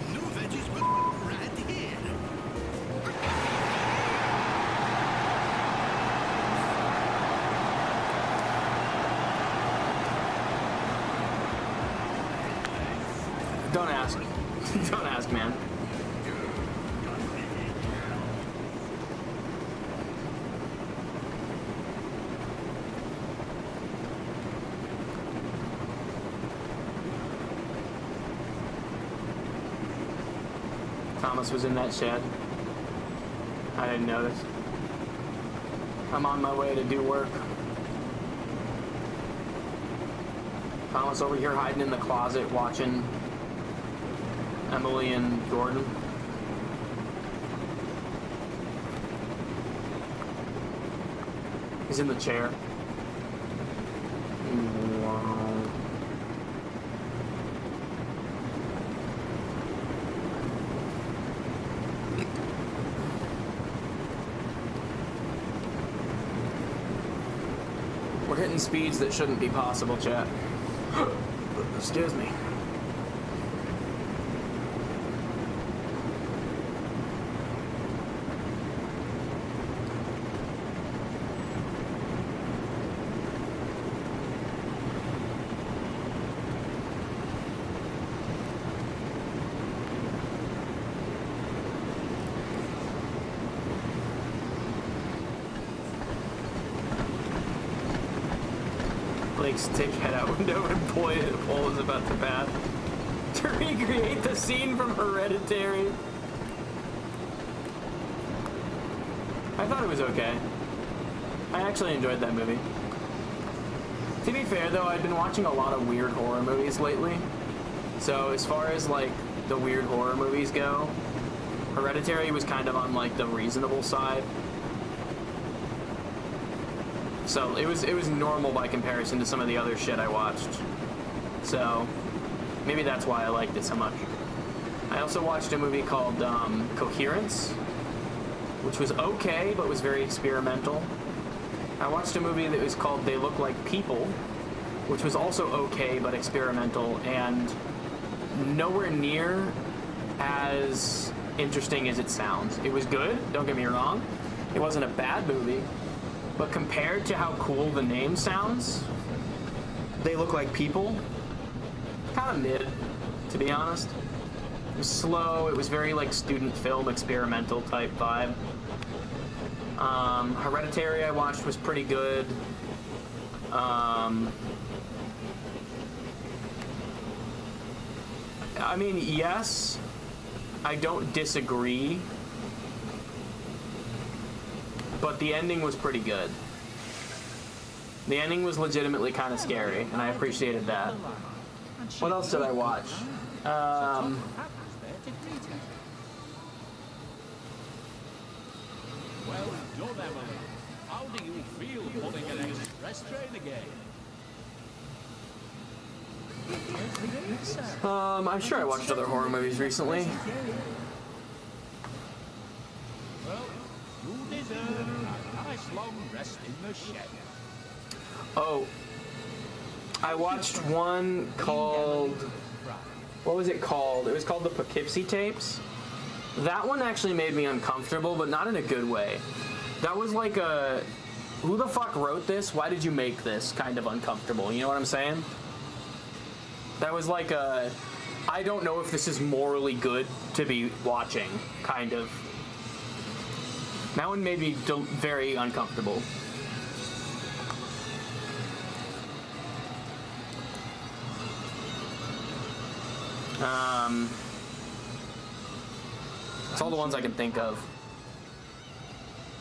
Don't ask. Don't ask, man. Thomas was in that shed. I didn't notice. I'm on my way to do work. Thomas over here hiding in the closet watching Emily and Gordon. He's in the chair. Wow. We're hitting speeds that shouldn't be possible, chat. Excuse me. Blake's stick head out window and Paul is about to pass. To recreate the scene from Hereditary. I thought it was okay. I actually enjoyed that movie. To be fair though, I've been watching a lot of weird horror movies lately. So as far as like the weird horror movies go, Hereditary was kind of on like the reasonable side. So it was normal by comparison to some of the other shit I watched. So maybe that's why I liked it so much. I also watched a movie called Coherence, which was okay, but was very experimental. I watched a movie that was called They Look Like People, which was also okay, but experimental, and nowhere near as interesting as it sounds. It was good, don't get me wrong. It wasn't a bad movie. But compared to how cool the name sounds, They Look Like People, kind of mid, to be honest. It was slow, it was very like student film experimental type vibe. Hereditary I watched was pretty good. I mean, yes, I don't disagree. But the ending was pretty good. The ending was legitimately kind of scary, and I appreciated that. What else did I watch? Well done, Emily. How do you feel pulling an express train again? I'm sure I watched other horror movies recently. Well, you deserve a nice long rest in the shed. Oh, I watched one called, what was it called? It was called the Poughkeepsie Tapes. That one actually made me uncomfortable, but not in a good way. That was like a, who the fuck wrote this? Why did you make this? Kind of uncomfortable, you know what I'm saying? That was like a, I don't know if this is morally good to be watching, kind of. That one made me very uncomfortable. It's all the ones I can think of.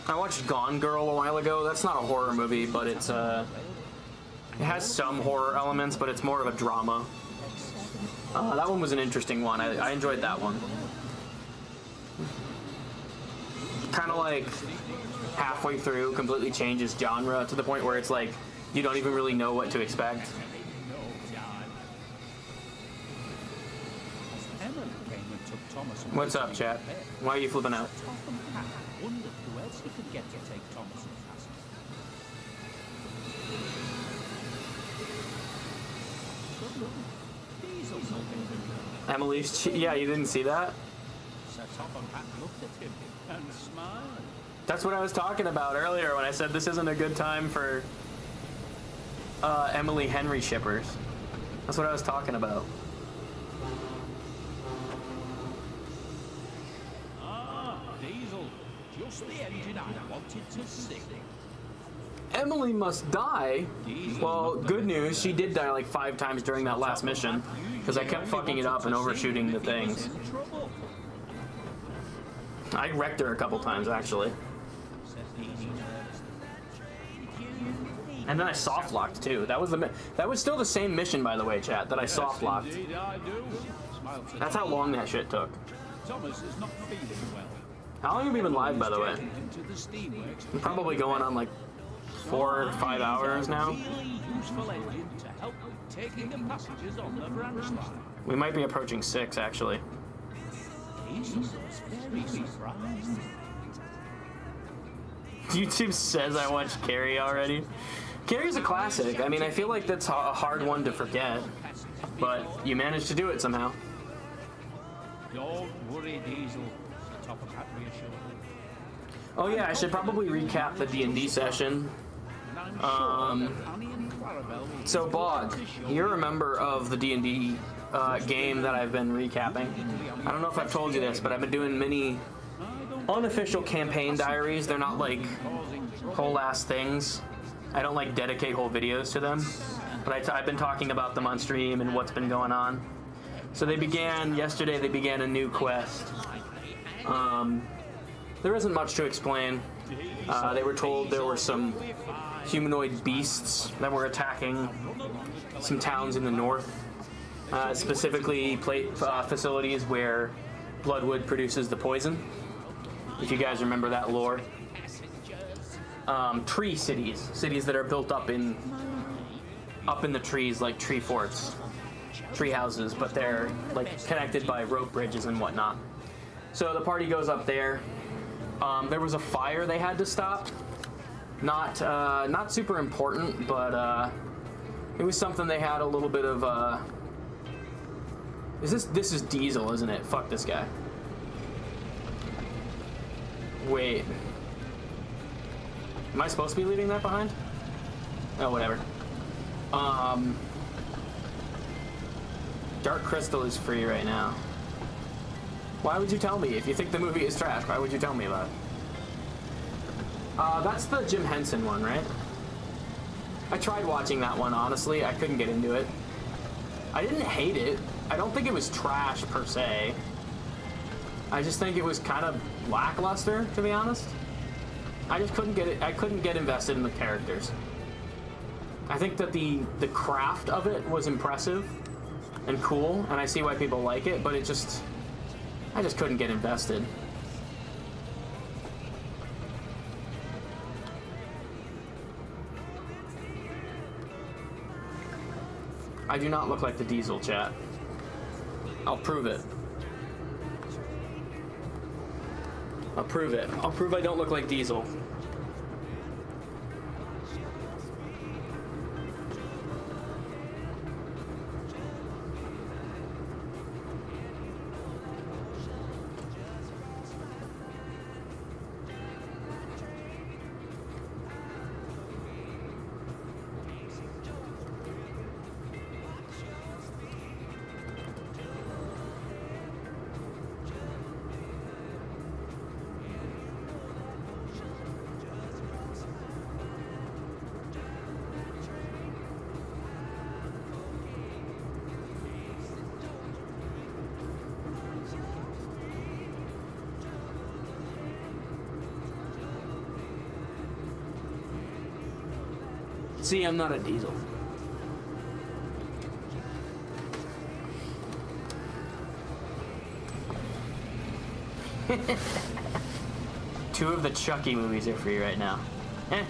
I watched Gone Girl a while ago. That's not a horror movie, but it's it has some horror elements, but it's more of a drama. That one was an interesting one. I enjoyed that one. Kind of like halfway through completely changes genre to the point where it's like you don't even really know what to expect. What's up, chat? Why are you flipping out? Wondered who else he could get to take Thomas and Emily's, yeah, you didn't see that? Sir Topham Hatt looked at him and smiled. That's what I was talking about earlier when I said this isn't a good time for Emily Henry shippers. That's what I was talking about. Diesel, just the engine I wanted to see. Emily must die? Well, good news, she did die like 5 times during that last mission, because I kept fucking it up and overshooting the things. I wrecked her a couple times, actually. And then I soft locked too. That was still the same mission, by the way, chat. That I soft locked. Indeed I do. Smiled Sir That's how Thomas. long that shit took. Thomas is not feeling well. How long have we been live, by the way? Taking him to the steamworks. I'm probably going on like 4 or 5 hours now. Really useful engine to help with taking the passengers on the branch line. We might be approaching 6, actually. Diesel was very surprised. YouTube says I watched Carrie already. Carrie's a classic. I mean, I feel like that's a hard one to forget, but you managed to do it somehow. Don't worry, Diesel. Sir Topham Hatt reassured him. Oh yeah, I should probably recap the D&D session. So Bog, you're a member of the D&D game that I've been recapping. I don't know if I've told you this, but I've been doing many unofficial campaign diaries. They're not like whole ass things. I don't like dedicate whole videos to them, but I've been talking about them on stream and what's been going on. So yesterday they began a new quest. There isn't much to explain. They were told there were some humanoid beasts that were attacking some towns in the north, specifically facilities where Bloodwood produces the poison, if you guys remember that lore. Tree cities that are built up in the trees, like tree forts, tree houses, but they're like connected by rope bridges and whatnot. So the party goes up there. There was a fire they had to stop. Not super important, but it was something they had a little bit of. This is Diesel, isn't it? Fuck this guy. Wait. Am I supposed to be leaving that behind? Oh, whatever. Dark Crystal is free right now. Why would you tell me? If you think the movie is trash, why would you tell me about it? That's the Jim Henson one, right? I tried watching that one, honestly. I couldn't get into it. I didn't hate it. I don't think it was trash, per se. I just think it was kind of lackluster, to be honest. I just couldn't get it. I couldn't get invested in the characters. I think that the craft of it was impressive and cool, and I see why people like it, but I just couldn't get invested. I do not look like the Diesel, chat. I'll prove it. I'll prove it. I'll prove I don't look like Diesel. See, I'm not a Diesel. Two of the Chucky movies are free right now. Eh.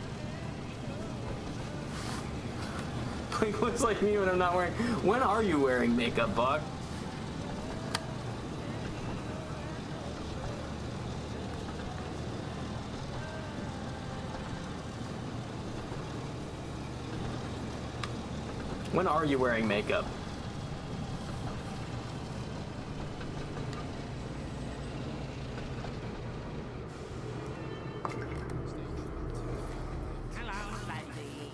Like, looks like me when I'm not wearing... When are you wearing makeup, Buck? When are you wearing makeup? Hello, lady.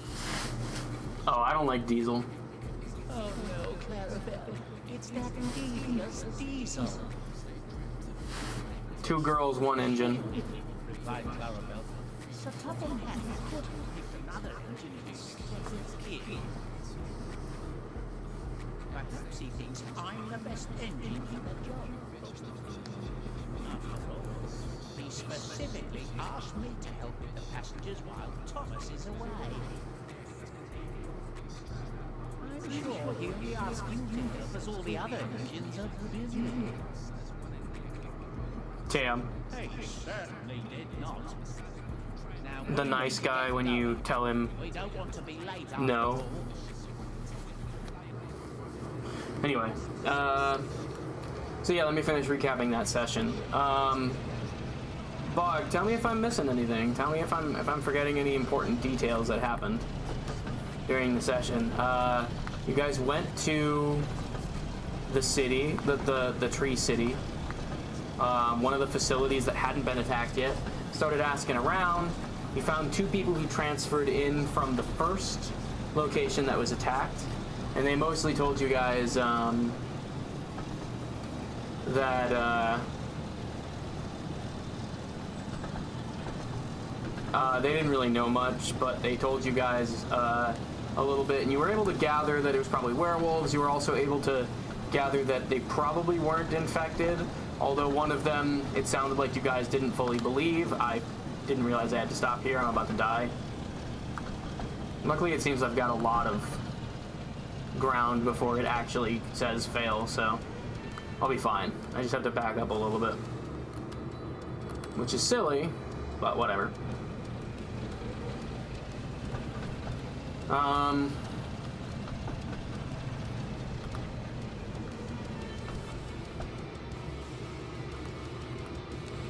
Oh, I don't like Diesel. Oh no, Clarabelle. It's that devious Diesel. Two girls, one engine. Replied Clarabelle. Sir Topham Hatt could have picked another engine if he said it. Perhaps he thinks I'm the best engine in the job. After all, he specifically asked me to help with the passengers while Thomas is away. only asking to help as all the other engines are busy. Tam, He certainly did not. Now, the nice guy when you tell him We don't want to be late after no. all. Anyway, so yeah, let me finish recapping that session. Bog, tell me if I'm missing anything. Tell me if I'm forgetting any important details that happened during the session. You guys went to the city, the tree city, one of the facilities that hadn't been attacked yet. Started asking around. You found 2 people who transferred in from the first location that was attacked, and they mostly told you guys that they didn't really know much, but they told you guys a little bit, and you were able to gather that it was probably werewolves. You were also able to gather that they probably weren't infected, although one of them, it sounded like you guys didn't fully believe. I didn't realize I had to stop here. I'm about to die. Luckily, it seems I've got a lot of ground before it actually says fail, so I'll be fine. I just have to back up a little bit, which is silly, but whatever.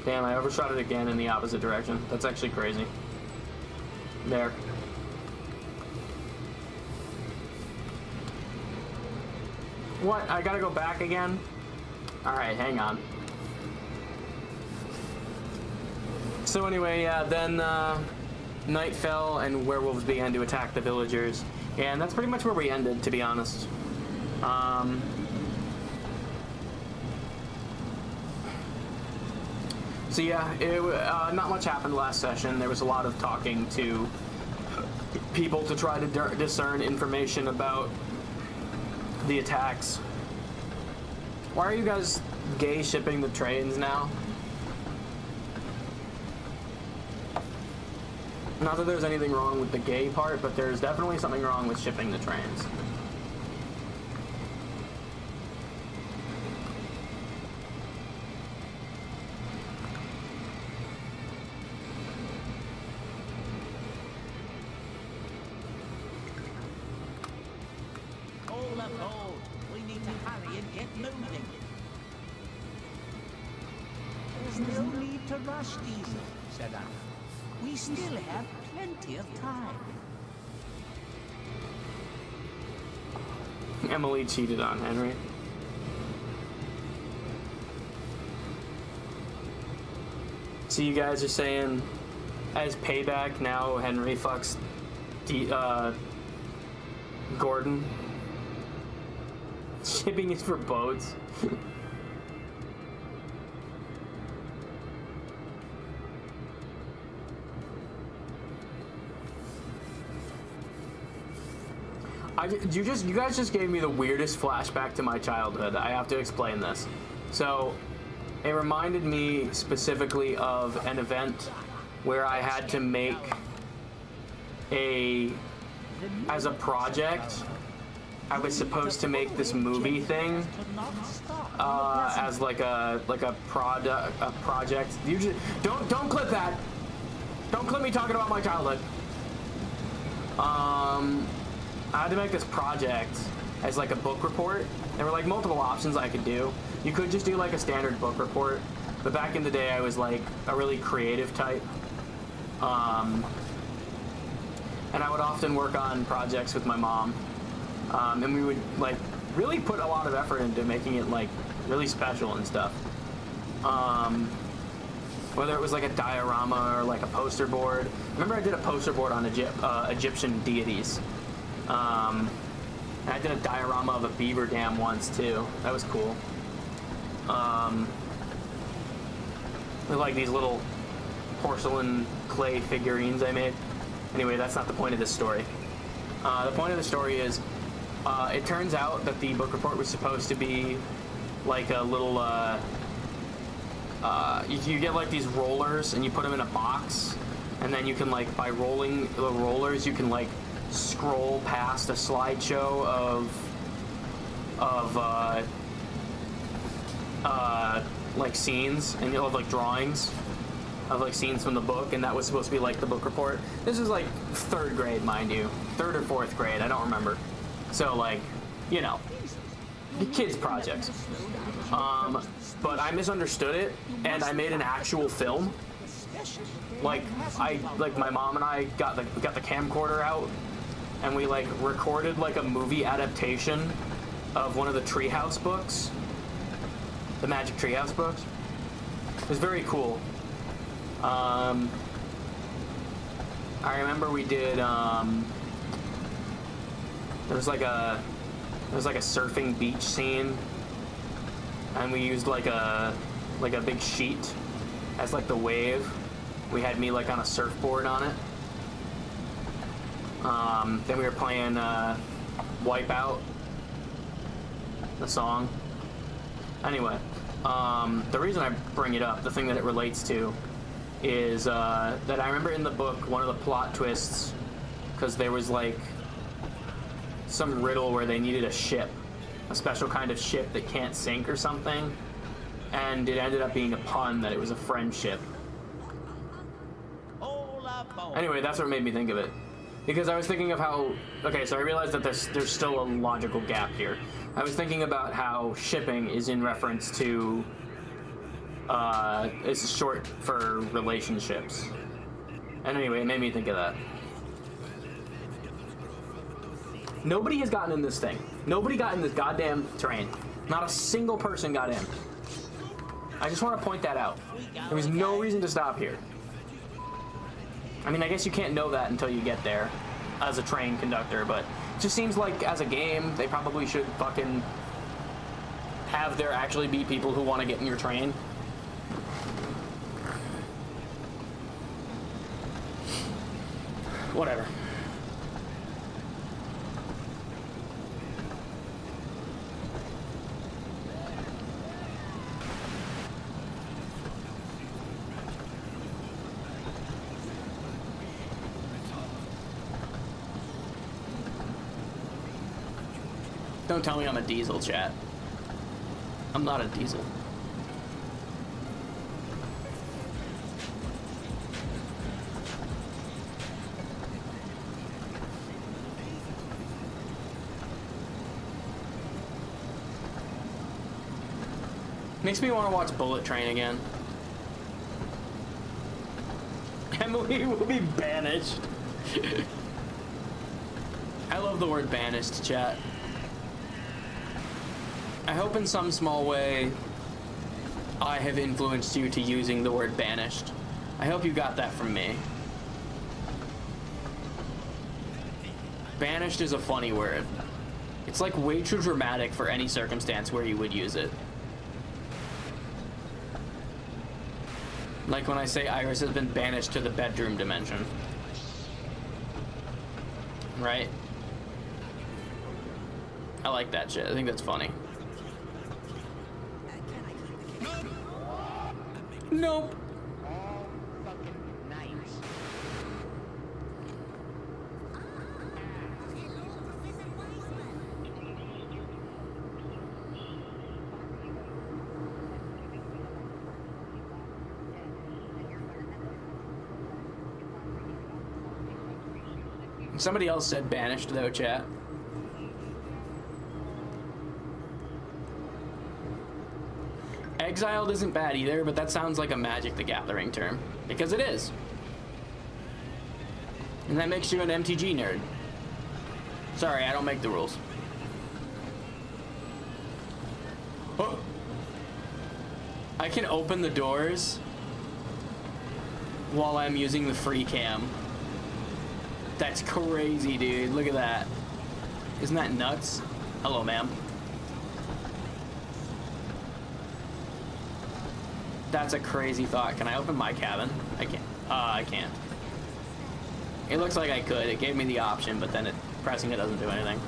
Damn, I overshot it again in the opposite direction. That's actually crazy. There. What? I gotta go back again? Alright, hang on. So anyway, yeah, then night fell and werewolves began to attack the villagers. And that's pretty much where we ended, to be honest. So yeah, not much happened last session. There was a lot of talking to people to try to discern information about the attacks. Why are you guys gay shipping the trains now? Not that there's anything wrong with the gay part, but there's definitely something wrong with shipping the trains. All aboard. We need to hurry and get moving. There's no need to rush, Diesel, said Anna. We still have plenty of time. Emily cheated on Henry. So you guys are saying, as payback, now Henry fucks Gordon? Shipping is for boats. You guys just gave me the weirdest flashback to my childhood. I have to explain this. So, it reminded me specifically of an event where I had to make as a project, I was supposed to make this movie thing as like a project. You just don't clip that. Don't clip me talking about my childhood. I had to make this project as like a book report. There were like multiple options I could do. You could just do like a standard book report, but back in the day I was like a really creative type. And I would often work on projects with my mom. And we would like really put a lot of effort into making it like really special and stuff. Whether it was like a diorama or like a poster board. Remember I did a poster board on Egyptian deities. And I did a diorama of a beaver dam once too. That was cool. With like these little porcelain clay figurines I made. Anyway, that's not the point of this story. The point of the story is, it turns out that the book report was supposed to be like a little, you get like these rollers and you put them in a box, and then you can like, by rolling the rollers, you can like scroll past a slideshow of of like scenes, and you'll have like drawings of like scenes from the book, and that was supposed to be like the book report. This is like 3rd grade, mind you, 3rd or 4th grade, I don't remember. So like, you know, the kids' projects. But I misunderstood it, and I made an actual film. Like my mom and I got the camcorder out, and we like recorded like a movie adaptation of one of the Treehouse books, the Magic Treehouse books. It was very cool. I remember we did. There was like a surfing beach scene, and we used like a big sheet as like the wave. We had me like on a surfboard on it. Then we were playing Wipeout, the song. Anyway, the reason I bring it up, the thing that it relates to, is that I remember in the book one of the plot twists, because there was like some riddle where they needed a ship, a special kind of ship that can't sink or something, and it ended up being a pun that it was a friendship. Anyway, that's what made me think of it, because I was thinking of how, okay, so I realized that there's still a logical gap here. I was thinking about how shipping is in reference to it's short for relationships, and anyway, it made me think of that. Nobody has gotten in this thing. Nobody got in this goddamn train. Not a single person got in. I just want to point that out. There was no reason to stop here. I mean, I guess you can't know that until you get there as a train conductor, but it just seems like as a game, they probably should fucking have there actually be people who want to get in your train. Whatever. Don't tell me I'm a diesel, chat. I'm not a diesel. Makes me want to watch Bullet Train again. Emily will be banished. I love the word banished, chat. I hope in some small way I have influenced you to using the word banished. I hope you got that from me. Banished is a funny word. It's like way too dramatic for any circumstance where you would use it. Like when I say Iris has been banished to the bedroom dimension. Right? I like that shit. I think that's funny. Nope. Somebody else said banished though, chat. Exiled isn't bad either, but that sounds like a Magic the Gathering term. Because it is. And that makes you an MTG nerd. Sorry, I don't make the rules. Oh. I can open the doors while I'm using the free cam. That's crazy, dude. Look at that. Isn't that nuts? Hello, ma'am. That's a crazy thought. Can I open my cabin? I can't. I can't. It looks like I could. It gave me the option, but then pressing it doesn't do anything.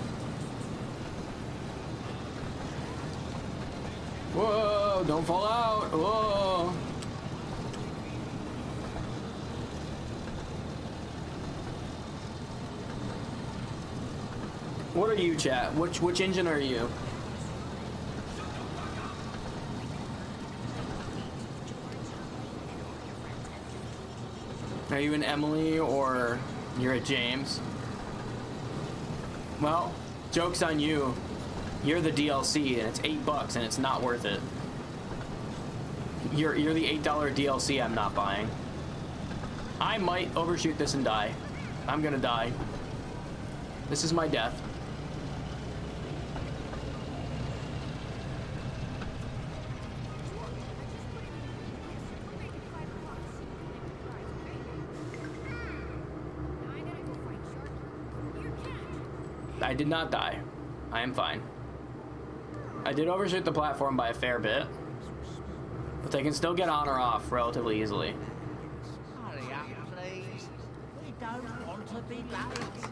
Whoa, don't fall out. Whoa. What are you, chat? Which engine are you? Are you an Emily or you're a James? Well, joke's on you. You're the DLC and it's $8 and it's not worth it. You're the $8 DLC I'm not buying. I might overshoot this and die. I'm gonna die. This is my death. I did not die. I am fine. I did overshoot the platform by a fair bit, but they can still get on or off relatively easily. Hurry up, please. We don't want to be late.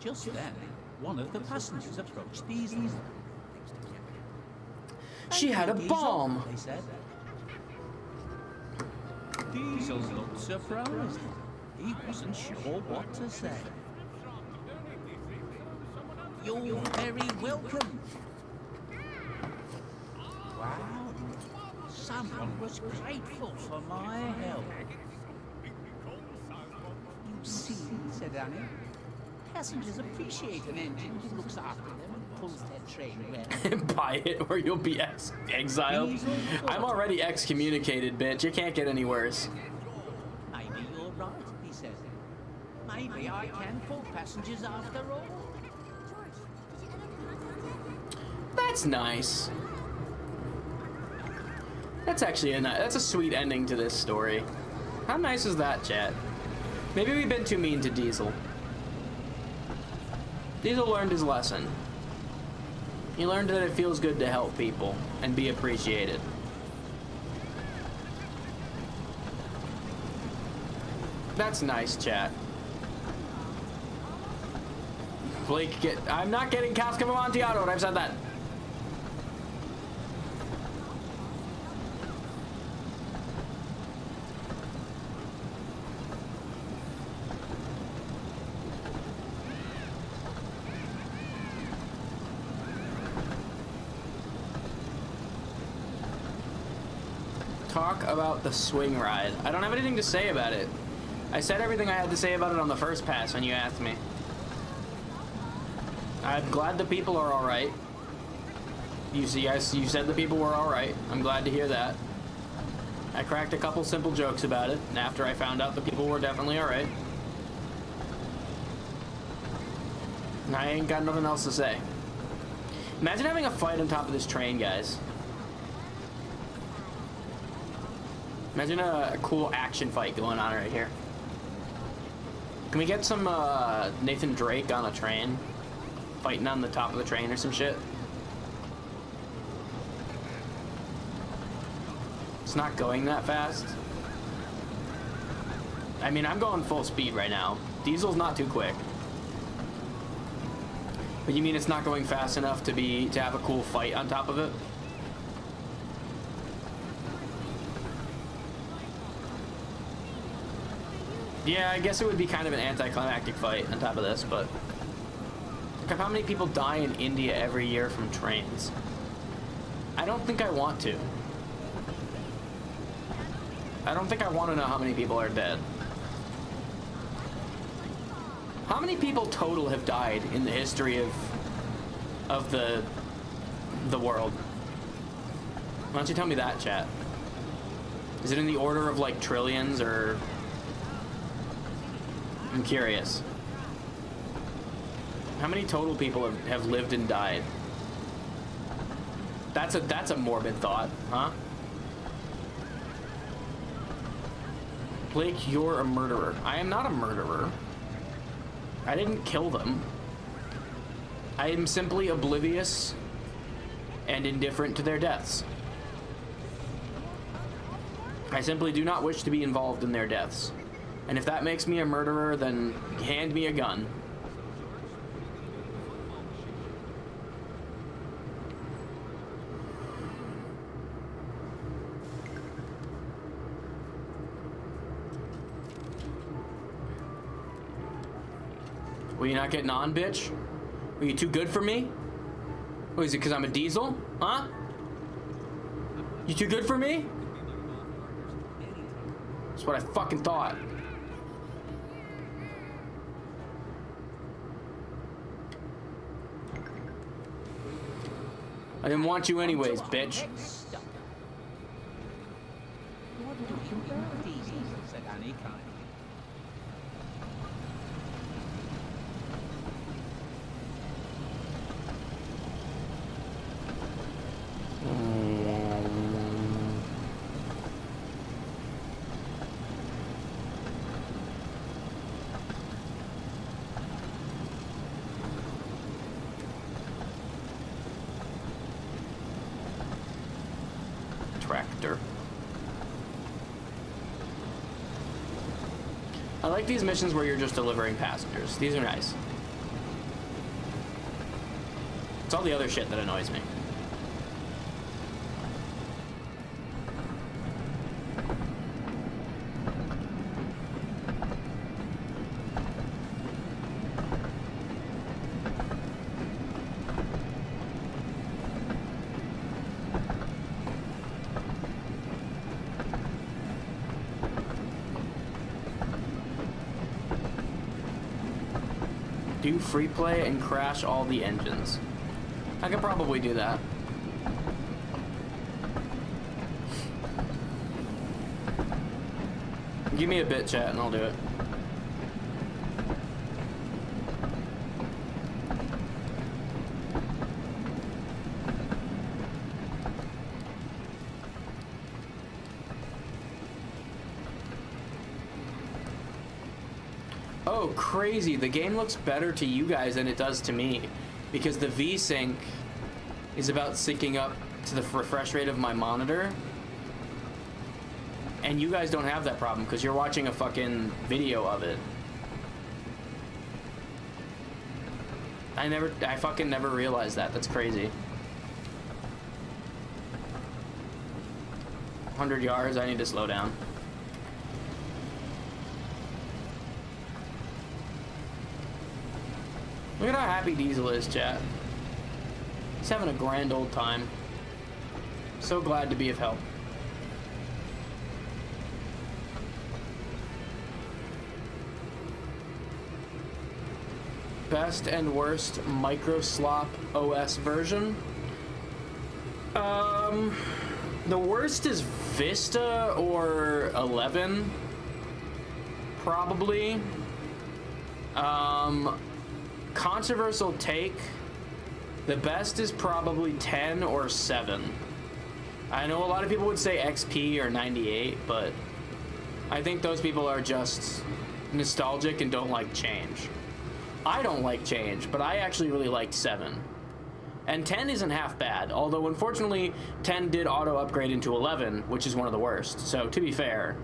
Just then, one of the passengers approached Diesel. She had a Diesel, bomb. They said. Diesel looked surprised. He wasn't sure what to say. You're very welcome. Wow. Someone was grateful for my help. You see, said Annie, passengers appreciate an engine who looks after them and pulls their train well. Buy it or you'll be exiled. I'm already excommunicated, bitch. You can't get any worse. Maybe you're right, he said. Maybe I can pull passengers after all. That's nice. That's actually that's a sweet ending to this story. How nice is that, chat? Maybe we've been too mean to Diesel. Diesel learned his lesson. He learned that it feels good to help people and be appreciated. That's nice, chat. Blake, I'm not getting Casca of Amontillado, and I've said that. Talk about the swing ride. I don't have anything to say about it. I said everything I had to say about it on the first pass when you asked me. I'm glad the people are alright. You said the people were alright. I'm glad to hear that. I cracked a couple simple jokes about it after I found out the people were definitely alright. And I ain't got nothing else to say. Imagine having a fight on top of this train, guys. Imagine a cool action fight going on right here. Can we get some Nathan Drake on a train? Fighting on the top of the train or some shit? It's not going that fast. I mean, I'm going full speed right now. Diesel's not too quick. But you mean it's not going fast enough to have a cool fight on top of it? Yeah, I guess it would be kind of an anticlimactic fight on top of this, but look at how many people die in India every year from trains. I don't think I want to. I don't think I want to know how many people are dead. How many people total have died in the history of the world? Why don't you tell me that, chat? Is it in the order of like trillions or? I'm curious. How many total people have lived and died? That's a morbid thought, huh? Blake, you're a murderer. I am not a murderer. I didn't kill them. I am simply oblivious and indifferent to their deaths. I simply do not wish to be involved in their deaths. And if that makes me a murderer, then hand me a gun. Were you not getting on, bitch? Were you too good for me? What is it, because I'm a diesel? Huh? You too good for me? That's what I fucking thought. I didn't want you anyways, bitch. What do you birdies? Said Annie kindly. Tractor. I like these missions where you're just delivering passengers. These are nice. It's all the other shit that annoys me. Do free play and crash all the engines. I could probably do that. Give me a bit, chat, and I'll do it. Oh, crazy. The game looks better to you guys than it does to me because the V-Sync is about syncing up to the refresh rate of my monitor. And you guys don't have that problem because you're watching a fucking video of it. I fucking never realized that. That's crazy. 100 yards, I need to slow down. Look at how happy Diesel is, chat. He's having a grand old time. So glad to be of help. Best and worst microslop OS version. The worst is Vista or 11. Probably. Controversial take. The best is probably 10 or 7. I know a lot of people would say XP or 98, but I think those people are just nostalgic and don't like change. I don't like change, but I actually really liked 7. And 10 isn't half bad, although unfortunately 10 did auto upgrade into 11, which is one of the worst. So to be fair,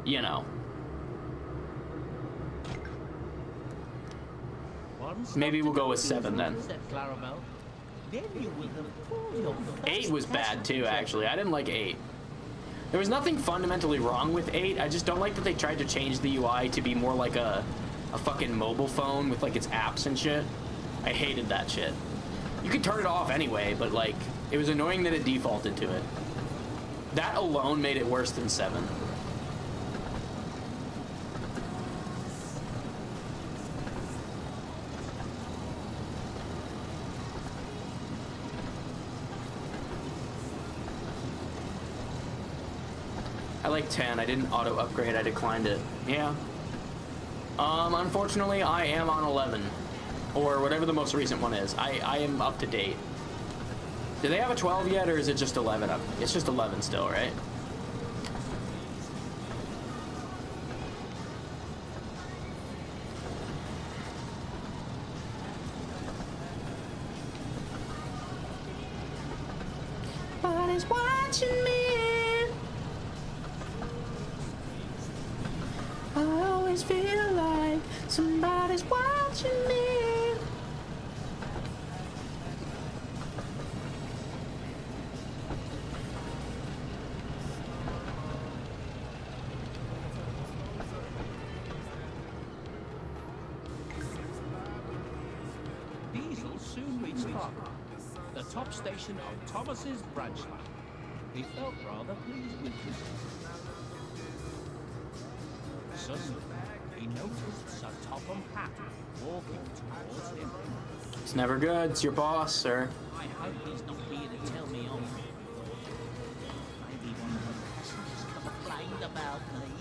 you know. Maybe we'll go with 7 then. 8 was bad too, actually. I didn't like 8. There was nothing fundamentally wrong with 8. I just don't like that they tried to change the UI to be more like a fucking mobile phone with like its apps and shit. I hated that shit. You could turn it off anyway, but like, it was annoying that it defaulted to it. That alone made it worse than 7. I like 10. I didn't auto upgrade. I declined it. Yeah. Unfortunately, I am on 11. Or whatever the most recent one is. I am up to date. Do they have a 12 yet, or is it just 11 up? It's just 11 still, right? Somebody's watching me. I always feel like somebody's watching me. Diesel soon reached Sodor, the top station of Thomas's branch line. He felt rather pleased with this. Suddenly, he noticed Sir Topham Hatt walking towards him. It's never good. It's your boss, sir. I hope he's not here to tell me off. Maybe one of the passengers complained about me.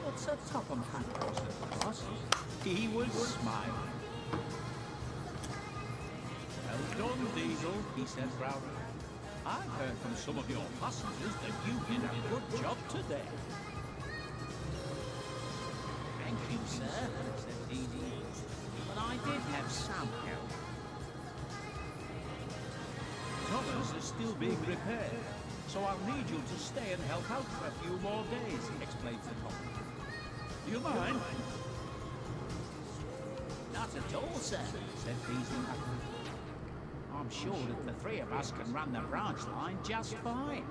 But Sir Topham Hatt wasn't cross. He was smiling. Well done, Diesel, he said proudly. I've heard from some of your passengers that you did a good job today. Thank you, sir, said Diesel. But I did have some help. Thomas is still being repaired, so I'll need you to stay and help out for a few more days, explained Sir Topham. Do you mind? Not at all, sir, said Diesel happily. I'm sure that the three of us can run the branch line just fine.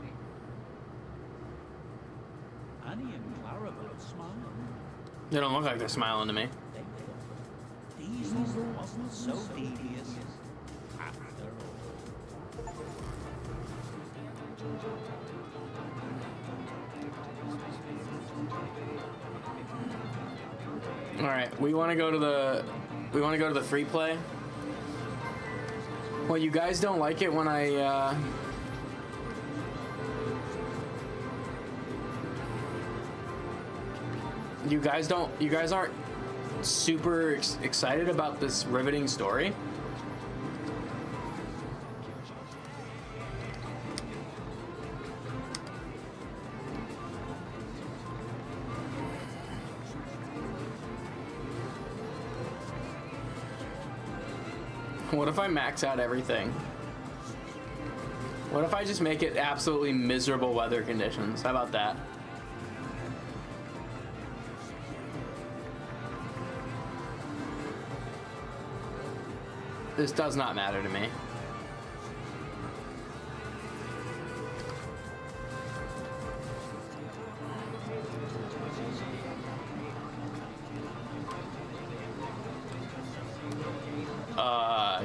Annie and Clara both smiled. They don't look like they're smiling to me. Diesel wasn't so devious after All right, we want to go to the free play. Well, you guys don't like it when I you guys aren't super excited about this riveting story? What if I max out everything? What if I just make it absolutely miserable weather conditions? How about that? This does not matter to me.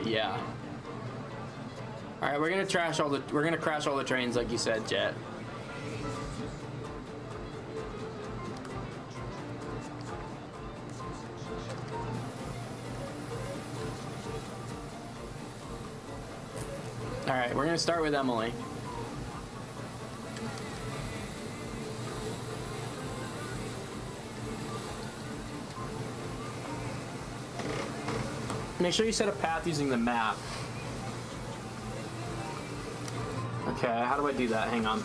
Yeah. All right, we're gonna crash all the trains like you said, Jet. All right, we're gonna start with Emily. Make sure you set a path using the map. Okay, how do I do that? Hang on.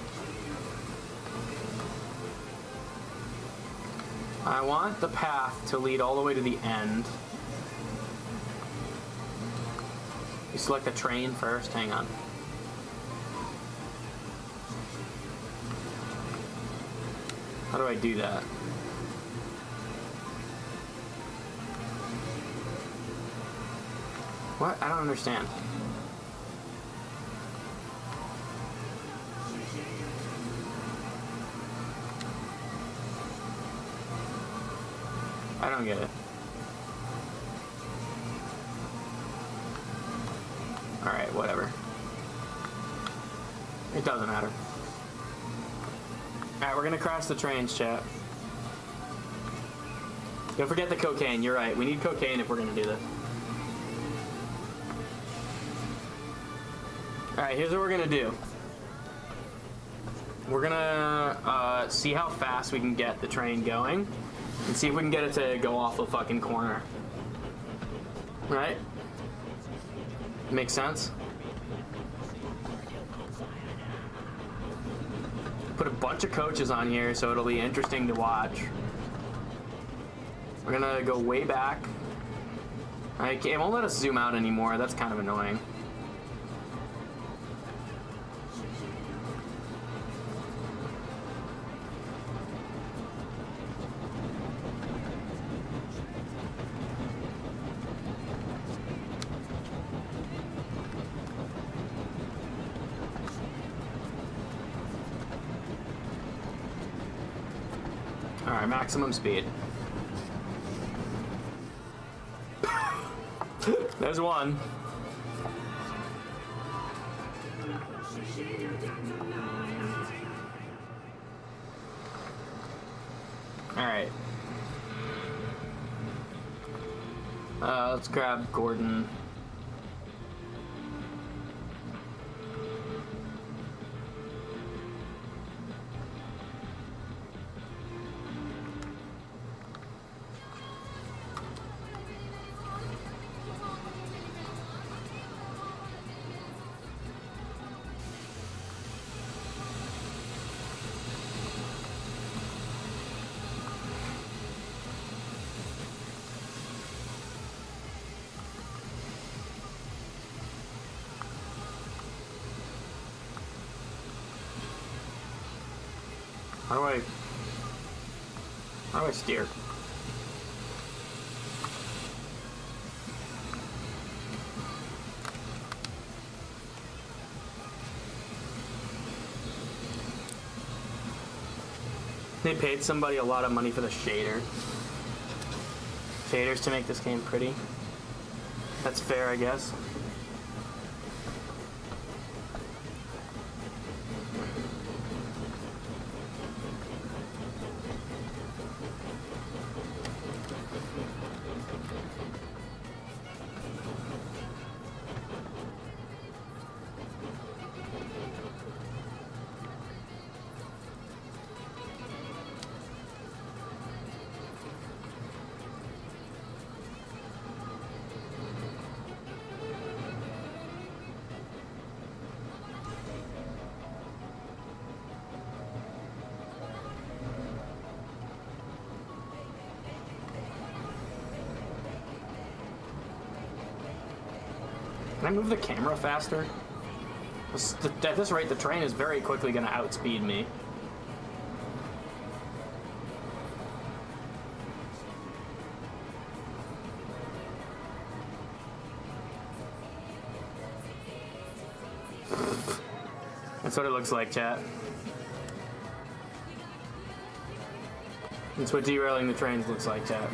I want the path to lead all the way to the end. You select the train first. Hang on. How do I do that? What? I don't understand. I don't get it. Alright, whatever. It doesn't matter. Alright, we're gonna crash the trains, chat. Don't forget the cocaine, you're right. We need cocaine if we're gonna do this. Alright, here's what we're gonna do. We're gonna see how fast we can get the train going and see if we can get it to go off the fucking corner. Right? Makes sense? Put a bunch of coaches on here so it'll be interesting to watch. We're gonna go way back. It won't let us zoom out anymore. That's kind of annoying. Alright, maximum speed. There's one. Alright. Let's grab Gordon. How do I steer? They paid somebody a lot of money for the shaders to make this game pretty. That's fair, I guess. Can I move the camera faster? At this rate, the train is very quickly going to outspeed me. That's what it looks like, chat. That's what derailing the trains looks like, chat.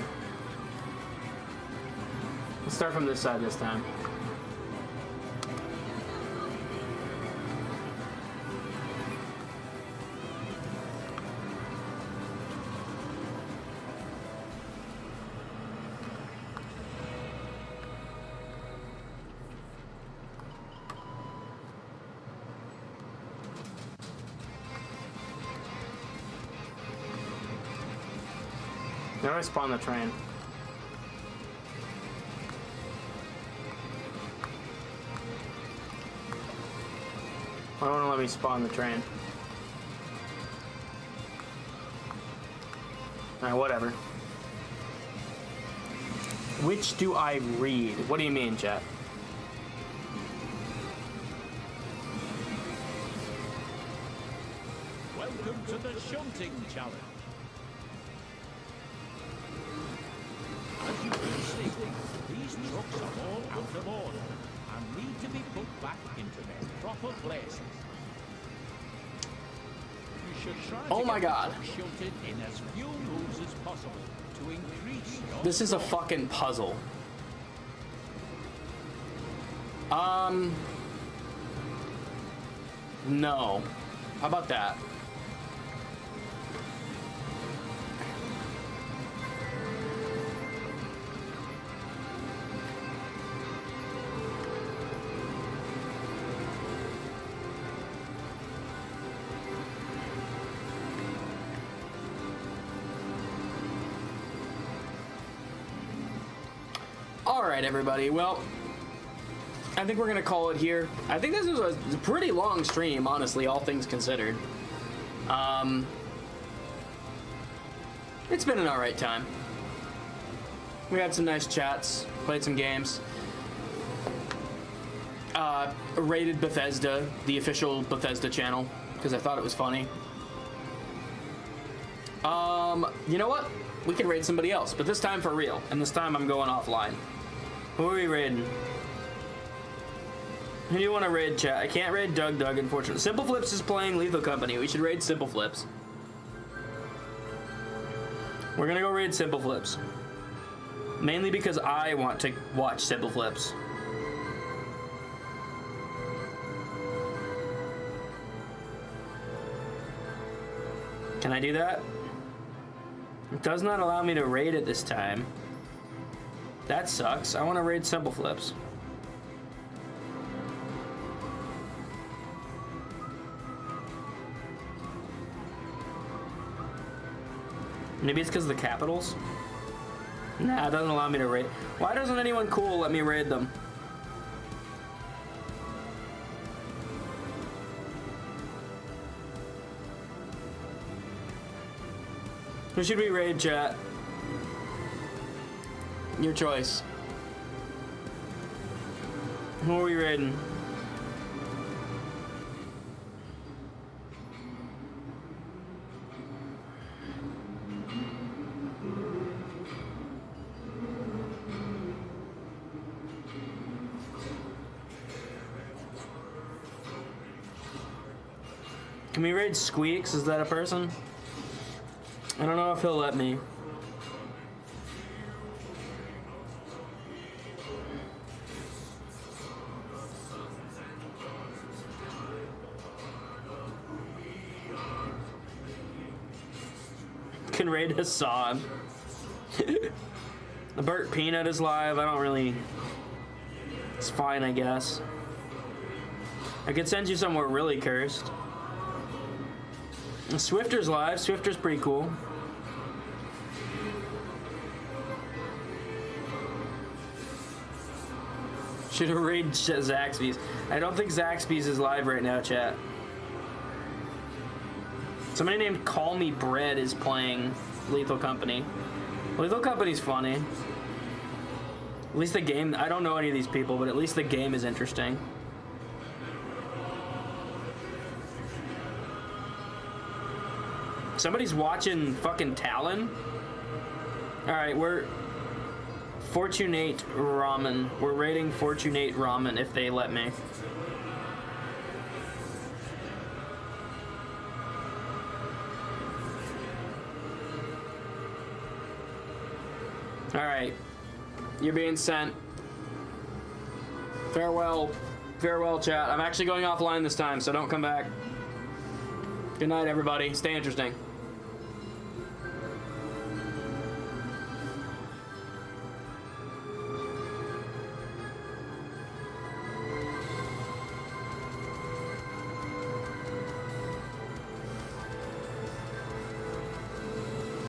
Let's start from this side this time. Now I spawn the train. Why won't it let me spawn the train? Alright, whatever. Which do I read? What do you mean, chat? Welcome to the shunting challenge. As you can see, these trucks are all out of order and need to be put back into their proper places. You should try to get the truck shunted in as few moves as possible to increase your This is a fucking puzzle. No. How about that? Alright, everybody. Well, I think we're going to call it here. I think this was a pretty long stream, honestly, all things considered. It's been an alright time. We had some nice chats, played some games. Rated Bethesda, the official Bethesda channel, because I thought it was funny. You know what? We could raid somebody else, but this time for real. And this time I'm going offline. Who are we raiding? Who do you want to raid, chat? I can't raid Doug, unfortunately. Simple Flips is playing Lethal Company. We should raid Simple Flips. We're gonna go raid Simple Flips. Mainly because I want to watch Simple Flips. Can I do that? It does not allow me to raid it this time. That sucks. I want to raid Simple Flips. Maybe it's because of the capitals? Nah, it doesn't allow me to raid. Why doesn't anyone cool let me raid them? Who should we raid, chat? Your choice. Who are we raiding? Can we raid Squeaks? Is that a person? I don't know if he'll let me. Can raid Hassan. Burt Peanut is live. I don't really... It's fine, I guess. I could send you somewhere really cursed. Swifter's live. Swifter's pretty cool. Should have raided Zaxby's. I don't think Zaxby's is live right now, chat. Somebody named Call Me Bread is playing Lethal Company. Lethal Company's funny. At least the game, I don't know any of these people, but at least the game is interesting. Somebody's watching fucking Talon? Alright, we're... Fortunate Ramen. We're raiding Fortunate Ramen if they let me. Alright. You're being sent. Farewell. Farewell, chat. I'm actually going offline this time, so don't come back. Good night, everybody. Stay interesting.